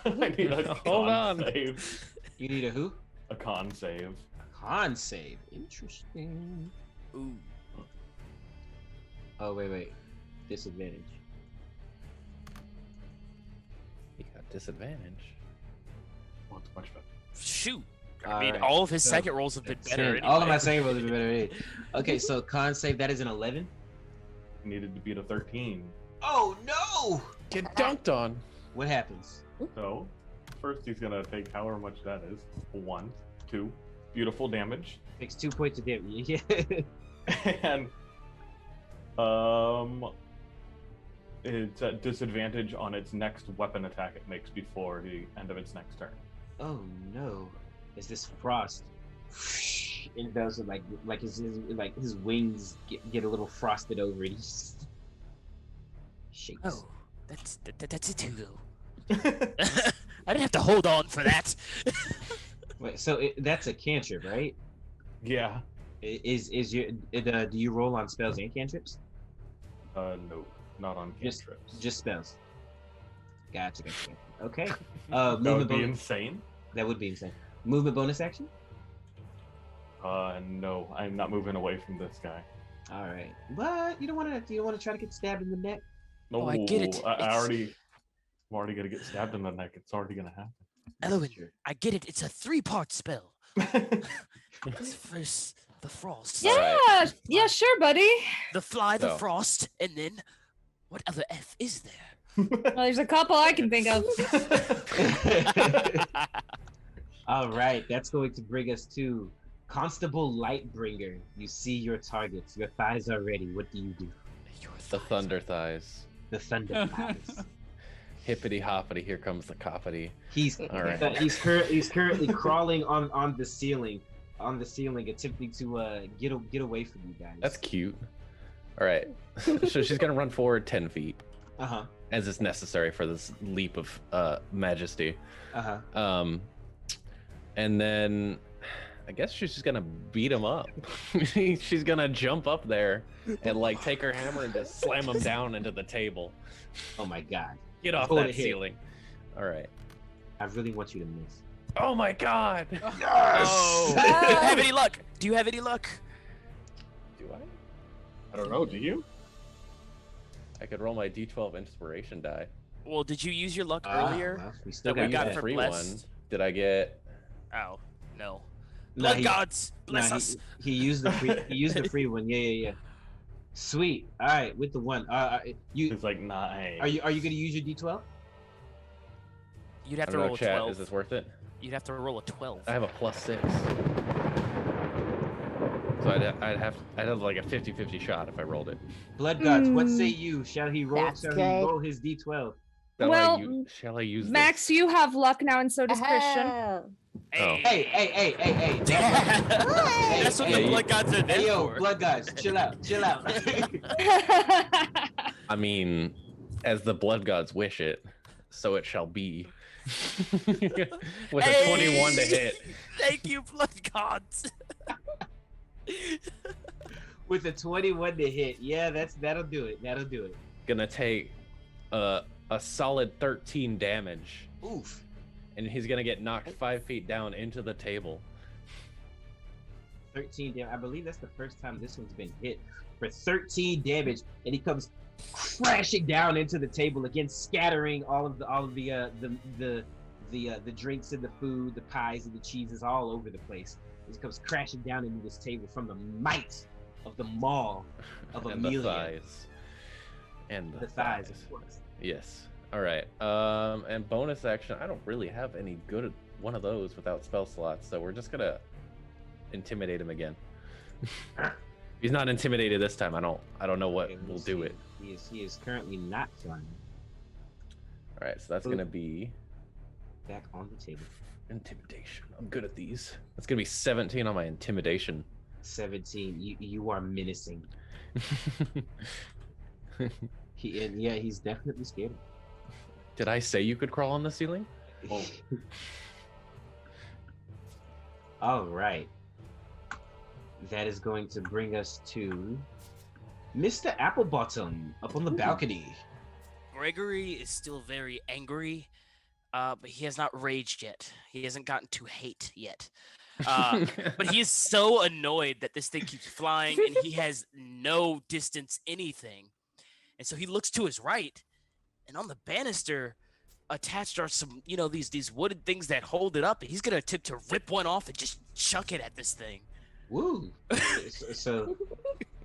Speaker 4: Hold
Speaker 8: con
Speaker 4: on.
Speaker 8: save.
Speaker 1: You need a who?
Speaker 8: A con save.
Speaker 1: Con save. Interesting.
Speaker 11: Ooh.
Speaker 1: Oh wait. Disadvantage.
Speaker 4: You got disadvantage.
Speaker 8: Oh, it's much better.
Speaker 11: Shoot. I
Speaker 1: All
Speaker 11: mean,
Speaker 1: right,
Speaker 11: all of his
Speaker 1: so
Speaker 11: second rolls have been better. Anyway.
Speaker 1: All of my second rolls have been better. Okay, so con save, that is an 11.
Speaker 8: Needed to beat a 13.
Speaker 1: Oh no!
Speaker 4: Get dunked on.
Speaker 1: What happens?
Speaker 8: So, first he's gonna take however much that is. 1, 2, beautiful damage,
Speaker 1: Takes 2 points of damage. Yeah.
Speaker 8: and it's at disadvantage on its next weapon attack it makes before the end of its next turn.
Speaker 1: Oh no! Is this frost? And those are like his wings get a little frosted over it. He just shakes.
Speaker 11: Oh, that's it, Hugo. I didn't have to hold on for that.
Speaker 1: Wait, so that's a cantrip, right?
Speaker 8: Yeah.
Speaker 1: Is your do you roll on spells and cantrips?
Speaker 8: No, not on cantrips.
Speaker 1: Just spells. Gotcha. Okay.
Speaker 8: That
Speaker 1: Movement
Speaker 8: would be
Speaker 1: bonus.
Speaker 8: insane.
Speaker 1: That would be insane. Movement bonus action.
Speaker 8: No, I'm not moving away from this guy.
Speaker 1: All right, but you don't want to try to get stabbed in the neck.
Speaker 8: No,
Speaker 11: Oh, I get it.
Speaker 8: I'm already gonna get stabbed in the neck. It's already gonna happen.
Speaker 11: Elowen, I get it. It's a 3-part spell. It's first the frost.
Speaker 6: Yeah, yeah, sure, buddy.
Speaker 11: The fly, the
Speaker 4: So.
Speaker 11: frost, and then what other F is there?
Speaker 6: Well, there's a couple I can think of.
Speaker 1: All right, that's going to bring us to Constable Lightbringer. You see your targets. Your thighs are ready. What do you do?
Speaker 4: The thunder thighs.
Speaker 1: The thunder thighs.
Speaker 4: Hippity hoppity, here comes the coppity.
Speaker 1: He's
Speaker 4: All right.
Speaker 1: he's currently crawling on the ceiling, attempting to get away from you guys.
Speaker 4: That's cute. All right. So she's gonna run forward 10 feet,
Speaker 1: Uh-huh.
Speaker 4: as is necessary for this leap of majesty.
Speaker 1: Uh-huh.
Speaker 4: And then I guess she's just gonna beat him up. She's gonna jump up there and like take her hammer and just slam him down into the table.
Speaker 1: Oh my god.
Speaker 4: Get off
Speaker 1: Go
Speaker 4: that
Speaker 1: to hit.
Speaker 4: ceiling. All right.
Speaker 1: I really want you to miss.
Speaker 4: Oh my god.
Speaker 11: Oh. Do you have any luck? Do you have any luck?
Speaker 4: Do I?
Speaker 8: I don't know. Do you?
Speaker 4: I could roll my D12 inspiration die.
Speaker 11: Well, did you use your luck
Speaker 1: Ah,
Speaker 11: earlier?
Speaker 1: well, we still
Speaker 11: that we
Speaker 1: got
Speaker 11: got
Speaker 1: that.
Speaker 11: for
Speaker 4: free
Speaker 11: blessed?
Speaker 4: one. Did I get?
Speaker 11: Oh, no.
Speaker 1: No,
Speaker 11: Blood
Speaker 1: he-
Speaker 11: gods, bless
Speaker 1: No,
Speaker 11: us.
Speaker 1: he used the free. He used the free one. Yeah. Sweet. All right, with the one. You
Speaker 8: It's like 9.
Speaker 1: are you gonna use your D12?
Speaker 11: You'd
Speaker 4: I
Speaker 11: have to
Speaker 4: don't know,
Speaker 11: roll a
Speaker 4: chat.
Speaker 11: 12.
Speaker 4: Is this worth it?
Speaker 11: You'd have to roll a 12.
Speaker 4: I have a +6. So I'd have like a 50-50 shot if I rolled it.
Speaker 1: Blood gods. What say you? Shall he roll?
Speaker 7: That's
Speaker 1: Shall he
Speaker 7: good.
Speaker 1: roll his D12?
Speaker 4: Shall I use
Speaker 6: Max,
Speaker 4: this?
Speaker 6: you have luck now, and so does Christian.
Speaker 7: Oh.
Speaker 1: Hey.
Speaker 11: That's what
Speaker 4: hey,
Speaker 11: the
Speaker 4: you-
Speaker 11: blood gods are there
Speaker 1: Hey, yo,
Speaker 11: for.
Speaker 1: blood gods, chill out.
Speaker 4: I mean, as the blood gods wish it, so it shall be. With a 21 to hit.
Speaker 11: Thank you, blood gods.
Speaker 1: With a 21 to hit, yeah, that'll do it.
Speaker 4: Gonna take a solid 13 damage,
Speaker 1: Oof.
Speaker 4: and he's gonna get knocked 5 feet down into the table.
Speaker 1: 13 damage. I believe that's the first time this one's been hit for 13 damage, and he comes crashing down into the table again, scattering all of the drinks and the food, the pies and the cheeses all over the place. He comes crashing down into this table from the might of the maw of
Speaker 4: And the
Speaker 1: Amelia.
Speaker 4: thighs. And
Speaker 1: The thighs, of course.
Speaker 4: Yes. All right. And bonus action. I don't really have any good one of those without spell slots, so we're just gonna intimidate him again. He's not intimidated this time. I don't know what
Speaker 1: Okay,
Speaker 4: will
Speaker 1: let's
Speaker 4: do
Speaker 1: see.
Speaker 4: it.
Speaker 1: He is currently not flying.
Speaker 4: All right, so that's gonna be
Speaker 1: back on the table.
Speaker 4: intimidation. I'm good at these. That's gonna be 17 on my intimidation.
Speaker 1: 17. You are menacing. He's definitely scared.
Speaker 4: Did I say you could crawl on the ceiling?
Speaker 1: Oh. All right. That is going to bring us to Mr. Applebottom up on the balcony.
Speaker 11: Gregory is still very angry, but he has not raged yet. He hasn't gotten to hate yet. But he is so annoyed that this thing keeps flying and he has no distance anything. And so he looks to his right, and on the banister attached are some, these wooden things that hold it up. And he's gonna attempt to rip one off and just chuck it at this thing.
Speaker 1: Woo! So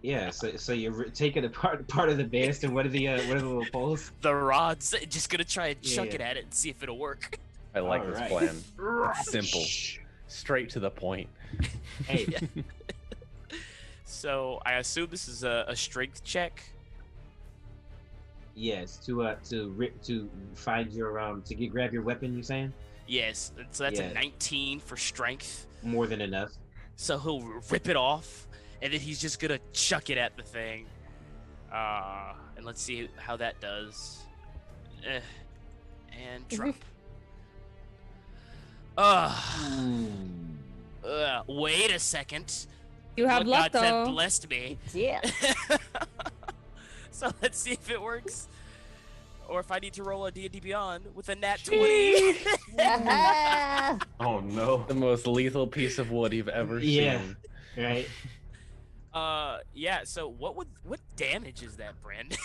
Speaker 1: you're taking a part of the banister. What are the little poles?
Speaker 11: The rods. Just gonna try and chuck it at it and see if it'll work.
Speaker 4: I like this plan. Simple, straight to the point.
Speaker 1: Hey.
Speaker 11: So I assume this is a strength check.
Speaker 1: Yes, to find your grab your weapon. You saying?
Speaker 11: Yes, so that's a 19 for strength.
Speaker 1: More than enough.
Speaker 11: So he'll rip it off, and then he's just gonna chuck it at the thing. And let's see how that does. And drop. Wait a second.
Speaker 6: You have luck,
Speaker 11: gods
Speaker 6: though.
Speaker 11: have blessed me.
Speaker 7: Yeah.
Speaker 11: So let's see if it works. Or if I need to roll a D&D Beyond with a nat 20.
Speaker 8: Oh no.
Speaker 4: The most lethal piece of wood you've ever seen.
Speaker 1: Right.
Speaker 11: Yeah, so what damage is that, Brandon?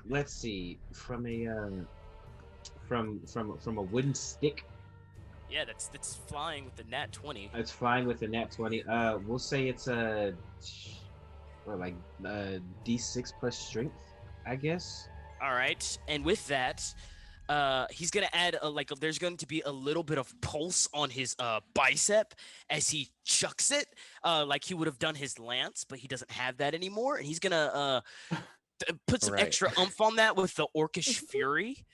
Speaker 1: Let's see. From a wooden stick.
Speaker 11: Yeah, that's flying with the nat 20.
Speaker 1: It's flying with the nat 20. We'll say it's a D6 plus strength, I guess.
Speaker 11: All right, and with that, he's gonna add there's going to be a little bit of pulse on his bicep as he chucks it, like he would have done his lance, but he doesn't have that anymore, and he's gonna put some extra oomph on that with the Orcish Fury.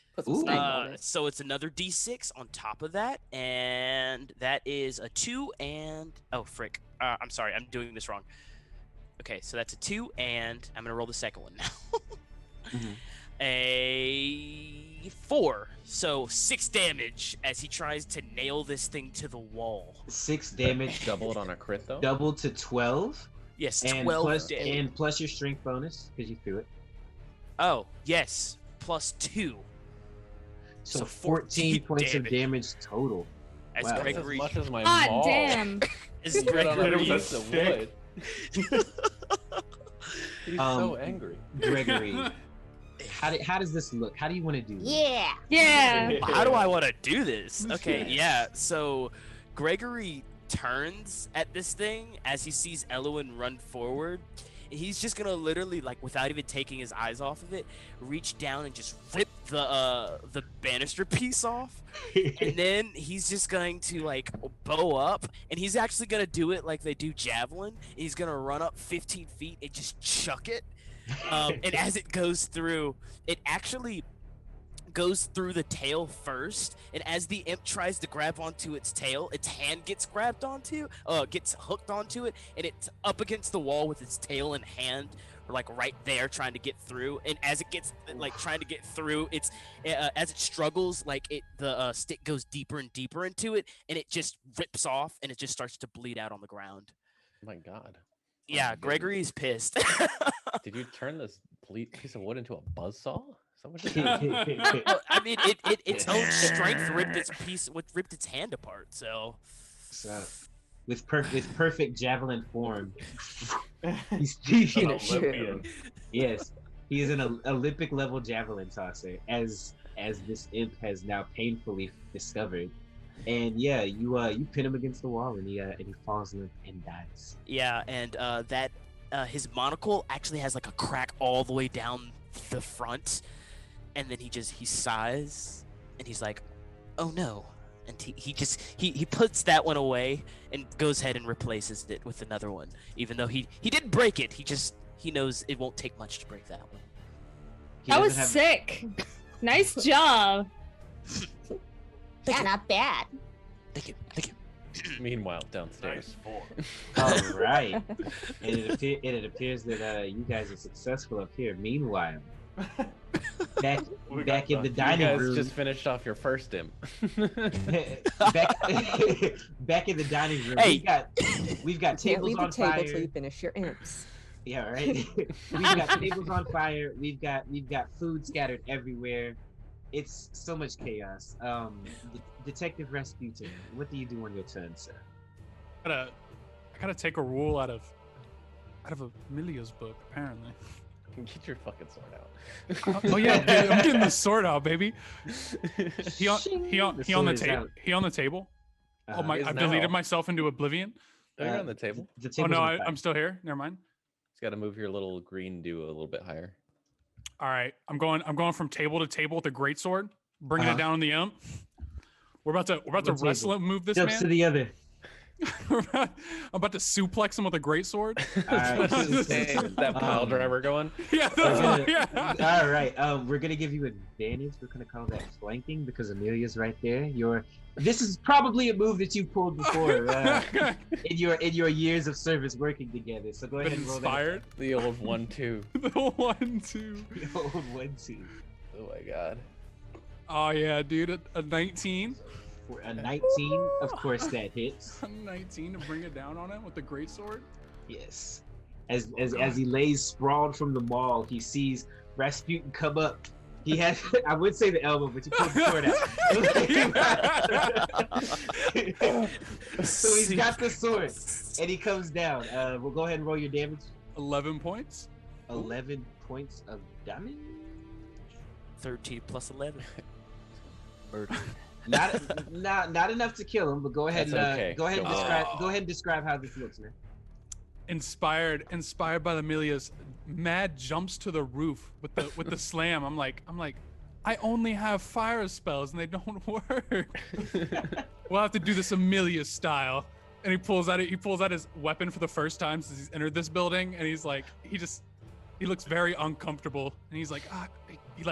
Speaker 11: So it's another D6 on top of that, and that is a 2 and I'm sorry, I'm doing this wrong. Okay, so that's a 2, and I'm gonna roll the second one now.
Speaker 1: Mm-hmm.
Speaker 11: A 4, so 6 damage as he tries to nail this thing to the wall.
Speaker 1: 6 damage.
Speaker 4: Doubled on a crit though.
Speaker 1: Doubled to 12.
Speaker 11: Yes,
Speaker 1: and
Speaker 11: 12 damage.
Speaker 1: And plus your strength bonus because you threw it.
Speaker 11: Oh yes, plus 2.
Speaker 1: So 14 points of damage total.
Speaker 11: As
Speaker 1: wow.
Speaker 11: Gregory,
Speaker 4: That's as much as my
Speaker 6: God
Speaker 4: maul.
Speaker 6: damn.
Speaker 11: As Gregory,
Speaker 4: piece of wood. He's so angry.
Speaker 1: Gregory, how does this look? How do you want to do this?
Speaker 6: Yeah.
Speaker 11: how do I want to do this? Okay, yeah. So Gregory turns at this thing as he sees Elowen run forward. And he's just gonna literally, without even taking his eyes off of it, reach down and just rip the banister piece off. And then he's just going to bow up, and he's actually gonna do it like they do javelin. And he's gonna run up 15 feet and just chuck it. And as it goes through, it actually goes through the tail first, and as the imp tries to grab onto its tail, its hand gets hooked onto it, and it's up against the wall with its tail and hand right there trying to get through. And as it gets trying to get through, it's as it struggles, the stick goes deeper and deeper into it, and it just rips off, and it just starts to bleed out on the ground.
Speaker 4: Oh my god.
Speaker 11: Yeah, Gregory's pissed.
Speaker 4: Did you turn this piece of wood into a buzzsaw?
Speaker 11: Well, I mean, its own strength ripped its hand apart. So
Speaker 1: with perfect javelin form, he's
Speaker 8: an Olympian.
Speaker 1: Yes, he is an Olympic level javelin tosser, as this imp has now painfully discovered. And yeah, you pin him against the wall, and he falls limp and dies.
Speaker 11: Yeah, and that his monocle actually has a crack all the way down the front. And then he sighs, and he's like, "Oh no!" And he puts that one away and goes ahead and replaces it with another one. Even though he didn't break it, he knows it won't take much to break that one.
Speaker 6: That was sick. Nice job.
Speaker 7: Yeah, not bad.
Speaker 11: Thank you. Thank you.
Speaker 4: Meanwhile, downstairs.
Speaker 1: All right. And it appears that you guys are successful up here. Meanwhile, back in the
Speaker 4: You
Speaker 1: dining
Speaker 4: guys
Speaker 1: room.
Speaker 4: just finished off your first imp.
Speaker 1: back in the dining room.
Speaker 11: Hey.
Speaker 1: We've got
Speaker 2: Can't
Speaker 1: tables
Speaker 2: leave the
Speaker 1: on
Speaker 2: table
Speaker 1: fire.
Speaker 2: till you finish your imps.
Speaker 1: Yeah, right. We've got tables on fire. We've got food scattered everywhere. It's so much chaos. Detective Rasputin, what do you do on your turn, sir?
Speaker 10: I gotta take a rule out of Amelia's book, apparently.
Speaker 4: Get your fucking sword out.
Speaker 10: Oh yeah, dude, I'm getting the sword out, baby. He on the table. He on the table. Oh my!
Speaker 4: Is
Speaker 10: I've
Speaker 4: now.
Speaker 10: deleted myself into oblivion.
Speaker 4: Oh, you're on the table.
Speaker 1: The
Speaker 10: Oh
Speaker 1: table's
Speaker 10: no,
Speaker 1: on fire.
Speaker 10: I'm still here. Never mind.
Speaker 4: Just got to move your little green duo a little bit higher.
Speaker 10: All right, I'm going from table to table with a great sword, bringing it down on the imp. We're about to wrestle and move this
Speaker 1: Jumps
Speaker 10: man.
Speaker 1: to the other.
Speaker 10: I'm about to suplex him with a great sword.
Speaker 1: All right.
Speaker 4: That pile driver going.
Speaker 10: Yeah, yeah.
Speaker 1: All right. We're gonna give you advantage. We're gonna call that flanking because Amelia's right there. This is probably a move that you've pulled before in your years of service working together. So go ahead and roll
Speaker 10: Inspired.
Speaker 4: The old 1-2.
Speaker 10: The 1-2.
Speaker 1: that. The old 1-2.
Speaker 4: Oh my god.
Speaker 10: Oh yeah, dude, a 19.
Speaker 1: For a 19, of course that hits.
Speaker 10: A 19 to bring it down on him with the great sword.
Speaker 1: Yes. As he lays sprawled from the maul, he sees Rasputin come up. He has, I would say the elbow, but you pulled the sword out. So he's got the sword, and he comes down. We'll go ahead and roll your damage.
Speaker 10: 11 points.
Speaker 1: 11 points of damage.
Speaker 11: 13 plus 11.
Speaker 1: Not enough to kill him, but go ahead
Speaker 4: That's okay.
Speaker 1: go ahead and describe how this looks, man.
Speaker 10: Inspired by the Amelia's, Mad jumps to the roof with the slam. I'm like, I only have fire spells and they don't work. We'll have to do this Amelia style. And he pulls out his weapon for the first time since he's entered this building, and he's like, he looks very uncomfortable, and he's like, he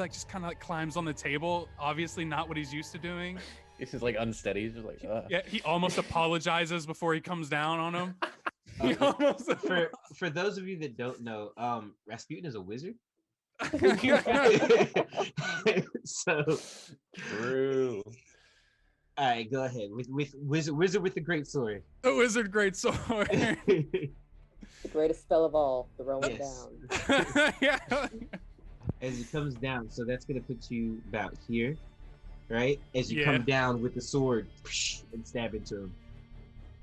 Speaker 10: just kind of like climbs on the table, obviously not what he's used to doing.
Speaker 4: He's just like unsteady. He's just like,
Speaker 10: Yeah, he almost apologizes before he comes down on him.
Speaker 1: For those of you that don't know, Rasputin is a wizard. So
Speaker 4: True.
Speaker 1: all right, go ahead with wizard with the great sword.
Speaker 10: The wizard great sword.
Speaker 12: The greatest spell of all, the Roman
Speaker 1: Yes.
Speaker 12: down.
Speaker 10: Yeah.
Speaker 1: As he comes down, so that's gonna put you about here, right? As you
Speaker 10: Yeah.
Speaker 1: come down with the sword and stab into him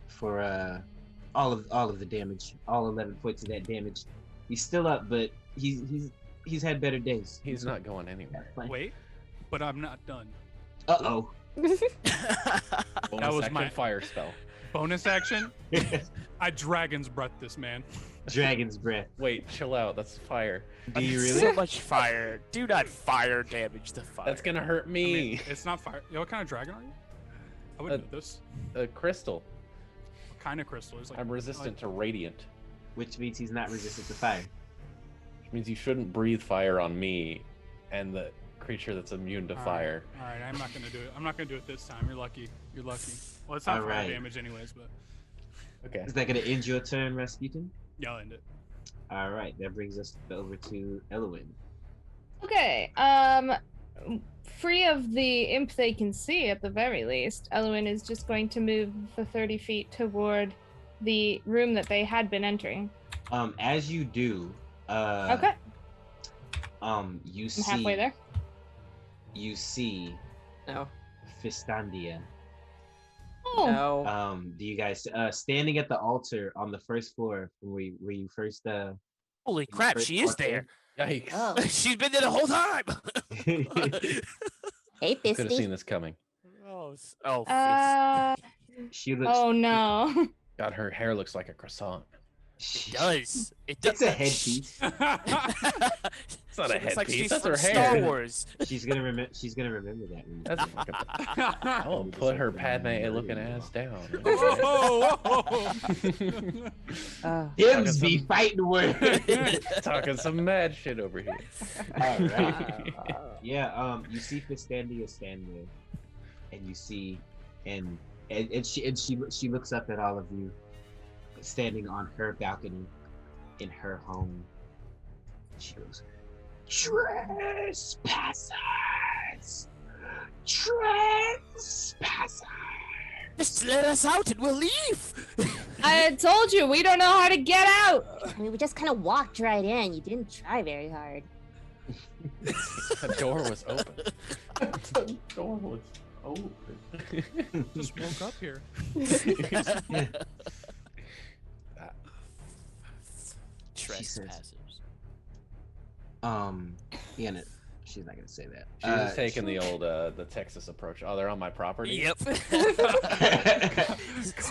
Speaker 1: for all of the damage, all 11 points of that damage. He's still up, but he's had better days.
Speaker 4: He's not going anywhere.
Speaker 10: Wait, but I'm not done.
Speaker 1: Uh-oh.
Speaker 4: Bonus
Speaker 10: was
Speaker 4: action
Speaker 10: my-
Speaker 4: fire spell.
Speaker 10: Bonus action. I dragon's breath this man.
Speaker 1: Dragon's breath.
Speaker 4: Wait, chill out. That's fire.
Speaker 1: Do you
Speaker 11: So
Speaker 1: really?
Speaker 11: much fire. Do not fire damage the fire.
Speaker 4: That's gonna hurt
Speaker 10: I
Speaker 4: me.
Speaker 10: mean, it's not fire. Yo, what kind of dragon are you? I wouldn't know this.
Speaker 4: A crystal.
Speaker 10: What kind of crystal? It's like,
Speaker 4: I'm resistant to radiant.
Speaker 1: Which means he's not resistant to fire.
Speaker 4: Which means you shouldn't breathe fire on me and the creature that's immune to fire.
Speaker 10: All right, I'm not gonna do it. I'm not gonna do it this time. You're lucky. You're lucky. Well, it's not
Speaker 1: All
Speaker 10: fire
Speaker 1: right.
Speaker 10: damage anyways, but
Speaker 4: Okay.
Speaker 1: Is that gonna end your turn, Rasputin?
Speaker 10: yeah, I'll end it.
Speaker 1: All right, that brings us over to Elowin.
Speaker 6: Okay. Free of the imp they can see at the very least, Elwin is just going to move the 30 feet toward the room that they had been entering.
Speaker 1: As you do,
Speaker 6: Okay.
Speaker 1: you
Speaker 6: I'm
Speaker 1: see
Speaker 6: halfway there.
Speaker 1: You see
Speaker 2: No.
Speaker 1: Fistandia.
Speaker 6: Oh.
Speaker 2: No.
Speaker 1: Do you guys standing at the altar on the first floor where you first
Speaker 11: Holy crap,
Speaker 1: first
Speaker 11: she is
Speaker 1: walked in?
Speaker 11: there.
Speaker 4: Yikes.
Speaker 7: Oh.
Speaker 11: She's been there the whole time.
Speaker 7: Hey,
Speaker 4: Could have seen
Speaker 7: Fisty.
Speaker 4: this coming.
Speaker 1: She looks
Speaker 6: Oh no.
Speaker 4: God, her hair looks like a croissant.
Speaker 11: It does. It does.
Speaker 1: It's a headpiece.
Speaker 4: It's not a
Speaker 11: It's like
Speaker 4: headpiece.
Speaker 11: she's
Speaker 4: That's
Speaker 11: from
Speaker 4: her
Speaker 11: Star
Speaker 4: hair.
Speaker 11: Wars.
Speaker 1: She's gonna remember that. When
Speaker 4: That's fucking. I'll put her Padme looking ass down.
Speaker 10: Whoa, whoa.
Speaker 1: Hims be fighting words.
Speaker 4: Talking some mad shit over here.
Speaker 1: All right. Yeah. You see Fistandia stand there, and you see, and she looks up at all of you, standing on her balcony, in her home. She goes, "Trespassers! Trespassers!"
Speaker 11: Just let us out and we'll leave.
Speaker 6: I told you we don't know how to get out.
Speaker 7: I mean, we just kind of walked right in. You didn't try very hard.
Speaker 4: The door was open.
Speaker 8: The door was open.
Speaker 10: Just woke up here.
Speaker 11: Trespassers.
Speaker 1: Yeah, no, she's not gonna say that.
Speaker 4: She was taking the old the Texas approach. Oh, they're on my property.
Speaker 11: Yep.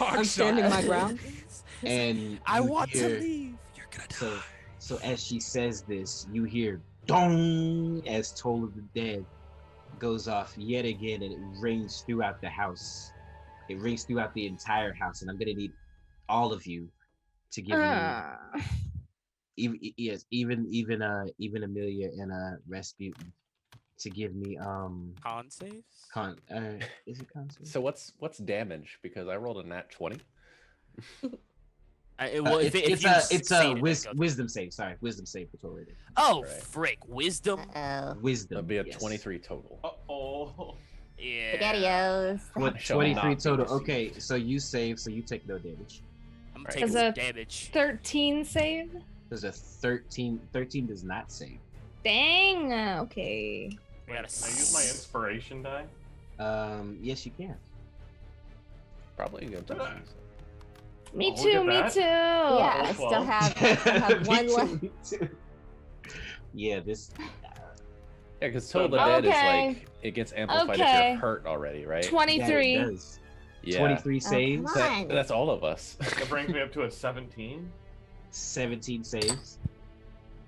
Speaker 2: I'm standing my ground.
Speaker 1: And
Speaker 11: I
Speaker 1: you
Speaker 11: want
Speaker 1: hear-
Speaker 11: to leave. You're gonna die.
Speaker 1: So as she says this, you hear dong as Toll of the Dead goes off yet again, and it rings throughout the house. It rings throughout the entire house, and I'm gonna need all of you to give me even Amelia and Rasputin to give me
Speaker 11: Con saves.
Speaker 1: Is it con saves?
Speaker 4: So what's damage? Because I rolled a nat 20.
Speaker 1: It's a wisdom save. Sorry, wisdom save for Toll.
Speaker 11: Oh,
Speaker 4: Right.
Speaker 11: frick. Wisdom.
Speaker 1: Wisdom.
Speaker 4: That'd be a
Speaker 1: yes.
Speaker 4: 23 total.
Speaker 8: Oh.
Speaker 11: Yeah.
Speaker 7: Spaghettios.
Speaker 1: What,
Speaker 4: Shall
Speaker 1: 23
Speaker 4: not be
Speaker 1: total.
Speaker 4: deceived.
Speaker 1: Okay, so you save, so you take no damage.
Speaker 11: I'm
Speaker 4: Right.
Speaker 11: taking
Speaker 6: Is
Speaker 11: some
Speaker 6: a-
Speaker 11: damage.
Speaker 6: 13 save.
Speaker 1: There's a 13. 13 does not save.
Speaker 6: Dang. Okay.
Speaker 11: I got
Speaker 8: Can I use my inspiration die?
Speaker 1: Yes, you can.
Speaker 4: Probably a good time.
Speaker 6: Me
Speaker 8: Oh, look
Speaker 6: too.
Speaker 8: at
Speaker 6: Me
Speaker 8: that.
Speaker 6: too.
Speaker 7: Yeah, I still have one
Speaker 1: Me
Speaker 7: left.
Speaker 1: too, me too. Yeah, this.
Speaker 4: Yeah, because Toll of the Dead
Speaker 6: Okay.
Speaker 4: is like, it gets amplified if
Speaker 6: Okay.
Speaker 4: you're hurt already, right?
Speaker 6: 23.
Speaker 1: Yeah, it does.
Speaker 4: Yeah.
Speaker 1: 23 saves.
Speaker 7: come on.
Speaker 4: That's all of us.
Speaker 8: That brings me up to a 17.
Speaker 1: 17 saves.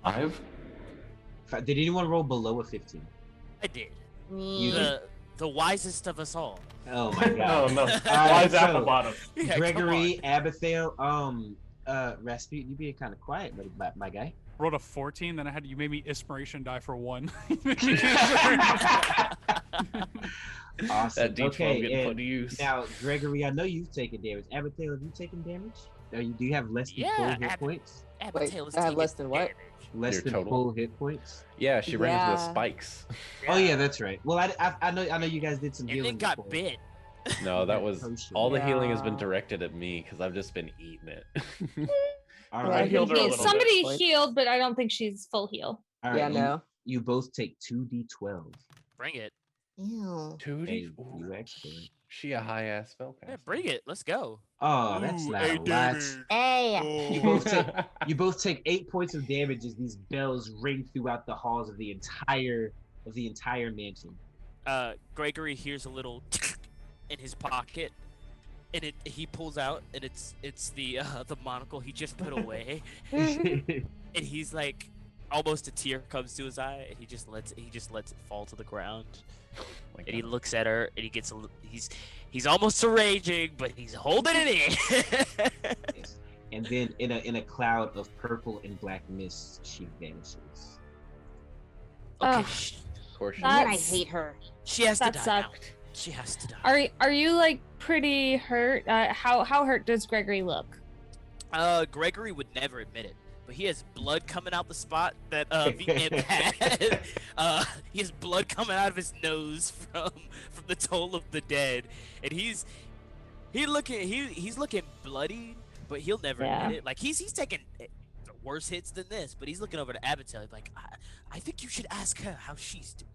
Speaker 8: 5.
Speaker 1: Did anyone roll below a 15?
Speaker 11: I did.
Speaker 1: You
Speaker 7: Me.
Speaker 1: did.
Speaker 11: The wisest of us all.
Speaker 1: Oh my
Speaker 8: Oh
Speaker 1: god.
Speaker 8: no.
Speaker 1: right,
Speaker 8: Why is
Speaker 1: so-
Speaker 8: apple bottom?
Speaker 11: Yeah, come
Speaker 1: Gregory,
Speaker 11: on.
Speaker 1: Abigail, Rasputin, you being kind of quiet, my guy.
Speaker 10: Rolled a 14, then you made me inspiration die for 1.
Speaker 1: Awesome.
Speaker 4: That D12
Speaker 1: okay,
Speaker 4: getting put
Speaker 1: and
Speaker 4: to use.
Speaker 1: now Gregory, I know you've taken damage. Abigail, have you taken damage? Do you have less than
Speaker 11: Yeah,
Speaker 1: full hit points?
Speaker 11: Abigail is
Speaker 12: I have
Speaker 11: taking
Speaker 12: less than what?
Speaker 11: damage.
Speaker 1: Less
Speaker 4: Your
Speaker 1: than
Speaker 4: total?
Speaker 1: full hit points.
Speaker 4: Yeah, she ran into the
Speaker 2: Yeah.
Speaker 4: spikes.
Speaker 1: Oh yeah, that's right. Well, I know you guys did some
Speaker 11: And
Speaker 1: healing.
Speaker 11: then got
Speaker 1: before.
Speaker 11: bit.
Speaker 4: No, that was
Speaker 1: Potion.
Speaker 4: all the healing has been
Speaker 2: Yeah.
Speaker 4: directed at me because I've just been eating it.
Speaker 1: All
Speaker 12: Yeah,
Speaker 1: right.
Speaker 12: I
Speaker 8: healed her a little bit.
Speaker 6: Somebody
Speaker 12: Like-
Speaker 6: healed, but I don't think she's full heal.
Speaker 1: All right.
Speaker 12: Yeah, no.
Speaker 1: You both take 2d12.
Speaker 11: Bring it.
Speaker 7: Ew.
Speaker 4: 2D?
Speaker 1: Hey,
Speaker 4: Ooh,
Speaker 1: you excellent.
Speaker 4: she a high ass spellcaster.
Speaker 11: Yeah, bring it. Let's go.
Speaker 1: Oh, that's not a lot.
Speaker 7: Hey.
Speaker 1: You both take you both take 8 points of damage as these bells ring throughout the halls of the entire mansion.
Speaker 11: Gregory hears a little in his pocket, and he pulls out, and it's the monocle he just put away, and he's like, almost a tear comes to his eye, and he just lets it fall to the ground, and he looks at her, and he's almost raging, but he's holding it in.
Speaker 1: Yes. And then in a cloud of purple and black mist, she vanishes.
Speaker 11: Okay,
Speaker 6: Ugh.
Speaker 4: Of course she
Speaker 6: That-
Speaker 7: Man, I
Speaker 11: That's-
Speaker 7: hate her.
Speaker 11: she has to
Speaker 6: That
Speaker 11: die
Speaker 6: sucked.
Speaker 11: now. She has to die.
Speaker 6: Are you like pretty hurt? How hurt does Gregory look?
Speaker 11: Gregory would never admit it, but he has blood coming out the spot that the imp had. He has blood coming out of his nose from the Toll of the Dead, and he's looking bloody, but he'll never
Speaker 6: Yeah.
Speaker 11: admit it. Like he's taking worse hits than this, but he's looking over to Abigail like, I think you should ask her how she's doing.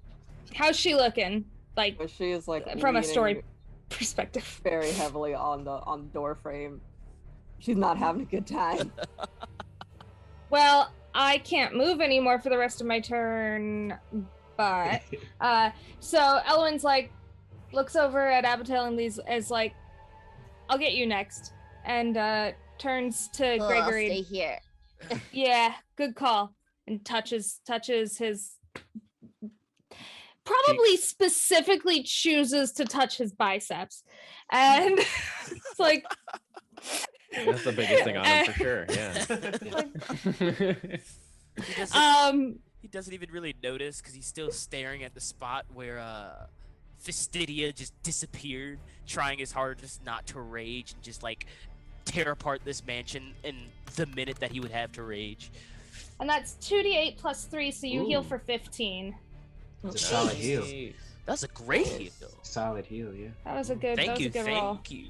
Speaker 6: How's she looking? Like
Speaker 12: But she is like
Speaker 6: from a
Speaker 12: leaning
Speaker 6: story perspective.
Speaker 12: very heavily on the door frame. She's not having a good time.
Speaker 6: Well, I can't move anymore for the rest of my turn, but so Elwyn's like looks over at Abigail and Lee's is like, I'll get you next, and turns to
Speaker 7: I'll
Speaker 6: Gregory.
Speaker 7: stay here.
Speaker 6: Yeah, good call. And touches his. Probably specifically chooses to touch his biceps, and it's like.
Speaker 4: That's the biggest thing on him for sure. Yeah.
Speaker 11: He doesn't even really notice because he's still staring at the spot where Fastidia just disappeared, trying his hardest not to rage and just like tear apart this mansion in the minute that he would have to rage.
Speaker 6: And that's 2d8 plus 3, so you heal
Speaker 1: Ooh.
Speaker 6: for 15.
Speaker 1: It's a solid heal.
Speaker 11: That's a great heal.
Speaker 1: Solid heal, yeah.
Speaker 6: That was a good.
Speaker 11: Thank
Speaker 6: that was
Speaker 11: you,
Speaker 6: a good roll.
Speaker 11: thank you.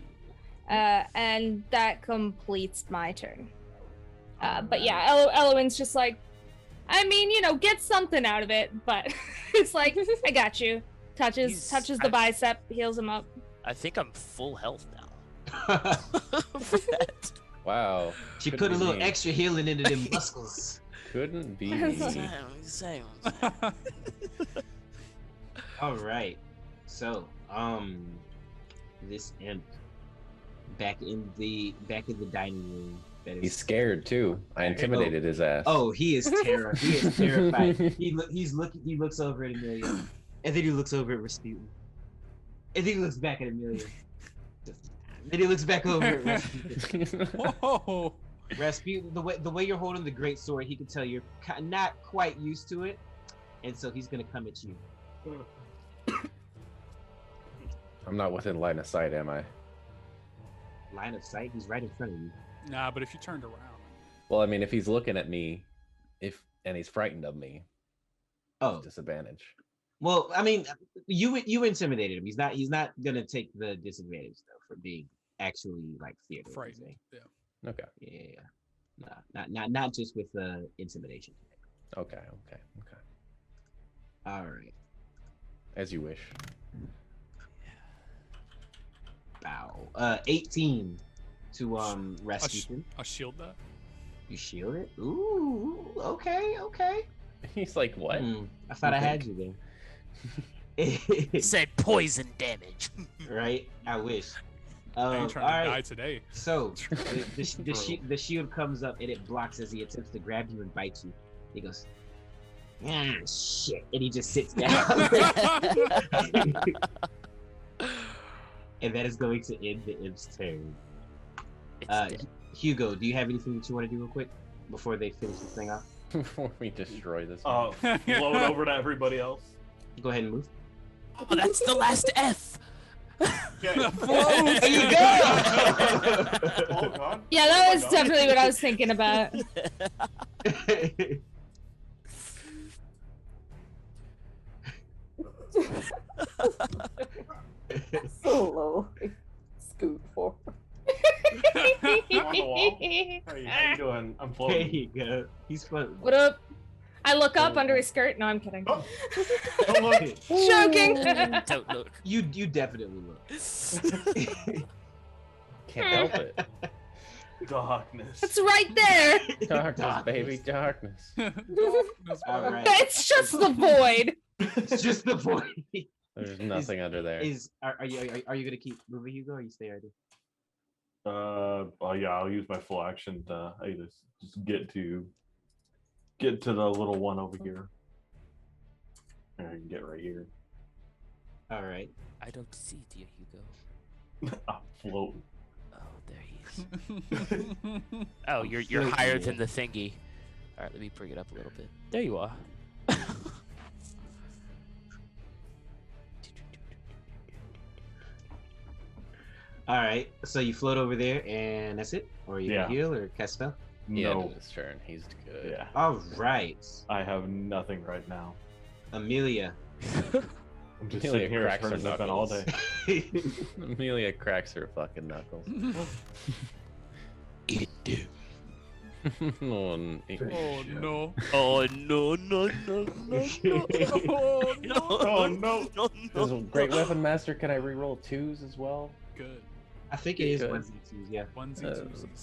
Speaker 6: And that completes my turn. But yeah, Elowen's just like, I mean, get something out of it, but it's like, I got you. Touches the bicep, heals him up.
Speaker 11: I think I'm full health now.
Speaker 4: Wow.
Speaker 1: She
Speaker 4: Couldn't
Speaker 1: put a
Speaker 4: be
Speaker 1: little
Speaker 4: me.
Speaker 1: extra healing into them muscles.
Speaker 4: Couldn't be
Speaker 6: I'm
Speaker 4: me.
Speaker 11: Same.
Speaker 1: All right. So, this imp back in the dining room. That is.
Speaker 4: He's scared too. I intimidated his ass.
Speaker 1: Oh, he is terrified. He is terrified. He looks over at Amelia, and then he looks over at Rasputin, and then he looks back at Amelia. Then he looks back over at Rasputin.
Speaker 10: Whoa.
Speaker 1: Rasputin, the way you're holding the great sword, he can tell you're not quite used to it, and so he's gonna come at you.
Speaker 4: I'm not within line of sight, am I?
Speaker 1: Line of sight? He's right in front of you.
Speaker 10: Nah, but if you turned around.
Speaker 4: Well, I mean, if he's looking at me, and he's frightened of me,
Speaker 1: Oh,
Speaker 4: disadvantage.
Speaker 1: well, I mean, you intimidated him. He's not gonna take the disadvantage though for being actually like feared.
Speaker 10: Frightened. Yeah.
Speaker 4: Okay.
Speaker 1: Yeah. Not just with the intimidation.
Speaker 4: Okay.
Speaker 1: All right.
Speaker 4: As you wish.
Speaker 1: Bow. 18 to Rasputin.
Speaker 10: I'll shield that.
Speaker 1: You shield it? Ooh, okay.
Speaker 4: He's like, what?
Speaker 1: I thought I had you there.
Speaker 11: Said poison damage.
Speaker 1: Right? I wish.
Speaker 10: I ain't trying to
Speaker 1: all
Speaker 10: die
Speaker 1: right.
Speaker 10: today.
Speaker 1: So the shield comes up and it blocks as he attempts to grab you and bite you. He goes, ah, shit, and he just sits down. And that is going to end the imp's turn. Hugo, do you have anything that you want to do real quick before they finish this thing off?
Speaker 4: Before we destroy this.
Speaker 8: Float over to everybody else.
Speaker 1: Go ahead and move.
Speaker 11: Oh, that's the last F.
Speaker 8: Okay.
Speaker 1: There you go.
Speaker 8: Oh, God.
Speaker 6: Yeah, that was definitely what I was thinking about.
Speaker 12: Solo. Scoot forward.
Speaker 8: I'm on the wall. How you doing? I'm
Speaker 1: There
Speaker 8: floating.
Speaker 1: you go. He's fun.
Speaker 6: What up? I look up under his skirt. No, I'm kidding.
Speaker 8: Oh, don't look.
Speaker 6: Joking.
Speaker 11: Don't look.
Speaker 1: You definitely look.
Speaker 4: Can't help it.
Speaker 8: Darkness.
Speaker 6: It's right there.
Speaker 4: Darkness, baby, darkness.
Speaker 1: All right.
Speaker 6: It's just the void.
Speaker 1: It's just the void.
Speaker 4: There's nothing under there.
Speaker 1: Are you gonna keep moving, Hugo, or you stay right there?
Speaker 8: Oh yeah, I'll use my full action to just get to the little one over here. And I can get right here.
Speaker 1: All right.
Speaker 11: I don't see dear Hugo.
Speaker 8: I'm floating.
Speaker 11: Oh, there he is. Oh, you're higher than the thingy. All right, let me bring it up a little bit. There you are.
Speaker 1: All right. So you float over there, and that's it. Or are you gonna
Speaker 8: Yeah.
Speaker 1: heal or cast spell?
Speaker 4: Yeah,
Speaker 8: No.
Speaker 4: his turn. He's good.
Speaker 8: Yeah.
Speaker 1: All right,
Speaker 8: I have nothing right now.
Speaker 1: Amelia.
Speaker 8: I'm just
Speaker 4: Amelia
Speaker 8: sitting here
Speaker 4: cracks her
Speaker 8: turning the pen all
Speaker 4: knuckles.
Speaker 8: day.
Speaker 4: Amelia cracks her fucking knuckles.
Speaker 11: Eat it.
Speaker 10: Oh
Speaker 4: Oh,
Speaker 10: no.
Speaker 11: Oh no no no no no!
Speaker 8: Oh no!
Speaker 4: This is great weapon master. Can I reroll twos as well?
Speaker 10: Good.
Speaker 1: I think it is
Speaker 4: Good.
Speaker 1: 1z2s, yeah.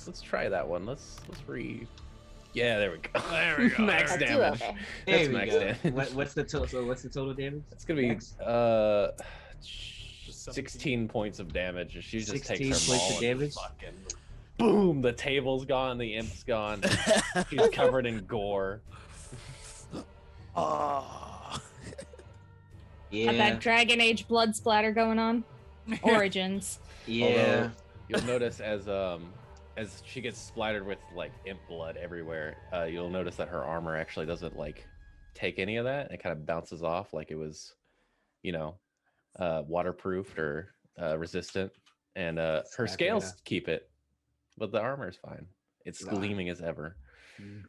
Speaker 4: Let's try that one. Let's Yeah, there we go.
Speaker 11: There we go.
Speaker 4: Max
Speaker 7: That's
Speaker 4: damage.
Speaker 7: okay.
Speaker 1: There
Speaker 4: That's
Speaker 1: we
Speaker 4: max
Speaker 1: go.
Speaker 4: damage.
Speaker 1: What's the total? So what's the total damage?
Speaker 4: It's gonna be
Speaker 1: Max?
Speaker 4: 16 points of damage. She just
Speaker 1: 16
Speaker 4: takes her
Speaker 1: points of
Speaker 4: maul and
Speaker 1: damage?
Speaker 4: fucking boom, the table's gone, the imp's gone. She's covered in gore.
Speaker 11: Oh.
Speaker 1: Yeah.
Speaker 6: Got that Dragon Age blood splatter going on. Origins.
Speaker 1: Yeah.
Speaker 4: Although, you'll notice as she gets splattered with like imp blood everywhere, you'll notice that her armor actually doesn't like take any of that. It kind of bounces off like it was, waterproofed or resistant, and her scales keep it, but the armor is fine. It's gleaming as ever.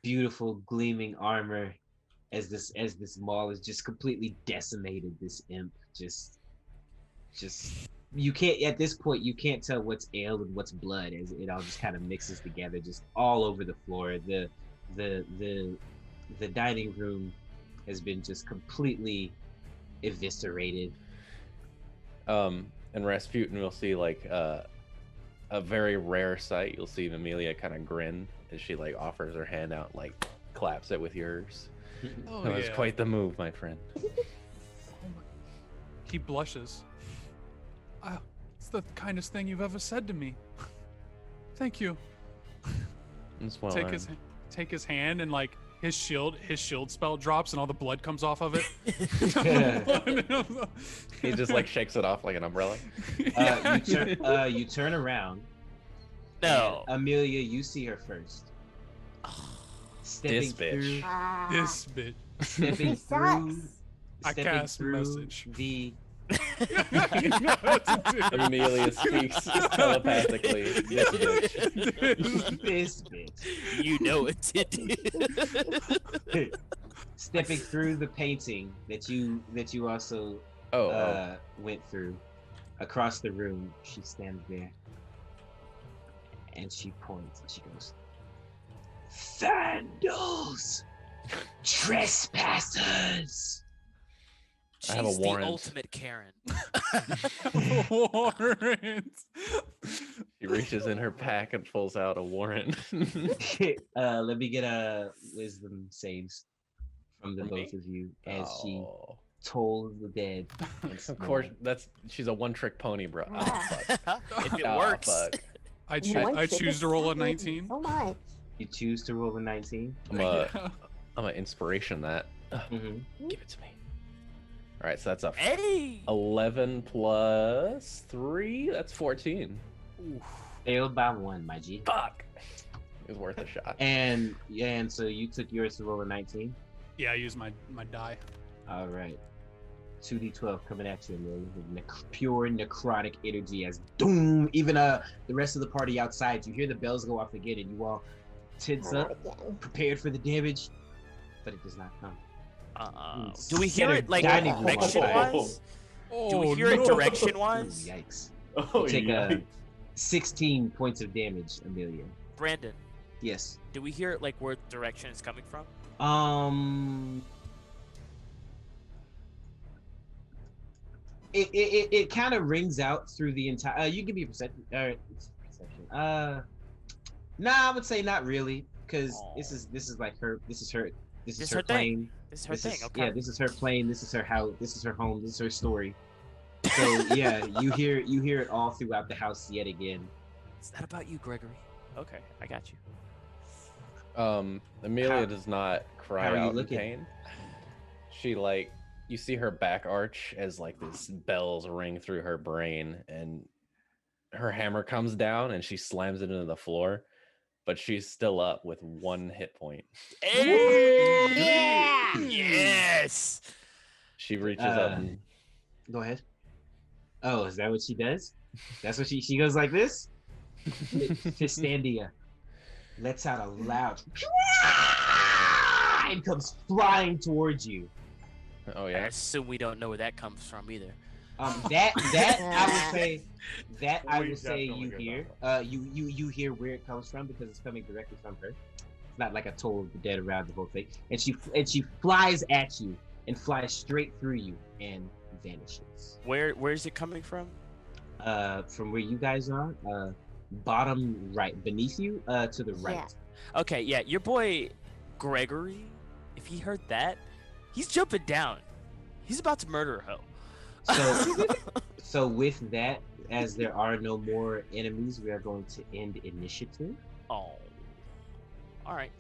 Speaker 1: Beautiful gleaming armor, as this maul is just completely decimated. This imp just you can't, at this point, you can't tell what's ale and what's blood, as it all just kind of mixes together, just all over the floor. The dining room has been just completely eviscerated.
Speaker 4: And Rasputin will see like a very rare sight. You'll see Amelia kind of grin as she like offers her hand out, like claps it with yours.
Speaker 10: Oh,
Speaker 4: That was quite the move, my friend.
Speaker 10: He blushes. It's the kindest thing you've ever said to me. Thank you.
Speaker 4: It's well
Speaker 10: Take his hand, and like his shield spell drops and all the blood comes off of it.
Speaker 4: He just like shakes it off like an umbrella.
Speaker 1: You turn around.
Speaker 11: No.
Speaker 1: Amelia, you see her first.
Speaker 4: This bitch.
Speaker 10: This bitch.
Speaker 1: Stepping through.
Speaker 10: I cast message.
Speaker 1: The
Speaker 4: Amelia speaks telepathically. This bitch.
Speaker 1: This bitch.
Speaker 11: You know it did.
Speaker 1: Stepping through the painting that you also went through. Across the room, she stands there. And she points and she goes, "Vandals! Trespassers!"
Speaker 11: She's
Speaker 4: I have a
Speaker 11: the
Speaker 4: warrant.
Speaker 11: ultimate Karen.
Speaker 10: Warrant.
Speaker 4: She reaches in her pack and pulls out a warrant.
Speaker 1: Let me get a wisdom saves from the both of you as she tolls the dead.
Speaker 4: Of course, she's a one-trick pony, bro.
Speaker 11: If it works.
Speaker 4: Fuck.
Speaker 10: I choose to roll a 19.
Speaker 7: So much.
Speaker 1: You choose to roll a 19.
Speaker 4: I'm an inspiration that.
Speaker 1: Mm-hmm.
Speaker 4: Give it to me. All right, so that's a
Speaker 11: Hey!
Speaker 4: 11 plus 3. That's 14.
Speaker 10: Oof.
Speaker 1: Failed by 1, my G.
Speaker 4: Fuck. It was worth a shot.
Speaker 1: And so you took yours to roll a 19.
Speaker 10: Yeah, I use my die.
Speaker 1: All right. 2d12 coming at you, Amelia, with pure necrotic energy as doom. Even the rest of the party outside, you hear the bells go off again, and you all tense up, prepared for the damage, but it does not come.
Speaker 11: Do we hear it like direction-wise? Do we hear it direction-wise?
Speaker 1: Yikes!
Speaker 8: Oh,
Speaker 1: You take
Speaker 8: yikes.
Speaker 1: 16 points of damage, Amelia.
Speaker 11: Brandon,
Speaker 1: Yes.
Speaker 11: do we hear it like where direction it's coming from?
Speaker 1: It kind of rings out through the entire. You give me a perception. I would say not really, because this is like her. This is her plane.
Speaker 11: This is her thing. Okay.
Speaker 1: Yeah, this is her plane. This is her house. This is her home. This is her story. So yeah, you hear it all throughout the house yet again.
Speaker 11: Is that about you, Gregory? Okay, I got you.
Speaker 4: Amelia does not cry
Speaker 1: how are you
Speaker 4: out in
Speaker 1: looking?
Speaker 4: pain. She like, you see her back arch as like these bells ring through her brain, and her hammer comes down and she slams it into the floor, but she's still up with 1 hit point.
Speaker 11: Hey!
Speaker 7: Yeah!
Speaker 11: Yes!
Speaker 4: She reaches up and
Speaker 1: Go ahead. Oh, is that what she does? That's what she goes like this? Fistandia lets out a loud and comes flying towards you.
Speaker 4: oh
Speaker 11: I
Speaker 4: yeah.
Speaker 11: assume we don't know where that comes from either.
Speaker 1: That I would say I
Speaker 8: We
Speaker 1: would say
Speaker 8: definitely
Speaker 1: you
Speaker 8: get
Speaker 1: hear.
Speaker 8: that
Speaker 1: You hear where it comes from because it's coming directly from her. It's not like a toll of the dead around the whole thing. And she flies at you and flies straight through you and vanishes.
Speaker 11: Where's it coming from?
Speaker 1: From where you guys are, bottom right, beneath you, to the right.
Speaker 7: Yeah.
Speaker 11: Okay, yeah, your boy Gregory, if he heard that, he's jumping down. He's about to murder a hoe.
Speaker 1: So with that, as there are no more enemies, we are going to end initiative.
Speaker 11: Oh. All right.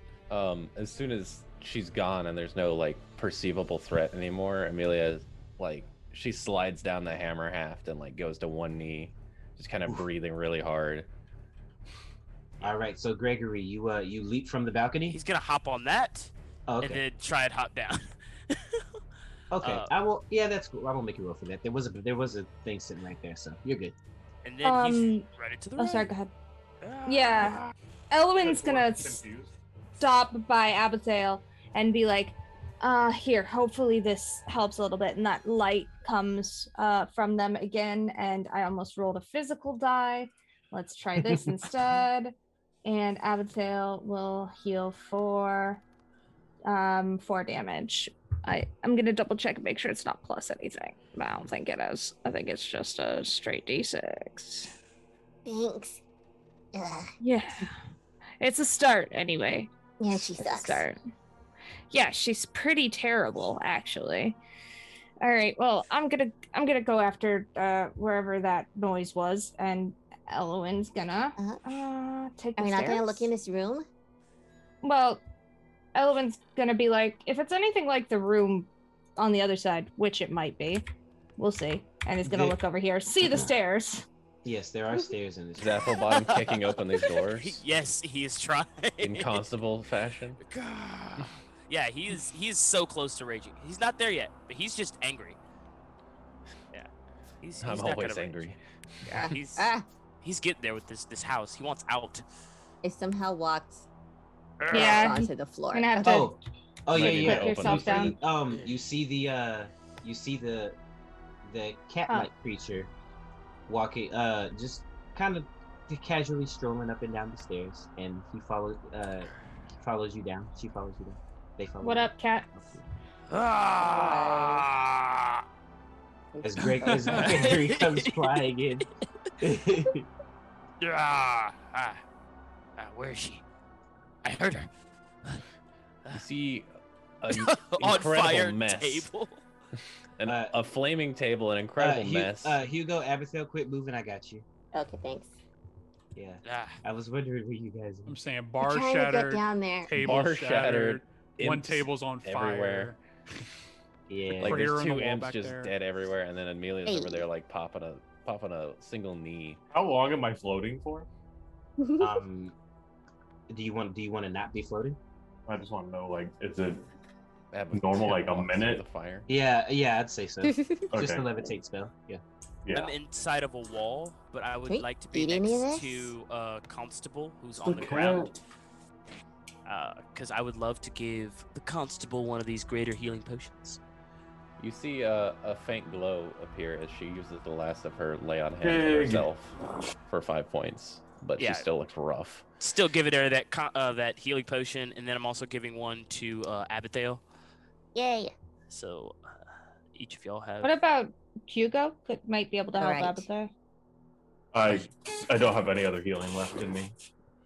Speaker 4: As soon as she's gone and there's no like perceivable threat anymore, Amelia like she slides down the hammer haft and like goes to one knee, just kind of breathing really hard.
Speaker 1: All right, so Gregory, you leap from the balcony.
Speaker 11: He's gonna hop on that,
Speaker 1: Oh, okay.
Speaker 11: and then try and hop down.
Speaker 1: Okay, I will. Yeah, that's cool. I won't make you roll for that. There was a thing sitting right there, so you're good.
Speaker 11: And then he's right into the
Speaker 6: Oh,
Speaker 11: right.
Speaker 6: sorry. Go ahead. Yeah, Elwin's gonna stop by Abigail and be like, here, hopefully this helps a little bit. And that light comes from them again, and I almost rolled a physical die. Let's try this instead. And Abigail will heal for 4 damage. I'm gonna double check and make sure it's not plus anything. But I don't think it is. I think it's just a straight D6.
Speaker 7: Thanks. Ugh.
Speaker 6: Yeah. It's a start anyway.
Speaker 7: Yeah, she
Speaker 6: It's a
Speaker 7: sucks.
Speaker 6: start. Yeah, she's pretty terrible, actually. All right, well, I'm gonna go after wherever that noise was, and Elwin's gonna take the
Speaker 7: Are we not gonna
Speaker 6: stairs.
Speaker 7: look in this room?
Speaker 6: Well, Elwin's gonna be like, if it's anything like the room on the other side, which it might be, we'll see. And he's gonna look over here, see the stairs.
Speaker 1: Yes, there are stairs in this.
Speaker 4: Is Athelbottom kicking open these doors
Speaker 11: Yes, he is trying.
Speaker 4: in constable fashion?
Speaker 11: Yeah, he is so close to raging. He's not there yet, but he's just angry. Yeah, he's
Speaker 4: I'm
Speaker 11: not gonna
Speaker 4: always
Speaker 11: rage.
Speaker 4: angry.
Speaker 11: Yeah, he's getting there with this house. He wants out.
Speaker 7: I somehow walked
Speaker 6: Yeah,
Speaker 7: onto the floor.
Speaker 6: Gonna have to
Speaker 1: Oh yeah,
Speaker 4: Maybe
Speaker 1: yeah.
Speaker 6: put yourself down.
Speaker 1: You see the cat-like creature walking, just kind of casually strolling up and down the stairs, and he follows you down. She follows you down. They follow.
Speaker 6: What
Speaker 1: you
Speaker 6: up, cat?
Speaker 11: Ah!
Speaker 1: As Gregory comes flying in.
Speaker 11: Where is she? I heard her.
Speaker 4: You see an
Speaker 11: On
Speaker 4: incredible
Speaker 11: fire
Speaker 4: mess.
Speaker 11: table.
Speaker 4: A flaming table, an incredible mess.
Speaker 1: Hugo, Abigail, quit moving. I got you.
Speaker 7: Okay, thanks.
Speaker 1: Yeah.
Speaker 11: Ah.
Speaker 1: I was wondering where you guys
Speaker 10: I'm
Speaker 1: are.
Speaker 10: saying
Speaker 7: I'm
Speaker 10: bar
Speaker 7: trying to get
Speaker 10: shattered,
Speaker 7: down there.
Speaker 10: table
Speaker 4: Bar
Speaker 10: shattered,
Speaker 4: shattered,
Speaker 10: one
Speaker 4: imps
Speaker 10: table's on
Speaker 4: everywhere.
Speaker 10: fire.
Speaker 1: Yeah.
Speaker 4: Like
Speaker 10: Prayer
Speaker 4: there's
Speaker 10: on the
Speaker 4: two
Speaker 10: wall
Speaker 4: imps
Speaker 10: back
Speaker 4: just
Speaker 10: there.
Speaker 4: dead everywhere, and then Amelia's over
Speaker 7: Hey.
Speaker 4: there like popping a single knee.
Speaker 8: How long am I floating for?
Speaker 1: Do you want to not be floating?
Speaker 8: I just want to know, like, is it
Speaker 4: Have
Speaker 8: normal,
Speaker 4: 10
Speaker 8: like a
Speaker 4: walks through
Speaker 8: minute?
Speaker 4: The fire.
Speaker 1: Yeah, I'd say so. Just a
Speaker 8: Okay.
Speaker 1: levitate spell. Yeah.
Speaker 8: Yeah.
Speaker 11: I'm inside of a wall, but I would
Speaker 7: Can we
Speaker 11: like to be
Speaker 7: eat any of
Speaker 11: next
Speaker 7: this?
Speaker 11: to a constable who's on the
Speaker 8: Okay.
Speaker 11: ground. Because I would love to give the constable one of these greater healing potions.
Speaker 4: You see a faint glow appear as she uses the last of her lay on hands on
Speaker 8: Big.
Speaker 4: herself for 5 points, but
Speaker 11: Yeah.
Speaker 4: she still looks rough.
Speaker 11: Still giving her that healing potion, and then I'm also giving one to Abigail.
Speaker 7: Yay.
Speaker 11: So each of y'all have.
Speaker 6: What about Hugo? That might be able to help
Speaker 7: Alright.
Speaker 6: out there.
Speaker 8: I don't have any other healing left in me.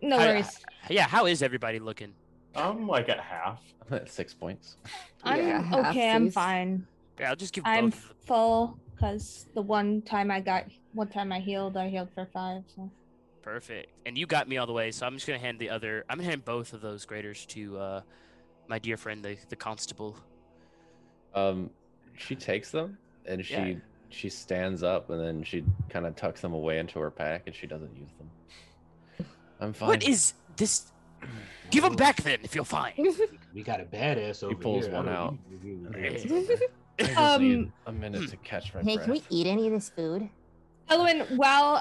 Speaker 6: No
Speaker 11: How-
Speaker 6: worries.
Speaker 11: Yeah, how is everybody looking?
Speaker 8: I'm like at half.
Speaker 4: I'm at 6 points.
Speaker 6: I'm
Speaker 12: Yeah,
Speaker 6: okay. I'm
Speaker 12: halfsies.
Speaker 6: fine.
Speaker 11: Yeah, I'll just give
Speaker 6: I'm
Speaker 11: both of them.
Speaker 6: full because the one time I healed for 5. So.
Speaker 11: Perfect. And you got me all the way, so I'm just gonna hand I'm gonna hand both of those graders to my dear friend, the constable.
Speaker 4: She takes them and
Speaker 11: Yeah.
Speaker 4: she stands up and then she kind of tucks them away into her pack and she doesn't use them. I'm fine.
Speaker 11: What is this? Give them back then, if you're fine.
Speaker 1: We got a badass over
Speaker 4: He pulls
Speaker 1: here.
Speaker 4: one
Speaker 1: I
Speaker 4: out.
Speaker 1: don't need-
Speaker 4: I just need a minute to catch my
Speaker 7: Hey,
Speaker 4: breath.
Speaker 7: can we eat any of this food?
Speaker 6: Elwin, while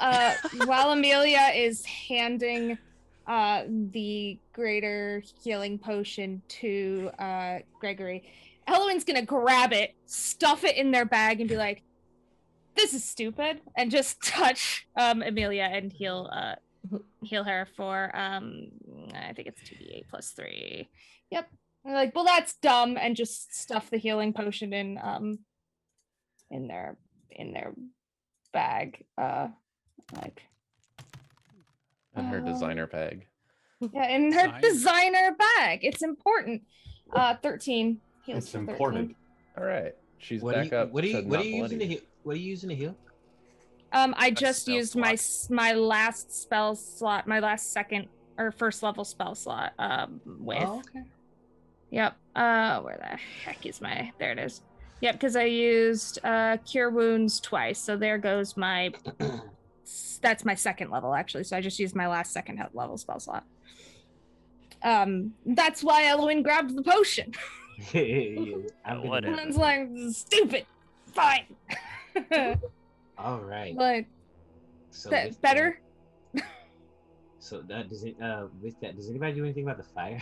Speaker 6: Amelia is handing the greater healing potion to Gregory, Elwin's gonna grab it, stuff it in their bag, and be like, "This is stupid," and just touch Amelia and heal her for I think it's 2d8 plus 3. Yep. And like, well, that's dumb, and just stuff the healing potion in their bag. Like
Speaker 4: And her designer bag.
Speaker 6: yeah, in her
Speaker 10: Design.
Speaker 6: designer bag. It's important. 13 heals
Speaker 8: It's
Speaker 6: for 13.
Speaker 8: important.
Speaker 4: All right. She's
Speaker 1: What
Speaker 4: back up.
Speaker 1: are you
Speaker 4: to not
Speaker 1: using to
Speaker 4: bloody.
Speaker 1: heal? What are you using to heal?
Speaker 6: I just
Speaker 11: spell
Speaker 6: used my last spell slot, my last second or first level spell slot. With.
Speaker 1: Oh, okay.
Speaker 6: Yep. Where the heck is my? There it is. Yep, because I used Cure Wounds twice, so there goes my. That's my second level actually. So I just used my last second level spell slot. That's why Eloin grabbed the potion.
Speaker 1: Yeah,
Speaker 11: Whatever.
Speaker 6: And it's like stupid. Fine.
Speaker 1: All right.
Speaker 6: But
Speaker 1: So
Speaker 6: better.
Speaker 1: So does it with that? Does anybody do anything about the fire?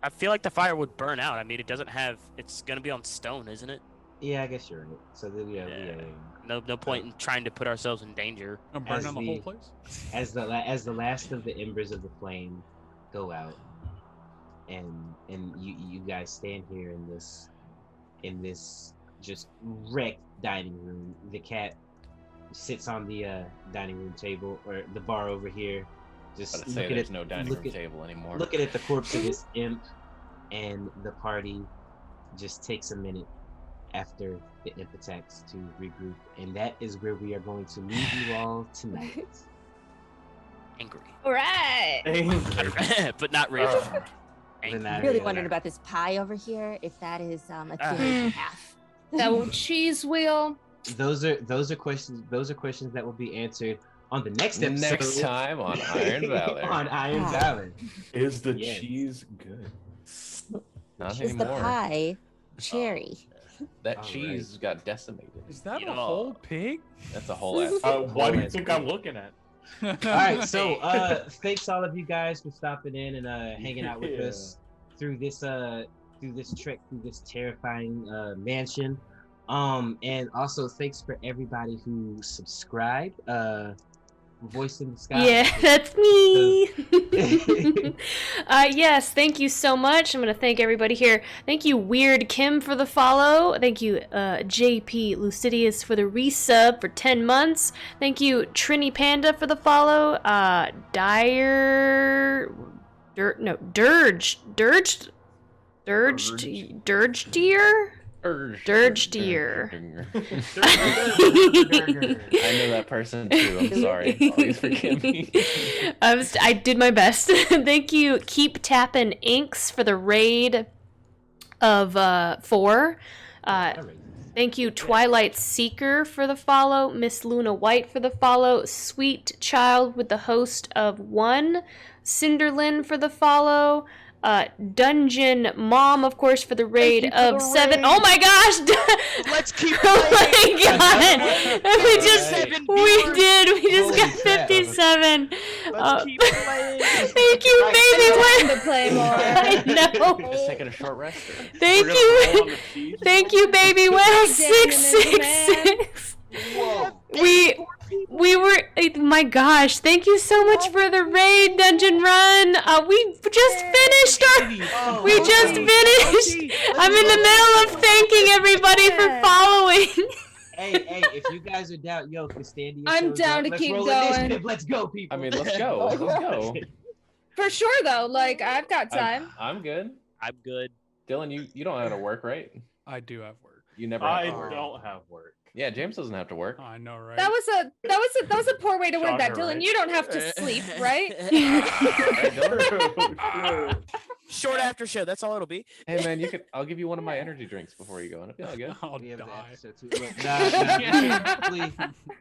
Speaker 11: I feel like the fire would burn out. I mean, it doesn't have. It's gonna be on stone, isn't it?
Speaker 1: Yeah, I guess you're right. So then, yeah.
Speaker 11: No point in trying to put ourselves in danger.
Speaker 10: I'm burning down the whole place.
Speaker 1: As the last of the embers of the flame go out, and you guys stand here in this just wrecked dining room. The cat sits on the dining room table, or the bar over here, just looking
Speaker 4: there's
Speaker 1: at
Speaker 4: no dining room table anymore.
Speaker 1: Looking at the corpse of this imp, and the party just takes a minute after the imp attacks to regroup, and that is where we are going to leave you all tonight.
Speaker 11: Angry.
Speaker 6: All right.
Speaker 11: But not rage.
Speaker 7: I'm really wondering about this pie over here. If that is a cured half.
Speaker 6: That cheese wheel.
Speaker 1: Those are questions. Those are questions that will be answered on the next episode.
Speaker 4: Next time on Iron Valor.
Speaker 1: On Iron Valor.
Speaker 8: Is the cheese good?
Speaker 4: Not
Speaker 7: Is
Speaker 4: anymore.
Speaker 7: the pie cherry?
Speaker 4: That cheese got decimated.
Speaker 10: Is that a whole pig?
Speaker 4: That's a whole ass.
Speaker 8: What do you think I'm looking at?
Speaker 1: All right, so thanks all of you guys for stopping in and hanging out with us through this trek through this terrifying mansion. And also thanks for everybody who subscribed. Voice in the Sky.
Speaker 13: Yeah, that's me. Yes, thank you so much. I'm going to thank everybody here. Thank you, Weird Kim, for the follow. Thank you, JP Lucidius, for the resub for 10 months. Thank you, Trini Panda, for the follow. Dirge Deer? Dirge Deer.
Speaker 4: I know that person too. I'm sorry. Please forgive me.
Speaker 13: I did my best. Thank you, Keep Tappin' Inks, for the raid of 4. Thank you, Twilight Seeker, for the follow. Miss Luna White for the follow. Sweet Child with the host of 1. Cinderlin for the follow. Dungeon Mom, of course, for the raid of 7. Oh my gosh!
Speaker 11: Let's keep
Speaker 13: Oh my god! We just got 57.
Speaker 11: Let's keep playing.
Speaker 13: Thank you, baby.
Speaker 6: To play more.
Speaker 13: I know.
Speaker 4: Just taking a short rest.
Speaker 13: Thank you, baby. Well, 666.
Speaker 1: Whoa.
Speaker 13: We were, my gosh, thank you so much for the raid dungeon run. We just finished I'm in the middle of thanking everybody for following.
Speaker 1: Hey, if you guys are down, yo, Costandia,
Speaker 6: I'm down to keep going.
Speaker 1: Let's go, people.
Speaker 4: I mean, let's go. Let's go.
Speaker 6: For sure, though. Like, I've got time.
Speaker 4: I'm good.
Speaker 11: I'm good.
Speaker 4: Dylan, you don't have to work, right?
Speaker 10: I do have work.
Speaker 4: You never.
Speaker 8: I
Speaker 4: have to work.
Speaker 8: don't have work.
Speaker 4: Yeah, James doesn't have to work.
Speaker 10: I know, right?
Speaker 6: That was a poor way to win that,
Speaker 8: Shocker,
Speaker 6: Dylan.
Speaker 8: right?
Speaker 6: You don't have to sleep, right?
Speaker 11: Short after show. That's all it'll be.
Speaker 4: Hey man, I'll give you one of my energy drinks before you go. And I feel good.
Speaker 10: I'll
Speaker 1: We have the
Speaker 10: die.
Speaker 1: episode too.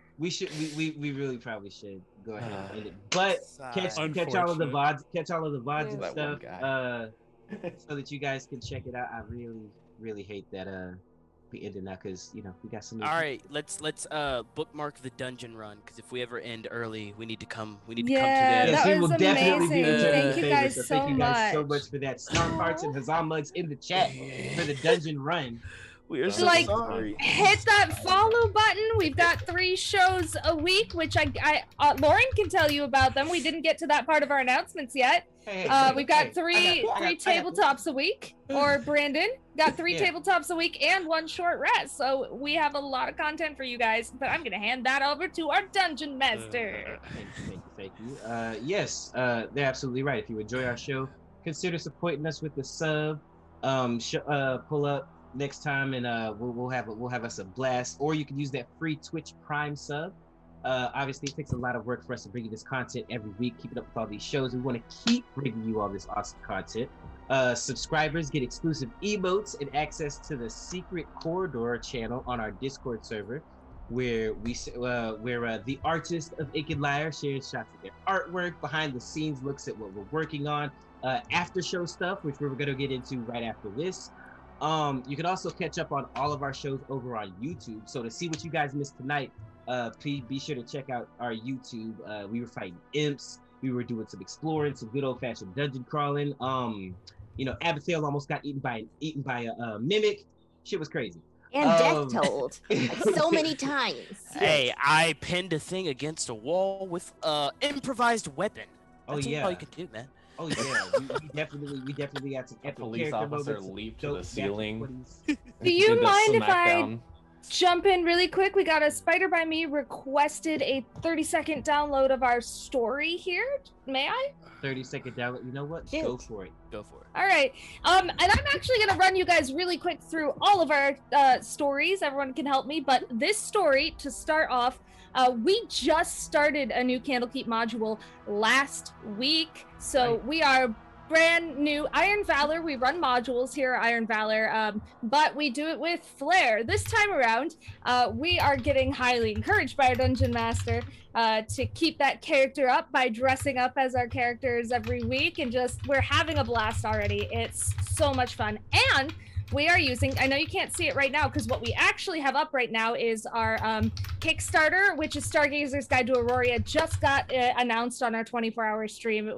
Speaker 1: Look, we really probably should go ahead and end it. But catch all of the VODs, and
Speaker 4: That one
Speaker 1: stuff,
Speaker 4: guy.
Speaker 1: so that you guys can check it out. I really hate that we ended now because we got some.
Speaker 11: All right, let's bookmark the dungeon run, because if we ever end early, we need to come. We need to
Speaker 6: Yeah,
Speaker 11: come to
Speaker 6: that
Speaker 11: the.
Speaker 1: we will
Speaker 6: was
Speaker 1: definitely be
Speaker 6: amazing.
Speaker 1: returning
Speaker 6: Thank
Speaker 1: the
Speaker 6: you
Speaker 1: favor,
Speaker 6: guys
Speaker 1: so thank you guys so
Speaker 6: much.
Speaker 1: much for that. Star hearts and huzzah mugs in the chat for the dungeon run.
Speaker 11: We are so
Speaker 6: Like,
Speaker 11: sorry.
Speaker 6: hit that follow button. We've got 3 shows a week, which I Lauren can tell you about them. We didn't get to that part of our announcements yet. We've got three tabletops a week, or Brandon got 3 tabletops a week and 1 short rest. So we have a lot of content for you guys, but I'm gonna hand that over to our dungeon master.
Speaker 1: Thank you. Yes, they're absolutely right. If you enjoy our show, consider supporting us with the sub. Pull up next time, and we'll have us a blast. Or you can use that free Twitch Prime sub Obviously, it takes a lot of work for us to bring you this content every week, keeping up with all these shows. We want to keep bringing you all this awesome content. Subscribers get exclusive emotes and access to the secret corridor channel on our Discord server, where the artist of Ink and Lyre shares shots of their artwork, behind the scenes looks at what we're working on, after show stuff, which we're going to get into right after this. You can also catch up on all of our shows over on YouTube. So to see what you guys missed tonight, please be sure to check out our YouTube. We were fighting imps. We were doing some exploring, some good old-fashioned dungeon crawling. Abigail almost got eaten by a mimic. Shit was crazy.
Speaker 7: And death told like so many times.
Speaker 11: Hey, I pinned a thing against a wall with improvised weapon. That's all you can do, man.
Speaker 1: Oh yeah, we definitely got some epic
Speaker 4: police officer leaped to the ceiling.
Speaker 6: Do you mind if I
Speaker 4: smackdown.
Speaker 6: jump in really quick? We got a Spider by Me requested a 30-second download of our story here. May I?
Speaker 1: 30-second download. You know what? Go for it.
Speaker 11: Go for it.
Speaker 6: All right. And I'm actually gonna run you guys really quick through all of our stories. Everyone can help me, but this story, to start off, we just started a new Candlekeep module last week, so we are brand new. Iron Valor, we run modules here at Iron Valor, but we do it with flair. This time around, we are getting highly encouraged by our Dungeon Master to keep that character up by dressing up as our characters every week, and we're having a blast already. It's so much fun. And we are using, I know you can't see it right now because what we actually have up right now is our Kickstarter, which is Stargazer's Guide to Aurora. Just got announced on our 24-hour stream.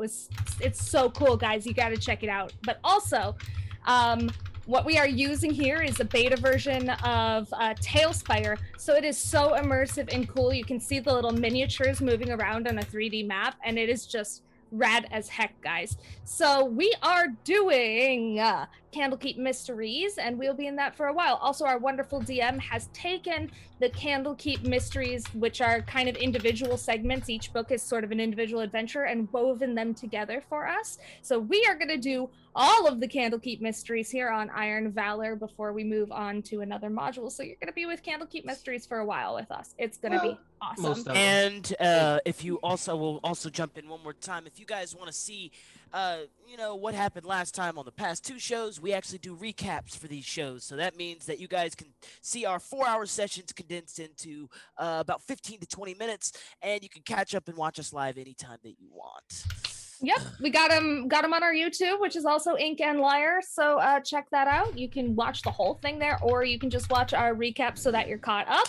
Speaker 6: It's so cool, guys. You got to check it out. But also, what we are using here is a beta version of Tailspire. So it is so immersive and cool. You can see the little miniatures moving around on a 3D map, and it is just rad as heck, guys. So we are doing Candlekeep Mysteries, and we'll be in that for a while. Also, our wonderful DM has taken the Candlekeep Mysteries, which are kind of individual segments. Each book is sort of an individual adventure, and woven them together for us. So we are going to do all of the Candlekeep Mysteries here on Iron Valor before we move on to another module. So you're going to be with Candlekeep Mysteries for a while with us. It's going to be awesome.
Speaker 11: And if you will also jump in one more time, if you guys want to see what happened last time on the past two shows, we actually do recaps for these shows. So that means that you guys can see our 4-hour sessions condensed into about 15 to 20 minutes, and you can catch up and watch us live anytime that you want.
Speaker 6: Yep, we got them on our YouTube, which is also Ink and Lyre. So check that out. You can watch the whole thing there, or you can just watch our recap so that you're caught up.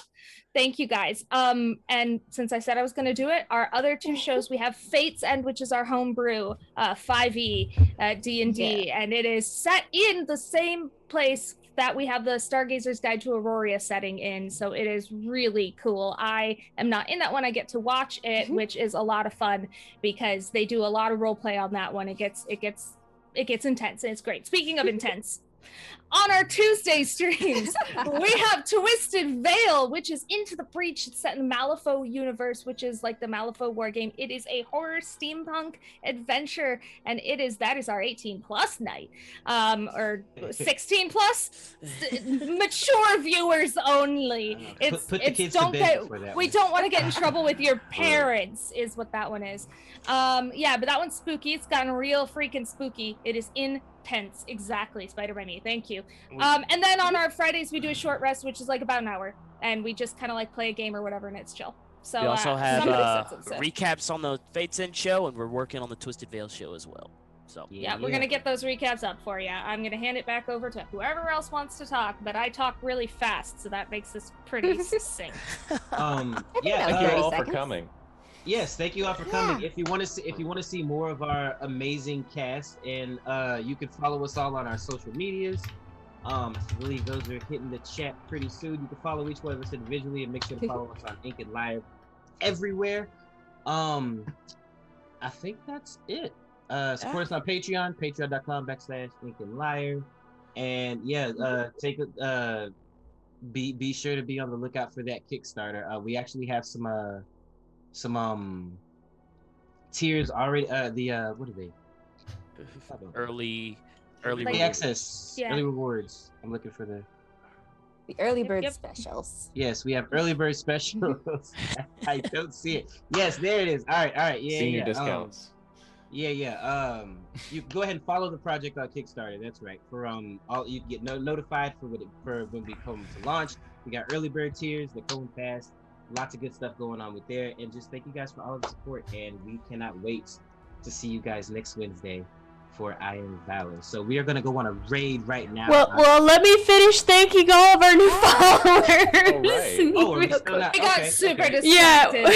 Speaker 6: Thank you, guys. And since I said I was going to do it, our other two shows, we have Fate's End, which is our homebrew 5e D&D, and it is set in the same place that we have the Stargazer's Guide to Aurora setting in, so it is really cool. I am not in that one. I get to watch it, which is a lot of fun because they do a lot of role play on that one. It gets intense, and it's great. Speaking of intense, on our Tuesday streams, we have Twisted Veil, which is Into the Breach. It's set in the Malifaux universe, which is like the Malifaux war game. It is a horror steampunk adventure, and that is our 18+ night, or 16+, mature viewers only.
Speaker 1: Put the kids to bed for that
Speaker 6: we
Speaker 1: one.
Speaker 6: don't want to get in trouble with your parents, is what that one is. Yeah, but that one's spooky. It's gotten real freaking spooky. It is intense. Exactly, Spider by Me. Thank you. And then on our Fridays we do a short rest, which is like about an hour, and we just kind of like play a game or whatever, and it's chill. So
Speaker 11: we also have
Speaker 6: somebody sits.
Speaker 11: recaps on the Fate's End show, and we're working on the Twisted Veil show as well. So
Speaker 6: yeah, we're gonna get those recaps up for you. I'm gonna hand it back over to whoever else wants to talk, but I talk really fast, so that makes this pretty succinct.
Speaker 4: Thank you all for coming.
Speaker 1: Yes, thank you all for coming. If you want to see more of our amazing cast, and you can follow us all on our social medias. I believe those are hitting the chat pretty soon. You can follow each one of us individually, and make sure to follow us on Ink and Lyre everywhere. I think that's it. Support us on Patreon, patreon.com/Ink and Lyre, and be sure to be on the lookout for that Kickstarter. We actually have some tiers already. What are they?
Speaker 11: Early
Speaker 1: access, early rewards. I'm looking for the
Speaker 12: The early bird
Speaker 6: Yep.
Speaker 12: specials.
Speaker 1: Yes, we have early bird specials. I don't see it. Yes, there it is. All right. Yeah,
Speaker 4: Senior
Speaker 1: yeah.
Speaker 4: discounts.
Speaker 1: Yeah. You go ahead and follow the project on Kickstarter. That's right. For all you get notified for when we come to launch. We got early bird tiers. They're going fast. Lots of good stuff going on with there. And just thank you guys for all of the support. And we cannot wait to see you guys next Wednesday for Iron Valor. So we are gonna go on a raid right now.
Speaker 13: Well, let me finish thanking all of our new followers.
Speaker 4: right.
Speaker 1: Oh, are we still not?
Speaker 6: I got
Speaker 1: Okay,
Speaker 6: super
Speaker 1: okay.
Speaker 6: distracted.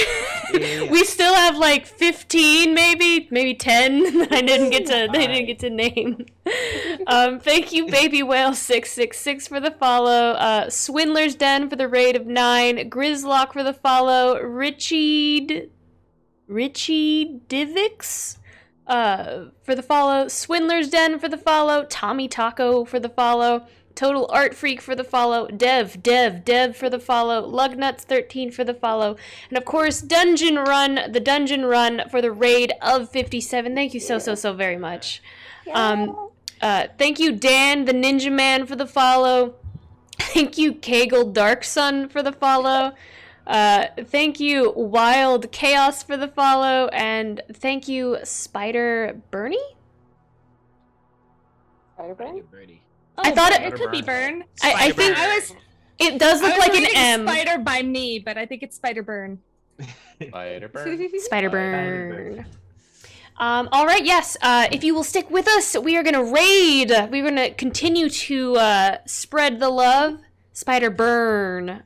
Speaker 1: Yeah.
Speaker 13: We still have like 15, maybe 10. I didn't get to. They didn't get to name. Thank you, Baby Whale 666 for the follow. Swindler's Den for the raid of 9. Grizzlock for the follow. Richie Divix for the follow. Swindler's Den for the follow. Tommy Taco for the follow. Total Art Freak for the follow. Dev for the follow. Lugnuts13 for the follow. And of course, the Dungeon Run for the raid of 57. Thank you so very much. Thank you, Dan the Ninja Man for the follow. Thank you, Kegel Dark Sun for the follow. Thank you, Wild Chaos for the follow, and thank you, Spider Bernie?
Speaker 1: Birdie.
Speaker 6: Oh,
Speaker 13: I thought
Speaker 6: it could be Burn.
Speaker 13: I think it does look like an M.
Speaker 6: Spider by me, but I think it's Spider Burn.
Speaker 4: Spider burn.
Speaker 13: Spider Burn. All right, yes. If you will stick with us, we are gonna raid. We're gonna continue to spread the love. Spider Burn.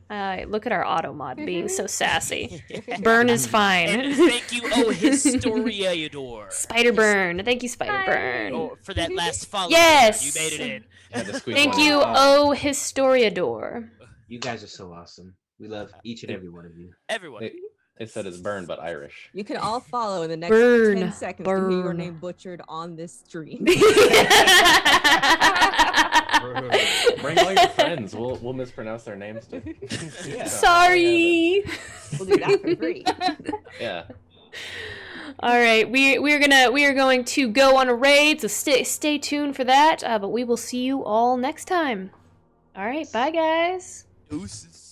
Speaker 13: Look at our auto mod being so sassy. Burn is fine.
Speaker 11: And thank you, oh Historiador.
Speaker 13: Spider Burn. Thank you, Spider Burn.
Speaker 11: Oh, for that last follow.
Speaker 13: Yes.
Speaker 11: You made it in.
Speaker 13: Thank you, oh Historiador.
Speaker 1: You guys are so awesome. We love each and every one of you.
Speaker 11: Everyone.
Speaker 4: It said it's burn, but Irish.
Speaker 12: You can all follow in the next 10 seconds to hear your name butchered on this stream.
Speaker 4: Bring all your friends. We'll mispronounce their names too.
Speaker 13: Yeah. Sorry.
Speaker 12: We'll do that for free.
Speaker 4: Yeah.
Speaker 13: All right, we are going to go on a raid, so stay tuned for that. But we will see you all next time. All right, bye guys.
Speaker 11: Deuces.